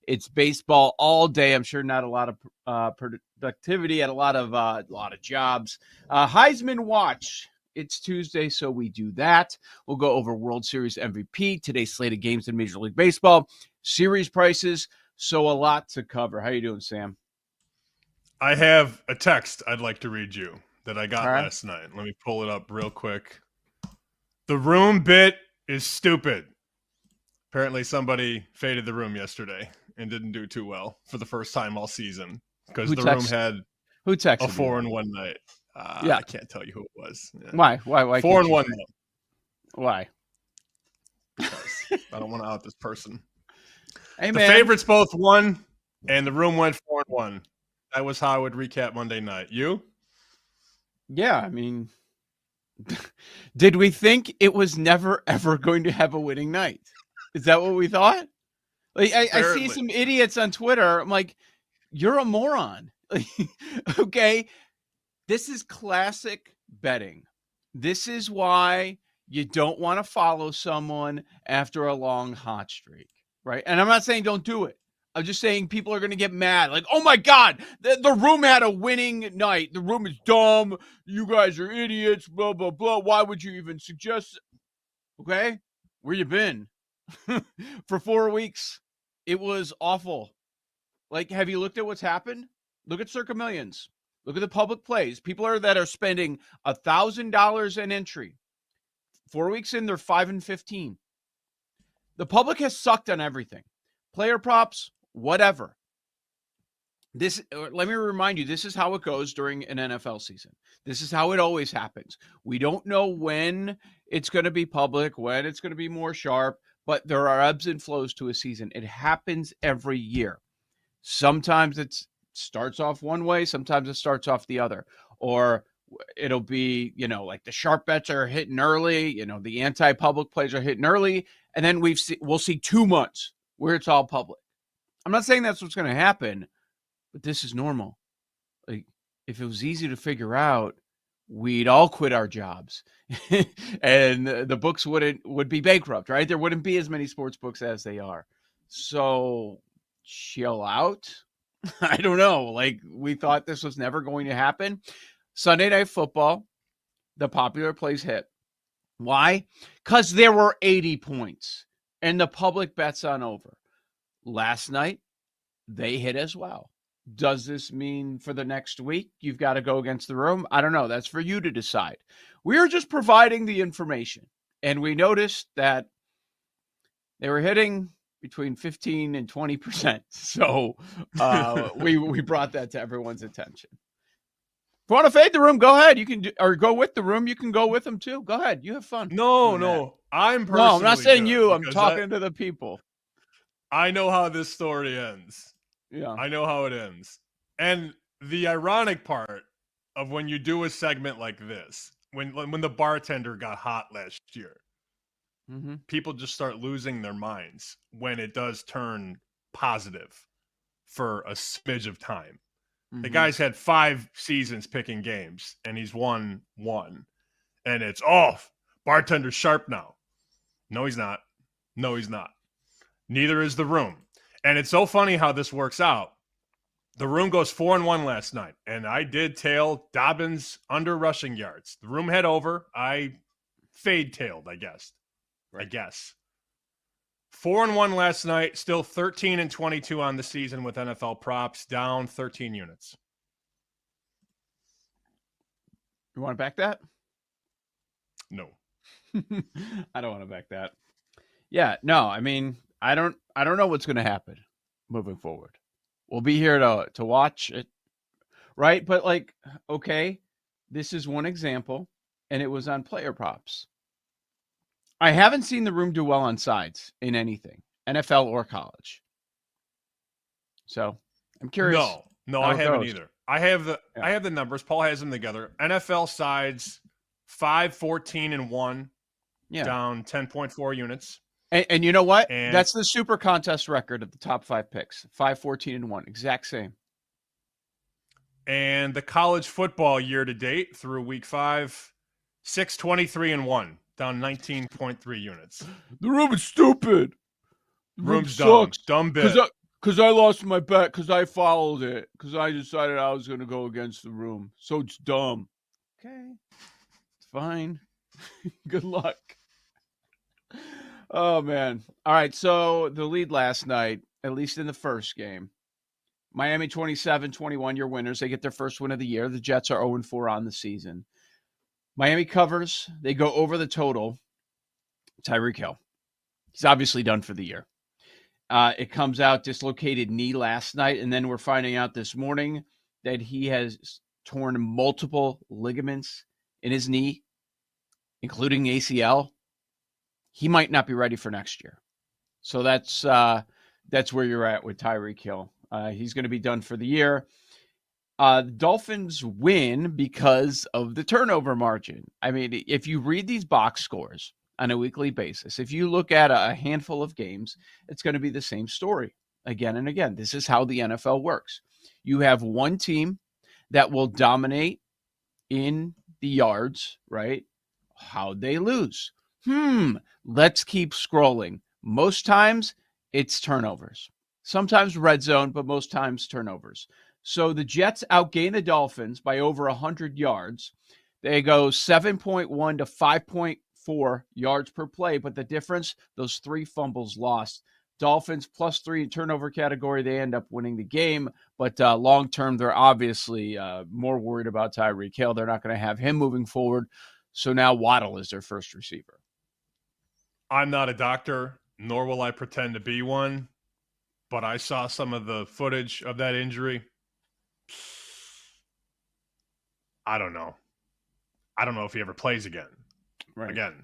It's baseball all day. I'm sure not a lot of productivity at a lot of jobs. Heisman watch. It's Tuesday, so we do that. We'll go over World Series MVP, today's slate of games in Major League Baseball, series prices, so a lot to cover. How you doing, Sam? I have a text I'd like to read you that I got right. last night. Let me pull it up real quick. The room bit is stupid. Apparently somebody faded the room yesterday and didn't do too well for the first time all season because the room had a 4-1 night. Yeah. I can't tell you who it was. Yeah. Why 4-1. Why? Because I don't want to out this person. Hey, the man. favorites both won, and the room went 4-1. That was how I would recap Monday night. You? Yeah, I mean, did we think it was never, ever going to have a winning night? Is that what we thought? Like, I see some idiots on Twitter. I'm like, you're a moron. Okay, this is classic betting. This is why you don't want to follow someone after a long hot streak, right? And I'm not saying don't do it. I'm just saying people are going to get mad. Like, oh, my God, the room had a winning night. The room is dumb. You guys are idiots, blah, blah, blah. Why would you even suggest? Okay, where you been? For 4 weeks, it was awful. Like, have you looked at what's happened? Look at Circa Millions. Look at the public plays. People that are spending $1,000 an entry. 4 weeks in, they're 5-15. The public has sucked on everything. Player props, whatever. Let me remind you, this is how it goes during an NFL season. This is how it always happens. We don't know when it's going to be public, when it's going to be more sharp, but there are ebbs and flows to a season. It happens every year. Sometimes it starts off one way, sometimes it starts off the other. Or it'll be, like the sharp bets are hitting early, the anti-public plays are hitting early, and then we'll see 2 months where it's all public. I'm not saying that's what's going to happen, but this is normal. Like, if it was easy to figure out, we'd all quit our jobs and the books would be bankrupt, right? There wouldn't be as many sports books as they are. So chill out. I don't know. Like, we thought this was never going to happen. Sunday Night Football, the popular plays hit. Why? Because there were 80 points and the public bets on over. Last night, they hit as well. Does this mean for the next week you've got to go against the room? I don't know. That's for you to decide. We are just providing the information. And we noticed that they were hitting between 15 and 20%. So we brought that to everyone's attention. If you want to fade the room, go ahead. You can or go with the room. You can go with them too. Go ahead. You have fun. No. I'm not saying you. I'm talking to the people. I know how this story ends. Yeah. I know how it ends. And the ironic part of when you do a segment like this, when the bartender got hot last year, people just start losing their minds when it does turn positive for a smidge of time. The guy's had 5 seasons picking games, and he's won 1. And it's off. Bartender's sharp now. No, he's not. No, he's not. Neither is the room. And it's so funny how this works out. The room goes 4-1 last night, and I did tail Dobbins under rushing yards. The room had over. I fade-tailed, I guess. Right. I guess. 4-1 last night, still 13-22 on the season with NFL props, down 13 units. You want to back that? No. I don't want to back that. Yeah, no, I mean, I don't know what's going to happen moving forward. We'll be here to watch it, right? But like, okay, this is one example, and it was on player props. I haven't seen the room do well on sides in anything, NFL or college. So I'm curious. No, I haven't either. I have the numbers. Paul has them together. NFL sides 5-14-1, down 10.4 units. And you know what? That's the super contest record of the top 5 picks. 5-14-1, exact same. And the college football year to date through week 5, 6-23-1, down 19.3 units. The room is stupid. The room's dumb. sucks. Dumb bit. Because I lost my bet because I followed it. Because I decided I was going to go against the room. So it's dumb. Okay. It's fine. Good luck. Oh, man. All right. So the lead last night, at least in the first game, Miami 27-21, your winners. They get their first win of the year. The Jets are 0-4 on the season. Miami covers. They go over the total. Tyreek Hill. He's obviously done for the year. It comes out dislocated knee last night, and then we're finding out this morning that he has torn multiple ligaments in his knee, including ACL. He might not be ready for next year. So that's where you're at with Tyreek Hill. He's going to be done for the year. The Dolphins win because of the turnover margin. I mean, if you read these box scores on a weekly basis, if you look at a handful of games, it's going to be the same story again and again. This is how the NFL works. You have one team that will dominate in the yards, right? How'd they lose? Let's keep scrolling. Most times it's turnovers. Sometimes red zone, but most times turnovers. So the Jets outgain the Dolphins by over 100 yards. They go 7.1 to 5.4 yards per play, but the difference, those 3 fumbles lost. Dolphins +3 in turnover category. They end up winning the game, but long term, they're obviously more worried about Tyreek Hill. They're not going to have him moving forward. So now Waddle is their first receiver. I'm not a doctor, nor will I pretend to be one, but I saw some of the footage of that injury. I don't know. I don't know if he ever plays again. Right. Again,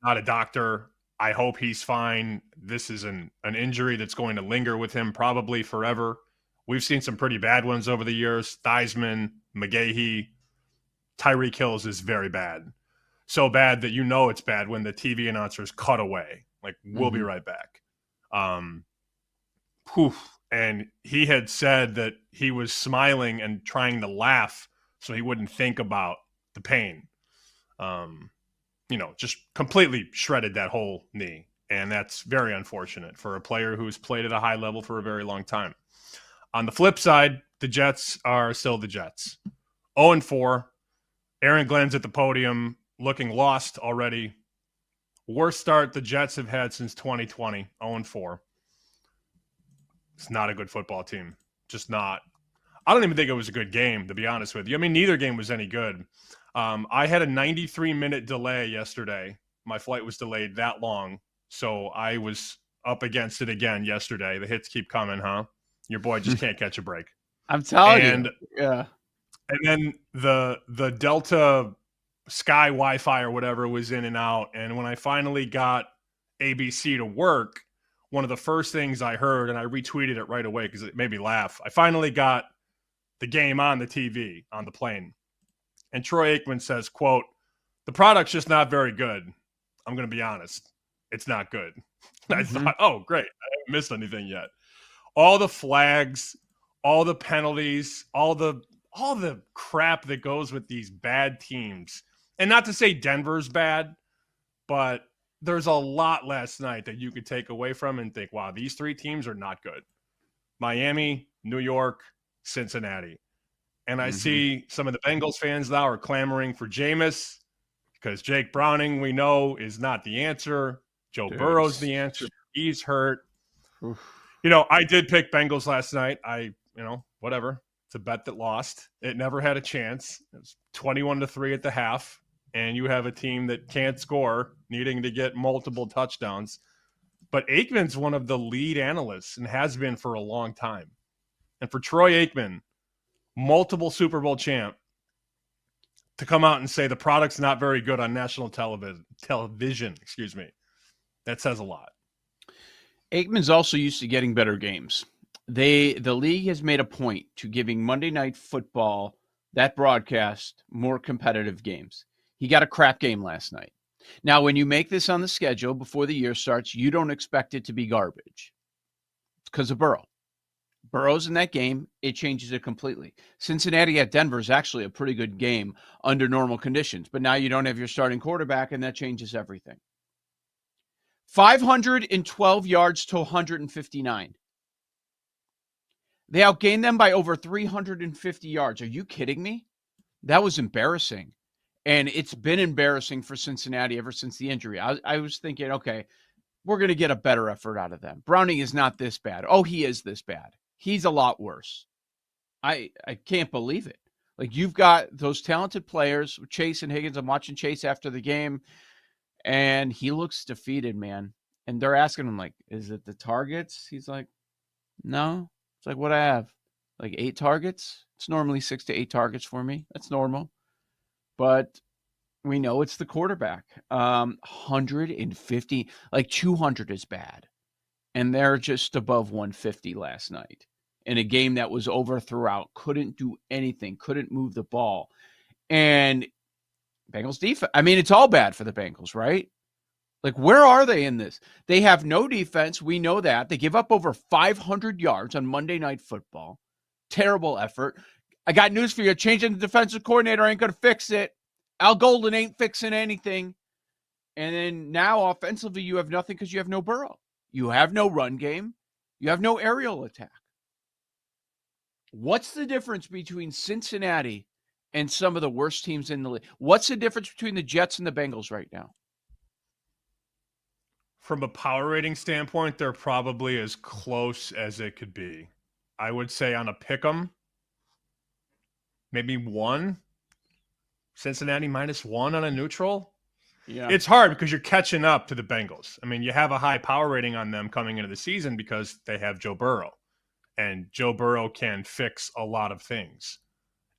not a doctor. I hope he's fine. This is an injury that's going to linger with him probably forever. We've seen some pretty bad ones over the years. Theismann, McGahee, Tyreek Hill is very bad. So bad that you know it's bad when the TV announcers cut away. Like, we'll be right back. And he had said that he was smiling and trying to laugh so he wouldn't think about the pain. Just completely shredded that whole knee. And that's very unfortunate for a player who's played at a high level for a very long time. On the flip side, the Jets are still the Jets. 0-4. Aaron Glenn's at the podium looking lost already. Worst start the Jets have had since 2020, 0-4. It's not a good football team. Just not. I don't even think it was a good game, to be honest with you. I mean, neither game was any good. I had a 93-minute delay yesterday. My flight was delayed that long, so I was up against it again yesterday. The hits keep coming, huh? Your boy just can't catch a break. I'm telling you. Yeah. And then the Delta Sky Wi-Fi or whatever was in and out. And when I finally got ABC to work, one of the first things I heard, and I retweeted it right away because it made me laugh. I finally got the game on the TV on the plane. And Troy Aikman says, quote, "The product's just not very good. I'm going to be honest. It's not good." I thought, oh, great. I haven't missed anything yet. All the flags, all the penalties, all the crap that goes with these bad teams. And not to say Denver's bad, but there's a lot last night that you could take away from and think, wow, these 3 teams are not good. Miami, New York, Cincinnati. And I see some of the Bengals fans now are clamoring for Jameis because Jake Browning, we know, is not the answer. Joe Burrow's the answer. He's hurt. You know, I did pick Bengals last night. Whatever. It's a bet that lost. It never had a chance. It was 21-3 at the half, and you have a team that can't score, needing to get multiple touchdowns. But Aikman's one of the lead analysts and has been for a long time. And for Troy Aikman, multiple Super Bowl champ, to come out and say the product's not very good on national television, that says a lot. Aikman's also used to getting better games. The league has made a point to giving Monday Night Football, that broadcast, more competitive games. He got a crap game last night. Now, when you make this on the schedule before the year starts, you don't expect it to be garbage. It's because of Burrow. Burrow's in that game, it changes it completely. Cincinnati at Denver is actually a pretty good game under normal conditions, but now you don't have your starting quarterback, and that changes everything. 512 yards to 159. They outgained them by over 350 yards. Are you kidding me? That was embarrassing. And it's been embarrassing for Cincinnati ever since the injury. I was thinking, okay, we're going to get a better effort out of them. Browning is not this bad. Oh, he is this bad. He's a lot worse. I can't believe it. Like, you've got those talented players, Chase and Higgins. I'm watching Chase after the game, and he looks defeated, man. And they're asking him, like, is it the targets? He's like, no. It's like, what I have? Like 8 targets? It's normally 6 to 8 targets for me. That's normal. But we know it's the quarterback. 150, like 200 is bad. And they're just above 150 last night in a game that was over throughout. Couldn't do anything. Couldn't move the ball. And Bengals defense, I mean, it's all bad for the Bengals, right? Like, where are they in this? They have no defense. We know that. They give up over 500 yards on Monday Night Football. Terrible effort. I got news for you. Changing the defensive coordinator ain't going to fix it. Al Golden ain't fixing anything. And then now offensively, you have nothing because you have no Burrow. You have no run game. You have no aerial attack. What's the difference between Cincinnati and some of the worst teams in the league? What's the difference between the Jets and the Bengals right now? From a power rating standpoint, they're probably as close as it could be. I would say on a pick'em, maybe 1. Cincinnati -1 on a neutral. Yeah. It's hard because you're catching up to the Bengals. I mean, you have a high power rating on them coming into the season because they have Joe Burrow. And Joe Burrow can fix a lot of things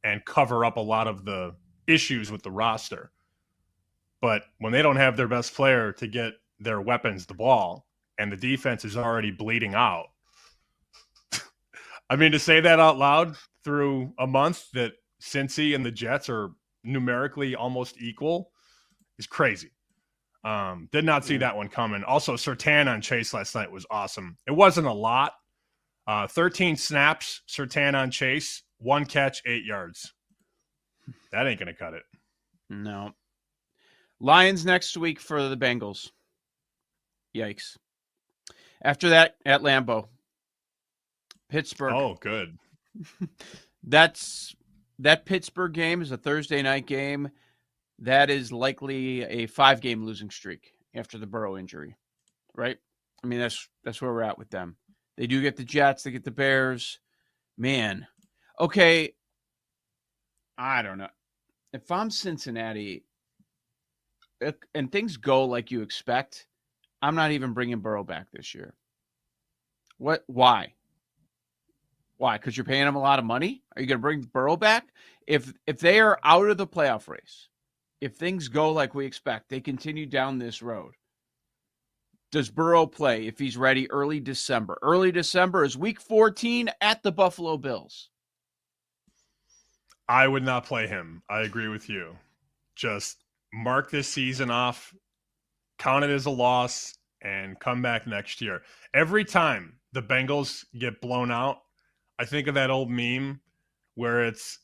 and cover up a lot of the issues with the roster. But when they don't have their best player to get their weapons the ball and the defense is already bleeding out, I mean, to say that out loud through a month that Cincy and the Jets are numerically almost equal is crazy. Did not see that one coming. Also, Surtain on Chase last night was awesome. It wasn't a lot. 13 snaps, Surtain on Chase, 1 catch, 8 yards. That ain't going to cut it. No. Lions next week for the Bengals. Yikes. After that, at Lambeau. Pittsburgh. Oh, good. That Pittsburgh game is a Thursday night game. That is likely a 5-game losing streak after the Burrow injury, right? I mean, that's where we're at with them. They do get the Jets. They get the Bears. Man. Okay. I don't know. If I'm Cincinnati and things go like you expect, I'm not even bringing Burrow back this year. What? Why? Why? Because you're paying them a lot of money? Are you going to bring Burrow back? If they are out of the playoff race, if things go like we expect, they continue down this road, does Burrow play if he's ready early December? Early December is week 14 at the Buffalo Bills. I would not play him. I agree with you. Just mark this season off, count it as a loss, and come back next year. Every time the Bengals get blown out, I think of that old meme where it's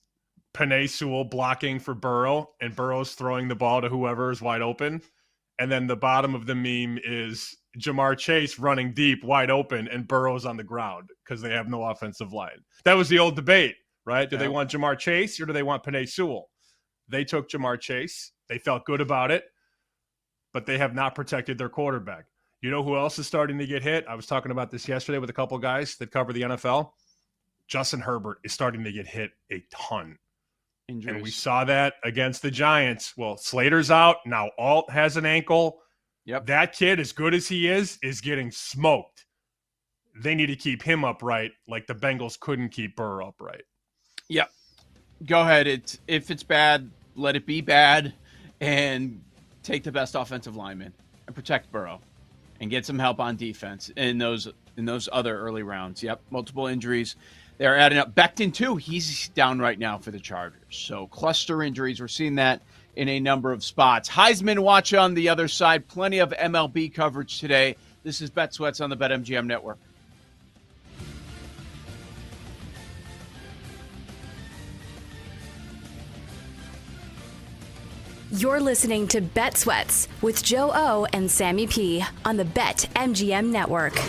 Penei Sewell blocking for Burrow, and Burrow's throwing the ball to whoever is wide open. And then the bottom of the meme is Jamar Chase running deep, wide open, and Burrow's on the ground because they have no offensive line. That was the old debate, right? Do they want Jamar Chase or do they want Penei Sewell? They took Jamar Chase. They felt good about it, but they have not protected their quarterback. You know who else is starting to get hit? I was talking about this yesterday with a couple of guys that cover the NFL. Justin Herbert is starting to get hit a ton. Injuries. And we saw that against the Giants. Well, Slater's out. Now Alt has an ankle. Yep. That kid, as good as he is getting smoked. They need to keep him upright like the Bengals couldn't keep Burr upright. Yep. Go ahead. If it's bad, let it be bad, and take the best offensive lineman and protect Burrow and get some help on defense in those other early rounds. Yep. Multiple injuries. They're adding up. Becton, too, he's down right now for the Chargers. So cluster injuries, we're seeing that in a number of spots. Heisman watch on the other side. Plenty of MLB coverage today. This is Bet Sweats on the BetMGM Network. You're listening to Bet Sweats with Joe O and Sammy P on the BetMGM Network.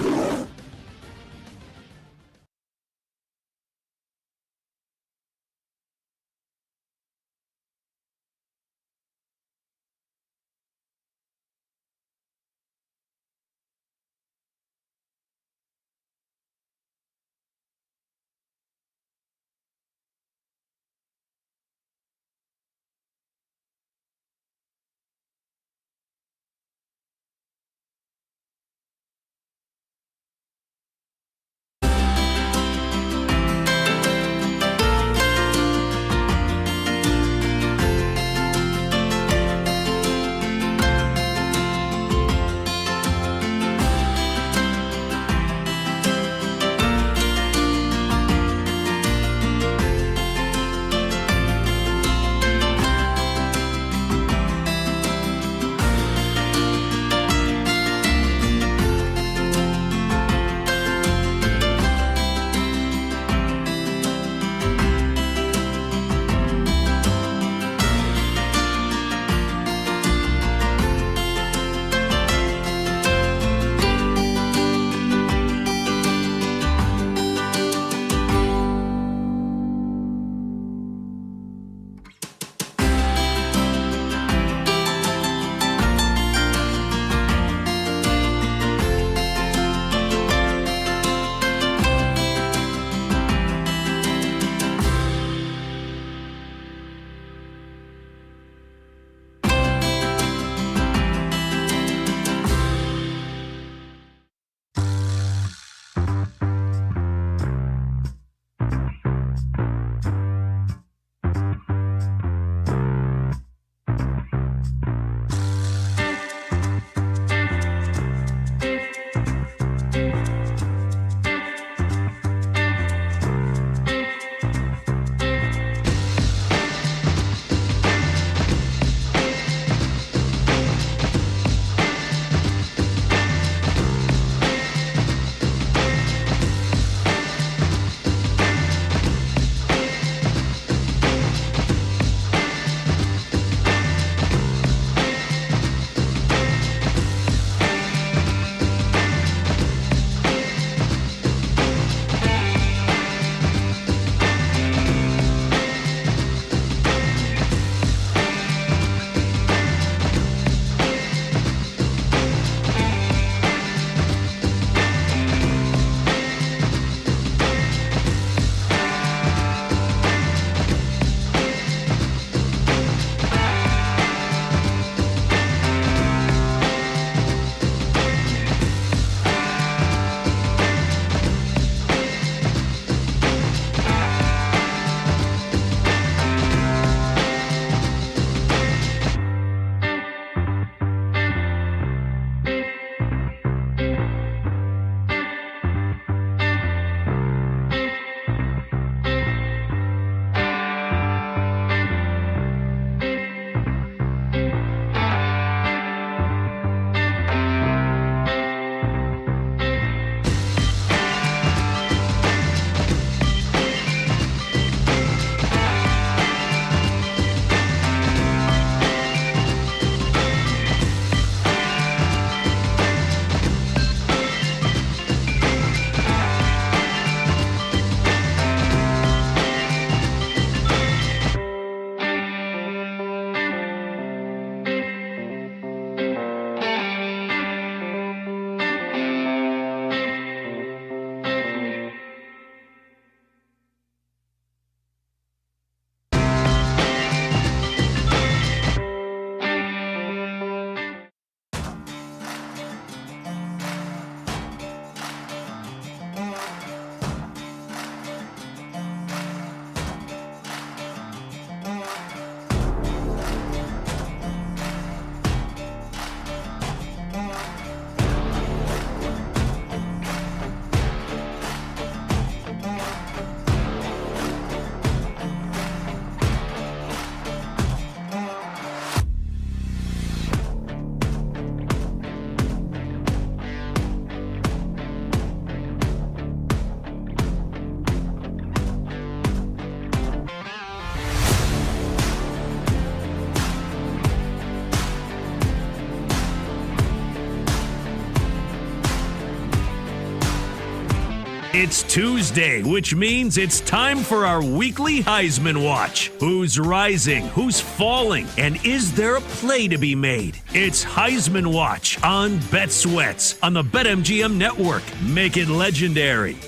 It's Tuesday, which means it's time for our weekly Heisman Watch. Who's rising? Who's falling? And is there a play to be made? It's Heisman Watch on Bet Sweats on the BetMGM network. Make it legendary.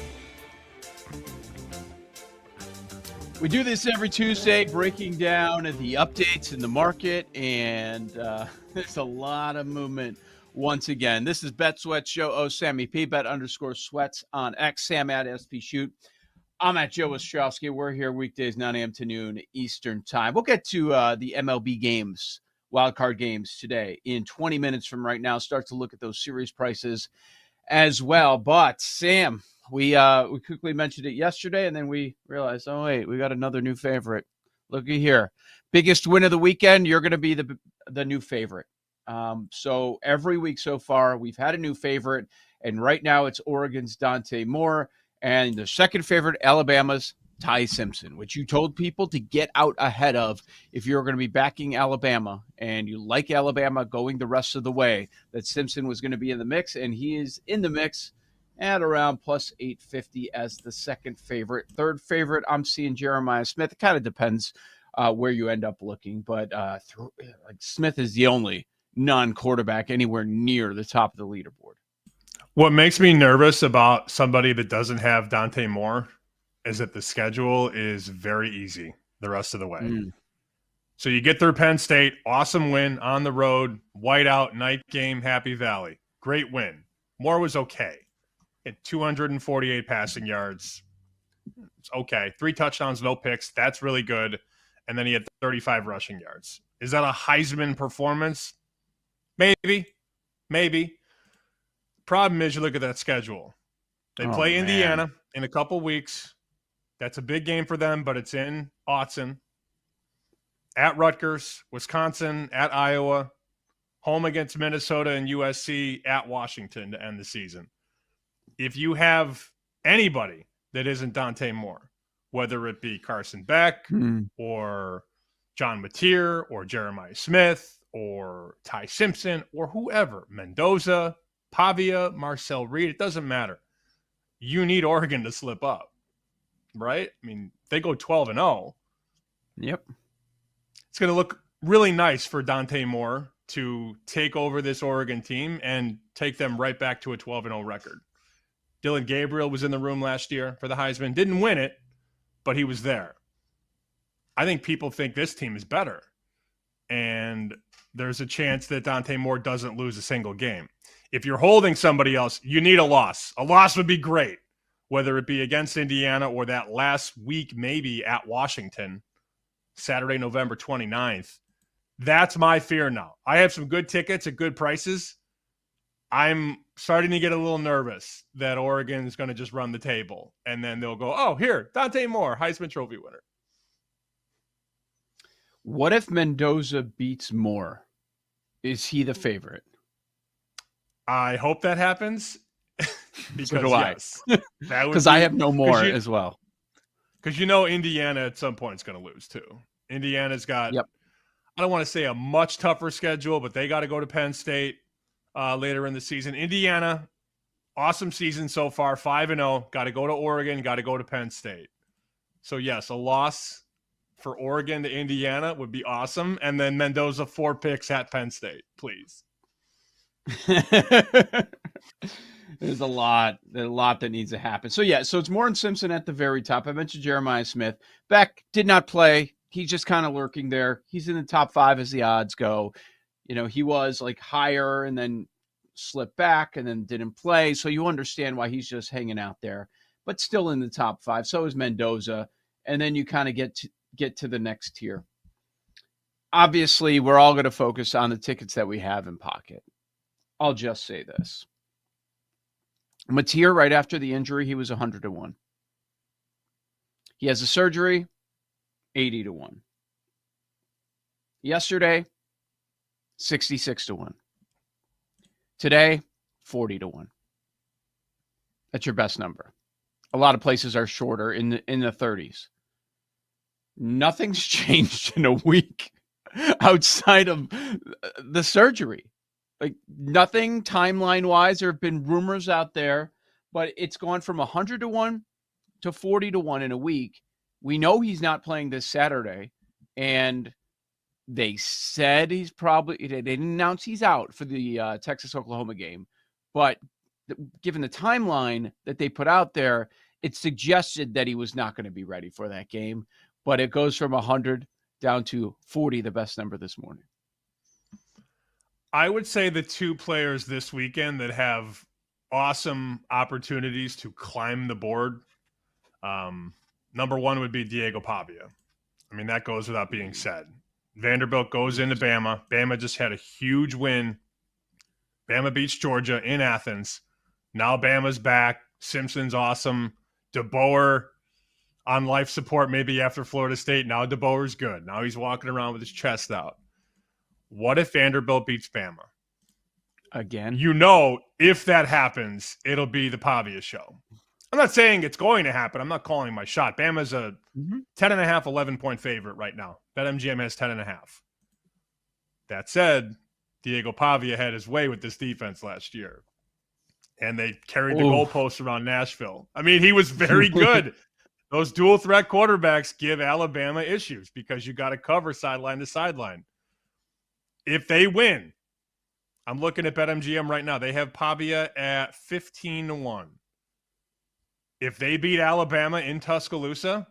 We do this every Tuesday, breaking down the updates in the market, and there's a lot of movement once again. This is Bet Sweats, Joe O. Sammy P, Bet_Sweats on X, Sam at SP Shoot. I'm at Joe Ostrowski. We're here weekdays, 9 a.m. to noon Eastern time. We'll get to the MLB games, wildcard games today in 20 minutes from right now. Start to look at those series prices as well. But, Sam, we quickly mentioned it yesterday, and then we realized, oh, wait, we got another new favorite. Looky here. Biggest win of the weekend, you're going to be the new favorite. So every week so far, we've had a new favorite, and right now it's Oregon's Dante Moore, and the second favorite, Alabama's Ty Simpson, which you told people to get out ahead of if you're going to be backing Alabama, and you like Alabama going the rest of the way, that Simpson was going to be in the mix, and he is in the mix at around plus 850 as the second favorite. Third favorite, I'm seeing Jeremiah Smith. It kind of depends where you end up looking, but Smith is the only non-quarterback anywhere near the top of the leaderboard. What makes me nervous about somebody that doesn't have Dante Moore is that the schedule is very easy the rest of the way. So you get through Penn State, awesome win on the road, whiteout, night game, Happy Valley. Great win. Moore was okay. At 248 passing yards. It's okay. 3 touchdowns, no picks. That's really good. And then he had 35 rushing yards. Is that a Heisman performance? Maybe. Problem is, you look at that schedule. They play Indiana in a couple weeks. That's a big game for them, but it's in Autzen. At Rutgers, Wisconsin, at Iowa, home against Minnesota and USC, at Washington to end the season. If you have anybody that isn't Dante Moore, whether it be Carson Beck or John Mateer or Jeremiah Smith or Ty Simpson or whoever, Mendoza, Pavia, Marcel Reed, it doesn't matter. You need Oregon to slip up, right? I mean, they go 12-0. Yep. It's going to look really nice for Dante Moore to take over this Oregon team and take them right back to a 12-0 record. Dylan Gabriel was in the room last year for the Heisman. Didn't win it, but he was there. I think people think this team is better. And there's a chance that Dante Moore doesn't lose a single game. If you're holding somebody else, you need a loss. A loss would be great, whether it be against Indiana or that last week maybe at Washington, Saturday, November 29th. That's my fear now. I have some good tickets at good prices. I'm starting to get a little nervous that Oregon's going to just run the table. And then they'll go, oh, here, Dante Moore, Heisman Trophy winner. What if Mendoza beats Moore? Is he the favorite? I hope that happens. Because so do yes, because I have no more as well. Because Indiana at some point is going to lose too. Indiana's got, I don't want to say a much tougher schedule, but they got to go to Penn State later in the season. Indiana, awesome season so far, 5-0. Got to go to Oregon, got to go to Penn State. So yes, a loss for Oregon to Indiana would be awesome. And then Mendoza 4 picks at Penn State, please. There's a lot that needs to happen. So it's Moore and Simpson at the very top. I mentioned Jeremiah Smith. Beck did not play. He's just kind of lurking there. He's in the top 5 as the odds go. He was like higher and then slipped back and then didn't play. So you understand why he's just hanging out there, but still in the top 5. So is Mendoza. And then you kind of get to the next tier. Obviously, we're all going to focus on the tickets that we have in pocket. I'll just say this. Mateer, right after the injury, he was 100-1. He has a surgery, 80-1. Yesterday, 66-1. Today, 40-1. That's your best number. A lot of places are shorter in the 30s. Nothing's changed in a week outside of the surgery. Like nothing timeline-wise. There have been rumors out there but it's gone from 100 to 1 to 40 to 1 in a week. We know he's not playing this Saturday, and they said they didn't announce he's out for the Texas-Oklahoma game, but given the timeline that they put out there, it suggested that he was not going to be ready for that game, but it goes from 100 down to 40, the best number this morning. I would say the two players this weekend that have awesome opportunities to climb the board, number one would be Diego Pavia. I mean, that goes without being said. Vanderbilt goes into Bama. Bama just had a huge win. Bama beats Georgia in Athens. Now Bama's back. Simpson's awesome. DeBoer on life support maybe after Florida State. Now DeBoer's good. Now he's walking around with his chest out. What if Vanderbilt beats Bama? Again? You know, if that happens, it'll be the Pavia show. I'm not saying it's going to happen. I'm not calling my shot. Bama's a 10.5, 11-point favorite right now. BetMGM has 10.5. That said, Diego Pavia had his way with this defense last year. And they carried the goalposts around Nashville. I mean, he was very good. Those dual threat quarterbacks give Alabama issues because you got to cover sideline to sideline. If they win, I'm looking at BetMGM right now. They have Pavia at 15-1. If they beat Alabama in Tuscaloosa,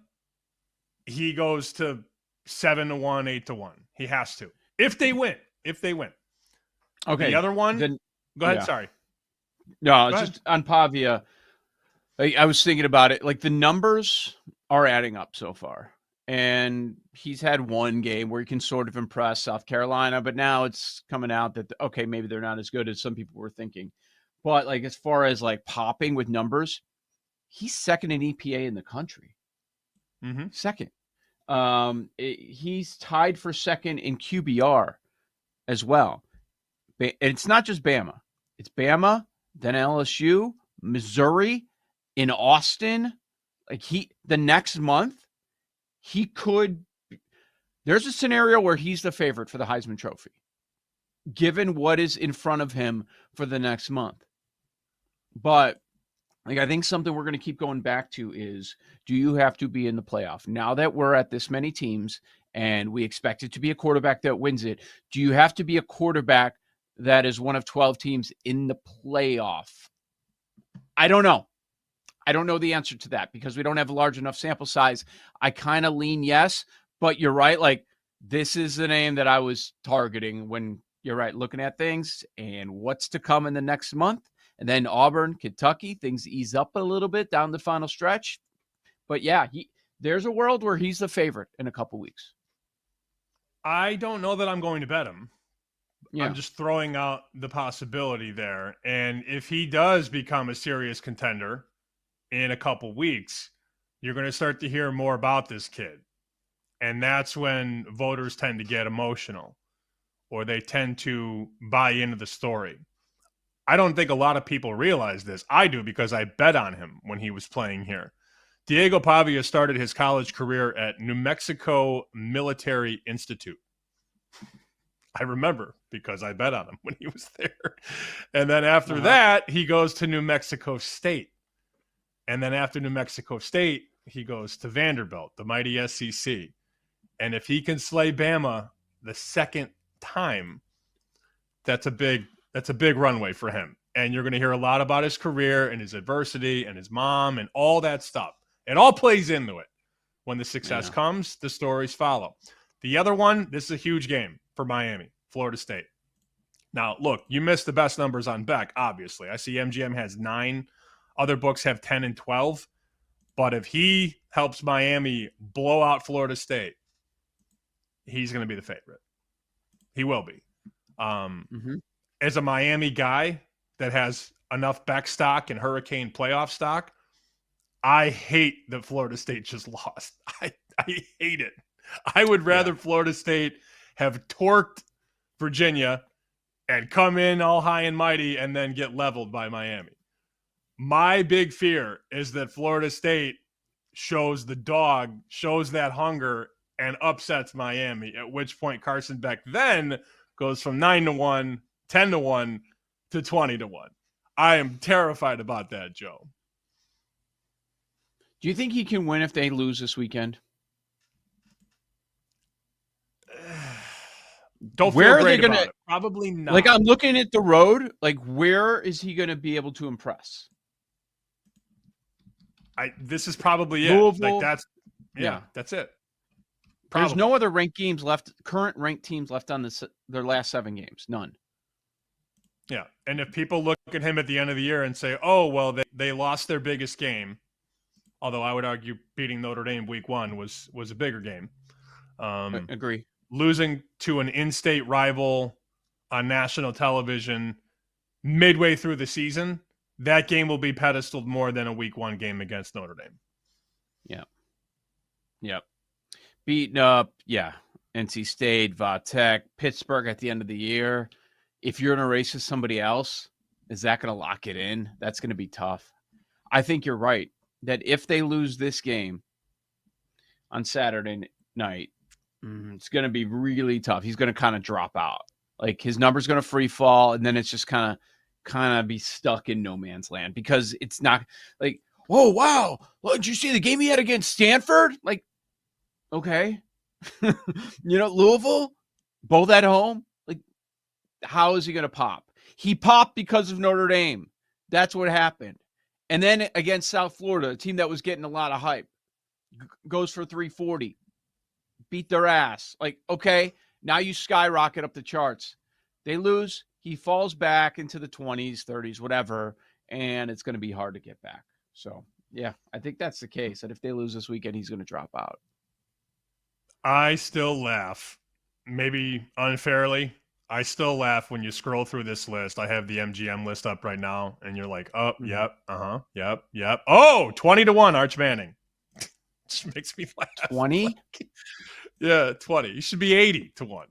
he goes to 7-1, 8-1. He has to. If they win. Okay. The other one, go ahead. Yeah. Sorry. No, it's just on Pavia. I was thinking about it. Like, the numbers are adding up so far. And he's had one game where he can sort of impress South Carolina, but now it's coming out that, okay, maybe they're not as good as some people were thinking. But, like, as far as, like, popping with numbers, he's second in EPA in the country. Second. He's tied for second in QBR as well. And it's not just Bama. It's Bama, then LSU, Missouri, in Austin. Like, the next month, there's a scenario where he's the favorite for the Heisman Trophy, given what is in front of him for the next month. But, like, I think something we're going to keep going back to is, do you have to be in the playoff? Now that we're at this many teams and we expect it to be a quarterback that wins it, do you have to be a quarterback that is one of 12 teams in the playoff? I don't know. I don't know the answer to that because we don't have a large enough sample size. I kind of lean yes, but you're right. Like, this is the name that I was targeting when you're right, looking at things and what's to come in the next month. And then Auburn, Kentucky, things ease up a little bit down the final stretch. But yeah, there's a world where he's the favorite in a couple weeks. I don't know that I'm going to bet him. Yeah. I'm just throwing out the possibility there. And if he does become a serious contender in a couple weeks, you're going to start to hear more about this kid. And that's when voters tend to get emotional or they tend to buy into the story. I don't think a lot of people realize this. I do because I bet on him when he was playing here. Diego Pavia started his college career at New Mexico Military Institute. I remember because I bet on him when he was there. And then after that, he goes to New Mexico State. And then after New Mexico State, he goes to Vanderbilt, the mighty SEC. And if he can slay Bama the second time, that's a big runway for him. And you're going to hear a lot about his career and his adversity and his mom and all that stuff. It all plays into it. When the success comes, the stories follow. The other one, this is a huge game for Miami, Florida State. Now, look, you missed the best numbers on Beck, obviously. I see MGM has 9. Other books have 10 and 12. But if he helps Miami blow out Florida State, he's going to be the favorite. He will be. As a Miami guy that has enough Beck stock and Hurricane playoff stock, I hate that Florida State just lost. I hate it. I would rather Florida State have torqued Virginia and come in all high and mighty and then get leveled by Miami. My big fear is that Florida State shows the dog, shows that hunger, and upsets Miami, at which point Carson Beck then goes from 9-1, 10-1 to 20-1. I am terrified about that, Joe. Do you think he can win if they lose this weekend? Don't Where feel are they great gonna, about it. Probably not. Like, I'm looking at the road. Like, where is he going to be able to impress? This is probably it. Louisville. Like that's that's it. There's Probably. no other ranked games left. Current ranked teams left on their last 7 games. None. Yeah, and if people look at him at the end of the year and say, "Oh, well, they lost their biggest game," although I would argue beating Notre Dame week 1 was a bigger game. Agree. Losing to an in-state rival on national television midway through the season, that game will be pedestaled more than a week 1 game against Notre Dame. Yeah. Yep. Beaten up. Yeah. NC State, Vatech, Pittsburgh at the end of the year. If you're in a race with somebody else, is that going to lock it in? That's going to be tough. I think you're right that if they lose this game on Saturday night, it's going to be really tough. He's going to kind of drop out. Like, his number's going to free fall, and then it's just kind of be stuck in no man's land, because it's not like, oh, wow, well, did you see the game he had against Stanford? Like, okay. Louisville, both at home. Like, how is he going to pop? He popped because of Notre Dame. That's what happened. And then against South Florida, a team that was getting a lot of hype, goes for 340. Beat their ass. Like, okay, now you skyrocket up the charts. They lose, he falls back into the 20s, 30s, whatever, and it's going to be hard to get back. So, yeah, I think that's the case, that if they lose this weekend, he's going to drop out. I still laugh, maybe unfairly. I still laugh when you scroll through this list. I have the MGM list up right now, and you're like, oh, yep, yep. Oh, 20-1, Arch Manning. Just makes me laugh. 20? Yeah, 20. He should be 80-1.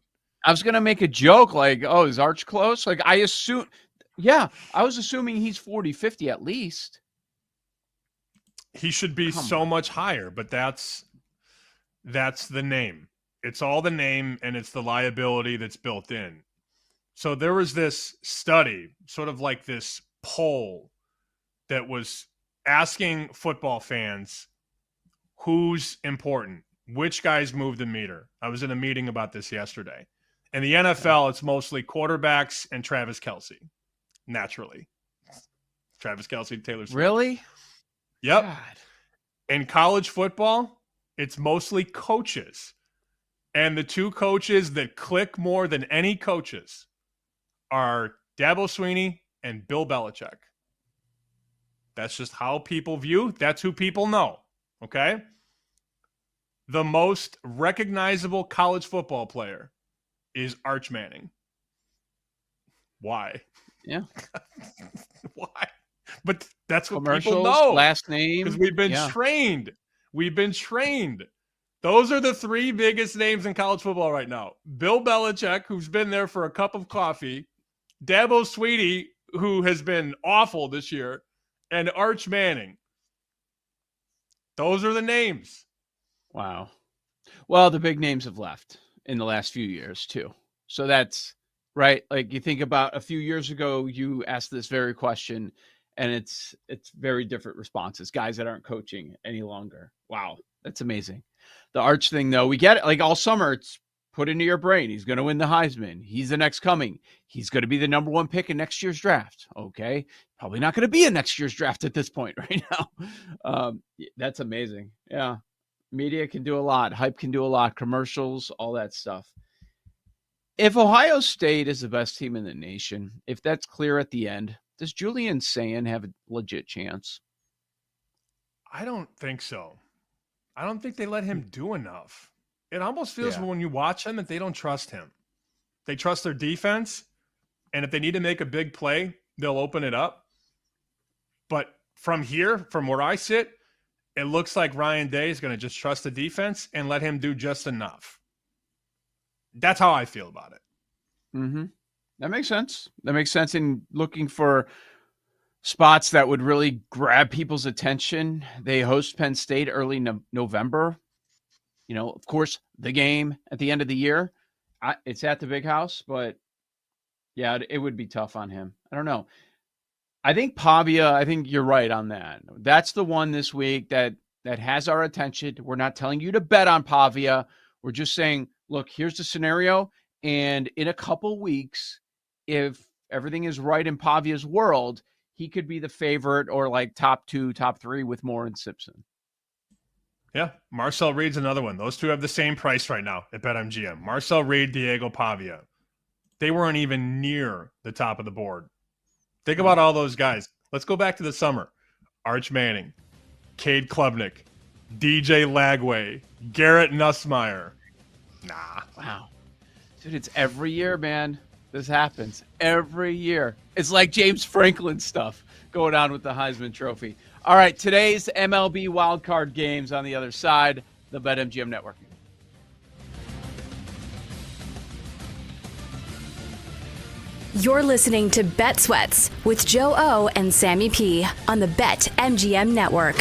I was going to make a joke like, oh, is Arch close? Like, I was assuming he's 40, 50 at least. He should be so much higher, but that's the name. It's all the name, and it's the liability that's built in. So there was this study, sort of like this poll, that was asking football fans who's important, which guys move the meter. I was in a meeting about this yesterday. In the NFL, it's mostly quarterbacks and Travis Kelce, naturally. Travis Kelce, Taylor Swift. Really? Yep. God. In college football, it's mostly coaches. And the two coaches that click more than any coaches are Dabo Swinney and Bill Belichick. That's just how people view. That's who people know. Okay? The most recognizable college football player is Arch Manning. Why? Yeah. Why? But that's what Commercials, people know. last name. Because we've been trained. We've been trained. Those are the 3 biggest names in college football right now. Bill Belichick, who's been there for a cup of coffee. Dabo Swinney, who has been awful this year. And Arch Manning. Those are the names. Wow. Well, the big names have left in the last few years, too. So that's right. Like, you think about a few years ago, you asked this very question, and it's very different responses. Guys that aren't coaching any longer. Wow. That's amazing. The Arch thing, though, we get it. Like, all summer, it's put into your brain. He's going to win the Heisman. He's the next coming. He's going to be the number 1 pick in next year's draft. Okay. Probably not going to be in next year's draft at this point right now. That's amazing. Yeah. Media can do a lot. Hype can do a lot. Commercials, all that stuff. If Ohio State is the best team in the nation, if that's clear at the end, does Julian Sayin have a legit chance? I don't think so. I don't think they let him do enough. It almost feels when you watch him that they don't trust him. They trust their defense, and if they need to make a big play, they'll open it up. But from here, from where I sit, it looks like Ryan Day is going to just trust the defense and let him do just enough. That's how I feel about it. Mm-hmm. That makes sense. That makes sense in looking for spots that would really grab people's attention. They host Penn State early November. You know, of course, the game at the end of the year. It's at the Big House, but yeah, it would be tough on him. I don't know. I think Pavia, I think you're right on that. That's the one this week that has our attention. We're not telling you to bet on Pavia. We're just saying, look, here's the scenario. And in a couple weeks, if everything is right in Pavia's world, he could be the favorite or like top 2, top 3 with Moore and Simpson. Yeah, Marcel Reed's another one. Those two have the same price right now at BetMGM. Marcel Reed, Diego Pavia. They weren't even near the top of the board. Think about all those guys. Let's go back to the summer. Arch Manning, Cade Klubnik, DJ Lagway, Garrett Nussmeier. Nah. Wow. Dude, it's every year, man. This happens every year. It's like James Franklin stuff going on with the Heisman Trophy. All right, today's MLB wildcard games on the other side, the BetMGM Network. You're listening to Bet Sweats with Joe O and Sammy P on the BetMGM Network.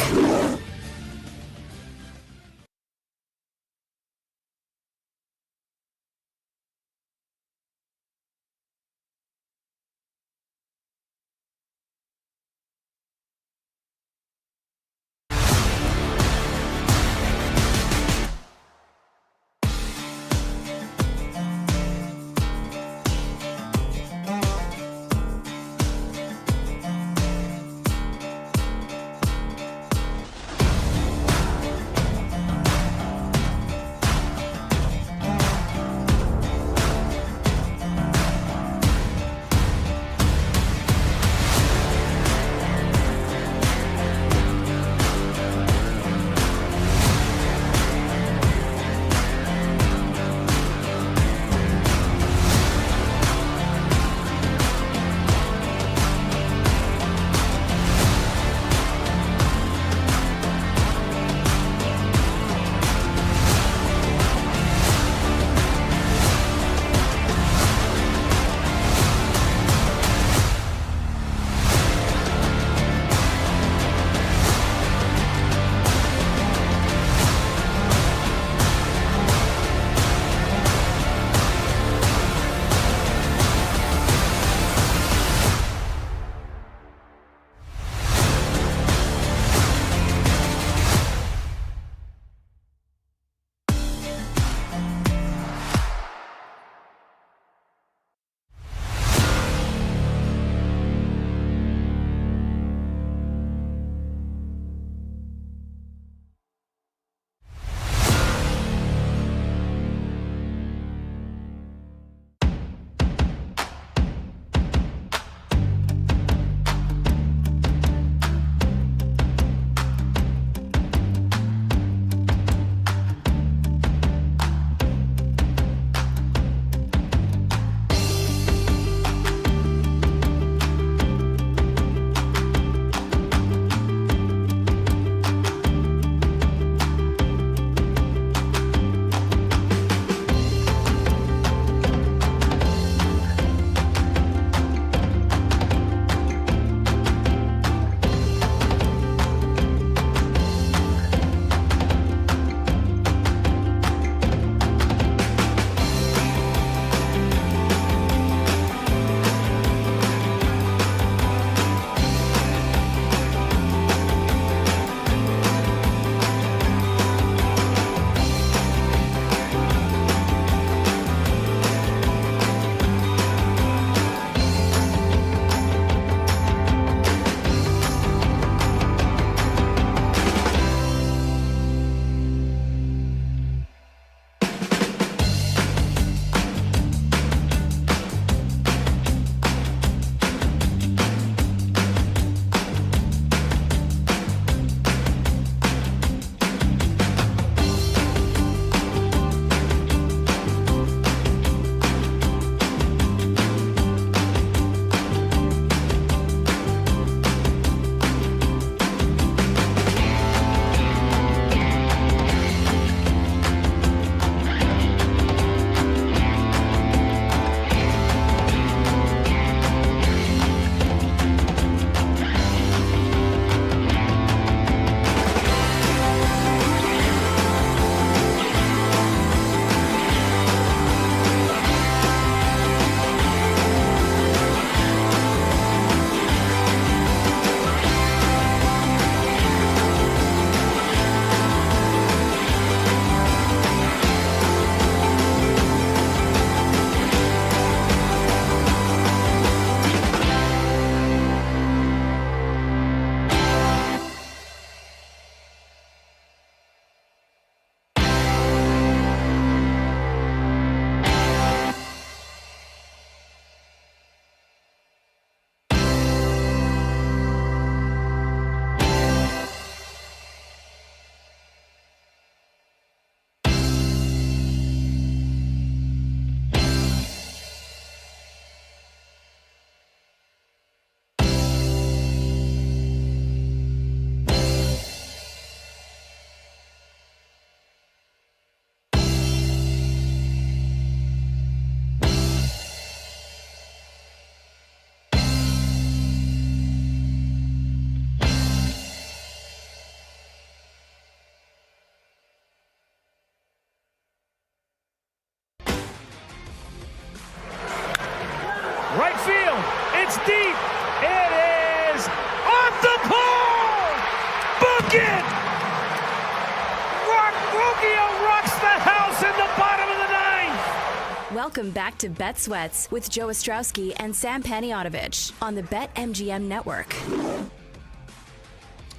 Welcome back to Bet Sweats with Joe Ostrowski and Sam Paniotovich on the BetMGM Network.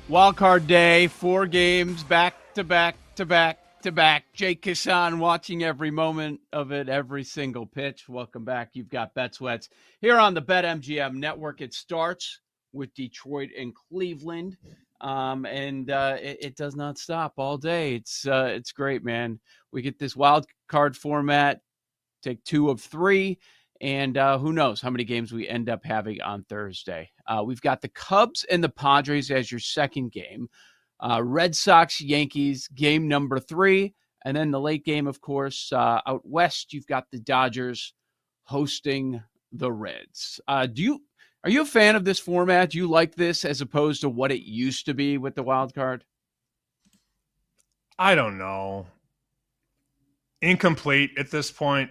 Wildcard day, 4 games back to back to back to back. Jake Kassan watching every moment of it, every single pitch. Welcome back. You've got Bet Sweats here on the BetMGM Network. It starts with Detroit and Cleveland, and it does not stop all day. It's great, man. We get this wild card format, take 2 of 3, and who knows how many games we end up having on Thursday. We've got the Cubs and the Padres as your second game. Red Sox, Yankees, game number 3. And then the late game, of course, out west, you've got the Dodgers hosting the Reds. Are you a fan of this format? Do you like this as opposed to what it used to be with the wild card? I don't know. Incomplete at this point.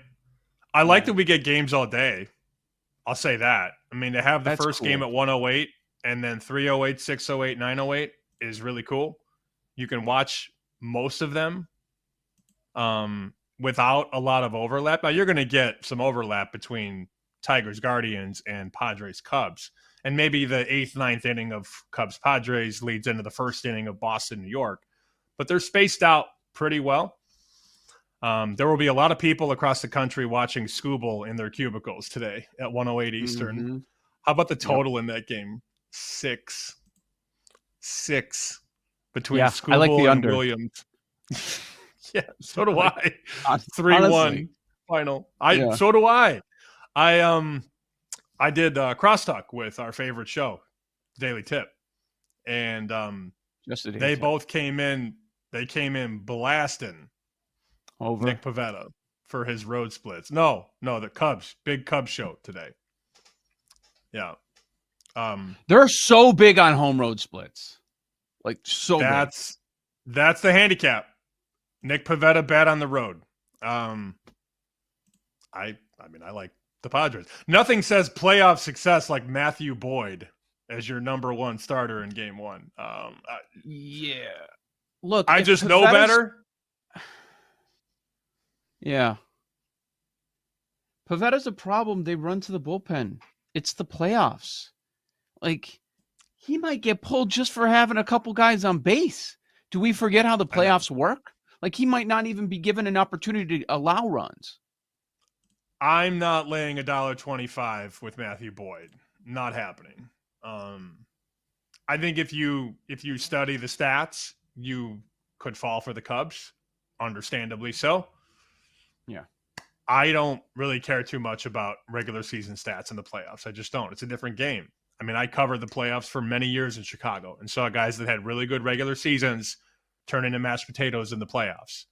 I like that we get games all day. I'll say that. I mean, to have the first game at 1:08 and then 3:08, 6:08, 9:08 is really cool. You can watch most of them without a lot of overlap. Now, you're going to get some overlap between Tigers, Guardians, and Padres, Cubs. And maybe the 8th, 9th inning of Cubs, Padres leads into the first inning of Boston, New York. But they're spaced out pretty well. There will be a lot of people across the country watching Scooble in their cubicles today at 1:08 Eastern. Mm-hmm. How about the total in that game? 6 between Scooble like the and under. Williams. Yeah, so do I. 3-1 final. So do I. I did crosstalk with our favorite show, Daily Tip, and they both came in. They came in blasting over Nick Pivetta for his road splits. No, the Cubs, big Cubs show today. Yeah, they're so big on home road splits, like so. That's the handicap. Nick Pivetta bad on the road. I mean, I like the Padres. Nothing says playoff success like Matthew Boyd as your number 1 starter in game 1. Yeah. Look, I just know better. Yeah. Pavetta's a problem. They run to the bullpen. It's the playoffs. Like, he might get pulled just for having a couple guys on base. Do we forget how the playoffs work? Like, he might not even be given an opportunity to allow runs. I'm not laying $1.25 with Matthew Boyd. Not happening. I think if you study the stats, you could fall for the Cubs, understandably so. Yeah. I don't really care too much about regular season stats in the playoffs. I just don't. It's a different game. I mean, I covered the playoffs for many years in Chicago and saw guys that had really good regular seasons turn into mashed potatoes in the playoffs.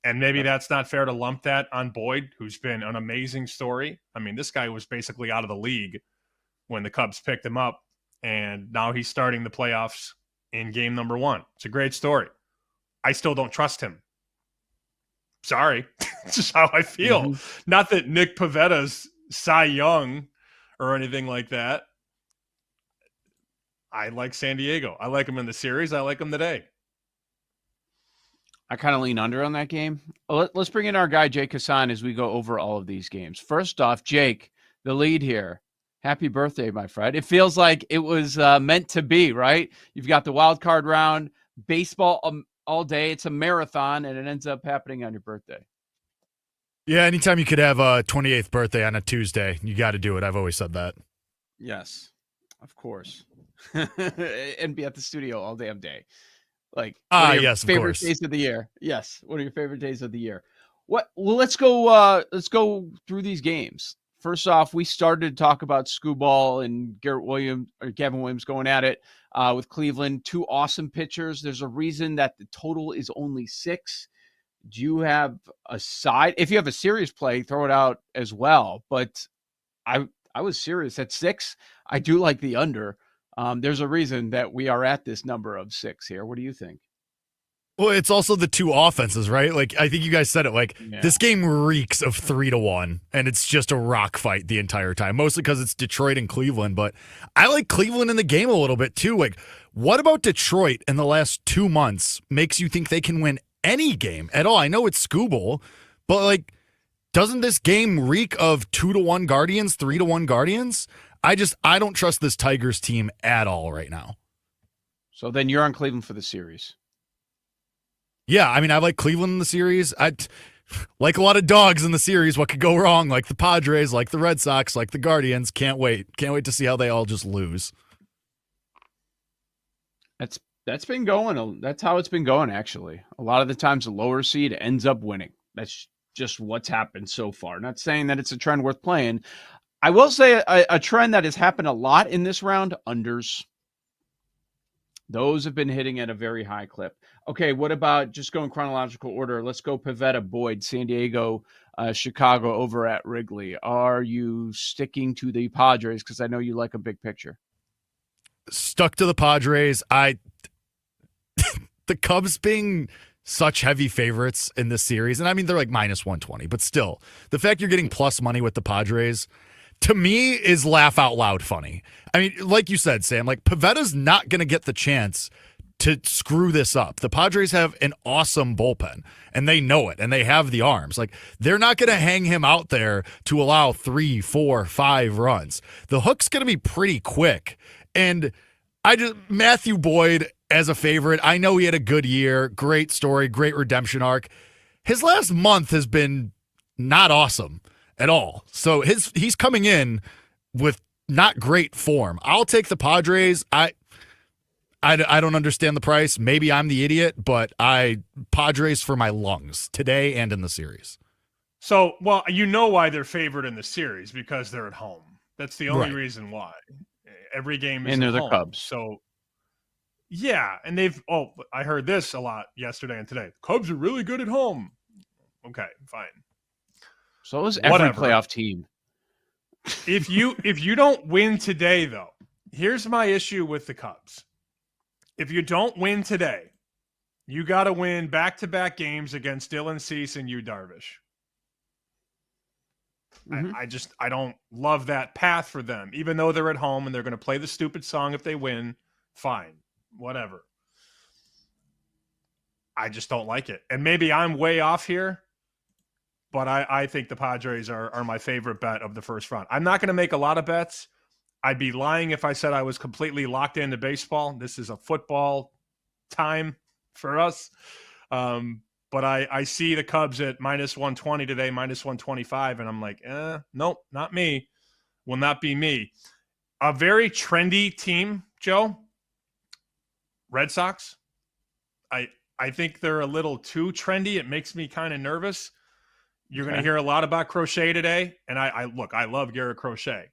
And maybe that's not fair to lump that on Boyd, who's been an amazing story. I mean, this guy was basically out of the league when the Cubs picked him up, and now he's starting the playoffs in game number 1. It's a great story. I still don't trust him. Sorry. It's just how I feel. Mm-hmm. Not that Nick Pavetta's Cy Young or anything like that. I like San Diego. I like him in the series. I like him today. I kind of lean under on that game. Let's bring in our guy, Jake Kassan, as we go over all of these games. First off, Jake, the lead here. Happy birthday, my friend. It feels like it was meant to be, right? You've got the wild card round, baseball all day. It's a marathon, and it ends up happening on your birthday. Yeah, anytime you could have a 28th birthday on a Tuesday, you got to do it. I've always said that. Yes, of course. And be at the studio all damn day. Like, yes, of favorite course. days of the year. Yes, what are your favorite days of the year? Well, let's go through these games. First off, we started to talk about Scooble and Gavin Williams going at it with Cleveland. 2 awesome pitchers. There's a reason that the total is only 6. Do you have a side? If you have a serious play, throw it out as well. But I was serious at 6. I do like the under. There's a reason that we are at this number of 6 here. What do you think? Well, it's also the 2 offenses, right? Like, I think you guys said it. Like, This game reeks of 3-1, and it's just a rock fight the entire time, mostly because it's Detroit and Cleveland. But I like Cleveland in the game a little bit, too. Like, what about Detroit in the last 2 months makes you think they can win any game at all? I know it's Scooble, but, like, doesn't this game reek of 2-1 Guardians, 3-1 Guardians? I don't trust this Tigers team at all right now. So then you're on Cleveland for the series. Yeah, I mean, I like Cleveland in the series. I like a lot of dogs in the series. What could go wrong? Like the Padres, like the Red Sox, like the Guardians. Can't wait. Can't wait to see how they all just lose. That's been going. That's how it's been going, actually. A lot of the times the lower seed ends up winning. That's just what's happened so far. Not saying that it's a trend worth playing. I will say a trend that has happened a lot in this round, unders. Those have been hitting at a very high clip. Okay, what about just going chronological order? Let's go Pivetta, Boyd, San Diego, Chicago over at Wrigley. Are you sticking to the Padres? Because I know you like a big picture. Stuck to the Padres. The Cubs being such heavy favorites in this series, and I mean, they're like minus 120, but still, the fact you're getting plus money with the Padres, to me, is laugh out loud funny. I mean, like you said, Sam, like Pivetta's not going to get the chance to screw this up. The Padres have an awesome bullpen, and they know it, and they have the arms. Like, they're not going to hang him out there to allow 3, 4, 5 runs. The hook's going to be pretty quick, and Matthew Boyd as a favorite. I know he had a good year, great story, great redemption arc. His last month has been not awesome at all. So he's coming in with not great form. I'll take the Padres. I don't understand the price. Maybe I'm the idiot, but Padres for my lungs today and in the series. So, well, you know why they're favored in the series, because they're at home. That's the only reason why. Every game is and they're at the home. Cubs. So, yeah, and I heard this a lot yesterday and today. Cubs are really good at home. Okay, fine. So is every playoff team. If you don't win today, though, here's my issue with the Cubs. If you don't win today, you got to win back-to-back games against Dylan Cease and Yu Darvish. Mm-hmm. I don't love that path for them. Even though they're at home and they're going to play the stupid song if they win, fine, whatever. I just don't like it. And maybe I'm way off here, but I think the Padres are my favorite bet of the first round. I'm not going to make a lot of bets. I'd be lying if I said I was completely locked into baseball. This is a football time for us. But I see the Cubs at minus 120 today, minus 125, and I'm like, nope, not me. Will not be me. A very trendy team, Joe, Red Sox. I think they're a little too trendy. It makes me kind of nervous. You're going to hear a lot about Crochet today, and I love Garrett Crochet.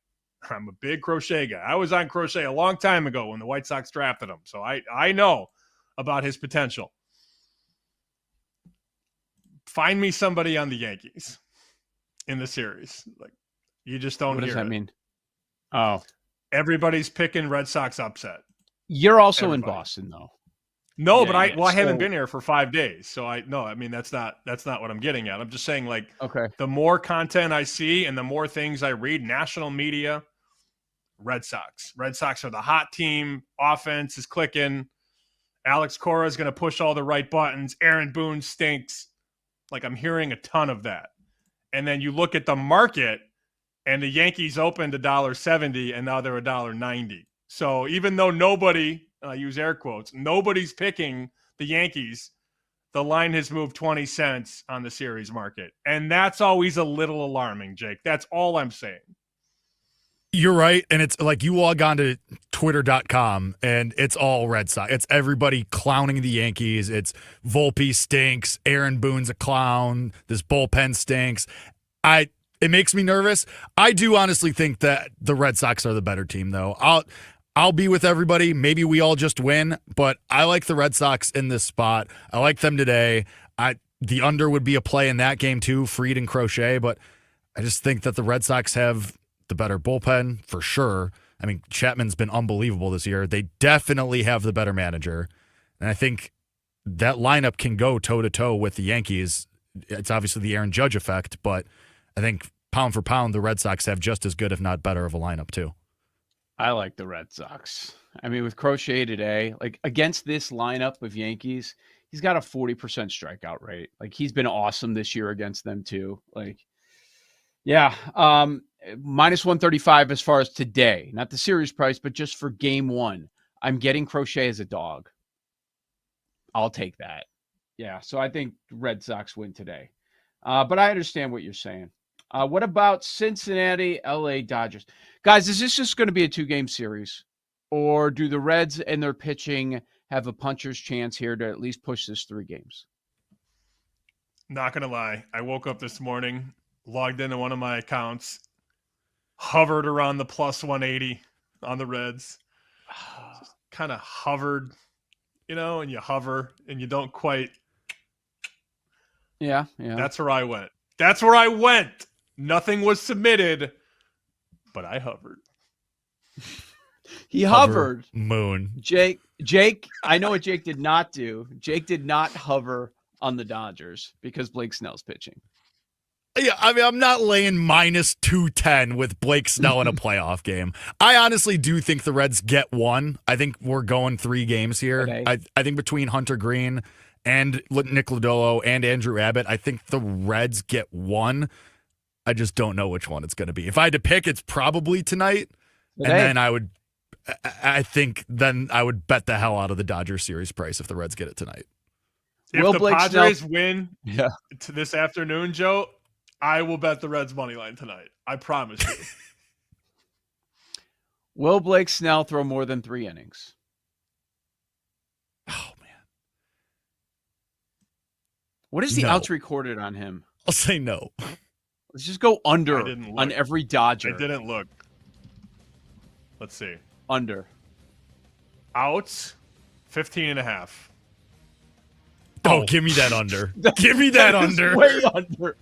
I'm a big Crochet guy. I was on Crochet a long time ago when the White Sox drafted him, so I know about his potential. Find me somebody on the Yankees in the series. Like, you just don't hear it. What does that mean? Oh. Everybody's picking Red Sox upset. You're also in Boston, though. No, yeah, but I haven't been here for 5 days. So that's not what I'm getting at. I'm just saying, like, okay, the more content I see and the more things I read, national media, Red Sox. Red Sox are the hot team. Offense is clicking. Alex Cora is going to push all the right buttons. Aaron Boone stinks. Like, I'm hearing a ton of that. And then you look at the market, and the Yankees opened $1.70, and now they're $1.90. So even though nobody, I use air quotes, nobody's picking the Yankees, the line has moved 20 cents on the series market. And that's always a little alarming, Jake. That's all I'm saying. You're right. And it's like you log on to twitter.com and it's all Red Sox. It's everybody clowning the Yankees. It's Volpe stinks. Aaron Boone's a clown. This bullpen stinks. It makes me nervous. I do honestly think that the Red Sox are the better team, though. I'll be with everybody. Maybe we all just win, but I like the Red Sox in this spot. I like them today. The under would be a play in that game too, Fried and Crochet, but I just think that the Red Sox have the better bullpen for sure. I mean, Chapman's been unbelievable this year. They definitely have the better manager, and I think that lineup can go toe-to-toe with the Yankees. It's obviously the Aaron Judge effect, but I think pound for pound, the Red Sox have just as good, if not better, of a lineup too. I like the Red Sox. I mean, with Crochet today, like against this lineup of Yankees, he's got a 40% strikeout rate. Like, he's been awesome this year against them too. Like, Yeah. Minus 135 as far as today, not the series price, but just for game one. I'm getting Crochet as a dog. I'll take that. Yeah. So I think Red Sox win today. But I understand what you're saying. What about Cincinnati, LA Dodgers? Guys, is this just going to be a 2-game series? Or do the Reds and their pitching have a puncher's chance here to at least push this 3 games? Not going to lie. I woke up this morning, logged into one of my accounts, hovered around the plus 180 on the Reds. Just kind of hovered, and you hover and you don't quite. Yeah. That's where I went. Nothing was submitted, but I hovered. He hovered. Moon. Jake, I know what Jake did not do. Jake did not hover on the Dodgers because Blake Snell's pitching. Yeah, I mean, I'm not laying minus 210 with Blake Snell in a playoff game. I honestly do think the Reds get one. I think we're going 3 games here. Okay. I think between Hunter Green and Nick Lodolo and Andrew Abbott, I think the Reds get one. I just don't know which one it's going to be. If I had to pick, it's probably tonight. Today. And then I would bet the hell out of the Dodgers series price if the Reds get it tonight. If the Padres win this afternoon, Joe, I will bet the Reds money line tonight. I promise you. Will Blake Snell throw more than 3 innings? Oh, man. What is the outs recorded on him? I'll say no. Let's just go under on every Dodger. I didn't look. Let's see. Under. Outs, 15.5. Oh, give me that under. Give me that under. Way under.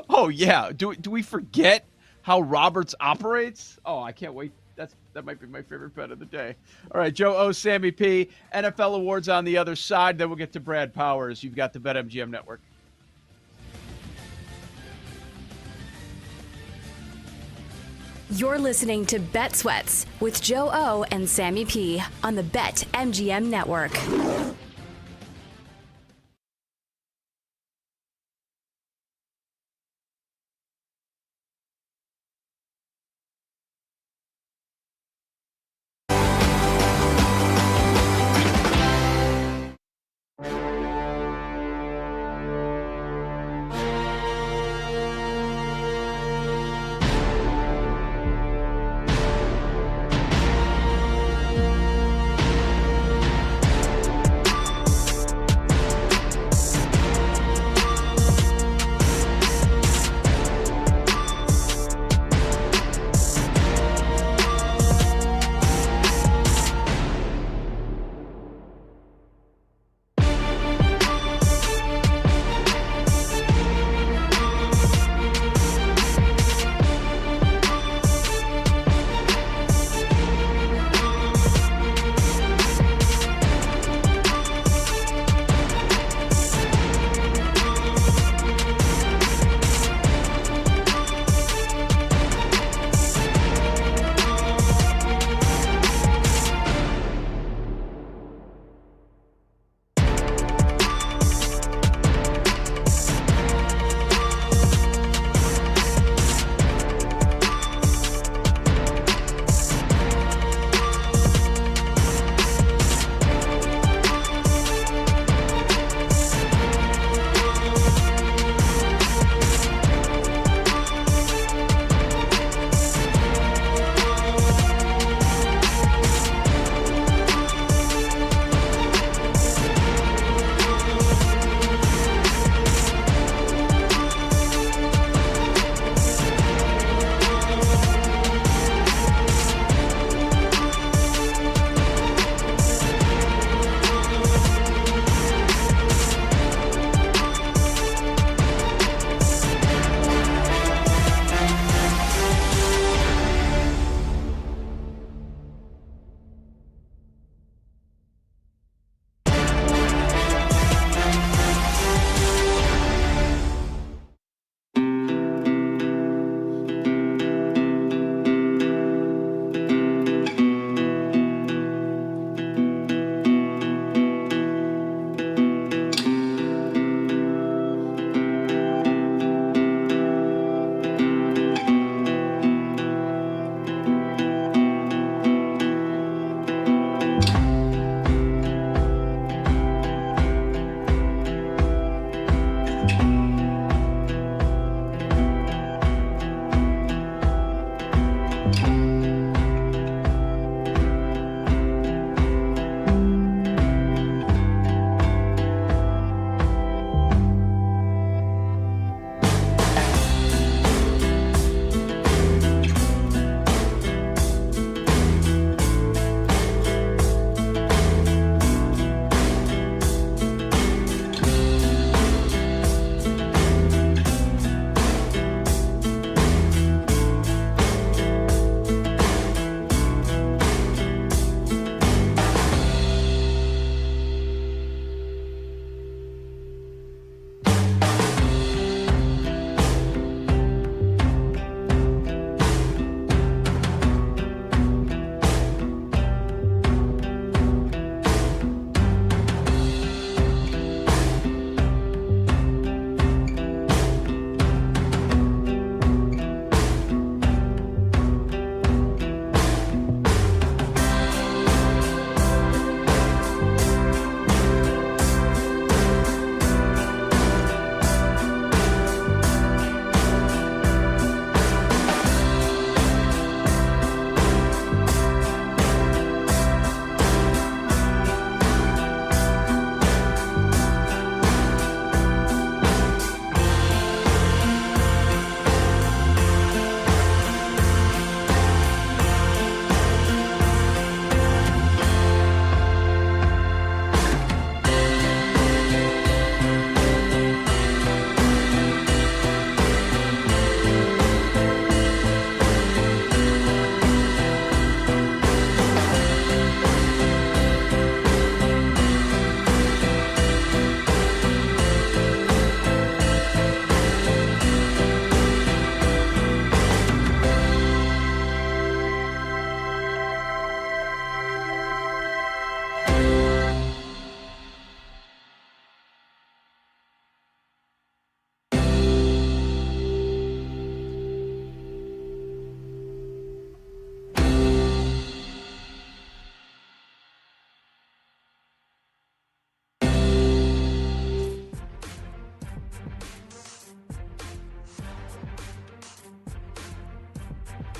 Oh, yeah. Do we forget how Roberts operates? Oh, I can't wait. That might be my favorite bet of the day. All right, Joe O, Sammy P, NFL awards on the other side. Then we'll get to Brad Powers. You've got the BetMGM Network. You're listening to Bet Sweats with Joe O and Sammy P on the BetMGM Network.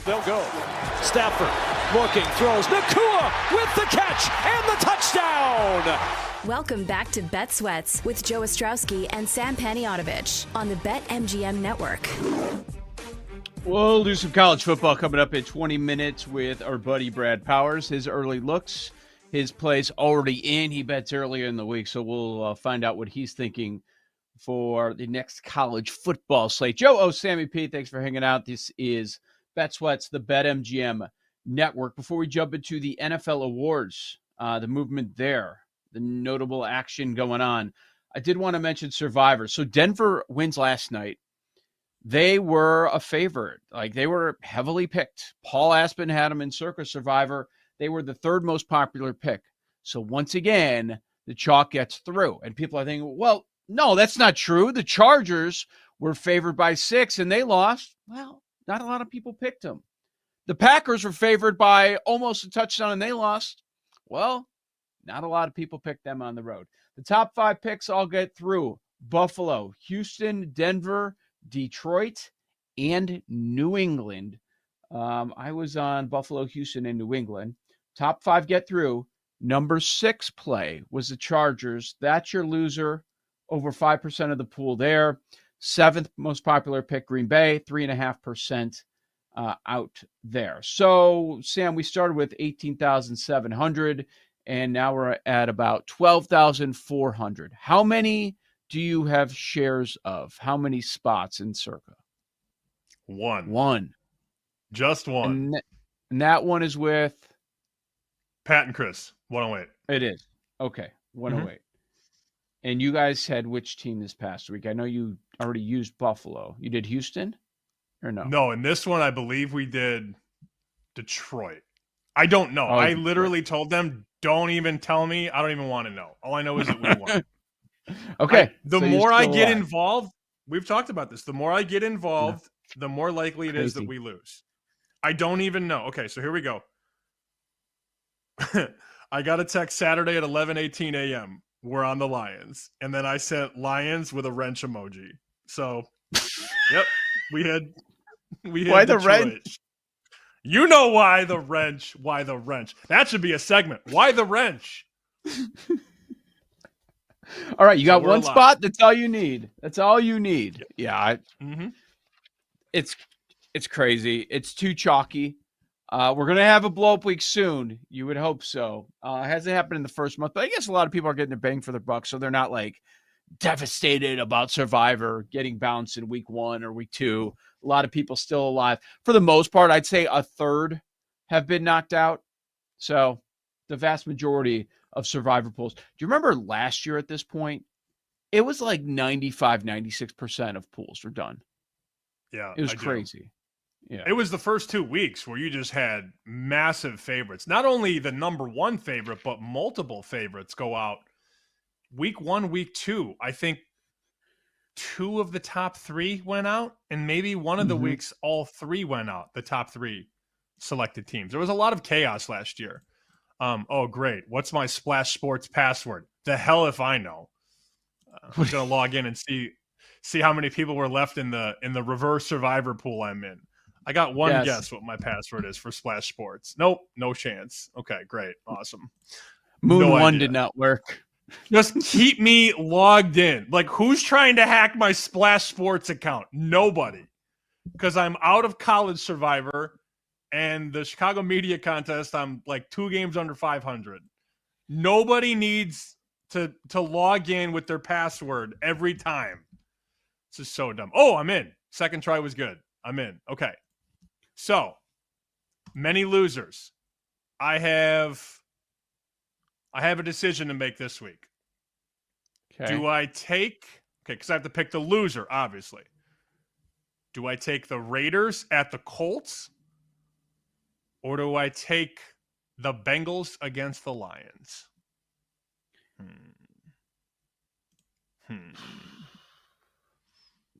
They'll go. Stafford looking, throws. Nakua with the catch and the touchdown. Welcome back to Bet Sweats with Joe Ostrowski and Sam Paniotovich on the BetMGM Network. We'll do some college football coming up in 20 minutes with our buddy Brad Powers. His early looks, his plays already in. He bets earlier in the week, so we'll find out what he's thinking for the next college football slate. Joe, Sammy P, thanks for hanging out. This is Bet Sweats, the BetMGM Network. Before we jump into the NFL awards, the movement there, the notable action going on, I did want to mention Survivor. So Denver wins last night. They were a favorite. Like, they were heavily picked. Paul Aspen had them in Circa Survivor. They were the third most popular pick. So once again, the chalk gets through. And people are thinking, well, no, that's not true. The Chargers were favored by 6 and they lost. Well, not a lot of people picked them. The Packers were favored by almost a touchdown and they lost. Well, not a lot of people picked them on the road. The top 5 picks all get through. Buffalo, Houston, Denver, Detroit, and New England. I was on Buffalo, Houston, and New England. Top 5 get through. Number 6 play was the Chargers. That's your loser. Over 5% of the pool there. 7th most popular pick, Green Bay, 3.5% out there. So, Sam, we started with 18,700, and now we're at about 12,400. How many do you have shares of? How many spots in Circa? One. Just one. And that one is with? Pat and Chris, 108. It is. Okay, 108. And you guys had which team this past week? I know you already used Buffalo. You did Houston or no? No, in this one, I believe we did Detroit. I don't know. Oh, I literally told them, don't even tell me. I don't even want to know. All I know is that we won. Okay. The more I get involved, we've talked about this. The more I get involved, the more likely it is that we lose. I don't even know. Okay, so here we go. I got a text Saturday at 11:18 a.m. We're on the Lions. And then I sent Lions with a wrench emoji. So, yep, we had why Detroit. The wrench? You know why the wrench. Why the wrench. That should be a segment. Why the wrench? All right, you got one spot. That's all you need. That's all you need. Yep. Yeah. It's crazy. It's too chalky. We're going to have a blow-up week soon. You would hope so. It hasn't happened in the first month, but I guess a lot of people are getting their bang for their buck, so they're not, like, devastated about Survivor getting bounced in week 1 or week 2. A lot of people still alive. For the most part, I'd say a third have been knocked out. So the vast majority of Survivor pools. Do you remember last year at this point? It was like 95, 96% of pools were done. Yeah. It was crazy. Yeah. It was the first 2 weeks where you just had massive favorites. Not only the number 1 favorite, but multiple favorites go out. Week 1, week 2, I think 2 of the top 3 went out, and maybe one of the weeks all 3 went out, the top 3 selected teams. There was a lot of chaos last year. Oh, great. What's my Splash Sports password? The hell if I know. I'm going to log in and see how many people were left in the reverse Survivor pool I'm in. I got one guess what my password is for Splash Sports. Nope, no chance. Okay, great. Awesome. Moon 1 did not work. Just keep me logged in. Like, who's trying to hack my Splash Sports account? Nobody. Because I'm out of college Survivor and the Chicago Media Contest, I'm like 2 games under 500. Nobody needs to log in with their password every time. This is so dumb. Oh, I'm in. Second try was good. I'm in. Okay. So, many losers. I have a decision to make this week. Okay. Do I take... Okay, because I have to pick the loser, obviously. Do I take the Raiders at the Colts? Or do I take the Bengals against the Lions?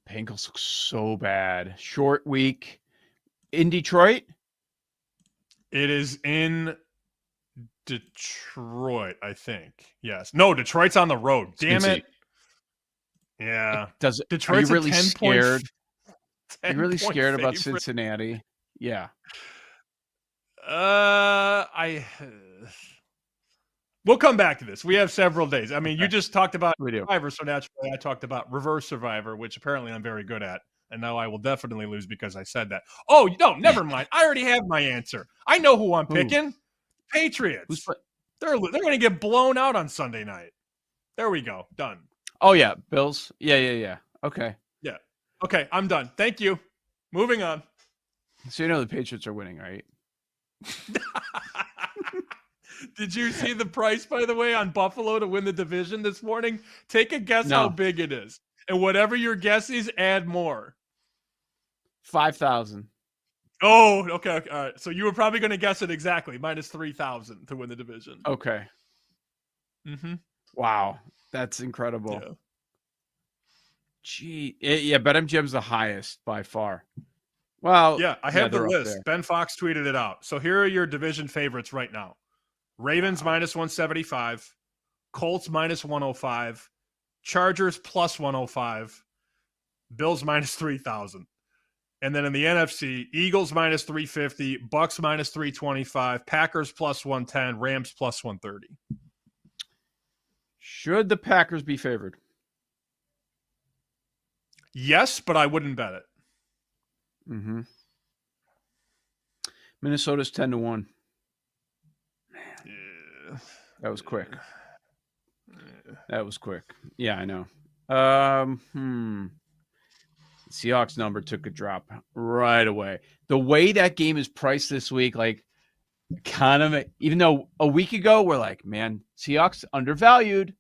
Bengals look so bad. Short week. In Detroit? It is in Detroit, I think. Yes. No, Detroit's on the road. Damn it. Yeah. Detroit's are you really scared? Are you really scared about Cincinnati? Yeah. We'll come back to this. We have several days. I mean, you just talked about We do. Survivor, so naturally I talked about Reverse Survivor, which apparently I'm very good at. And now I will definitely lose because I said that. Oh, no, never mind. I already have my answer. I know who I'm picking. Patriots. They're going to get blown out on Sunday night. There we go. Done. Oh, yeah. Bills. Yeah. Okay. Yeah. Okay, I'm done. Thank you. Moving on. So you know the Patriots are winning, right? Did you see the price, by the way, on Buffalo to win the division this morning? Take a guess how big it is. And whatever your guess is, add more. 5,000. Oh, okay. All right. So you were probably going to guess it exactly. Minus 3,000 to win the division. Okay. Mm-hmm. Wow. That's incredible. Yeah. Gee. Yeah, BetMGM's the highest by far. Well, yeah, I have the they're up list. there. Ben Fox tweeted it out. So here are your division favorites right now. Ravens minus 175, Colts minus 105, Chargers plus 105, Bills minus 3,000. And then in the NFC, Eagles minus 350, Bucks minus 325, Packers plus 110, Rams plus 130. Should the Packers be favored? Yes, but I wouldn't bet it. Mm-hmm. Minnesota's 10-1. Yeah. That was quick. That was quick. Yeah, I know. Seahawks number took a drop right away. The way that game is priced this week, like, kind of, even though a week ago we're like, man, Seahawks undervalued.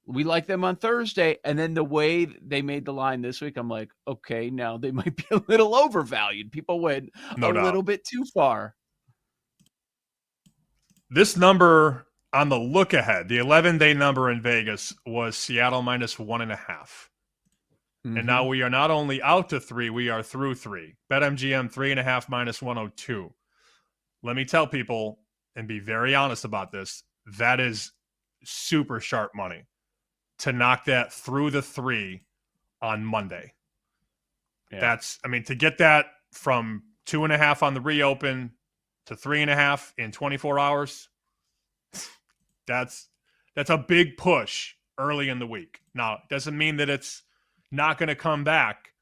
We like them on Thursday. And then the way they made the line this week, I'm like, okay, now they might be a little overvalued. People went little bit too far. This number on the look ahead, the 11-day number in Vegas was Seattle minus 1.5. Mm-hmm. And now we are not only out to 3, we are through 3. BetMGM 3.5 minus 102. Let me tell people and be very honest about this. That is super sharp money to knock that through the 3 on Monday. Yeah. To get that from 2.5 on the reopen to 3.5 in 24 hours, that's a big push early in the week. Now, it doesn't mean that it's not going to come back,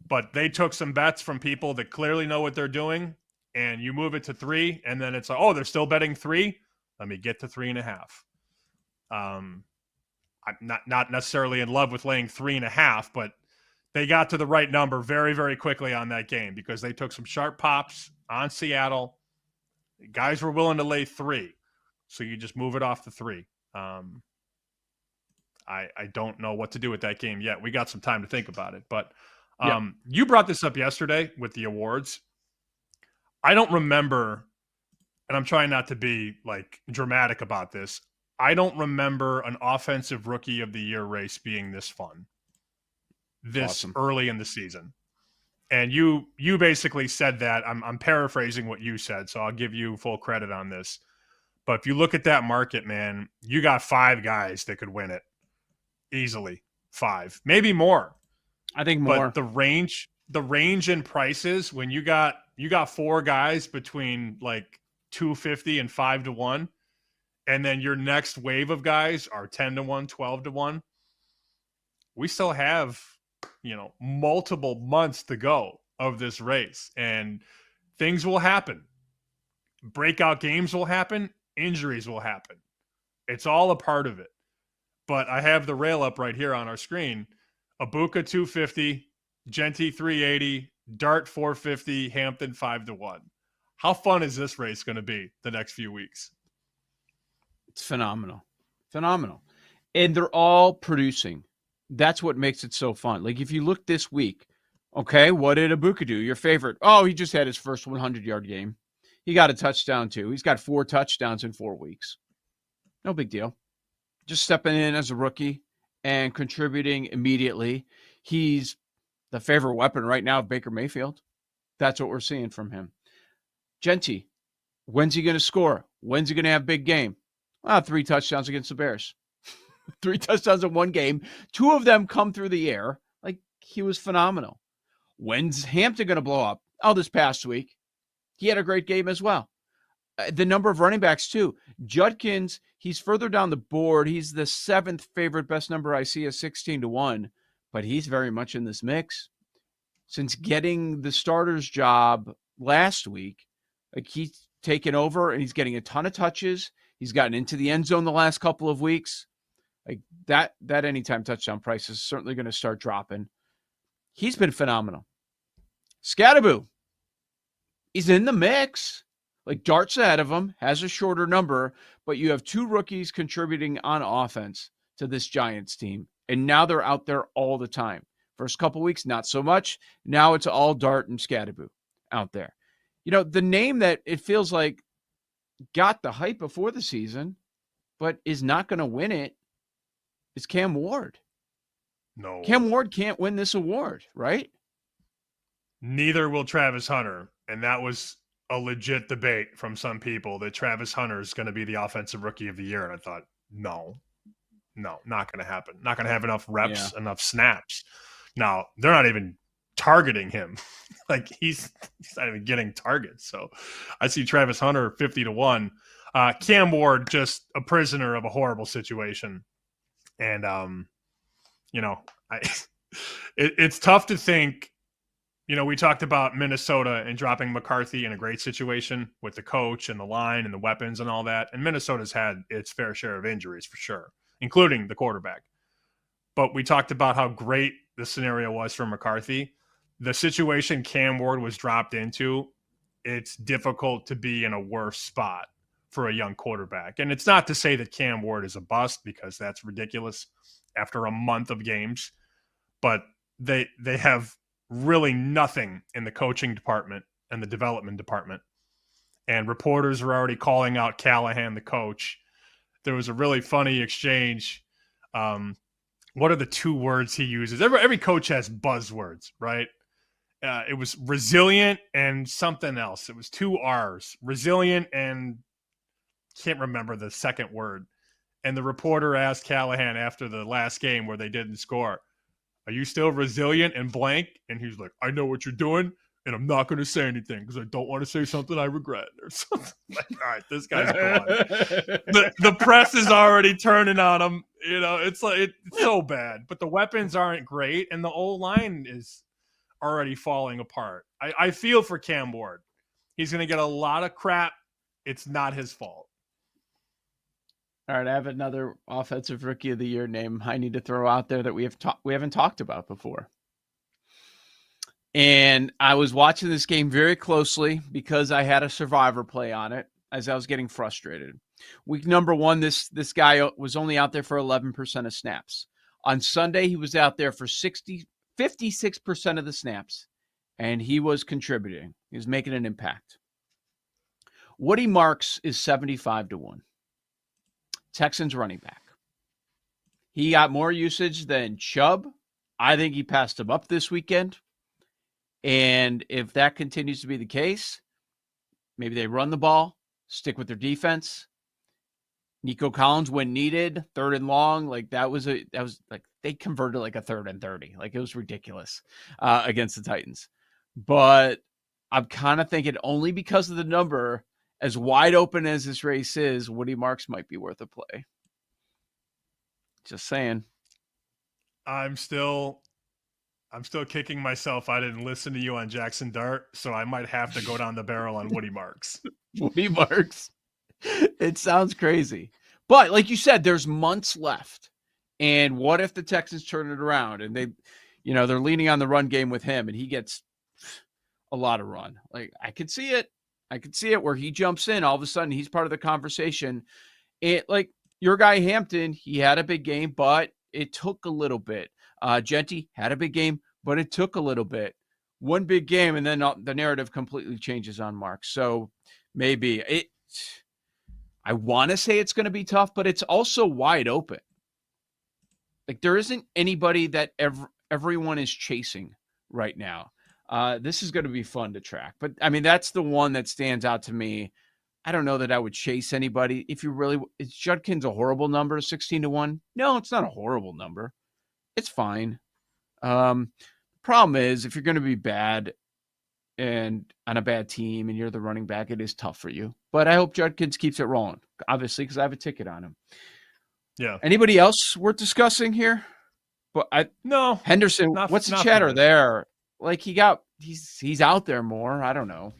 but they took some bets from people that clearly know what they're doing, and you move it to 3, and then it's like, oh, they're still betting 3? Let me get to 3.5. I'm not necessarily in love with laying 3.5, but they got to the right number very, very quickly on that game because they took some sharp pops on Seattle. Guys were willing to lay 3, so you just move it off the 3. I don't know what to do with that game yet. We got some time to think about it. But you brought this up yesterday with the awards. I don't remember, and I'm trying not to be like dramatic about this. I don't remember an offensive rookie of the year race being this fun this early in the season. And you basically said that. I'm paraphrasing what you said, so I'll give you full credit on this. But if you look at that market, man, you got 5 guys that could win it easily. 5, maybe more. I think more. But the range in prices when you got 4 guys between like 250 and 5-1, and then your next wave of guys are 10-1, 12-1. We still have, multiple months to go of this race, and things will happen. Breakout games will happen. Injuries will happen. It's all a part of it. But I have the rail up right here on our screen. Abuka 250, Genty 380, Dart 450, Hampton 5-1. How fun is this race going to be the next few weeks? It's phenomenal. Phenomenal. And they're all producing. That's what makes it so fun. Like, if you look this week, okay, what did Abuka do? Your favorite. Oh, he just had his first 100-yard game. He got a touchdown, too. He's got 4 touchdowns in 4 weeks. No big deal. Just stepping in as a rookie and contributing immediately. He's the favorite weapon right now of Baker Mayfield. That's what we're seeing from him. Genty, when's he going to score? When's he going to have a big game? 3 touchdowns against the Bears. 3 touchdowns in 1 game. 2 of them come through the air. Like, he was phenomenal. When's Hampton going to blow up? Oh, this past week. he had a great game as well. The number of running backs, too. Judkins, he's further down the board. He's the 7th favorite. Best number I see is 16-1, but he's very much in this mix. Since getting the starter's job last week, like he's taken over and he's getting a ton of touches. He's gotten into the end zone the last couple of weeks. Like that anytime touchdown price is certainly going to start dropping. He's been phenomenal. Scatterboo, he's in the mix. Like Dart's ahead of him, has a shorter number, but you have 2 rookies contributing on offense to this Giants team. And now they're out there all the time. First couple weeks, not so much. Now it's all Dart and Scatterboo out there. You know, the name that it feels like got the hype before the season, but is not going to win it is Cam Ward. No. Cam Ward can't win this award, right? Neither will Travis Hunter. And that was a legit debate from some people that Travis Hunter is going to be the offensive rookie of the year. And I thought, no, not going to happen. Not going to have enough reps, enough snaps. Now, they're not even targeting him. Like he's not even getting targets. So I see Travis Hunter 50-1. Cam Ward, just a prisoner of a horrible situation. And, it's tough to think. We talked about Minnesota and dropping McCarthy in a great situation with the coach and the line and the weapons and all that. And Minnesota's had its fair share of injuries for sure, including the quarterback. But we talked about how great the scenario was for McCarthy. The situation Cam Ward was dropped into, it's difficult to be in a worse spot for a young quarterback. And it's not to say that Cam Ward is a bust, because that's ridiculous after a month of games. But they have really nothing in the coaching department and the development department. And reporters are already calling out Callahan, the coach. There was a really funny exchange. What are the 2 words he uses? Every coach has buzzwords, right? It was resilient and something else. It was 2 R's. Resilient and can't remember the second word. And the reporter asked Callahan after the last game where they didn't score, "Are you still resilient and blank?" And he's like, "I know what you're doing, and I'm not going to say anything because I don't want to say something I regret," or something. Like, all right, this guy's gone. The press is already turning on him. It's like it's so bad. But the weapons aren't great, and the O-line is already falling apart. I feel for Cam Ward. He's going to get a lot of crap. It's not his fault. All right, I have another offensive rookie of the year name I need to throw out there that we haven't talked about before. And I was watching this game very closely because I had a survivor play on it as I was getting frustrated. Week number 1, this guy was only out there for 11% of snaps. On Sunday, he was out there for 56% of the snaps, and he was contributing. He was making an impact. Woody Marks is 75-1. Texans running back. He got more usage than Chubb. I think he passed him up this weekend. And if that continues to be the case, maybe they run the ball, stick with their defense. Nico Collins, when needed, 3rd and long, like that was like they converted like a 3rd and 30. Like it was ridiculous against the Titans. But I'm kind of thinking only because of the number, as wide open as this race is, Woody Marks might be worth a play. Just saying. I'm still kicking myself. I didn't listen to you on Jackson Dart, so I might have to go down the barrel on Woody Marks. Woody Marks. It sounds crazy. But like you said, there's months left. And what if the Texans turn it around and they're leaning on the run game with him and he gets a lot of run? Like I could see it. Where he jumps in. All of a sudden, he's part of the conversation. Like your guy Hampton, he had a big game, but it took a little bit. Genty had a big game, but it took a little bit. One big game, and then the narrative completely changes on Marks. So maybe I want to say it's going to be tough, but it's also wide open. Like there isn't anybody that everyone is chasing right now. This is going to be fun to track. But, I mean, that's the one that stands out to me. I don't know that I would chase anybody. Is Judkins a horrible number, 16-1? No, it's not a horrible number. It's fine. Problem is, if you're going to be bad, and on a bad team and you're the running back, it is tough for you. But I hope Judkins keeps it rolling, obviously, because I have a ticket on him. Yeah. Anybody else worth discussing here? But no. Henderson, what's the chatter there? Like he's out there more. I don't know.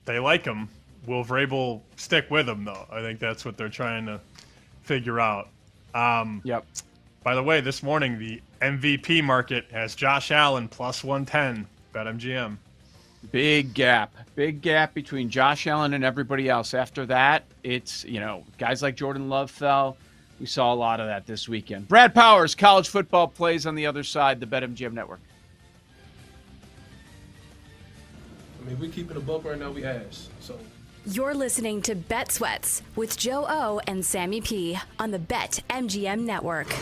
They like him. Will Vrabel stick with him though? I think that's what they're trying to figure out. Yep. By the way, this morning the MVP market has Josh Allen plus 110. BetMGM. Big gap between Josh Allen and everybody else. After that, it's, guys like Jordan Love fell. We saw a lot of that this weekend. Brad Powers, college football plays on the other side, the BetMGM network. I mean, we keeping a buck right now, we ass. So You're listening to Bet Sweats with Joe O and Sammy P on the BetMGM network.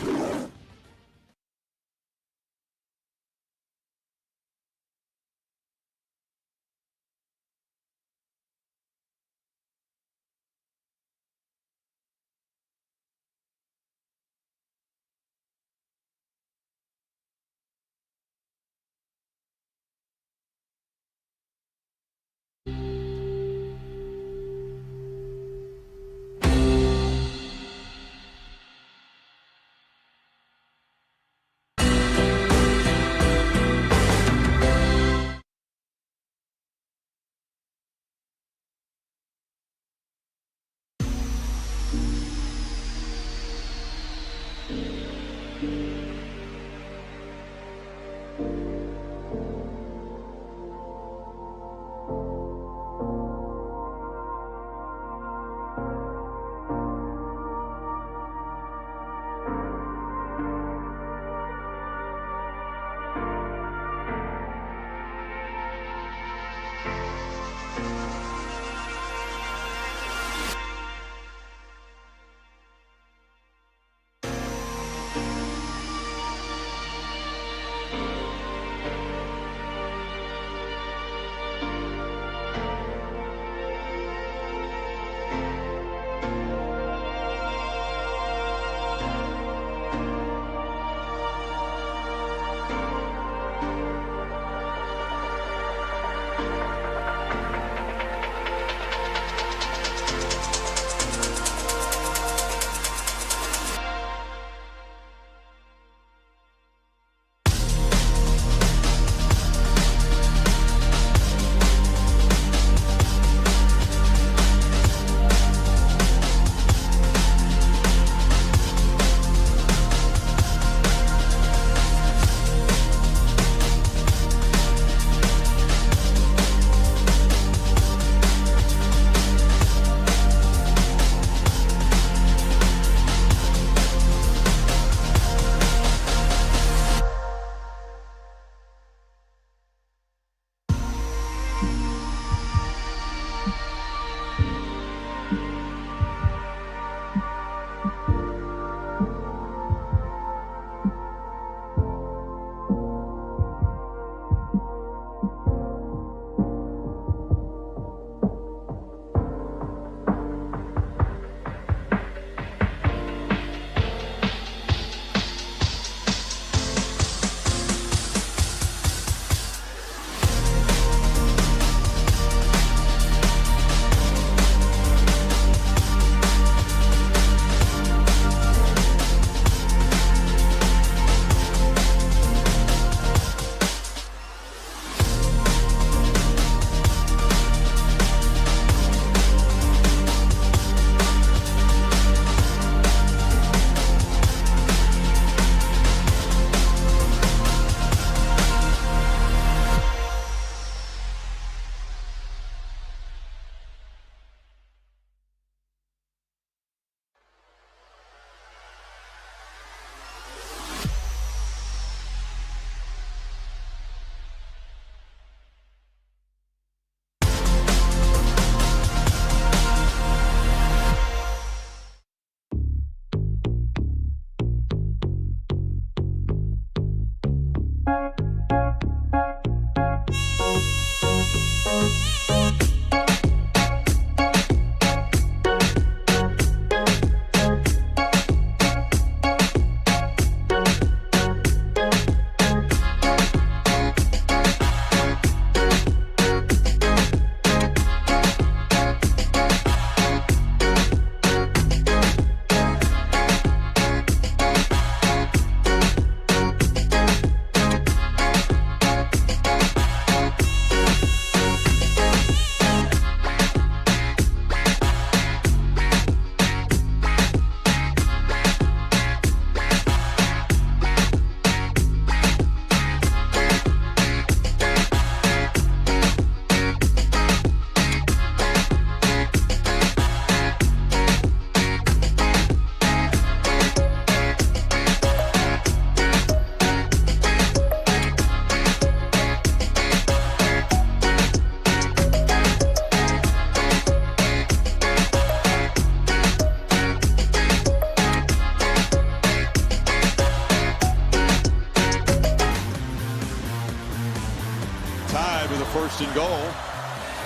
First and goal.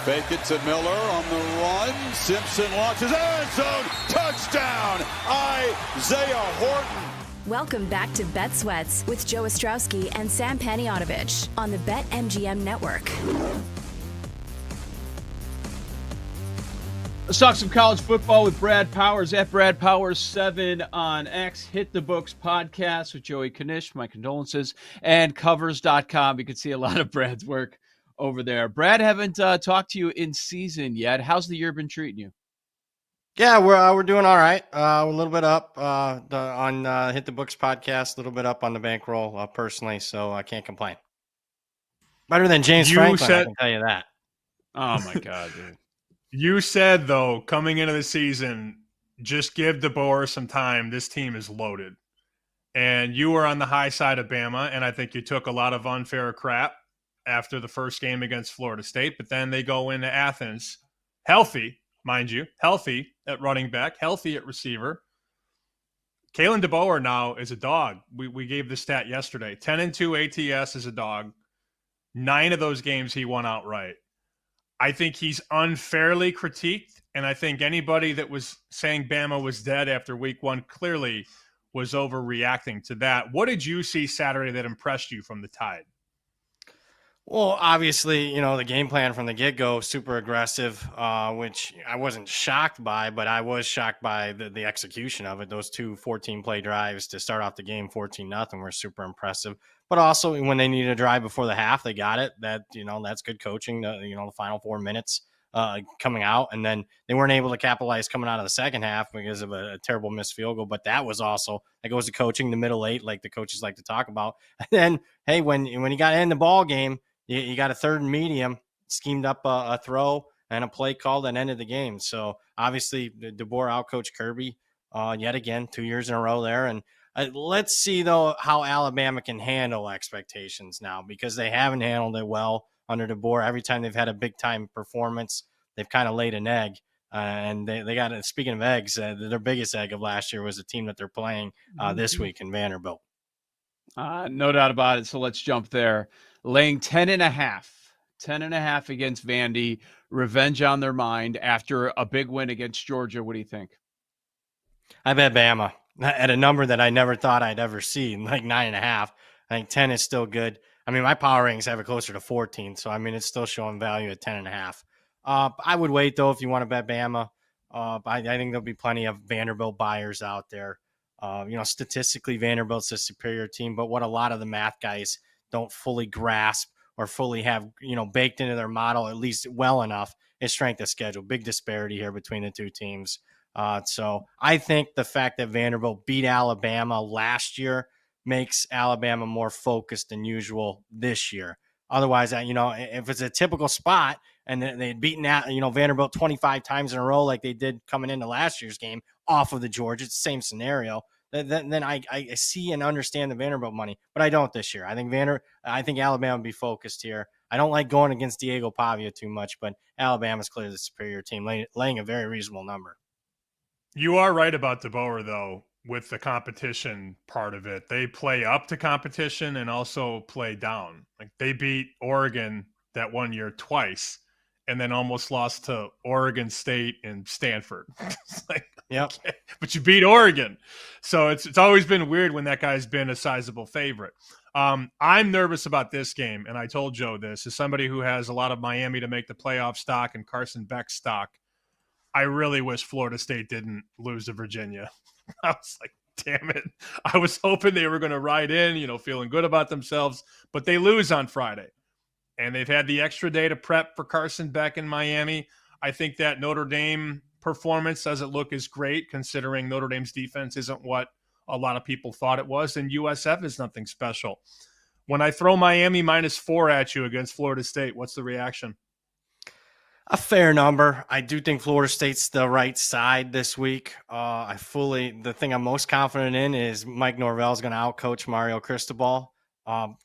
Fake it to Miller on the run. Simpson launches end zone. Touchdown, Isaiah Horton. Welcome back to Bet Sweats with Joe Ostrowski and Sam Paniotovich on the BetMGM Network. Let's talk some college football with Brad Powers at Brad Powers 7 on X. Hit the Books podcast with Joey Knish. My condolences. And covers.com. You can see a lot of Brad's work over there. Brad, haven't talked to you in season yet. How's the year been treating you? Yeah, we're doing all right. A little bit up on Hit the Books podcast, a little bit up on the bankroll personally, so I can't complain. Better than James Franklin, I can tell you that. Oh, my God, dude. You said, though, coming into the season, just give DeBoer some time. This team is loaded. And you were on the high side of Bama, and I think you took a lot of unfair crap after the first game against Florida State. But then they go into Athens, healthy, mind you, healthy at running back, healthy at receiver. Kalen DeBoer now is a dog. We gave the stat yesterday. 10-2 ATS is a dog. 9 of those games he won outright. I think he's unfairly critiqued, and I think anybody that was saying Bama was dead after week 1 clearly was overreacting to that. What did you see Saturday that impressed you from the Tide? Well, obviously, the game plan from the get-go, super aggressive, which I wasn't shocked by, but I was shocked by the execution of it. Those 2 14-play drives to start off the game 14-0 were super impressive. But also, when they needed a drive before the half, they got it. That's good coaching, the final 4 minutes coming out. And then they weren't able to capitalize coming out of the second half because of a terrible missed field goal. But that goes to coaching, the middle 8, like the coaches like to talk about. And then, hey, when you got in the ball game, you got a 3rd and medium, schemed up a throw and a play call that ended the game. So obviously, DeBoer outcoached Kirby yet again, 2 years in a row there. And let's see, though, how Alabama can handle expectations now, because they haven't handled it well under DeBoer. Every time they've had a big-time performance, they've kind of laid an egg. And they got, speaking of eggs, their biggest egg of last year was the team that they're playing this week in Vanderbilt. No doubt about it. So let's jump there. Laying 10.5 against Vandy. Revenge on their mind after a big win against Georgia. What do you think? I bet Bama at a number that I never thought I'd ever see, like 9.5. I think 10 is still good. I mean, my power ratings have it closer to 14, so I mean, it's still showing value at 10.5. I would wait, though, if you want to bet Bama. I think there'll be plenty of Vanderbilt buyers out there. Statistically, Vanderbilt's a superior team, but what a lot of the math guys don't fully grasp or fully have, baked into their model, at least well enough, is strength of schedule. Big disparity here between the two teams. So I think the fact that Vanderbilt beat Alabama last year makes Alabama more focused than usual this year. Otherwise, if it's a typical spot and they'd beaten Vanderbilt 25 times in a row like they did coming into last year's game off of the Georgia, it's the same scenario. Then I see and understand the Vanderbilt money, but I don't this year. I think Alabama will be focused here. I don't like going against Diego Pavia too much, but Alabama's clearly the superior team, laying a very reasonable number. You are right about DeBoer, though, with the competition part of it. They play up to competition and also play down. Like, they beat Oregon that one year twice and then almost lost to Oregon State and Stanford. It's like, yep. Okay, but you beat Oregon. So it's always been weird when that guy's been a sizable favorite. I'm nervous about this game, and I told Joe this. As somebody who has a lot of Miami to make the playoff stock and Carson Beck stock, I really wish Florida State didn't lose to Virginia. I was like, damn it. I was hoping they were going to ride in, feeling good about themselves, but they lose on Friday. And they've had the extra day to prep for Carson Beck in Miami. I think that Notre Dame performance doesn't look as great, considering Notre Dame's defense isn't what a lot of people thought it was, and USF is nothing special. When I throw Miami -4 at you against Florida State, what's the reaction? A fair number. I do think Florida State's the right side this week. The thing I'm most confident in is Mike Norvell is going to outcoach Mario Cristobal.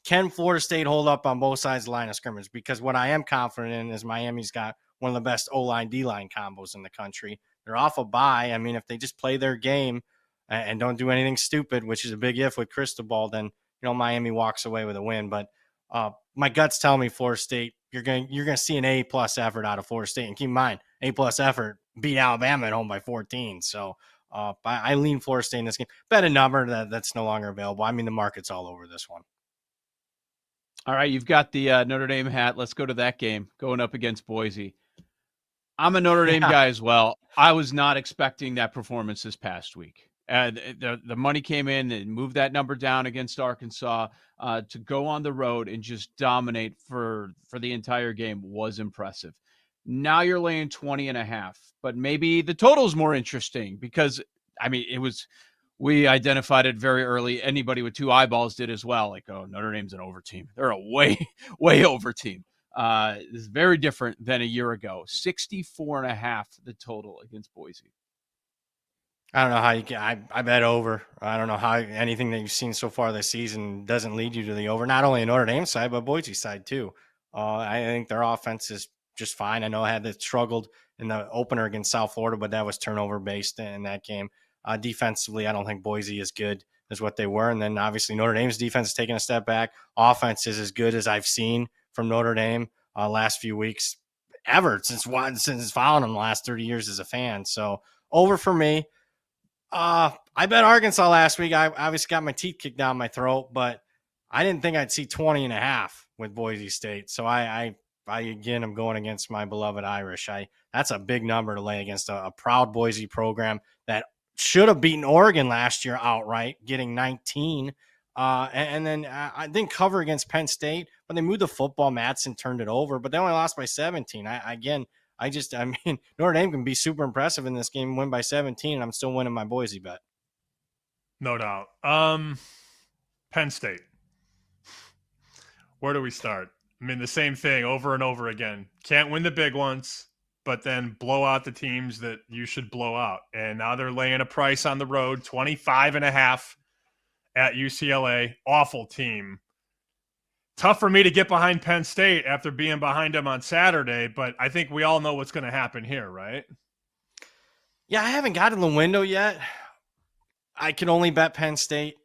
Can Florida State hold up on both sides of the line of scrimmage? Because what I am confident in is Miami's got one of the best O-line, D-line combos in the country. They're off a bye. I mean, if they just play their game and don't do anything stupid, which is a big if with Cristobal, then, Miami walks away with a win. But my guts tell me Florida State you're gonna see an A+ effort out of Florida State. And keep in mind, A+ effort beat Alabama at home by 14. So I lean Florida State in this game. Bet a number that's no longer available. I mean, the market's all over this one. All right, you've got the Notre Dame hat. Let's go to that game going up against Boise. I'm a Notre Dame guy as well. I was not expecting that performance this past week. The money came in and moved that number down against Arkansas. To go on the road and just dominate for the entire game was impressive. Now you're laying 20.5, but maybe the total is more interesting because, I mean, we identified it very early. Anybody with two eyeballs did as well. Like, oh, Notre Dame's an over team. They're a way over team. It's very different than a year ago. 64.5 the total against Boise. I don't know how you can. I bet over. I don't know how anything that you've seen so far this season doesn't lead you to the over. Not only Notre Dame side, but Boise side too. I think their offense is just fine. I know I had struggled in the opener against South Florida, but that was turnover based in that game. Defensively, I don't think Boise is good as what they were. And then obviously Notre Dame's defense is taking a step back. Offense is as good as I've seen from Notre Dame last few weeks ever since following them the last 30 years as a fan. So over for me. I bet Arkansas last week. I obviously got my teeth kicked down my throat, but I didn't think I'd see 20.5 with Boise State. So I again, I'm going against my beloved Irish. That's a big number to lay against a proud Boise program that should have beaten Oregon last year outright, getting 19. And then I didn't cover against Penn State, but they moved the football. Madsen turned it over, but they only lost by 17. I mean, Notre Dame can be super impressive in this game, win by 17, and I'm still winning my Boise bet. No doubt. Penn State. Where do we start? I mean, the same thing over and over again. Can't win the big ones, but then blow out the teams that you should blow out. And now they're laying a price on the road, 25.5 at UCLA. Awful team. Tough for me to get behind Penn State after being behind them on Saturday, but I think we all know what's going to happen here, right? Yeah, I haven't gotten the window yet. I can only bet Penn State.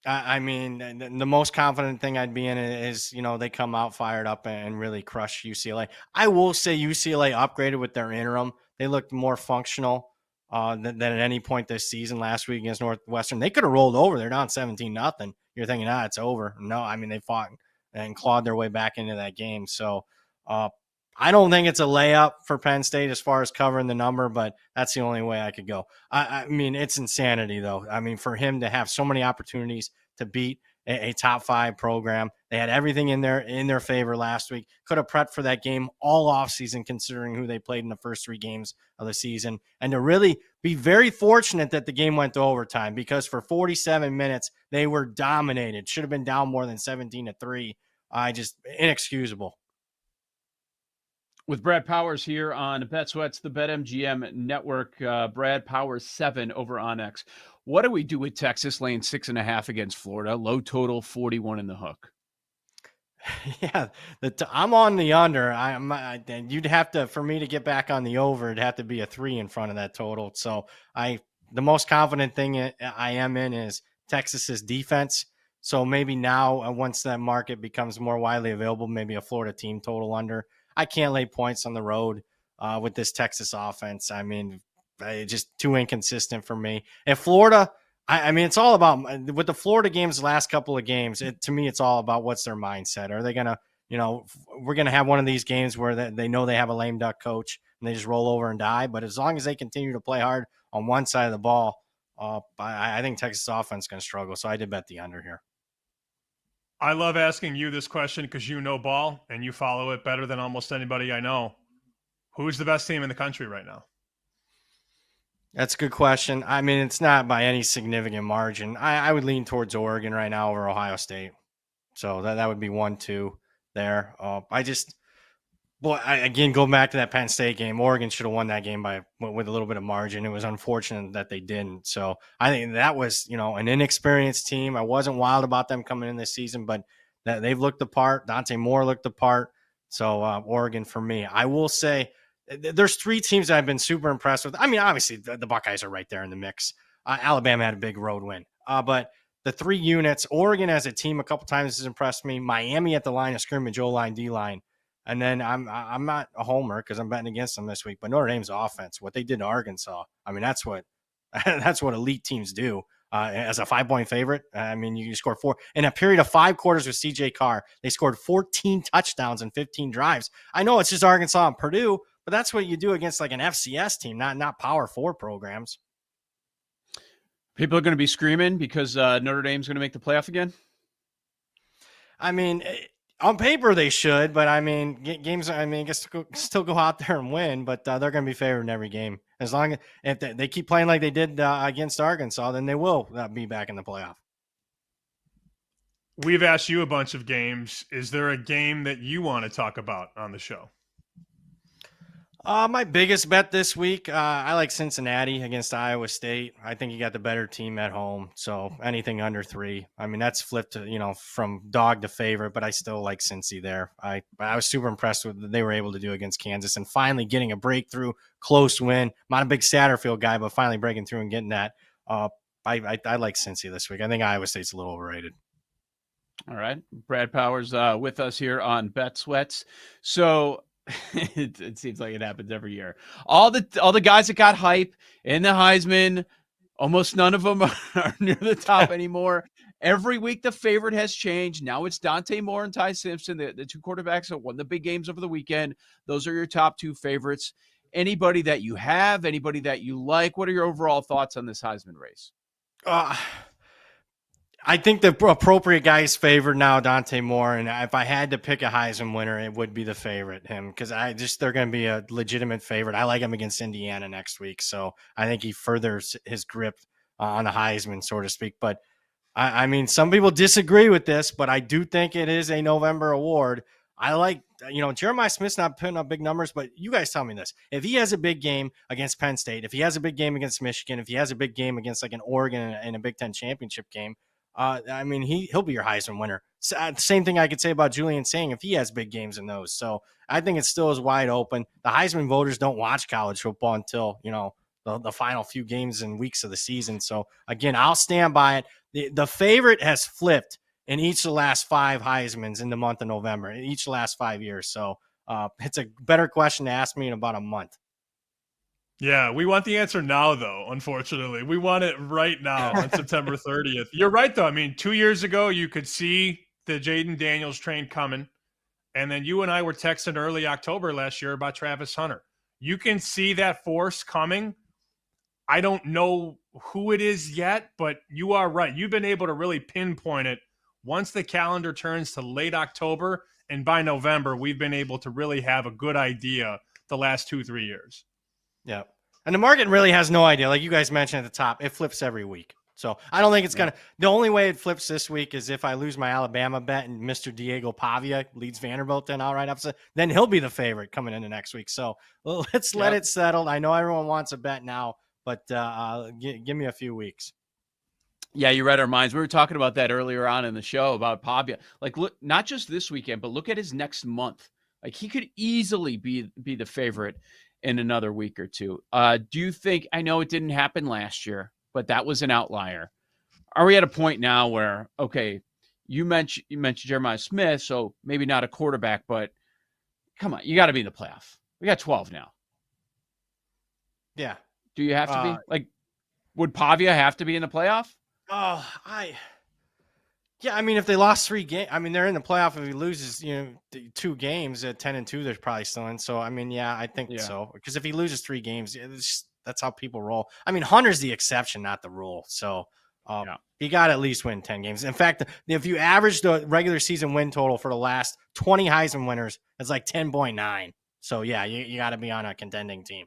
I mean, the most confident thing I'd be in is, they come out fired up and really crush UCLA. I will say UCLA upgraded with their interim. They looked more functional than at any point this season. Last week against Northwestern, they could have rolled over. They're down 17-0. You're thinking, it's over. No, I mean, they fought and clawed their way back into that game. So I don't think it's a layup for Penn State as far as covering the number, but that's the only way I could go. I mean, it's insanity, though. I mean, for him to have so many opportunities to beat a top 5 program, they had everything in their favor last week. Could have prepped for that game all offseason, considering who they played in the first 3 games of the season, and to really be very fortunate that the game went to overtime, because for 47 minutes they were dominated. Should have been down more than 17-3. Just inexcusable. With Brad Powers here on Bet Sweats, the BetMGM network. Brad Powers 7 over on X. What do we do with Texas laying 6.5 against Florida? Low total 41 in the hook. Yeah, I'm on the under. You'd have to, for me to get back on the over, it'd have to be a 3 in front of that total. So the most confident thing I am in is Texas's defense. So maybe now, once that market becomes more widely available, maybe a Florida team total under. I can't lay points on the road with this Texas offense. I mean, just too inconsistent for me. And Florida, I mean, it's all about, with the Florida games, the last couple of games, to me, it's all about what's their mindset. Are they going to, we're going to have one of these games where they know they have a lame duck coach and they just roll over and die. But as long as they continue to play hard on one side of the ball, I think Texas offense is going to struggle. So I did bet the under here. I love asking you this question because you know ball and you follow it better than almost anybody I know. Who's the best team in the country right now? That's a good question. I mean, it's not by any significant margin. I would lean towards Oregon right now over Ohio State. So that would be 1-2 there. Again, go back to that Penn State game. Oregon should have won that game with a little bit of margin. It was unfortunate that they didn't. So I think that was, an inexperienced team. I wasn't wild about them coming in this season, but they've looked the part. Dante Moore looked the part. So Oregon for me. I will say there's 3 teams that I've been super impressed with. I mean, obviously the Buckeyes are right there in the mix. Alabama had a big road win. But the 3 units, Oregon as a team a couple times has impressed me. Miami at the line of scrimmage, O-line, D-line. And then I'm not a homer because I'm betting against them this week. But Notre Dame's offense, what they did to Arkansas, I mean, that's what elite teams do. As a 5-point favorite, I mean, you score 4 in a period of 5 quarters with CJ Carr. They scored 14 touchdowns and 15 drives. I know it's just Arkansas and Purdue, but that's what you do against like an FCS team, not Power 4 programs. People are going to be screaming because Notre Dame's going to make the playoff again. I mean, on paper they should, but I mean, games. I mean, I guess still go out there and win, but they're going to be favored in every game. As long as if they keep playing like they did against Arkansas, then they will be back in the playoff. We've asked you a bunch of games. Is there a game that you want to talk about on the show? My biggest bet this week, I like Cincinnati against Iowa State. I think you got the better team at home, so anything under 3. I mean, that's flipped, from dog to favorite, but I still like Cincy there. I was super impressed with what they were able to do against Kansas and finally getting a breakthrough, close win. I'm not a big Satterfield guy, but finally breaking through and getting that. I like Cincy this week. I think Iowa State's a little overrated. All right. Brad Powers with us here on Bet Sweats. So it seems like it happens every year. All the guys that got hype in the Heisman, almost none of them are near the top anymore. Every week the favorite has changed. Now it's Dante Moore and Ty Simpson, the 2 quarterbacks that won the big games over the weekend. Those are your top 2 favorites. Anybody that you have, anybody that you like? What are your overall thoughts on this Heisman race? I think the appropriate guy is favored now, Dante Moore. And if I had to pick a Heisman winner, it would be the favorite, him, because they're going to be a legitimate favorite. I like him against Indiana next week. So I think he furthers his grip on the Heisman, so to speak. But I mean, some people disagree with this, but I do think it is a November award. I like, Jeremiah Smith's not putting up big numbers, but you guys tell me this. If he has a big game against Penn State, if he has a big game against Michigan, if he has a big game against like an Oregon in a Big Ten championship game, I mean, he'll be your Heisman winner. Same thing I could say about Julian Sang if he has big games in those. So I think it still is wide open. The Heisman voters don't watch college football until, the final few games and weeks of the season. So again, I'll stand by it. The favorite has flipped in each of the last 5 Heismans in the month of November, in each of the last 5 years. So it's a better question to ask me in about a month. Yeah, we want the answer now, though, unfortunately. We want it right now on September 30th. You're right, though. I mean, 2 years ago, you could see the Jaden Daniels train coming. And then you and I were texting early October last year about Travis Hunter. You can see that force coming. I don't know who it is yet, but you are right. You've been able to really pinpoint it once the calendar turns to late October. And by November, we've been able to really have a good idea the last 2-3 years. Yeah. And the market really has no idea. Like you guys mentioned at the top, it flips every week. So I don't think it's going to – the only way it flips this week is if I lose my Alabama bet and Mr. Diego Pavia leads Vanderbilt then outright upset. Then he'll be the favorite coming into next week. So let's let it settle. I know everyone wants a bet now, but give me a few weeks. Yeah, you read our minds. We were talking about that earlier on in the show about Pavia. Like, look, not just this weekend, but look at his next month. Like, he could easily be the favorite in another week or two. Do you think, I know it didn't happen last year, but that was an outlier. Are we at a point now where, okay, you mentioned Jeremiah Smith, so maybe not a quarterback, but come on, you got to be in the playoff. We got 12 now. Yeah. Do you have to be? Like, would Pavia have to be in the playoff? Yeah, I mean, if they lost 3 games, I mean, they're in the playoff. If he loses, 2 games at 10-2, they're probably still in. So, I mean, yeah, I think so. Because if he loses 3 games, that's how people roll. I mean, Hunter's the exception, not the rule. So, he got to at least win 10 games. In fact, if you average the regular season win total for the last 20 Heisman winners, it's like 10.9. So, yeah, you got to be on a contending team.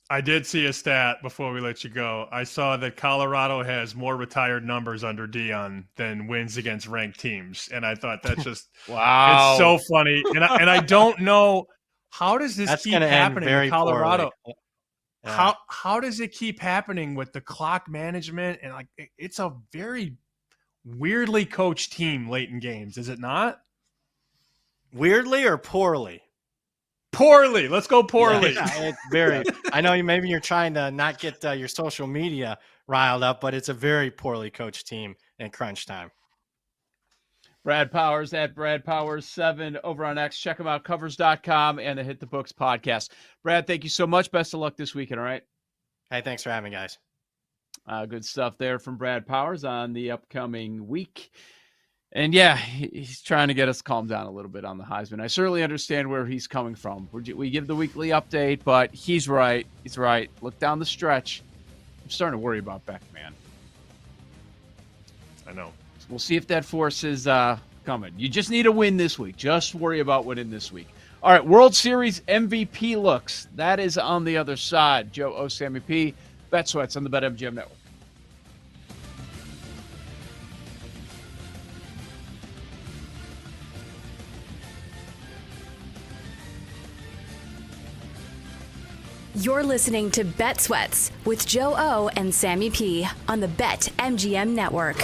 I did see a stat before we let you go. I saw that Colorado has more retired numbers under Deion than wins against ranked teams. And I thought that's just wow. It's so funny. And I don't know, how does this keep happening in Colorado? Yeah. How does it keep happening with the clock management? And like it's a very weirdly coached team late in games, is it not? Weirdly or poorly? Poorly. Let's go poorly. Yeah, it's very. I know maybe you're trying to not get your social media riled up, but it's a very poorly coached team in crunch time. Brad Powers at Brad Powers 7 over on X. Check him out, covers.com and the Hit the Books podcast. Brad, thank you so much. Best of luck this weekend, all right? Hey, thanks for having me, guys. Good stuff there from Brad Powers on the upcoming week. And yeah, he's trying to get us calmed down a little bit on the Heisman. I certainly understand where he's coming from. We give the weekly update, but he's right. He's right. Look down the stretch. I'm starting to worry about Beck, man. I know. We'll see if that force is coming. You just need a win this week. Just worry about winning this week. All right, World Series MVP looks. That is on the other side. Joe O. Sammy P. Bet Sweats on the BetMGM Network. You're listening to Bet Sweats with Joe O and Sammy P on the BetMGM Network.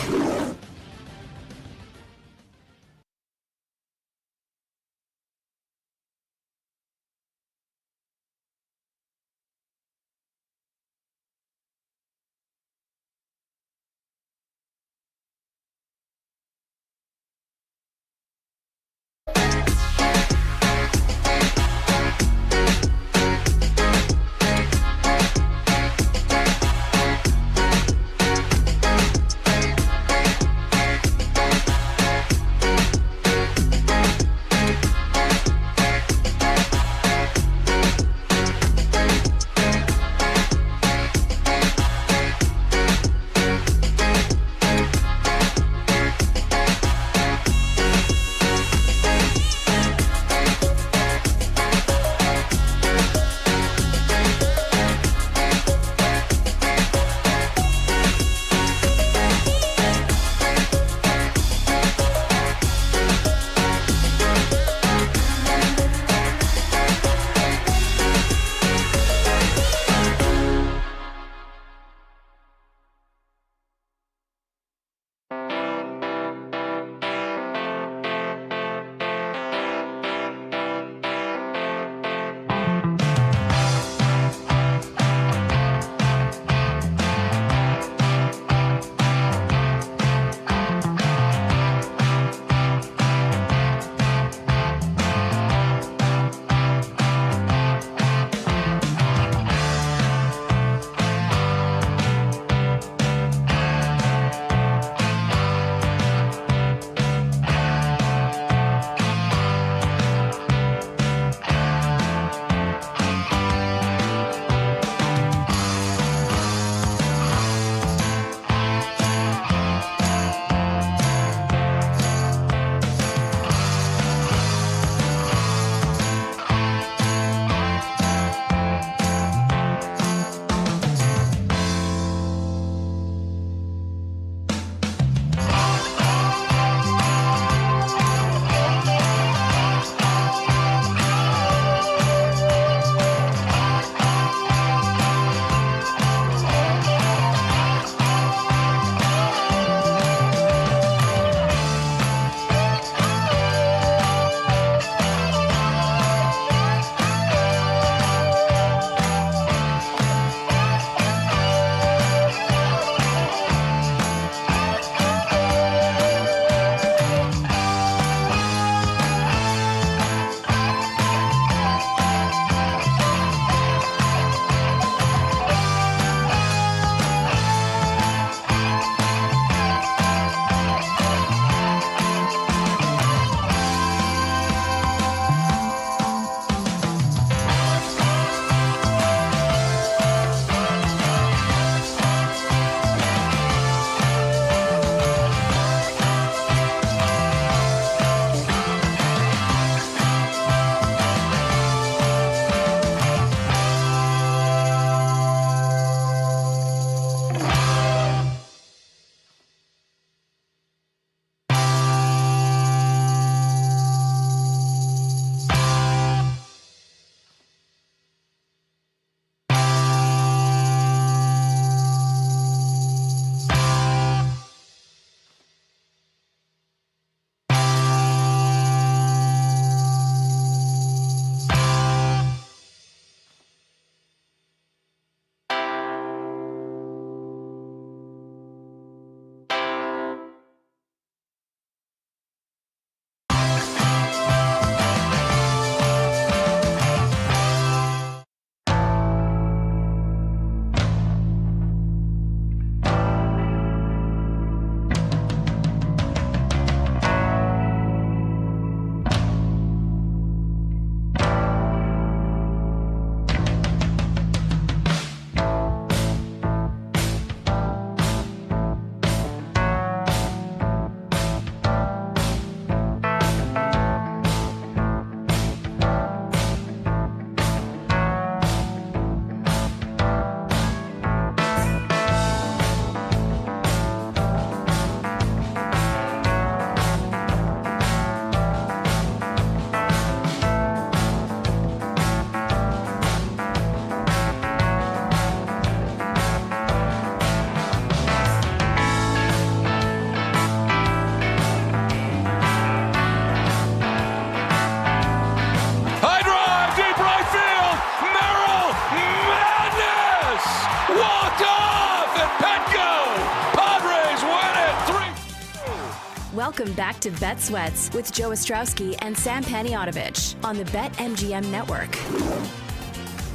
Welcome back to Bet Sweats with Joe Ostrowski and Sam Paniotovich on the BetMGM Network.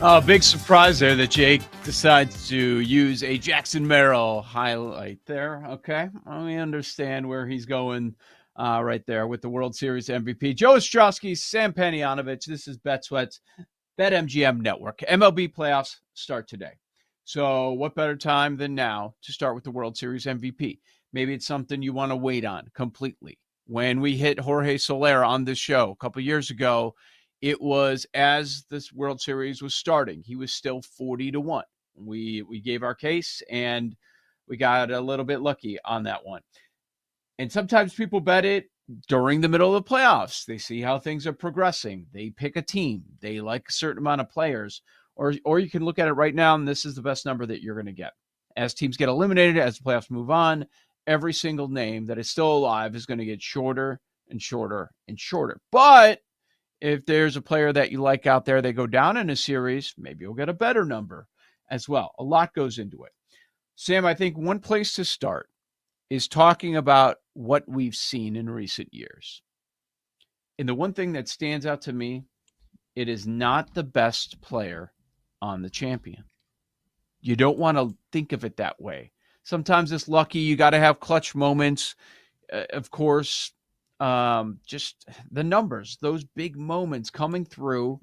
Oh, big surprise there that Jake decides to use a Jackson Merrill highlight there. Okay, we understand where he's going right there with the World Series MVP. Joe Ostrowski, Sam Paniotovich. This is Bet Sweats, BetMGM Network. MLB playoffs start today. So what better time than now to start with the World Series MVP? Maybe it's something you want to wait on completely. When we hit Jorge Soler on this show a couple years ago, it was as this World Series was starting. He was still 40-1. We gave our case, and we got a little bit lucky on that one. And sometimes people bet it during the middle of the playoffs. They see how things are progressing. They pick a team. They like a certain amount of players. Or you can look at it right now, and this is the best number that you're going to get. As teams get eliminated, as the playoffs move on, every single name that is still alive is going to get shorter and shorter and shorter. But if there's a player that you like out there, they go down in a series, maybe you'll get a better number as well. A lot goes into it. Sam, I think one place to start is talking about what we've seen in recent years. And the one thing that stands out to me, it is not the best player on the champion. You don't want to think of it that way. Sometimes it's lucky. You got to have clutch moments. Of course, just the numbers, those big moments coming through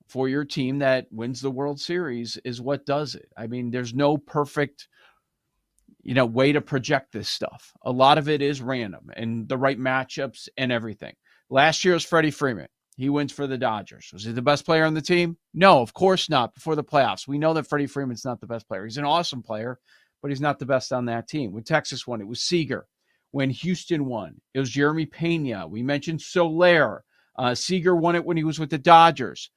for your team that wins the World Series is what does it. I mean, there's no perfect, way to project this stuff. A lot of it is random and the right matchups and everything. Last year's Freddie Freeman. He wins for the Dodgers. Was he the best player on the team? No, of course not. Before the playoffs, we know that Freddie Freeman's not the best player. He's an awesome player, but he's not the best on that team. When Texas won, it was Seager. When Houston won, it was Jeremy Pena. We mentioned Soler. Seager won it when he was with the Dodgers.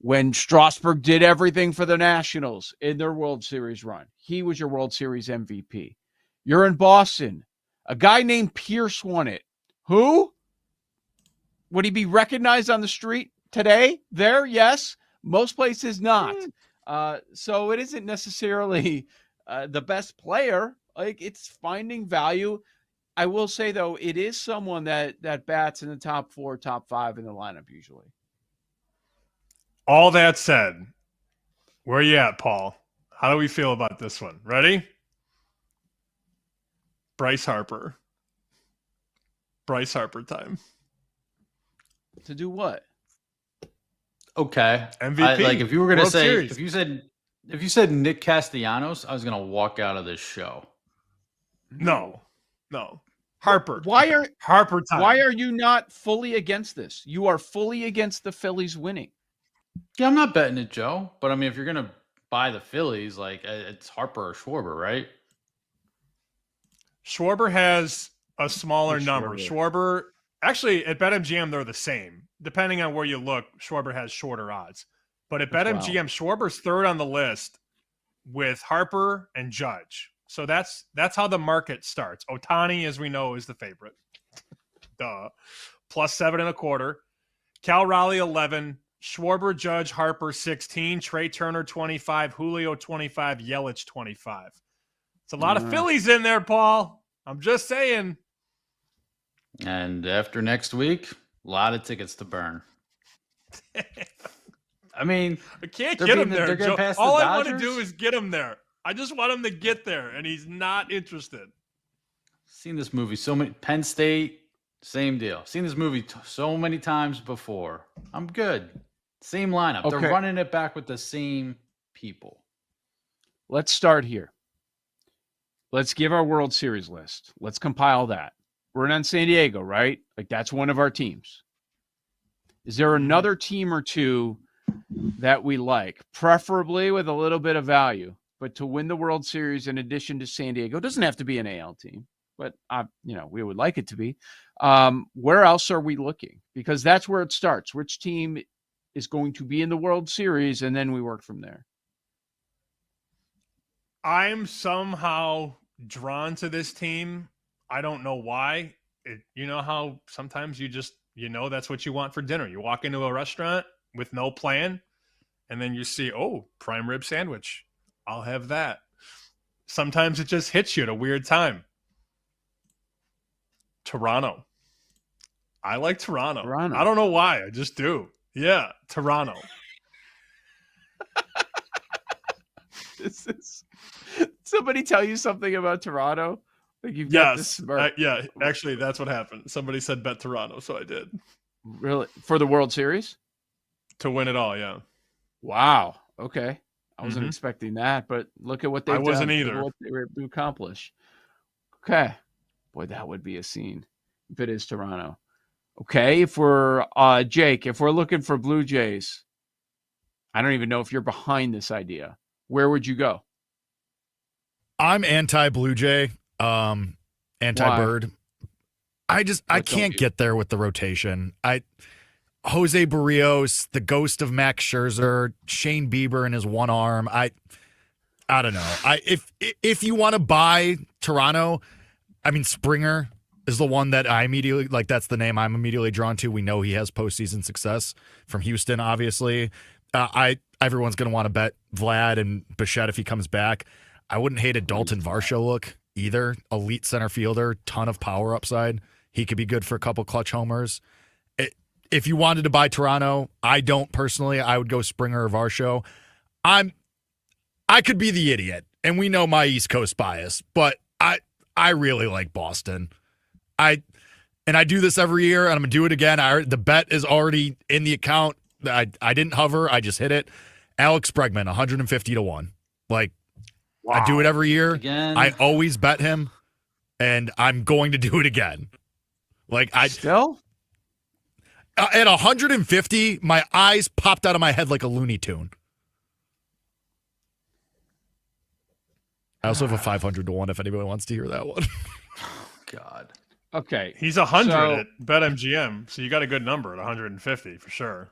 When Strasburg did everything for the Nationals in their World Series run, he was your World Series MVP. You're in Boston. A guy named Pierce won it. Who? Would he be recognized on the street today? There, yes. Most places not. So it isn't necessarily the best player. Like, it's finding value. I will say, though, it is someone that bats in the top 4, top 5 in the lineup usually. All that said, where you at, Paul? How do we feel about this one? Ready? Bryce Harper. Bryce Harper time. To do what? Okay. MVP. If you were going to say, Series. if you said Nick Castellanos, I was going to walk out of this show. No. Harper. Harper time. Why are you not fully against this? You are fully against the Phillies winning. Yeah, I'm not betting it, Joe. But I mean, if you're going to buy the Phillies, it's Harper or Schwarber, right? Schwarber has a smaller number. Schwarber, actually, at BetMGM, they're the same. Depending on where you look, Schwarber has shorter odds. But at BetMGM, Schwarber's third on the list with Harper and Judge. So that's how the market starts. Ohtani, as we know, is the favorite. Duh. Plus 7.25. Cal Raleigh 11. Schwarber, Judge, Harper 16. Trey Turner 25. Julio 25. Yelich 25. It's a lot of Phillies in there, Paul. I'm just saying. And after next week, a lot of tickets to burn. I mean, I can't get him there, Joe. All I want to Dodgers? do is get him there. I just want him to get there, and he's not interested. Seen this movie so many. Penn State, same deal. Seen this movie so many times before. I'm good. Same lineup. Okay. They're running it back with the same people. Let's start here. Let's give our World Series list. Let's compile that. We're in on San Diego, right? Like, that's one of our teams. Is there another team or two that we like, preferably with a little bit of value, but to win the World Series in addition to San Diego? It doesn't have to be an AL team, but we would like it to be. Where else are we looking? Because that's where it starts. Which team is going to be in the World Series, and then we work from there. I'm somehow drawn to this team. I don't know why. You know how sometimes you just, that's what you want for dinner. You walk into a restaurant with no plan, and then you see, prime rib sandwich. I'll have that. Sometimes it just hits you at a weird time. Toronto. I like Toronto. Toronto. I don't know why. I just do. Yeah, Toronto. This is somebody tell you something about Toronto? Like you've got this smirk. Yeah, actually, that's what happened. Somebody said bet Toronto, so I did. Really? For the World Series? To win it all, yeah. Wow. Okay. I wasn't expecting that, but look at what they've done. I wasn't Look at either. what they were able to accomplish. Okay. Boy, that would be a scene if it is Toronto. Okay, if we're Jake, if we're looking for Blue Jays, I don't even know if you're behind this idea. Where would you go? I'm anti-Blue Jay, anti-Bird. I can't get there with the rotation. Jose Barrios, the ghost of Max Scherzer, Shane Bieber in his one arm. I don't know. If you want to buy Toronto, I mean Springer is the one that I immediately like. That's the name I'm immediately drawn to. We know he has postseason success from Houston, obviously. Everyone's going to want to bet Vlad and Bichette if he comes back. I wouldn't hate a Dalton Varsho look either. Elite center fielder, ton of power upside. He could be good for a couple clutch homers. If you wanted to buy Toronto, I don't personally. I would go Springer or Varsho. I could be the idiot, and we know my East Coast bias, but I really like Boston. I do this every year, and I'm gonna do it again. The bet is already in the account. I didn't hover. I just hit it. Alex Bregman, 150-1. Like, wow. I do it every year. Again. I always bet him, and I'm going to do it again. Like still at 150, my eyes popped out of my head like a Looney Tune. I also have a 500-1 if anybody wants to hear that one. God. Okay. He's 100 at BetMGM, so you got a good number at 150 for sure.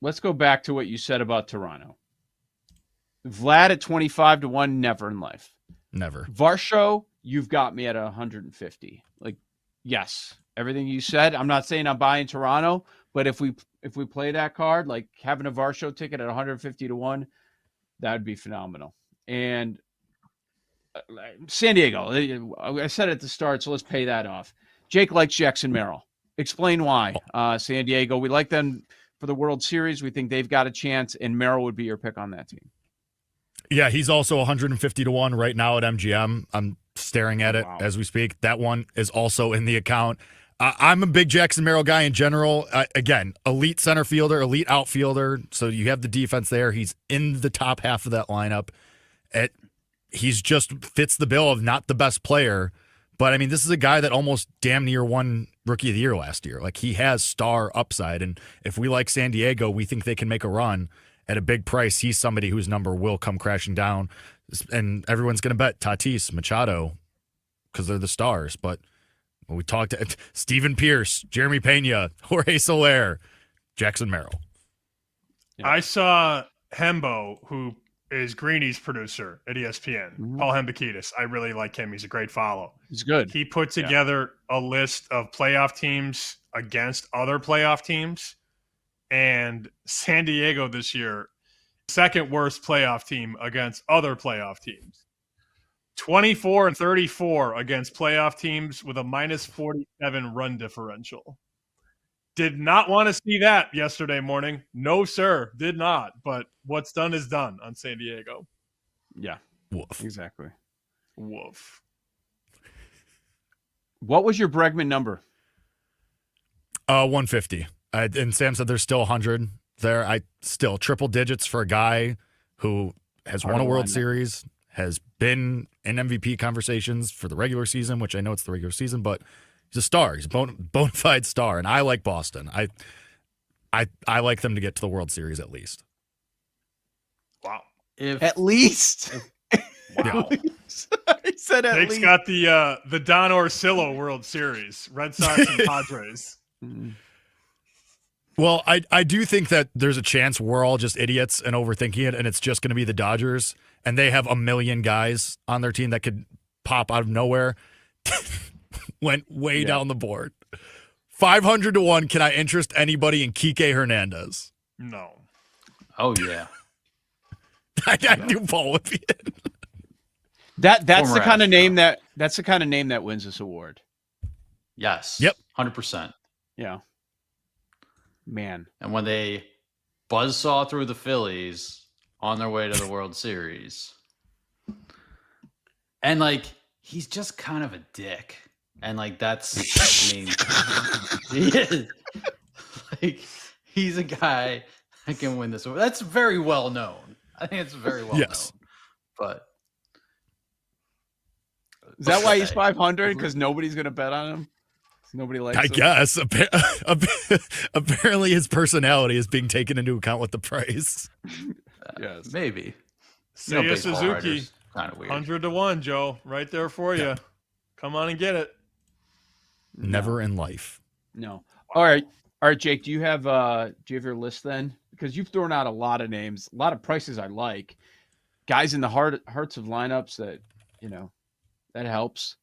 Let's go back to what you said about Toronto. Vlad at 25-1, never in life. Never. Varsho, you've got me at 150. Like, yes, everything you said. I'm not saying I'm buying Toronto, but if we play that card, like having a Varsho ticket at 150-1, that would be phenomenal. And San Diego, I said it at the start, so let's pay that off. Jake likes Jackson Merrill. Explain why. San Diego, we like them for the World Series. We think they've got a chance, and Merrill would be your pick on that team. Yeah, he's also 150-1 right now at MGM. I'm staring at it as we speak. That one is also in the account. I'm a big Jackson Merrill guy in general. Again, elite center fielder, elite outfielder. So you have the defense there. He's in the top half of that lineup. He's just fits the bill of not the best player. But, I mean, this is a guy that almost damn near won Rookie of the Year last year. Like, he has star upside. And if we like San Diego, we think they can make a run at a big price. He's somebody whose number will come crashing down. And everyone's going to bet Tatis, Machado, because they're the stars. But when we talked to Steven Pierce, Jeremy Pena, Jorge Soler, Jackson Merrill. Yeah. I saw Hembo, who is Greeny's producer at ESPN, Paul Hembakidis. I really like him. He's a great follow. He's good. He put together a list of playoff teams against other playoff teams. And San Diego this year, second worst playoff team against other playoff teams. 24-34 against playoff teams with a -47 run differential. Did not want to see that yesterday morning. No, sir, did not. But what's done is done on San Diego. Yeah. Woof. Exactly. Woof. What was your Bregman number? 150. And Sam said there's still 100 there. I still triple digits for a guy who has won a World Series, has been in MVP conversations for the regular season, which I know it's the regular season, but he's a star. He's a bona fide star, and I like Boston. I like them to get to the World Series at least. Wow. At least. Wow. He said at Jake's least. got the Don Orsillo World Series, Red Sox and Padres. Well, I do think that there's a chance we're all just idiots and overthinking it, and it's just going to be the Dodgers, and they have a million guys on their team that could pop out of nowhere. Went way down the board. 500-1. Can I interest anybody in Kike Hernandez? No. Oh yeah. I knew Paul would be in. That's the kind of name that wins this award. Yes. Yep. 100%. Yeah. Man. And when they buzzsaw through the Phillies on their way to the World Series, and like he's just kind of a dick, and like that's, I mean, he is. Like he's a guy that can win this. That's very well known. I think it's very well known. But is that why he's 500? Because nobody's going to bet on him. Nobody likes him. I guess. Apparently, his personality is being taken into account with the price. Yes, maybe. Seiya Suzuki, kind of weird. 100 to 1, Joe, right there for you. Come on and get it. Never in life. No. All right, Jake. Do you have your list then? Because you've thrown out a lot of names, a lot of prices I like, guys in the hearts of lineups that that helps.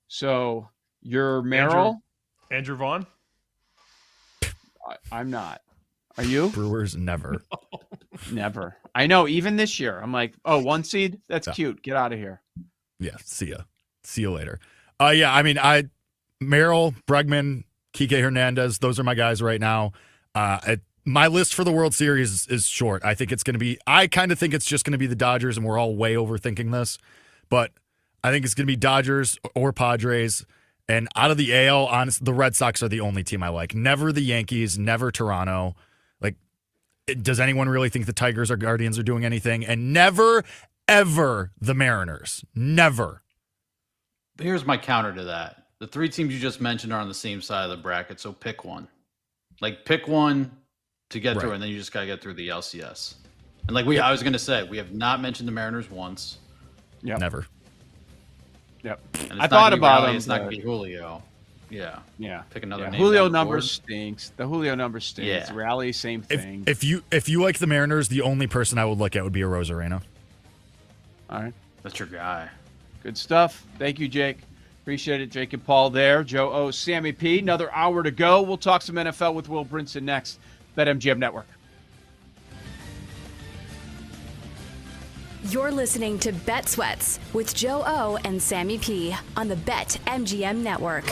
So you're Merrill, Andrew Vaughn. I'm not. Are you? Brewers never. No. Never. I know. Even this year, I'm like, oh, 1 seed. That's cute. Get out of here. Yeah. See ya. See you later. Yeah. I mean, Merrill, Bregman, Kike Hernandez. Those are my guys right now. My list for the World Series is short. I think it's going to be. I kind of think it's just going to be the Dodgers, and we're all way overthinking this, but I think it's going to be Dodgers or Padres. And out of the AL, honestly, the Red Sox are the only team I like. Never the Yankees, never Toronto. Like, does anyone really think the Tigers or Guardians are doing anything? And never, ever the Mariners. Never. Here's my counter to that. The 3 teams you just mentioned are on the same side of the bracket, so pick one. Like, pick one to get through, and then you just got to get through the LCS. And like I was going to say, we have not mentioned the Mariners once. Yep. Never. Yep. I thought about him. It's not going to be Julio. Yeah. Yeah. Pick another name. Julio down the number board. stinks. The Julio number stinks. Yeah. Rally, same thing. If you like the Mariners, the only person I would look at would be a Rosarena. All right. That's your guy. Good stuff. Thank you, Jake. Appreciate it, Jake and Paul there. Joe O, Sammy P. Another hour to go. We'll talk some NFL with Will Brinson next. BetMGM Network. You're listening to Bet Sweats with Joe O and Sammy P on the BetMGM Network.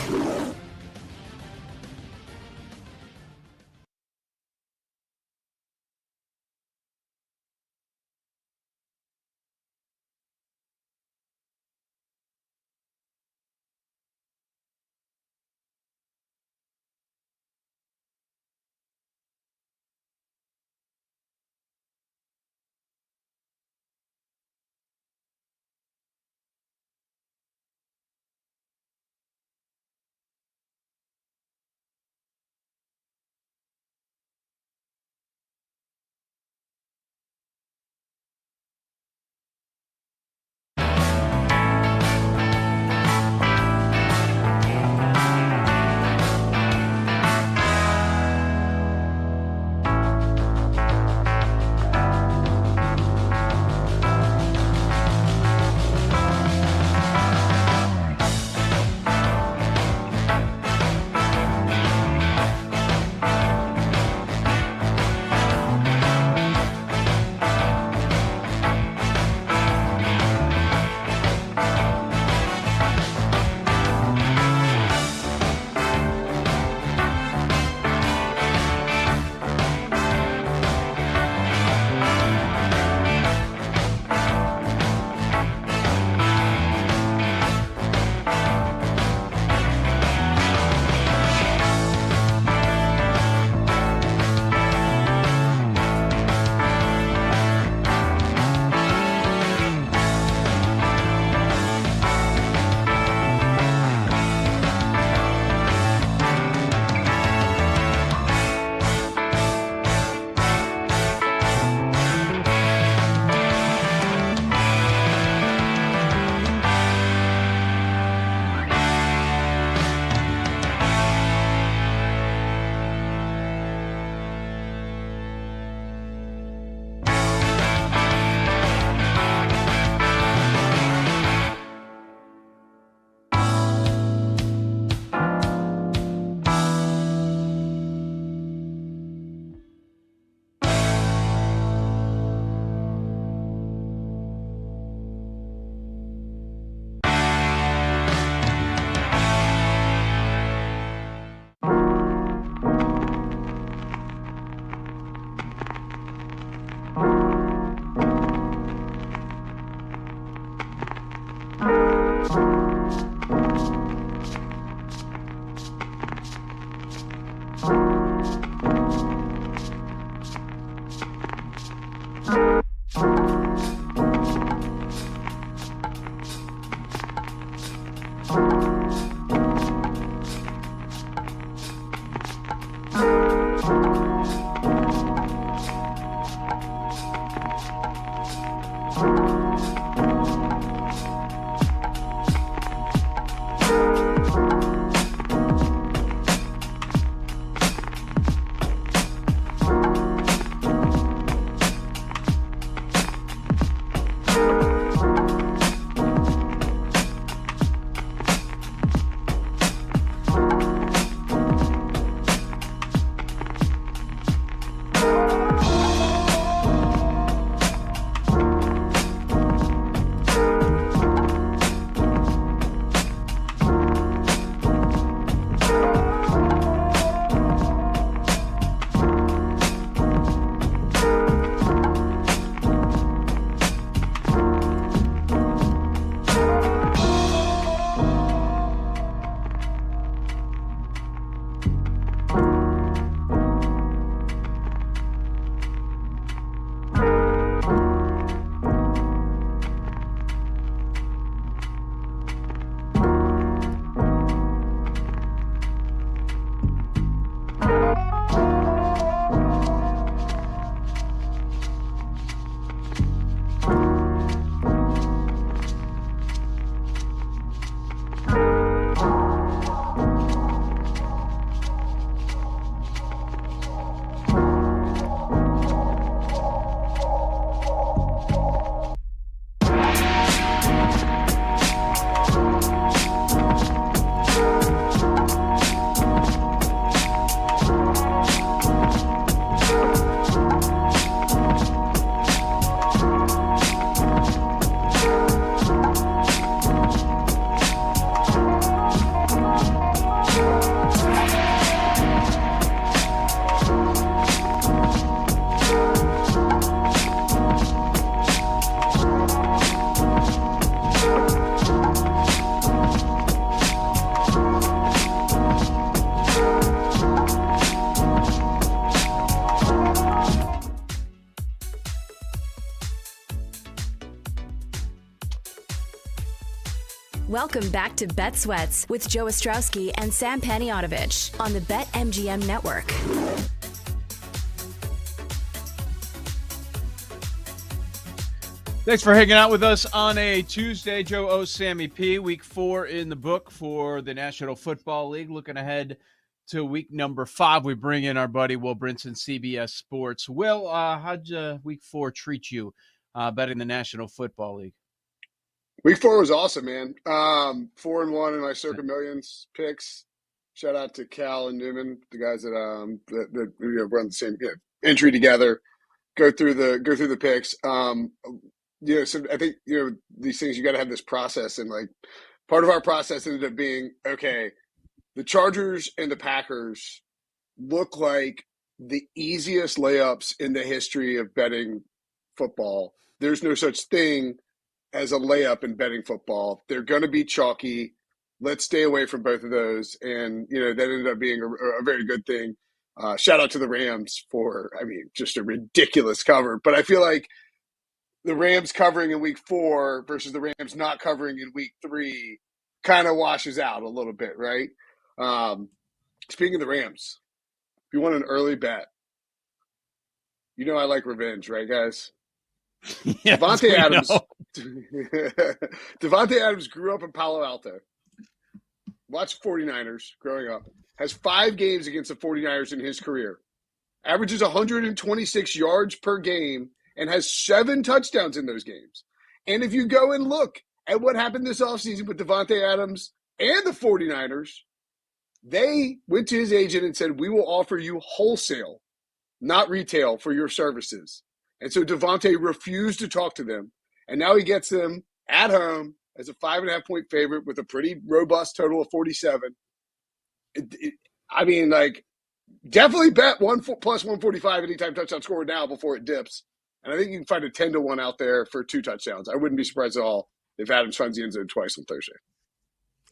Welcome back to Bet Sweats with Joe Ostrowski and Sam Paniotovich on the BetMGM Network. Thanks for hanging out with us on a Tuesday. Joe O, Sammy P. Week 4 in the book for the National Football League. Looking ahead to week number 5, we bring in our buddy Will Brinson, CBS Sports. Will, how'd week 4 treat you betting the National Football League? Week 4 was awesome, man. 4-1 in my Circa Millions picks. Shout out to Cal and Newman, the guys that run the same entry together. Go through the picks. So I think these things you got to have this process, and like part of our process ended up being okay. The Chargers and the Packers look like the easiest layups in the history of betting football. There's no such thing as a layup in betting football. They're going to be chalky. Let's stay away from both of those. And, that ended up being a very good thing. Shout out to the Rams for, just a ridiculous cover. But I feel like the Rams covering in week 4 versus the Rams not covering in week 3 kind of washes out a little bit, right? Speaking of the Rams, if you want an early bet, I like revenge, right, guys? Yes, Davante Adams grew up in Palo Alto, watched 49ers growing up, has 5 games against the 49ers in his career, averages 126 yards per game, and has 7 touchdowns in those games. And if you go and look at what happened this offseason with Davante Adams and the 49ers, they went to his agent and said, we will offer you wholesale, not retail, for your services. And so Davante refused to talk to them. And now he gets them at home as a 5.5-point favorite with a pretty robust total of 47. Definitely bet 1 plus 145 anytime touchdown scored now before it dips. And I think you can find a 10-1 out there for 2 touchdowns. I wouldn't be surprised at all if Adams finds the end zone twice on Thursday.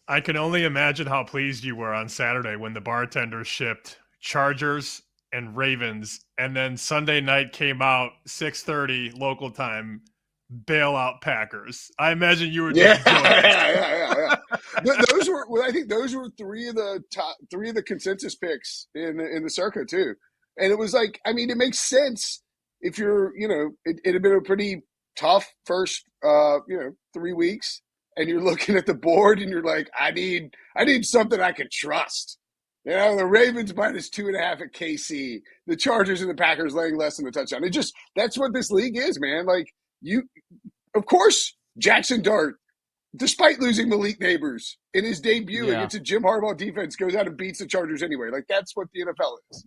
I can only imagine how pleased you were on Saturday when the bartender shipped Chargers and Ravens, and then Sunday night came out 6:30 local time, bailout Packers. I imagine you were just yeah. Those were, well, I think those were three of the consensus picks in the circa too, and it was like, I mean, it makes sense if you're, it had been a pretty tough first 3 weeks, and you're looking at the board and you're like, I need something I can trust. The Ravens -2.5 at KC, the Chargers and the Packers laying less than a touchdown. That's what this league is, man. Like, of course, Jackson Dart, despite losing Malik Neighbors in his debut against a Jim Harbaugh defense, goes out and beats the Chargers anyway. Like, that's what the NFL is.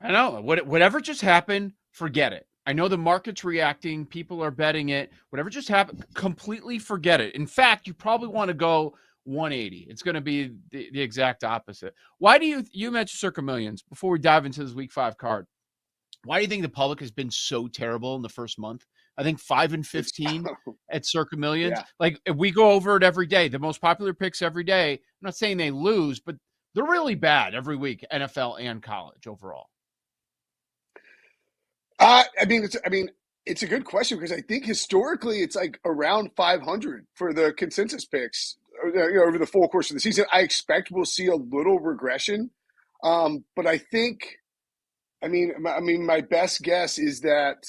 I know. Whatever just happened, forget it. I know the market's reacting. People are betting it. Whatever just happened, completely forget it. In fact, you probably want to go 180. It's going to be the exact opposite. Why do you mentioned Circa Millions before we dive into this Week 5 card? Why do you think the public has been so terrible in the first month? I think 5-15 at Circa Millions. Yeah. Like, if we go over it every day, the most popular picks every day. I'm not saying they lose, but they're really bad every week, NFL and college overall. It's a good question, because I think historically it's like around 500 for the consensus picks over the full course of the season. I expect we'll see a little regression, but I think, my best guess is that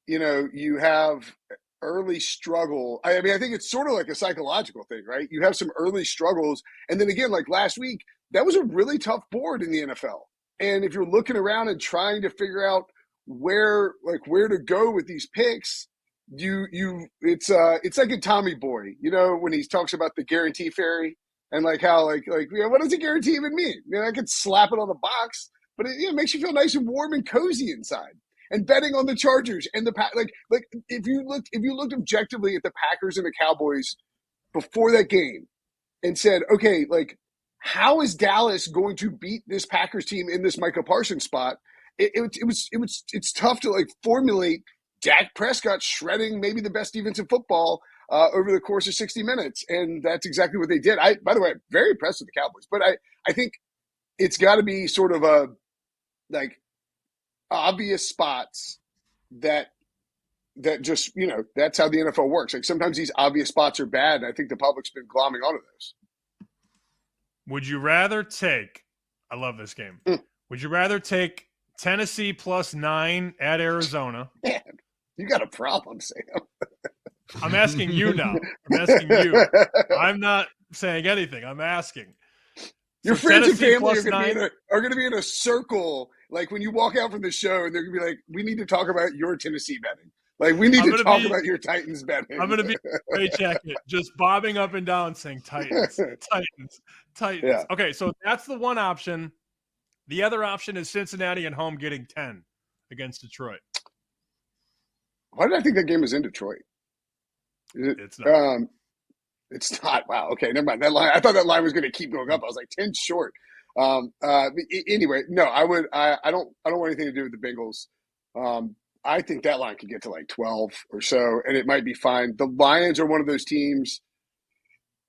you have early struggle. I think it's sort of like a psychological thing, right? You have some early struggles, and then again, like last week, that was a really tough board in the NFL. And if you're looking around and trying to figure out where to go with these picks, it's like a Tommy Boy, when he talks about the guarantee fairy and like how what does a guarantee even mean? I could slap it on the box, but it makes you feel nice and warm and cozy inside. And betting on the Chargers and if you looked objectively at the Packers and the Cowboys before that game and said, okay, like, how is Dallas going to beat this Packers team in this Micah Parsons spot? It's tough to formulate Dak Prescott shredding maybe the best defense in football over the course of 60 minutes. And that's exactly what they did. By the way, I'm very impressed with the Cowboys, but I think it's got to be sort of a obvious spots that just, that's how the NFL works. Like, sometimes these obvious spots are bad. And I think the public's been glomming onto those. Would you rather take, I love this game. Would you rather take Tennessee +9 at Arizona? Man, you got a problem, Sam. I'm asking you now. I'm asking you. I'm not saying anything. I'm asking. Your friends and family are going to be in a circle, like when you walk out from the show, and they're going to be like, we need to talk about your Tennessee betting. Like, we need to talk about your Titans betting. I'm going to be a jacket, just bobbing up and down saying Titans, Titans, Titans. Yeah. Okay, so that's the one option. The other option is Cincinnati at home getting 10 against Detroit. Why did I think that game was in Detroit? It's not. It's not. Wow. Okay, never mind. That line, I thought that line was going to keep going up. I was like 10 short. Anyway, no, I don't want anything to do with the Bengals. I think that line could get to like 12 or so, and it might be fine. The Lions are one of those teams.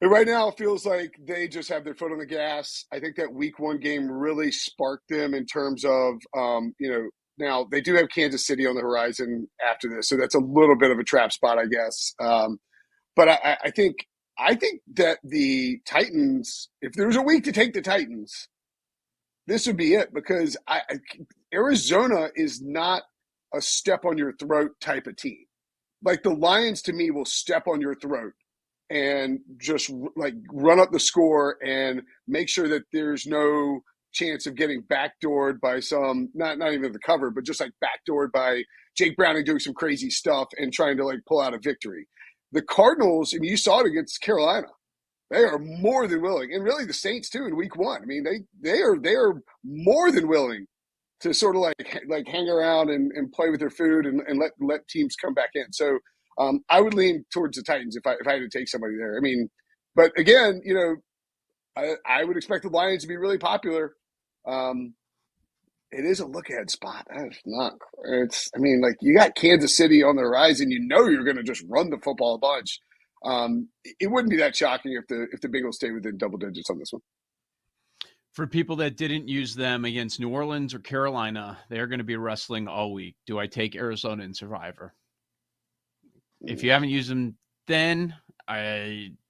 But right now, it feels like they just have their foot on the gas. I think that Week 1 game really sparked them in terms of, now they do have Kansas City on the horizon after this, so that's a little bit of a trap spot, I guess. But I think that the Titans, if there was a week to take the Titans, this would be it, because Arizona is not a step on your throat type of team. Like, the Lions, to me, will step on your throat and just run up the score and make sure that there's no chance of getting backdoored by some, not even the cover, but just backdoored by Jake Browning doing some crazy stuff and trying to pull out a victory. The Cardinals, you saw it against Carolina. They are more than willing, and really the Saints too in Week 1. They are more than willing to sort of hang around and play with their food and let teams come back in. So I would lean towards the Titans if I had to take somebody there. But again, I would expect the Lions to be really popular. It is a look-ahead spot. That's not. You got Kansas City on the horizon. You're going to just run the football a bunch. it wouldn't be that shocking if the Bengals stay within double digits on this one. For people that didn't use them against New Orleans or Carolina, they're going to be wrestling all week. Do I take Arizona in Survivor? If you haven't used them then,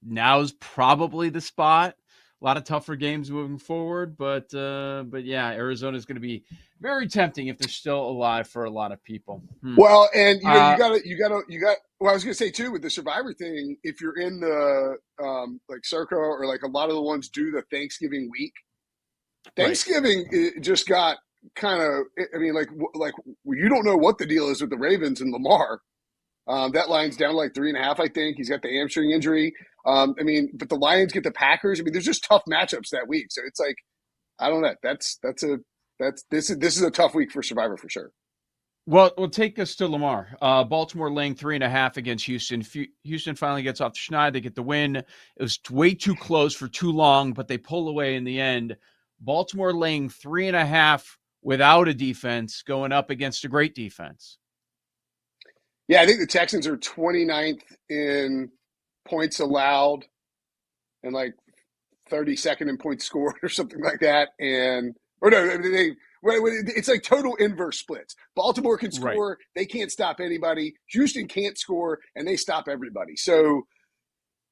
now's probably the spot. A lot of tougher games moving forward, but yeah, Arizona is going to be very tempting if they're still alive for a lot of people. Well, and you got. Well, I was going to say too with the Survivor thing, if you're in the like Circa or like a lot of the ones do the Thanksgiving week. Thanksgiving it just got kind of. I mean, like you don't know what the deal is with the Ravens and Lamar. That line's down like 3.5. I think he's got the hamstring injury. I mean, but the Lions get the Packers. I mean, there's just tough matchups that week. So it's like, I don't know. This is a tough week for Survivor for sure. Well, we'll take us to Lamar. Baltimore laying 3.5 against Houston. Houston finally gets off the schneid. They get the win. It was way too close for too long, but they pull away in the end. Baltimore laying 3.5 without a defense going up against a great defense. Yeah, I think the Texans are 29th in points allowed and like 32nd in points scored or something like that. It's like total inverse splits. Baltimore can score. Right. They can't stop anybody. Houston can't score, and they stop everybody. So,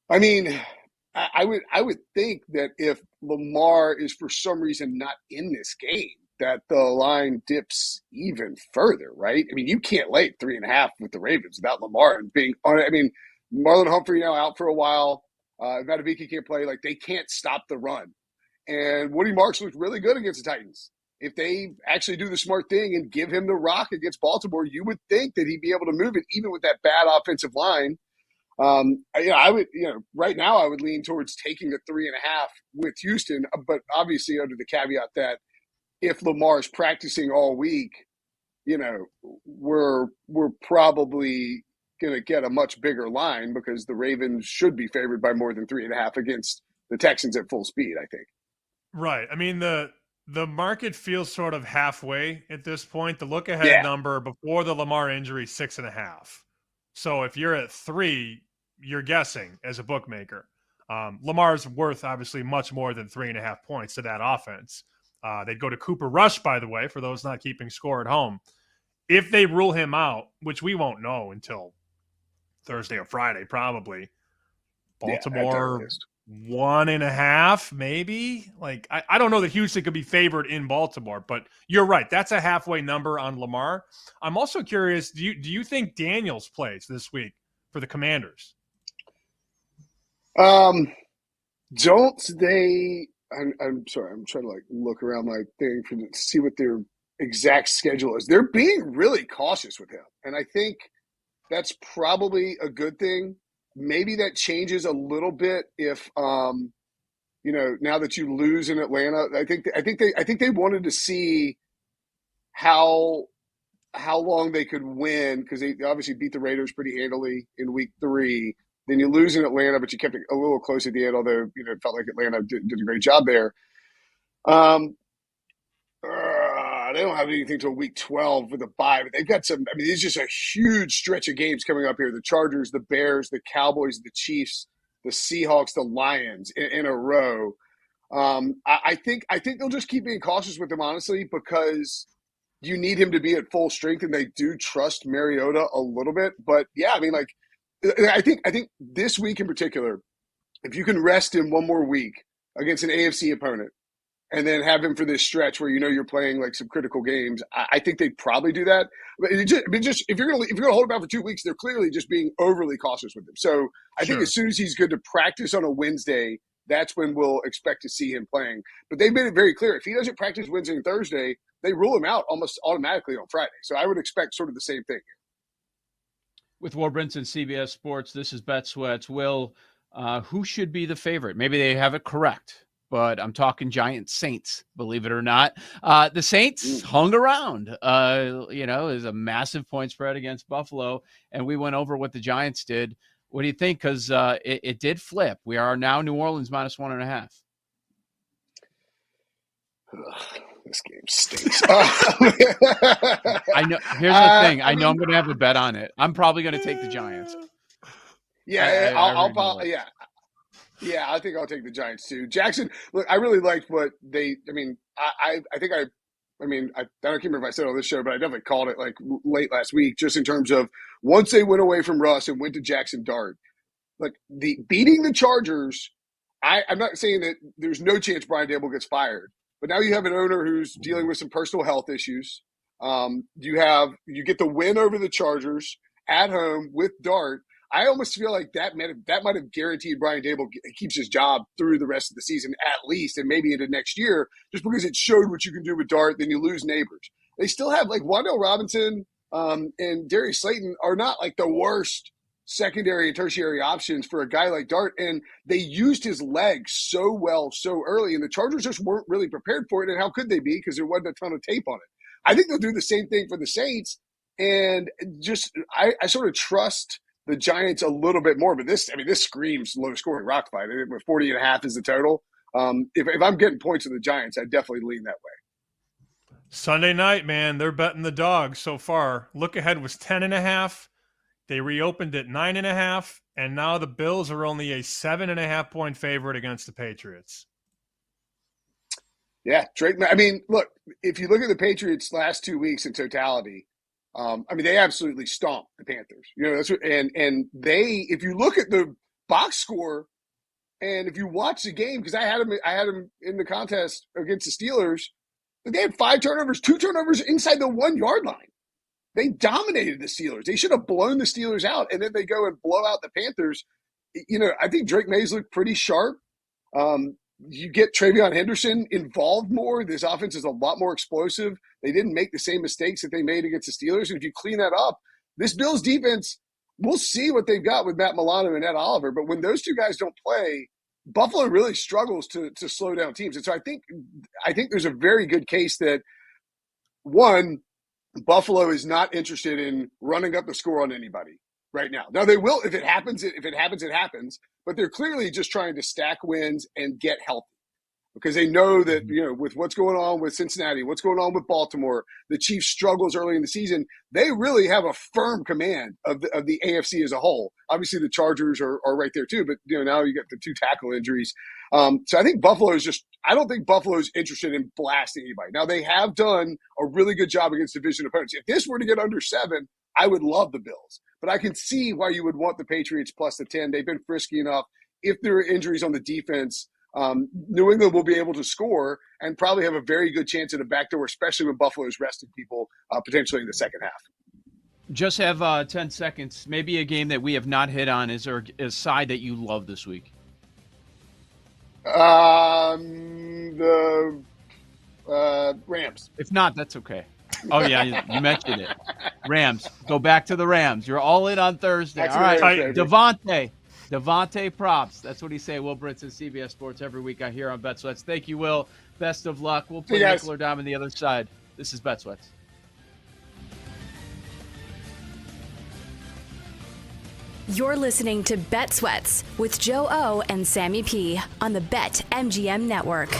I mean, I would think that if Lamar is for some reason not in this game, that the line dips even further, right? I mean, you can't lay 3.5 with the Ravens without Lamar and being on. I mean, Marlon Humphrey now out for a while. Madubuike can't play. Like, they can't stop the run. And Woody Marks looked really good against the Titans. If they actually do the smart thing and give him the rock against Baltimore, you would think that he'd be able to move it, even with that bad offensive line. I would, right now I would lean towards taking a 3.5 with Houston, but obviously under the caveat that if Lamar's practicing all week, we're probably going to get a much bigger line because the Ravens should be favored by more than 3.5 against the Texans at full speed, I think. Right. I mean, the market feels sort of halfway at this point. The look ahead number before the Lamar injury, 6.5. So if you're at 3, you're guessing as a bookmaker. Lamar's worth obviously much more than 3.5 points to that offense. They'd go to Cooper Rush, by the way, for those not keeping score at home. If they rule him out, which we won't know until Thursday or Friday, probably. Baltimore 1.5, maybe. Like I don't know that Houston could be favored in Baltimore, but you're right. That's a halfway number on Lamar. I'm also curious. Do you think Daniels plays this week for the Commanders? Don't they? I'm sorry. I'm trying to look around my thing to see what their exact schedule is. They're being really cautious with him, and I think that's probably a good thing. Maybe that changes a little bit if, now that you lose in Atlanta. I think they wanted to see how long they could win because they obviously beat the Raiders pretty handily in Week 3. Then you lose in Atlanta, but you kept it a little close at the end, although it felt like Atlanta did a great job there. They don't have anything till Week 12 with a bye, but they've got some. I mean, it's just a huge stretch of games coming up here. The Chargers, the Bears, the Cowboys, the Chiefs, the Seahawks, the Lions in a row. I think they'll just keep being cautious with him, honestly, because you need him to be at full strength, and they do trust Mariota a little bit. But yeah, I mean, I think this week in particular, if you can rest him one more week against an AFC opponent, and then have him for this stretch where you're playing like some critical games, I think they'd probably do that. But if you're gonna hold him out for 2 weeks, they're clearly just being overly cautious with him. So I think as soon as he's good to practice on a Wednesday, that's when we'll expect to see him playing. But they've made it very clear if he doesn't practice Wednesday and Thursday, they rule him out almost automatically on Friday. So I would expect sort of the same thing. With Will Brinson, CBS Sports, this is Bet Sweats. Will, who should be the favorite? Maybe they have it correct, but I'm talking Giants Saints, believe it or not. The Saints hung around, is a massive point spread against Buffalo, and we went over what the Giants did. What do you think? Because it did flip. We are now New Orleans -1.5. This game stinks. I know. Here's the thing. I know I'm going to have a bet on it. I'm probably going to take the Giants. Yeah, yeah. I think I'll take the Giants too. Jackson, look, I really liked what they. I mean, I think I don't remember if I said it on this show, but I definitely called it like late last week, just in terms of once they went away from Russ and went to Jackson Dart, like the beating the Chargers. I'm not saying that there's no chance Brian Daboll gets fired, but now you have an owner who's dealing with some personal health issues. You get the win over the Chargers at home with Dart. I almost feel like that might have guaranteed Brian Daboll keeps his job through the rest of the season at least, and maybe into next year, just because it showed what you can do with Dart. Then you lose Neighbors. They still have like Wan'Dale Robinson and Darius Slayton are not like the worst secondary and tertiary options for a guy like Dart, and they used his legs so well so early, and the Chargers just weren't really prepared for it. And how could they be? Because there wasn't a ton of tape on it. I think they'll do the same thing for the Saints, and just I sort of trust the Giants a little bit more. But this screams low scoring rock fight. 40.5 is the total. If I'm getting points with the Giants, I definitely lean that way. Sunday night, man, they're betting the dogs so far. Look ahead was 10.5. They reopened at 9.5, and now the Bills are only a 7.5 point favorite against the Patriots. Yeah, Drake. I mean, look, if you look at the Patriots' last 2 weeks in totality, they absolutely stomped the Panthers. You know, if you look at the box score, and if you watch the game, because I had them in the contest against the Steelers, they had 5 turnovers, 2 turnovers inside the 1 yard line. They dominated the Steelers. They should have blown the Steelers out, and then they go and blow out the Panthers. You know, I think Drake Mays looked pretty sharp. You get Travion Henderson involved more. This offense is a lot more explosive. They didn't make the same mistakes that they made against the Steelers. And if you clean that up, this Bills defense, we'll see what they've got with Matt Milano and Ed Oliver. But when those two guys don't play, Buffalo really struggles to slow down teams. And so I think there's a very good case that, one, Buffalo is not interested in running up the score on anybody right now. Now they will if it happens. If it happens. But they're clearly just trying to stack wins and get healthy because they know that with what's going on with Cincinnati, what's going on with Baltimore, the Chiefs' struggles early in the season. They really have a firm command of the AFC as a whole. Obviously, the Chargers are right there too. But now you get the 2 tackle injuries. So I think I don't think Buffalo's interested in blasting anybody. Now, they have done a really good job against division opponents. If this were to get under 7, I would love the Bills. But I can see why you would want the Patriots plus the 10. They've been frisky enough. If there are injuries on the defense, New England will be able to score and probably have a very good chance at a backdoor, especially when Buffalo's resting people potentially in the second half. Just have 10 seconds. Maybe a game that we have not hit on. Is there a side that you love this week? The Rams. If not, that's okay. Oh, yeah, you mentioned it. Rams. Go back to the Rams. You're all in on Thursday. All right, Devontae props. That's what he say. Will Brinson, CBS Sports, every week I hear on Bet Sweats. Thank you, Will. Best of luck. We'll play nickel or dime on the other side. This is Bet Sweats. You're listening to Bet Sweats with Joe O and Sammy P on the BetMGM Network.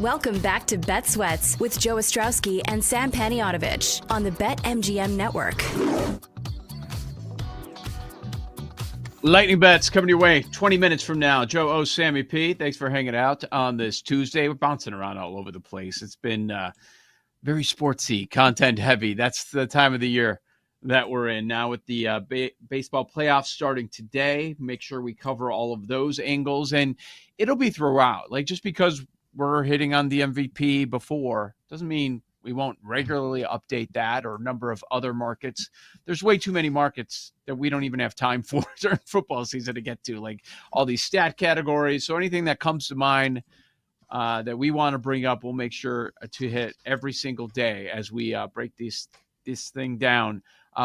Welcome back to Bet Sweats with Joe Ostrowski and Sam Paniotovich on the BetMGM Network. Lightning bets coming your way 20 minutes from now. Joe O, Sammy P, thanks for hanging out on this Tuesday. We're bouncing around all over the place. It's been very sportsy, content heavy. That's the time of the year that we're in now with the baseball playoffs starting today. Make sure we cover all of those angles, and it'll be throughout. Like, just because we're hitting on the MVP before doesn't mean we won't regularly update that or a number of other markets. There's way too many markets that we don't even have time for during football season to get to, like all these stat categories. So anything that comes to mind that we want to bring up, we'll make sure to hit every single day as we break this thing down.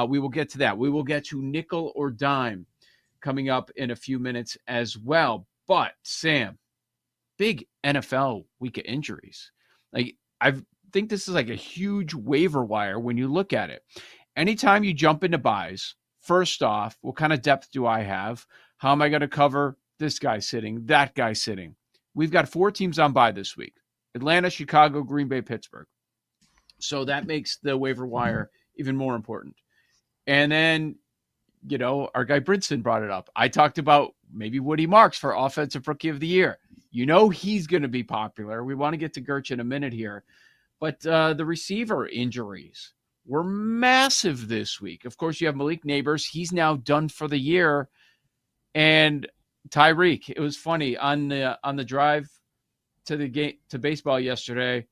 We will get to that. We will get to nickel or dime coming up in a few minutes as well. But Sam, big NFL week of injuries. Like, I think this is like a huge waiver wire when you look at it. Anytime you jump into buys, first off, what kind of depth do I have? How am I going to cover this guy sitting, that guy sitting? We've got 4 teams on bye this week: Atlanta, Chicago, Green Bay, Pittsburgh. So that makes the waiver wire even more important. And then, you know, our guy Brinson brought it up. I talked about maybe Woody Marks for Offensive Rookie of the Year. You know he's going to be popular. We want to get to Gerch in a minute here. But the receiver injuries were massive this week. Of course, you have Malik Neighbors. He's now done for the year. And Tyreek, it was funny on the drive to the game to baseball yesterday. I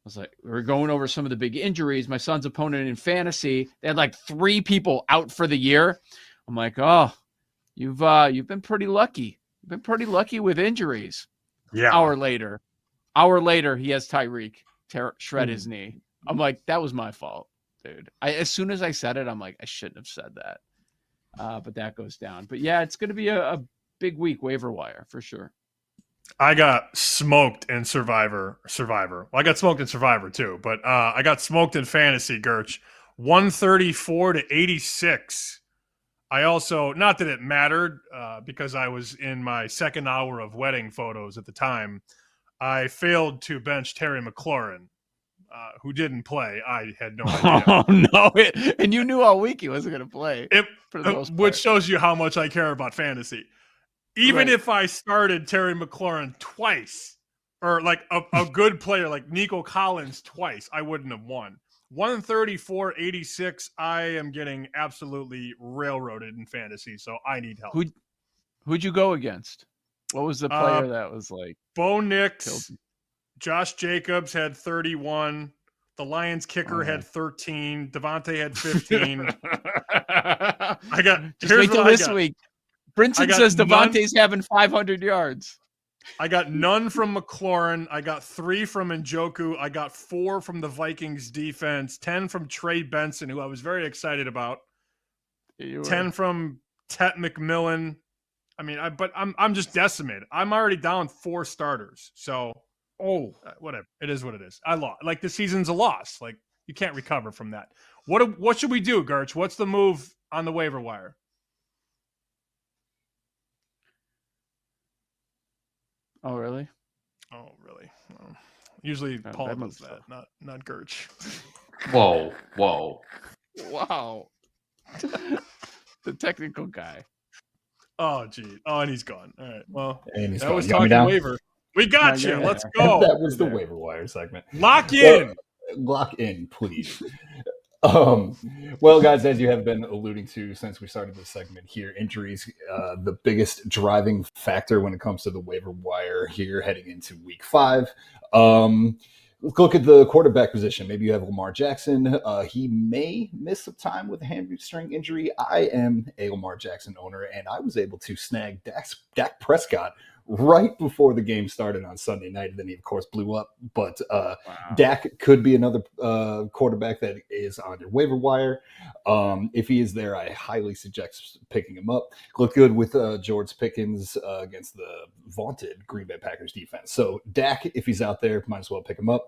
was like, we were going over some of the big injuries. My son's opponent in fantasy, they had like 3 people out for the year. I'm like, oh, you've been pretty lucky. You've been pretty lucky with injuries. Yeah. Hour later, he has Tyreek shred his knee. I'm like, that was my fault, dude. As soon as I said it, I'm like, I shouldn't have said that. But that goes down. But yeah, it's going to be a big week waiver wire for sure. I got smoked in Survivor. Well, I got smoked in Survivor too, but I got smoked in Fantasy, Gerch. 134 to 86. I also, not that it mattered, because I was in my second hour of wedding photos at the time, I failed to bench Terry McLaurin, who didn't play. I had no idea. Oh, no. And you knew all week he wasn't going to play. Which shows you how much I care about fantasy. Even if I started Terry McLaurin twice, or like a good player like Nico Collins twice, I wouldn't have won. 134-86. I am getting absolutely railroaded in fantasy, so I need help. Who'd you go against? What was the player that was like? Bo Nix, Josh Jacobs had 31. The Lions kicker had 13. Devontae had 15. I got. Just wait till this week. Brinson says Devontae's having 500 yards. I got none from McLaurin. I got 3 from Njoku. I got 4 from the Vikings defense. 10 from Trey Benson, who I was very excited about. 10 from Tet McMillan. I mean, I'm just decimated. I'm already down 4 starters. So, whatever. It is what it is. I lost. Like, the season's a loss. Like, you can't recover from that. What should we do, Gerch? What's the move on the waiver wire? Oh, really? Oh, really? Well, usually Paul does that, not Gerch. Whoa. Wow. The technical guy. Oh, gee. Oh, and he's gone. All right. Well, and that was talking waiver. We got you. Let's go. That was the waiver wire segment. Lock in. Lock in, please. Well, guys, as you have been alluding to since we started this segment here, injuries, the biggest driving factor when it comes to the waiver wire here heading into week 5. Let's look at the quarterback position. Maybe you have Lamar Jackson. He may miss some time with a hamstring injury. I am a Lamar Jackson owner, and I was able to snag Dak Prescott right before the game started on Sunday night, and then he, of course, blew up. But Dak could be another quarterback that is on your waiver wire. If he is there, I highly suggest picking him up. Looked good with George Pickens against the vaunted Green Bay Packers defense. So Dak, if he's out there, might as well pick him up.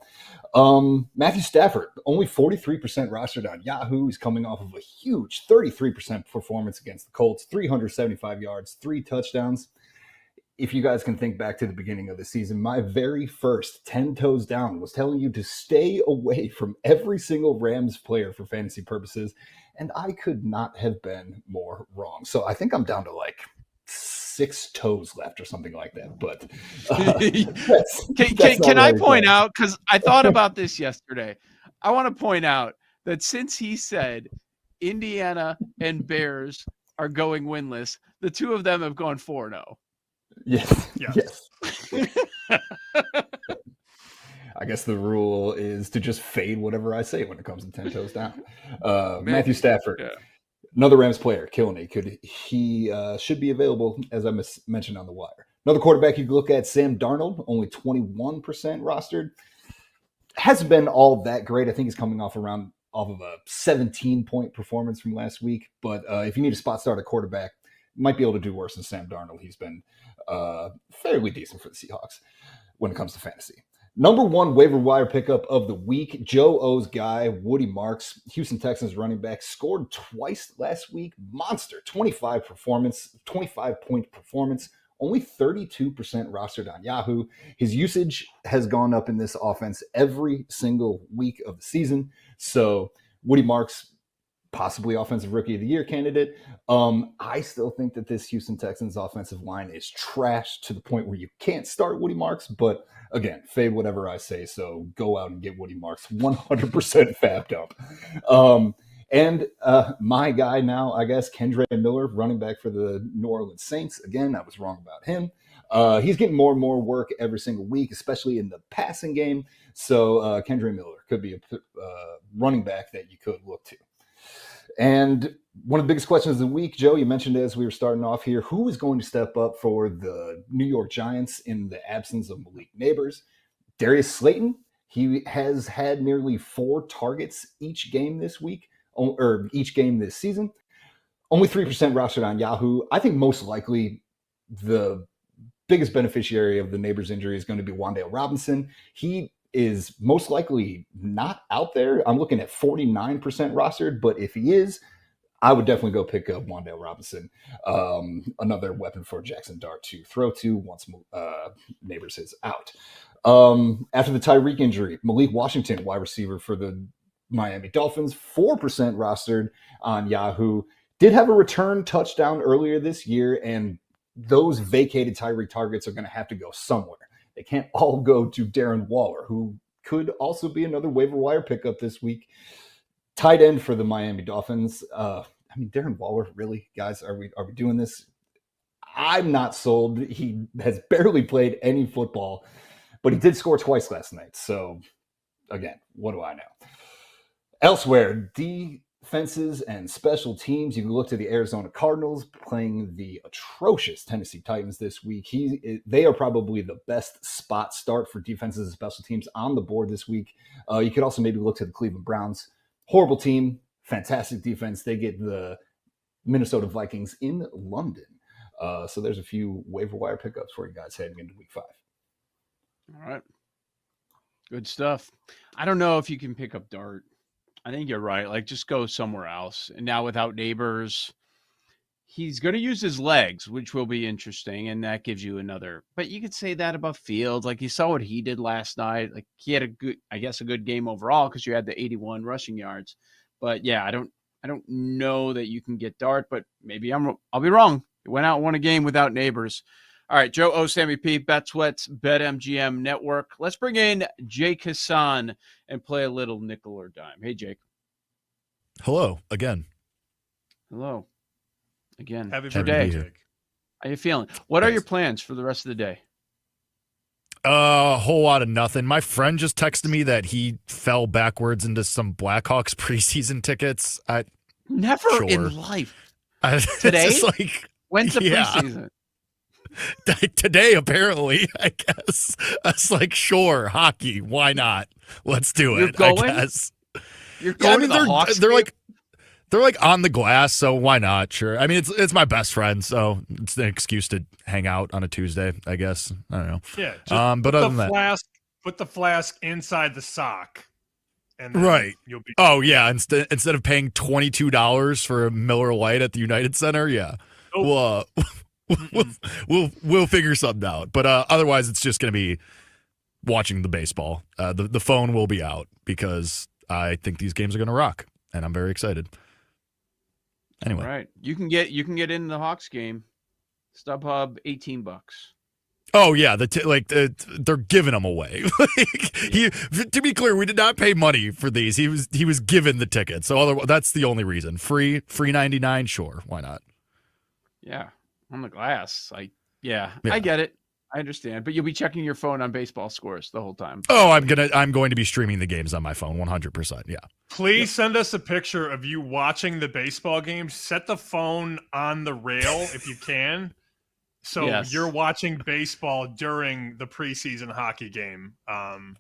Matthew Stafford, only 43% rostered on Yahoo. He's coming off of a huge 33% performance against the Colts, 375 yards, 3 touchdowns. if you guys can think back to the beginning of the season, my very first 10 toes down was telling you to stay away from every single Rams player for fantasy purposes. And I could not have been more wrong. So I think I'm down to like 6 toes left or something like that. But can I point out, because I thought about this yesterday, I want to point out that since he said Indiana and Bears are going winless, the two of them have gone 4-0. Yes. I guess the rule is to just fade whatever I say when it comes to 10 toes down. Matthew Stafford, another Rams player, killing it. He should be available, as I mentioned on the wire. Another quarterback you can look at, Sam Darnold, only 21% rostered. Hasn't been all that great. I think he's coming off of a 17-point performance from last week. But if you need a spot start at quarterback, might be able to do worse than Sam Darnold. He's been fairly decent for the Seahawks when it comes to fantasy. Number 1 waiver wire pickup of the week, Joe O's guy, Woody Marks, Houston Texans running back, scored twice last week. Monster, 25-point performance, only 32% rostered on Yahoo. His usage has gone up in this offense every single week of the season. So Woody Marks, possibly offensive rookie of the year candidate. I still think that this Houston Texans offensive line is trash to the point where you can't start Woody Marks. But again, fade whatever I say. So go out and get Woody Marks 100% fabbed up. And my guy now, I guess, Kendre Miller, running back for the New Orleans Saints. Again, I was wrong about him. He's getting more and more work every single week, especially in the passing game. So Kendre Miller could be a running back that you could look to. And one of the biggest questions of the week, Joe, you mentioned as we were starting off here, who is going to step up for the New York Giants in the absence of Malik Neighbors? Darius Slayton, he has had nearly 4 targets each game this week, or each game this season. Only 3% rostered on Yahoo. I think most likely the biggest beneficiary of the Neighbors injury is going to be Wan'Dale Robinson. He is most likely not out there. I'm looking at 49% rostered, but if he is, I would definitely go pick up Wan'Dale Robinson, another weapon for Jackson Dart to throw to once Neighbors is out. After the Tyreek injury, Malik Washington, wide receiver for the Miami Dolphins, 4% rostered on Yahoo, did have a return touchdown earlier this year, and those vacated Tyreek targets are going to have to go somewhere. They can't all go to Darren Waller, who could also be another waiver wire pickup this week. Tight end for the Miami Dolphins. Darren Waller, really, guys, are we doing this? I'm not sold. He has barely played any football, but he did score twice last night. So, again, what do I know? Elsewhere, defenses and special teams. You can look to the Arizona Cardinals playing the atrocious Tennessee Titans this week. They are probably the best spot start for defenses and special teams on the board this week. You could also maybe look to the Cleveland Browns. Horrible team, fantastic defense. They get the Minnesota Vikings in London. So there's a few waiver wire pickups for you guys heading into week 5. All right. Good stuff. I don't know if you can pick up Dart. I think you're right. Like, just go somewhere else. And now without Neighbors, he's going to use his legs, which will be interesting. And that gives you another. But you could say that about Fields. Like, you saw what he did last night. Like, he had a good game overall because you had the 81 rushing yards. But yeah, I don't know that you can get Dart. But maybe I'll be wrong. He went out and won a game without Neighbors. All right, Joe O, Sammy P, Bet Sweats, BetMGM Network. Let's bring in Jake Hassan and play a little nickel or dime. Hey, Jake. Hello again. Hello again. Happy birthday, Jake. How you feeling? What are your plans for the rest of the day? A whole lot of nothing. My friend just texted me that he fell backwards into some Blackhawks preseason tickets. Never in life. Today? When's the preseason? Today, apparently, I guess. I was like, sure, hockey, why not? Let's do it. You're going? I guess. You're going to the Hawks they're game? like on the glass, so why not? Sure. I mean, it's my best friend, so it's an excuse to hang out on a Tuesday, I guess. I don't know. Yeah. But other than that, put the flask inside the sock. And then right. You'll be. Oh yeah. Instead of paying $22 for a Miller Lite at the United Center, yeah. Nope. we'll figure something out. But otherwise, it's just going to be watching the baseball. The phone will be out because I think these games are going to rock, and I'm very excited. Anyway, all right, you can get in the Hawks game. StubHub, $18. Oh yeah, they're giving them away. To be clear, we did not pay money for these. He was given the ticket, so that's the only reason. Free 99, sure, why not? Yeah, on the glass. I get it. I understand, but you'll be checking your phone on baseball scores the whole time. Oh, I'm going to be streaming the games on my phone, 100%. Yeah. Please send us a picture of you watching the baseball games. Set the phone on the rail if you can. So you're watching baseball during the preseason hockey game. I'm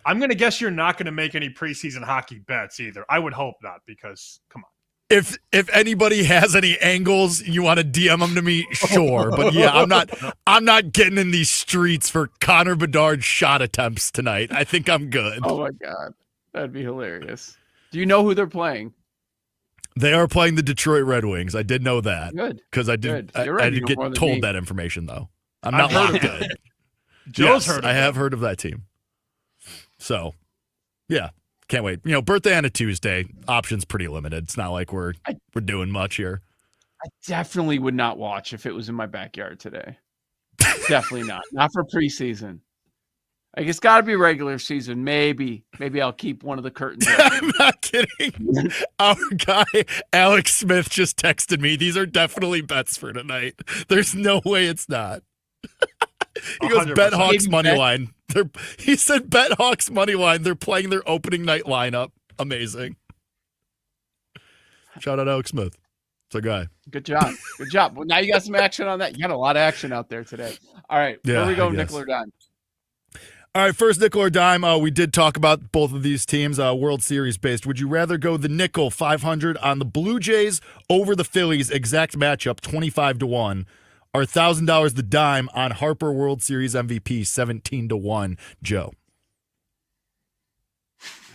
going to guess you're not going to make any preseason hockey bets either. I would hope not, because come on. If anybody has any angles you want to DM them to me, sure. But yeah, I'm not getting in these streets for Connor Bedard shot attempts tonight. I think I'm good. Oh my God, that'd be hilarious. Do you know who they're playing? They are playing the Detroit Red Wings. I did know that. Good. Because I did. I did get told that information though. I'm not locked in. Joe's heard of I have heard of that team. So, yeah. Can't wait. Birthday on a Tuesday. Options pretty limited. It's not like we're doing much here. I definitely would not watch if it was in my backyard today. Definitely not. Not for preseason. Like, it's got to be regular season. Maybe I'll keep one of the curtains open. I'm not kidding. Our guy Alex Smith just texted me. These are definitely bets for tonight. There's no way it's not. He goes, 100%. Bet Hawks money line. He said bet Hawks money line. They're playing their opening night lineup. Amazing. Shout out Alex Smith. It's a guy. Good job. Good job. Well, now you got some action on that. You got a lot of action out there today. All right. Yeah, where we go, nickel or dime? All right, first nickel or dime. We did talk about both of these teams, World Series based. Would you rather go the nickel 500 on the Blue Jays over the Phillies? Exact matchup 25-1. Or $1,000 the dime on Harper World Series MVP 17-1. Joe.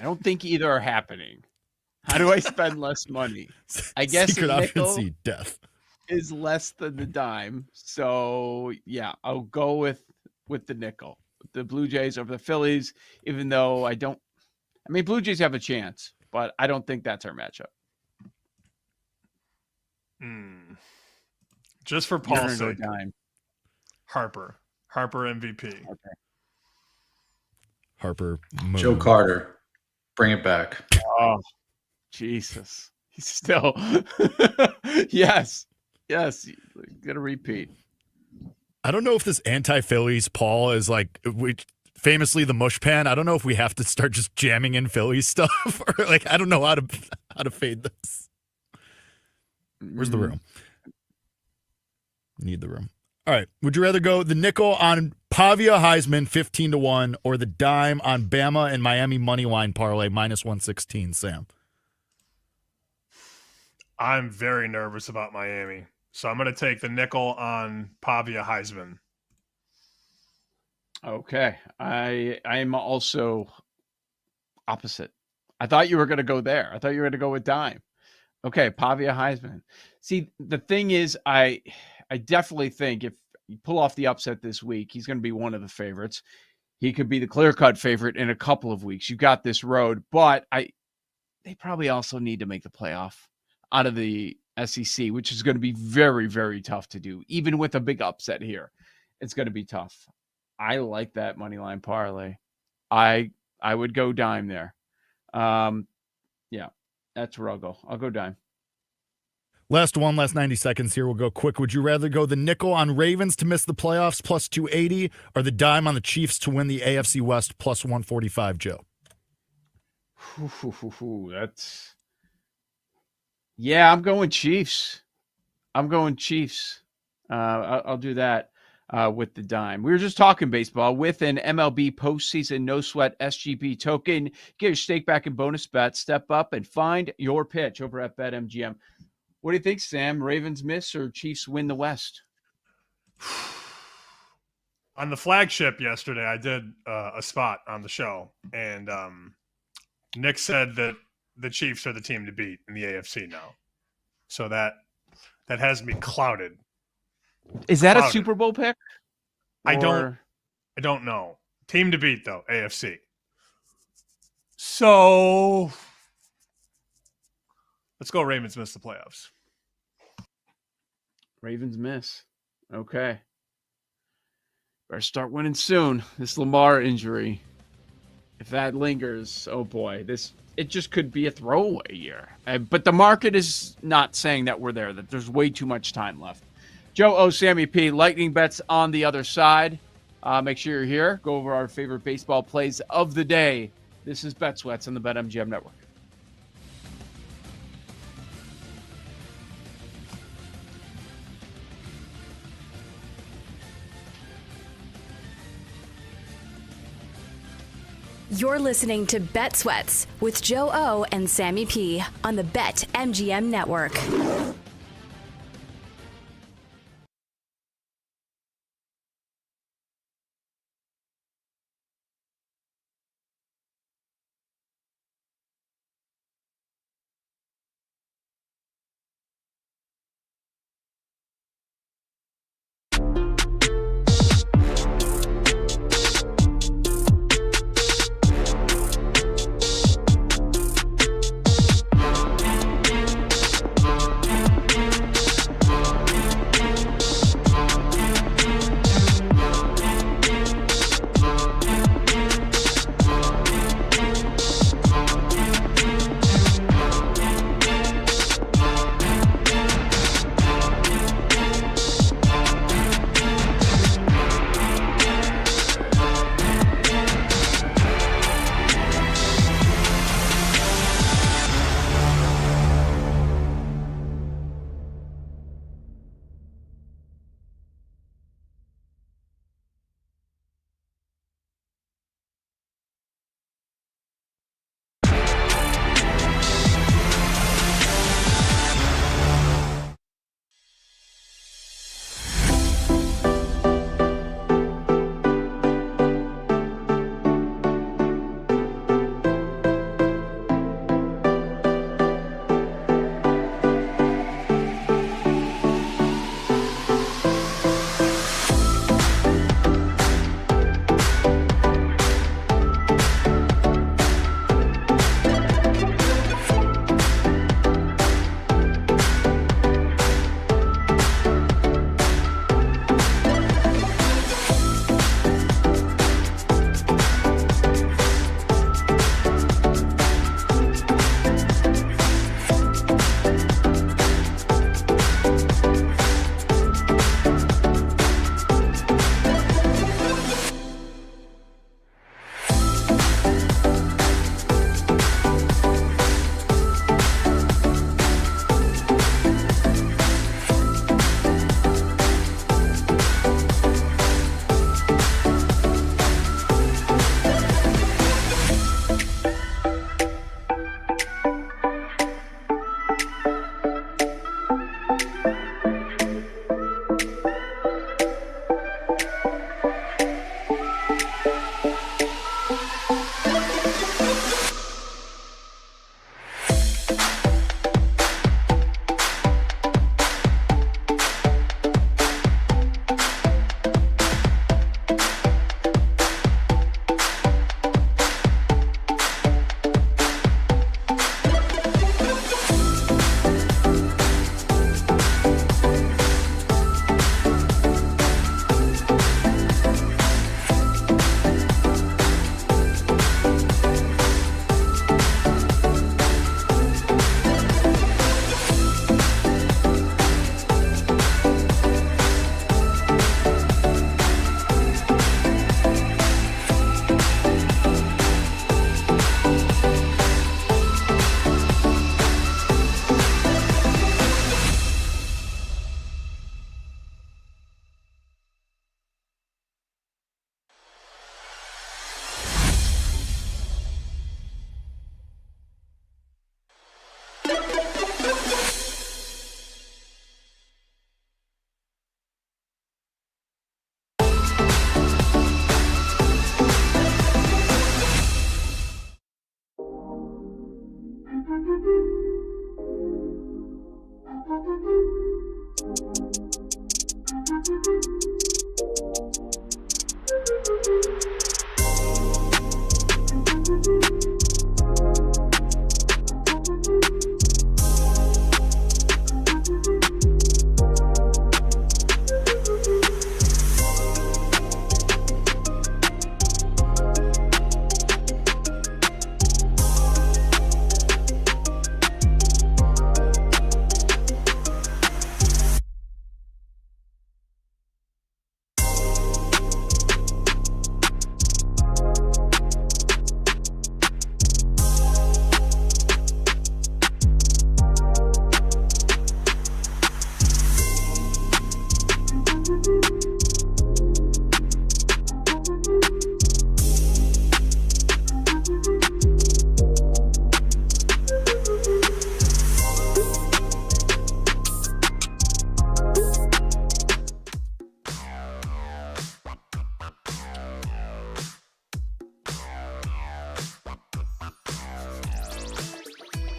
I don't think either are happening. How do I spend less money? I guess Secret a option nickel C, death. is less than the dime. So yeah, I'll go with the nickel. The Blue Jays over the Phillies, even though Blue Jays have a chance, but I don't think that's our matchup. Just for Paul's Go sake. dime. Harper MVP. Okay. Harper. Joe Carter. Bring it back. Oh, Jesus. He's still. Yes. Gonna repeat. I don't know if this anti-Phillies Paul is famously the mush pan. I don't know if we have to start just jamming in Phillies stuff or I don't know how to fade this. Where's the room? Need the room. All right. Would you rather go the nickel on Pavia Heisman 15-1 or the dime on Bama and Miami money line parlay -116, Sam? I'm very nervous about Miami. So I'm going to take the nickel on Pavia Heisman. Okay. I'm also opposite. I thought you were going to go there. I thought you were going to go with dime. Okay, Pavia Heisman. See, the thing is, I definitely think if you pull off the upset this week, he's going to be one of the favorites. He could be the clear-cut favorite in a couple of weeks. You got this road, but they probably also need to make the playoff out of the SEC, which is going to be very, very tough to do. Even with a big upset here, it's going to be tough. I like that money line parlay. I would go dime there. Yeah, that's where I'll go. I'll go dime. Last 90 seconds here. We'll go quick. Would you rather go the nickel on Ravens to miss the playoffs +280 or the dime on the Chiefs to win the AFC West +145, Joe? That's... Yeah, I'm going Chiefs. I'll do that with the dime. We were just talking baseball with an MLB postseason no sweat SGP token. Get your stake back in bonus bets. Step up and find your pitch over at BetMGM. What do you think, Sam? Ravens miss or Chiefs win the West? On the flagship yesterday, I did a spot on the show, and Nick said that the Chiefs are the team to beat in the AFC now. So that has me clouded Is that a Crowder. Super Bowl pick? I don't know. Team to beat though, AFC. So let's go. Ravens miss the playoffs. Ravens miss. Okay. Better start winning soon. This Lamar injury, if that lingers, oh boy, it just could be a throwaway year. But the market is not saying that we're there, that there's way too much time left. Joe O, Sammy P, lightning bets on the other side. Make sure you're here. Go over our favorite baseball plays of the day. This is Bet Sweats on the BetMGM Network. You're listening to Bet Sweats with Joe O and Sammy P on the BetMGM Network.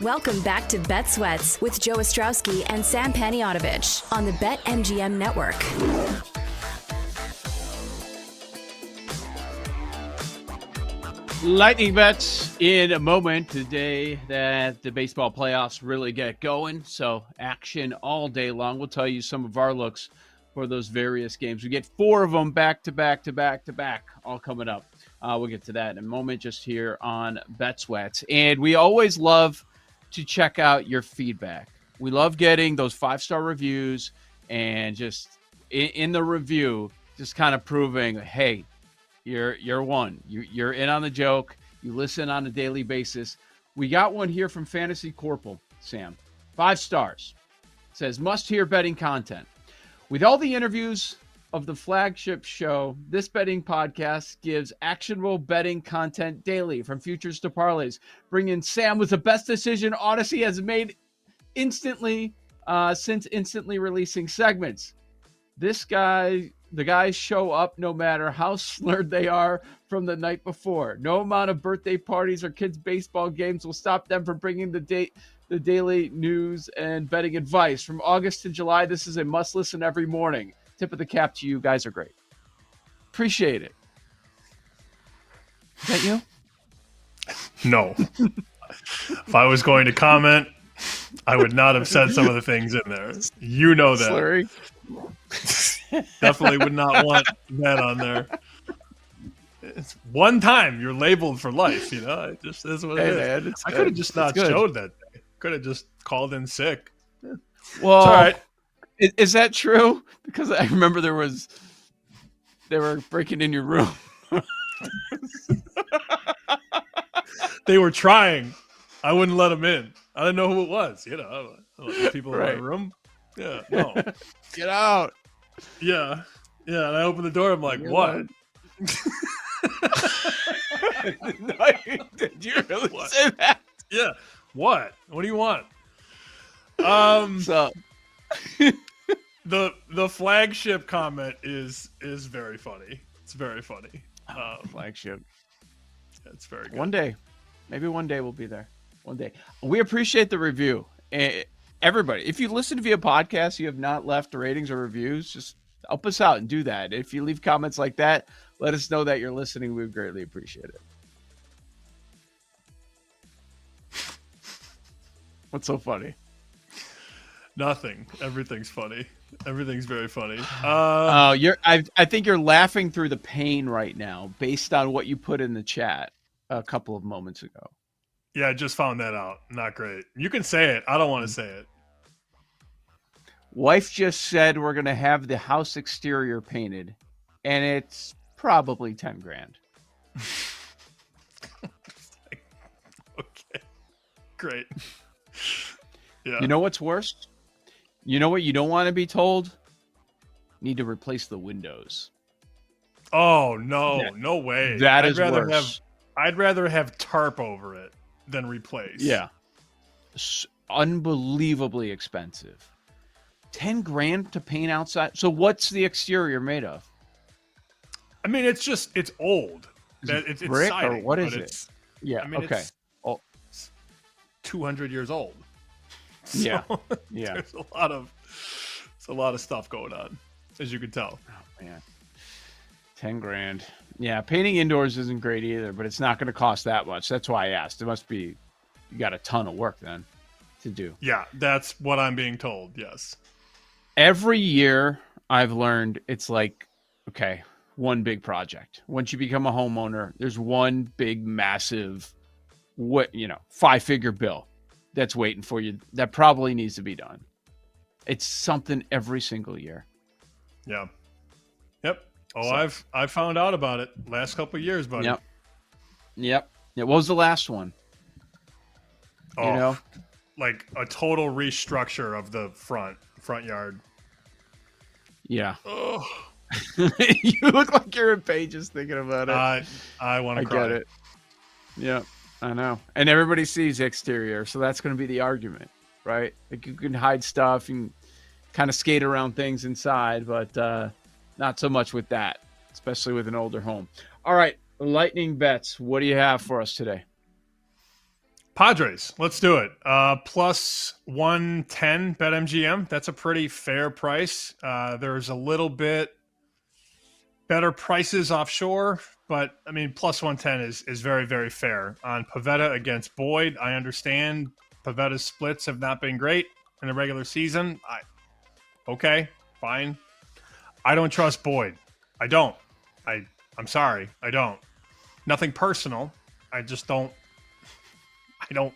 Welcome back to Bet Sweats with Joe Ostrowski and Sam Paniotovich on the BetMGM Network. Lightning bets in a moment today that the baseball playoffs really get going. So action all day long. We'll tell you some of our looks for those various games. We get 4 of them back to back to back to back, all coming up. We'll get to that in a moment just here on Bet Sweats. And we always love to check out your feedback. We love getting those 5-star reviews and just in the review, just kind of proving, hey, you're one. You're in on the joke. You listen on a daily basis. We got one here from Fantasy Corporal, Sam. 5 stars. Says, must-hear betting content. With all the interviews of the flagship show, this betting podcast gives actionable betting content daily, from futures to parlays. Bring in Sam with the best decision Odyssey has made instantly since instantly releasing segments. The guys show up no matter how slurred they are from the night before. No amount of birthday parties or kids' baseball games will stop them from bringing the daily news and betting advice. From August to July, this is a must-listen every morning. Tip of the cap to you. Guys are great. Appreciate it. Is that you? No. If I was going to comment, I would not have said some of the things in there. You know that. Slurry. Definitely would not want that on there. It's one time you're labeled for life, It just is what it is. Man, I could have just not showed that day. Could have just called in sick. Well, it's all right. Is that true? Because I remember they were breaking in your room. They were trying. I wouldn't let them in. I didn't know who it was. I don't let the people in my room. Yeah, no. Get out. Yeah. Yeah, and I opened the door. I'm like, what? Did you really say that? Yeah. What? What do you want? So the flagship comment is very funny. It's very funny. Flagship. It's very good. One day. Maybe one day we'll be there. One day. We appreciate the review. Everybody, if you listen via podcast, you have not left ratings or reviews, just help us out and do that. If you leave comments like that, let us know that you're listening. We would greatly appreciate it. What's so funny? Nothing. Everything's funny. Everything's very funny. I think you're laughing through the pain right now based on what you put in the chat a couple of moments ago. Yeah, I just found that out. Not great. You can say it. I don't want to say it. Wife just said we're going to have the house exterior painted, and it's probably $10,000. Okay. Great. Yeah. You know what's worse? You know what you don't want to be told? Need to replace the windows. Oh, no. No way. That is worse. I'd rather have tarp over it than replace. Yeah. Unbelievably expensive. $10,000 to paint outside. So what's the exterior made of? I mean, it's old. It's brick siding, or what is but it? Yeah. I mean, Okay. it's 200 years old. So Yeah. Yeah. There's a lot of stuff going on, as you can tell. Oh man. $10,000. Yeah, painting indoors isn't great either, but it's not going to cost that much. That's why I asked. It must be you got a ton of work then to do. Yeah, that's what I'm being told. Yes. Every year I've learned it's like, okay, one big project. Once you become a homeowner, there's one big, massive, 5-figure bill that's waiting for you that probably needs to be done. It's something every single year. Yeah. Yep. Oh, So- I've found out about it last couple of years, buddy. Yep. Yeah. What was the last one? Oh, like a total restructure of the front yard. Yeah. Oh, You look like you're in pages thinking about it. I want to cry. get it. Yeah, I know. And everybody sees exterior, so that's going to be the argument, right? Like you can hide stuff and kind of skate around things inside, but not so much with that, especially with an older home. All right, lightning bets. What do you have for us today? Padres, let's do it. Plus 110 BetMGM. That's a pretty fair price. There's a little bit better prices offshore, but I mean, plus 110 is very, very fair. On Pivetta against Boyd, I understand Pivetta's splits have not been great in the regular season. Okay, fine. I don't trust Boyd. I don't. I'm sorry. I don't. Nothing personal. I just don't. I don't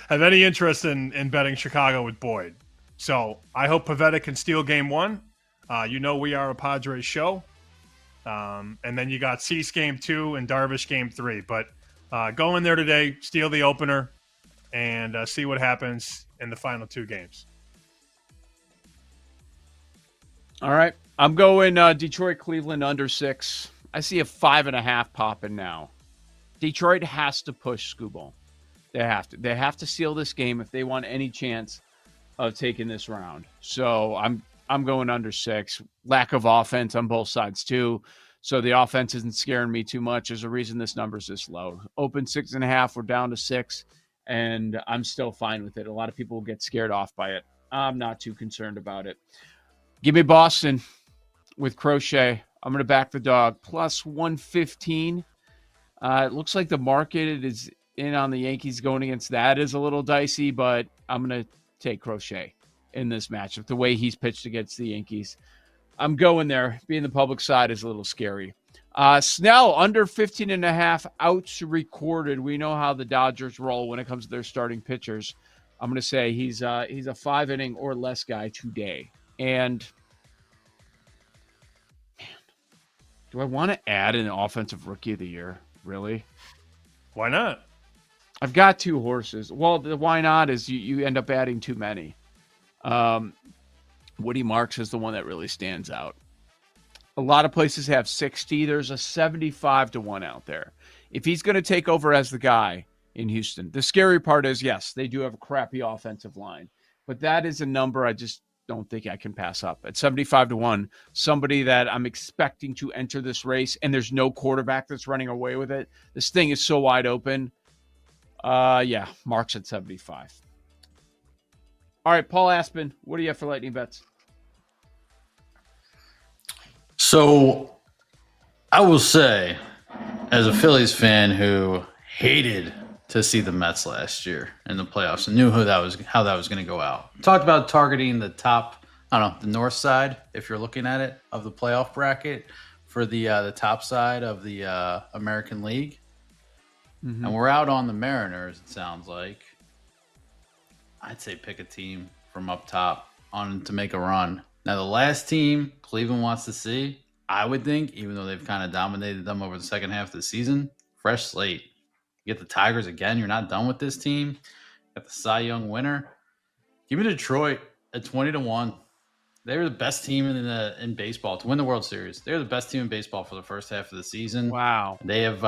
have any interest in betting Chicago with Boyd. So I hope Pivetta can steal game one. We are a Padres show. And then you got Cease game 2 and Darvish game 3. But go in there today, steal the opener, and see what happens in the final 2 games. All right. I'm going Detroit, Cleveland under 6. I see a 5.5 popping now. Detroit has to push Skubal. They have to. They have to seal this game if they want any chance of taking this round. So I'm going under 6. Lack of offense on both sides too. So the offense isn't scaring me too much. There's a reason this number's this low. Open 6.5. We're down to 6, and I'm still fine with it. A lot of people will get scared off by it. I'm not too concerned about it. Give me Boston with Crochet. I'm going to back the dog. Plus 115. It looks like the market is in on the Yankees going against that is a little dicey, but I'm going to take Crochet in this matchup. The way he's pitched against the Yankees, I'm going there. Being the public side is a little scary. Snell, under 15.5 outs recorded. We know how the Dodgers roll when it comes to their starting pitchers. I'm going to say he's a 5-inning or less guy today. And man, do I want to add an offensive rookie of the year? Really? Why not? I've got 2 horses. Well, the why not is you end up adding too many. Woody Marks is the one that really stands out. A lot of places have 60. There's a 75-1 out there. If he's going to take over as the guy in Houston, the scary part is, yes, they do have a crappy offensive line, but that is a number I just don't think I can pass up. At 75-1, somebody that I'm expecting to enter this race, and there's no quarterback that's running away with it. This thing is so wide open. Mark's at 75. All right, Paul Aspen, what do you have for lightning bets? So I will say, as a Phillies fan who hated to see the Mets last year in the playoffs and knew how that was going to go out, talked about targeting the top, the north side, if you're looking at it, of the playoff bracket for the top side of the American League. Mm-hmm. And we're out on the Mariners, it sounds like. I'd say pick a team from up top on to make a run. Now, the last team Cleveland wants to see, I would think, even though they've kind of dominated them over the second half of the season, fresh slate. You get the Tigers again. You're not done with this team. You got the Cy Young winner. Give me Detroit at 20-1. They were the best team in baseball to win the World Series. They were the best team in baseball for the first half of the season. Wow. They have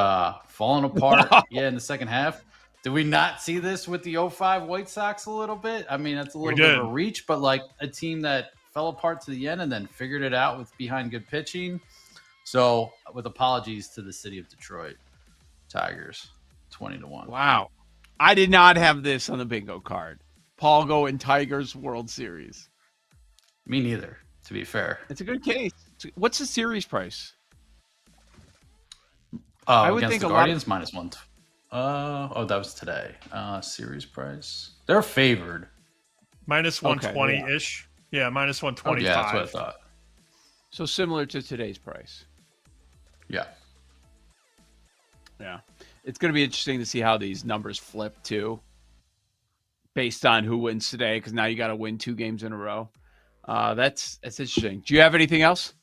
fallen apart, in the second half. Did we not see this with the 05 White Sox a little bit? I mean, that's a little bit of a reach, but like a team that fell apart to the end and then figured it out with behind good pitching. So, with apologies to the city of Detroit, Tigers, 20-1. Wow. I did not have this on the bingo card. Paul going Tigers World Series. Me neither, to be fair. It's a good case. What's the series price? I would think the Guardians -1. That was today. Series price. They're favored. -120-ish. Yeah, -125. Yeah, that's what I thought. So similar to today's price. Yeah. Yeah. It's going to be interesting to see how these numbers flip too, based on who wins today, because now you got to win 2 games in a row. That's interesting. Do you have anything else?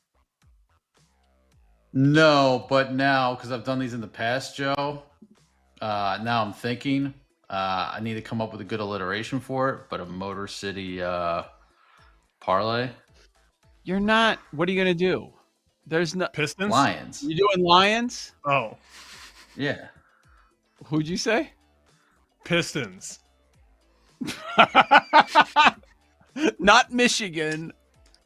No, but now, because I've done these in the past, Joe, now I'm thinking I need to come up with a good alliteration for it, but a Motor City parlay. You're not. What are you going to do? There's no Pistons? Lions. You doing Lions? Oh. Yeah. Who'd you say? Pistons. Not Michigan,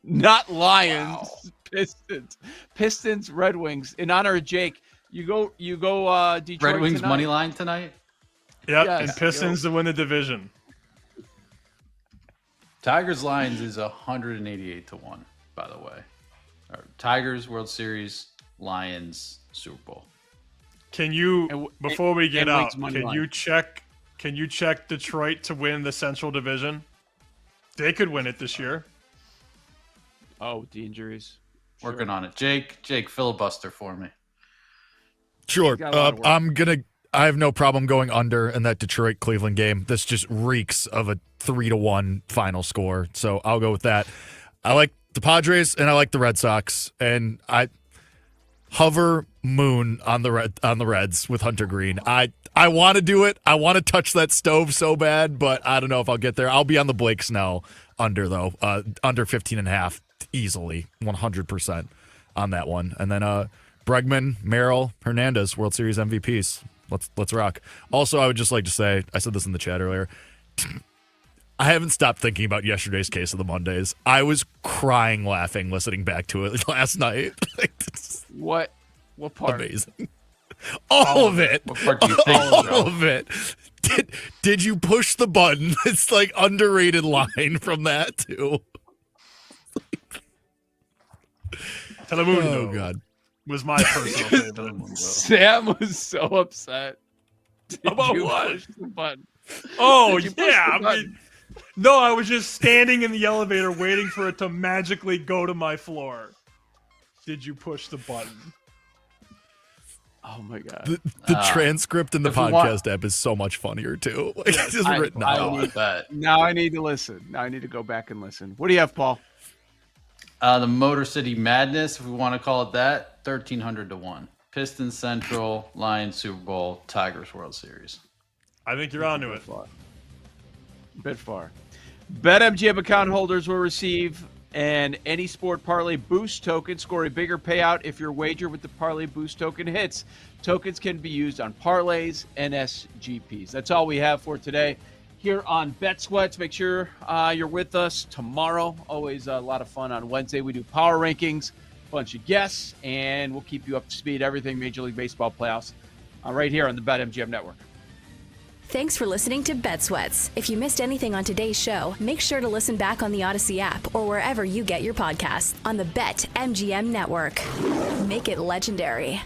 not Lions. Wow. Pistons, Red Wings. In honor of Jake, you go Detroit Red Wings tonight? money line tonight. Yep, Yes. and Pistons to win the division. Tigers Lions is 188 to 1, by the way. Or Tigers World Series, Lions Super Bowl. Can you before we get out, can you check Detroit to win the Central Division? They could win it this year. Oh, the injuries. Working on it. Jake, filibuster for me. Sure. I have no problem going under in that Detroit Cleveland game. This just reeks of a 3-1 final score. So I'll go with that. I like the Padres and I like the Red Sox, and I hover moon on the Reds with Hunter Green. I want to do it. I want to touch that stove so bad, but I don't know if I'll get there. I'll be on the Blake Snell under though. Under 15.5 easily, 100% on that one. And then Bregman, Merrill, Hernandez, World Series MVPs. Let's rock. Also, I would just like to say, I said this in the chat earlier, I haven't stopped thinking about yesterday's Case of the Mondays. I was crying laughing listening back to it last night. What part? Amazing. All of it. What part do you think? All of it. Did you push the button? It's like underrated line from that too. Telemundo. Oh God. Was my personal favorite. Sam was so upset. About you what? push the button? Oh Did you push yeah, the I button? mean, no, I was just standing in the elevator waiting for it to magically go to my floor. Did you push the button? Oh my God. The transcript in the if we podcast app is so much funnier too. Like it's just written out. Now I need to listen. Now I need to go back and listen. What do you have, Paul? The Motor City Madness, if we want to call it that, 1,300 to 1. Pistons Central, Lions Super Bowl, Tigers World Series. I think you're onto it. Bit far. BetMGM account holders will receive an Any Sport Parlay Boost token. Score a bigger payout if your wager with the Parlay Boost token hits. Tokens can be used on parlays and SGPs. That's all we have for today here on Bet Sweats. Make sure you're with us tomorrow. Always a lot of fun on Wednesday. We do power rankings, bunch of guests, and we'll keep you up to speed. Everything Major League Baseball playoffs right here on the BetMGM Network. Thanks for listening to Bet Sweats. If you missed anything on today's show, make sure to listen back on the Odyssey app or wherever you get your podcasts on the BetMGM Network. Make it legendary.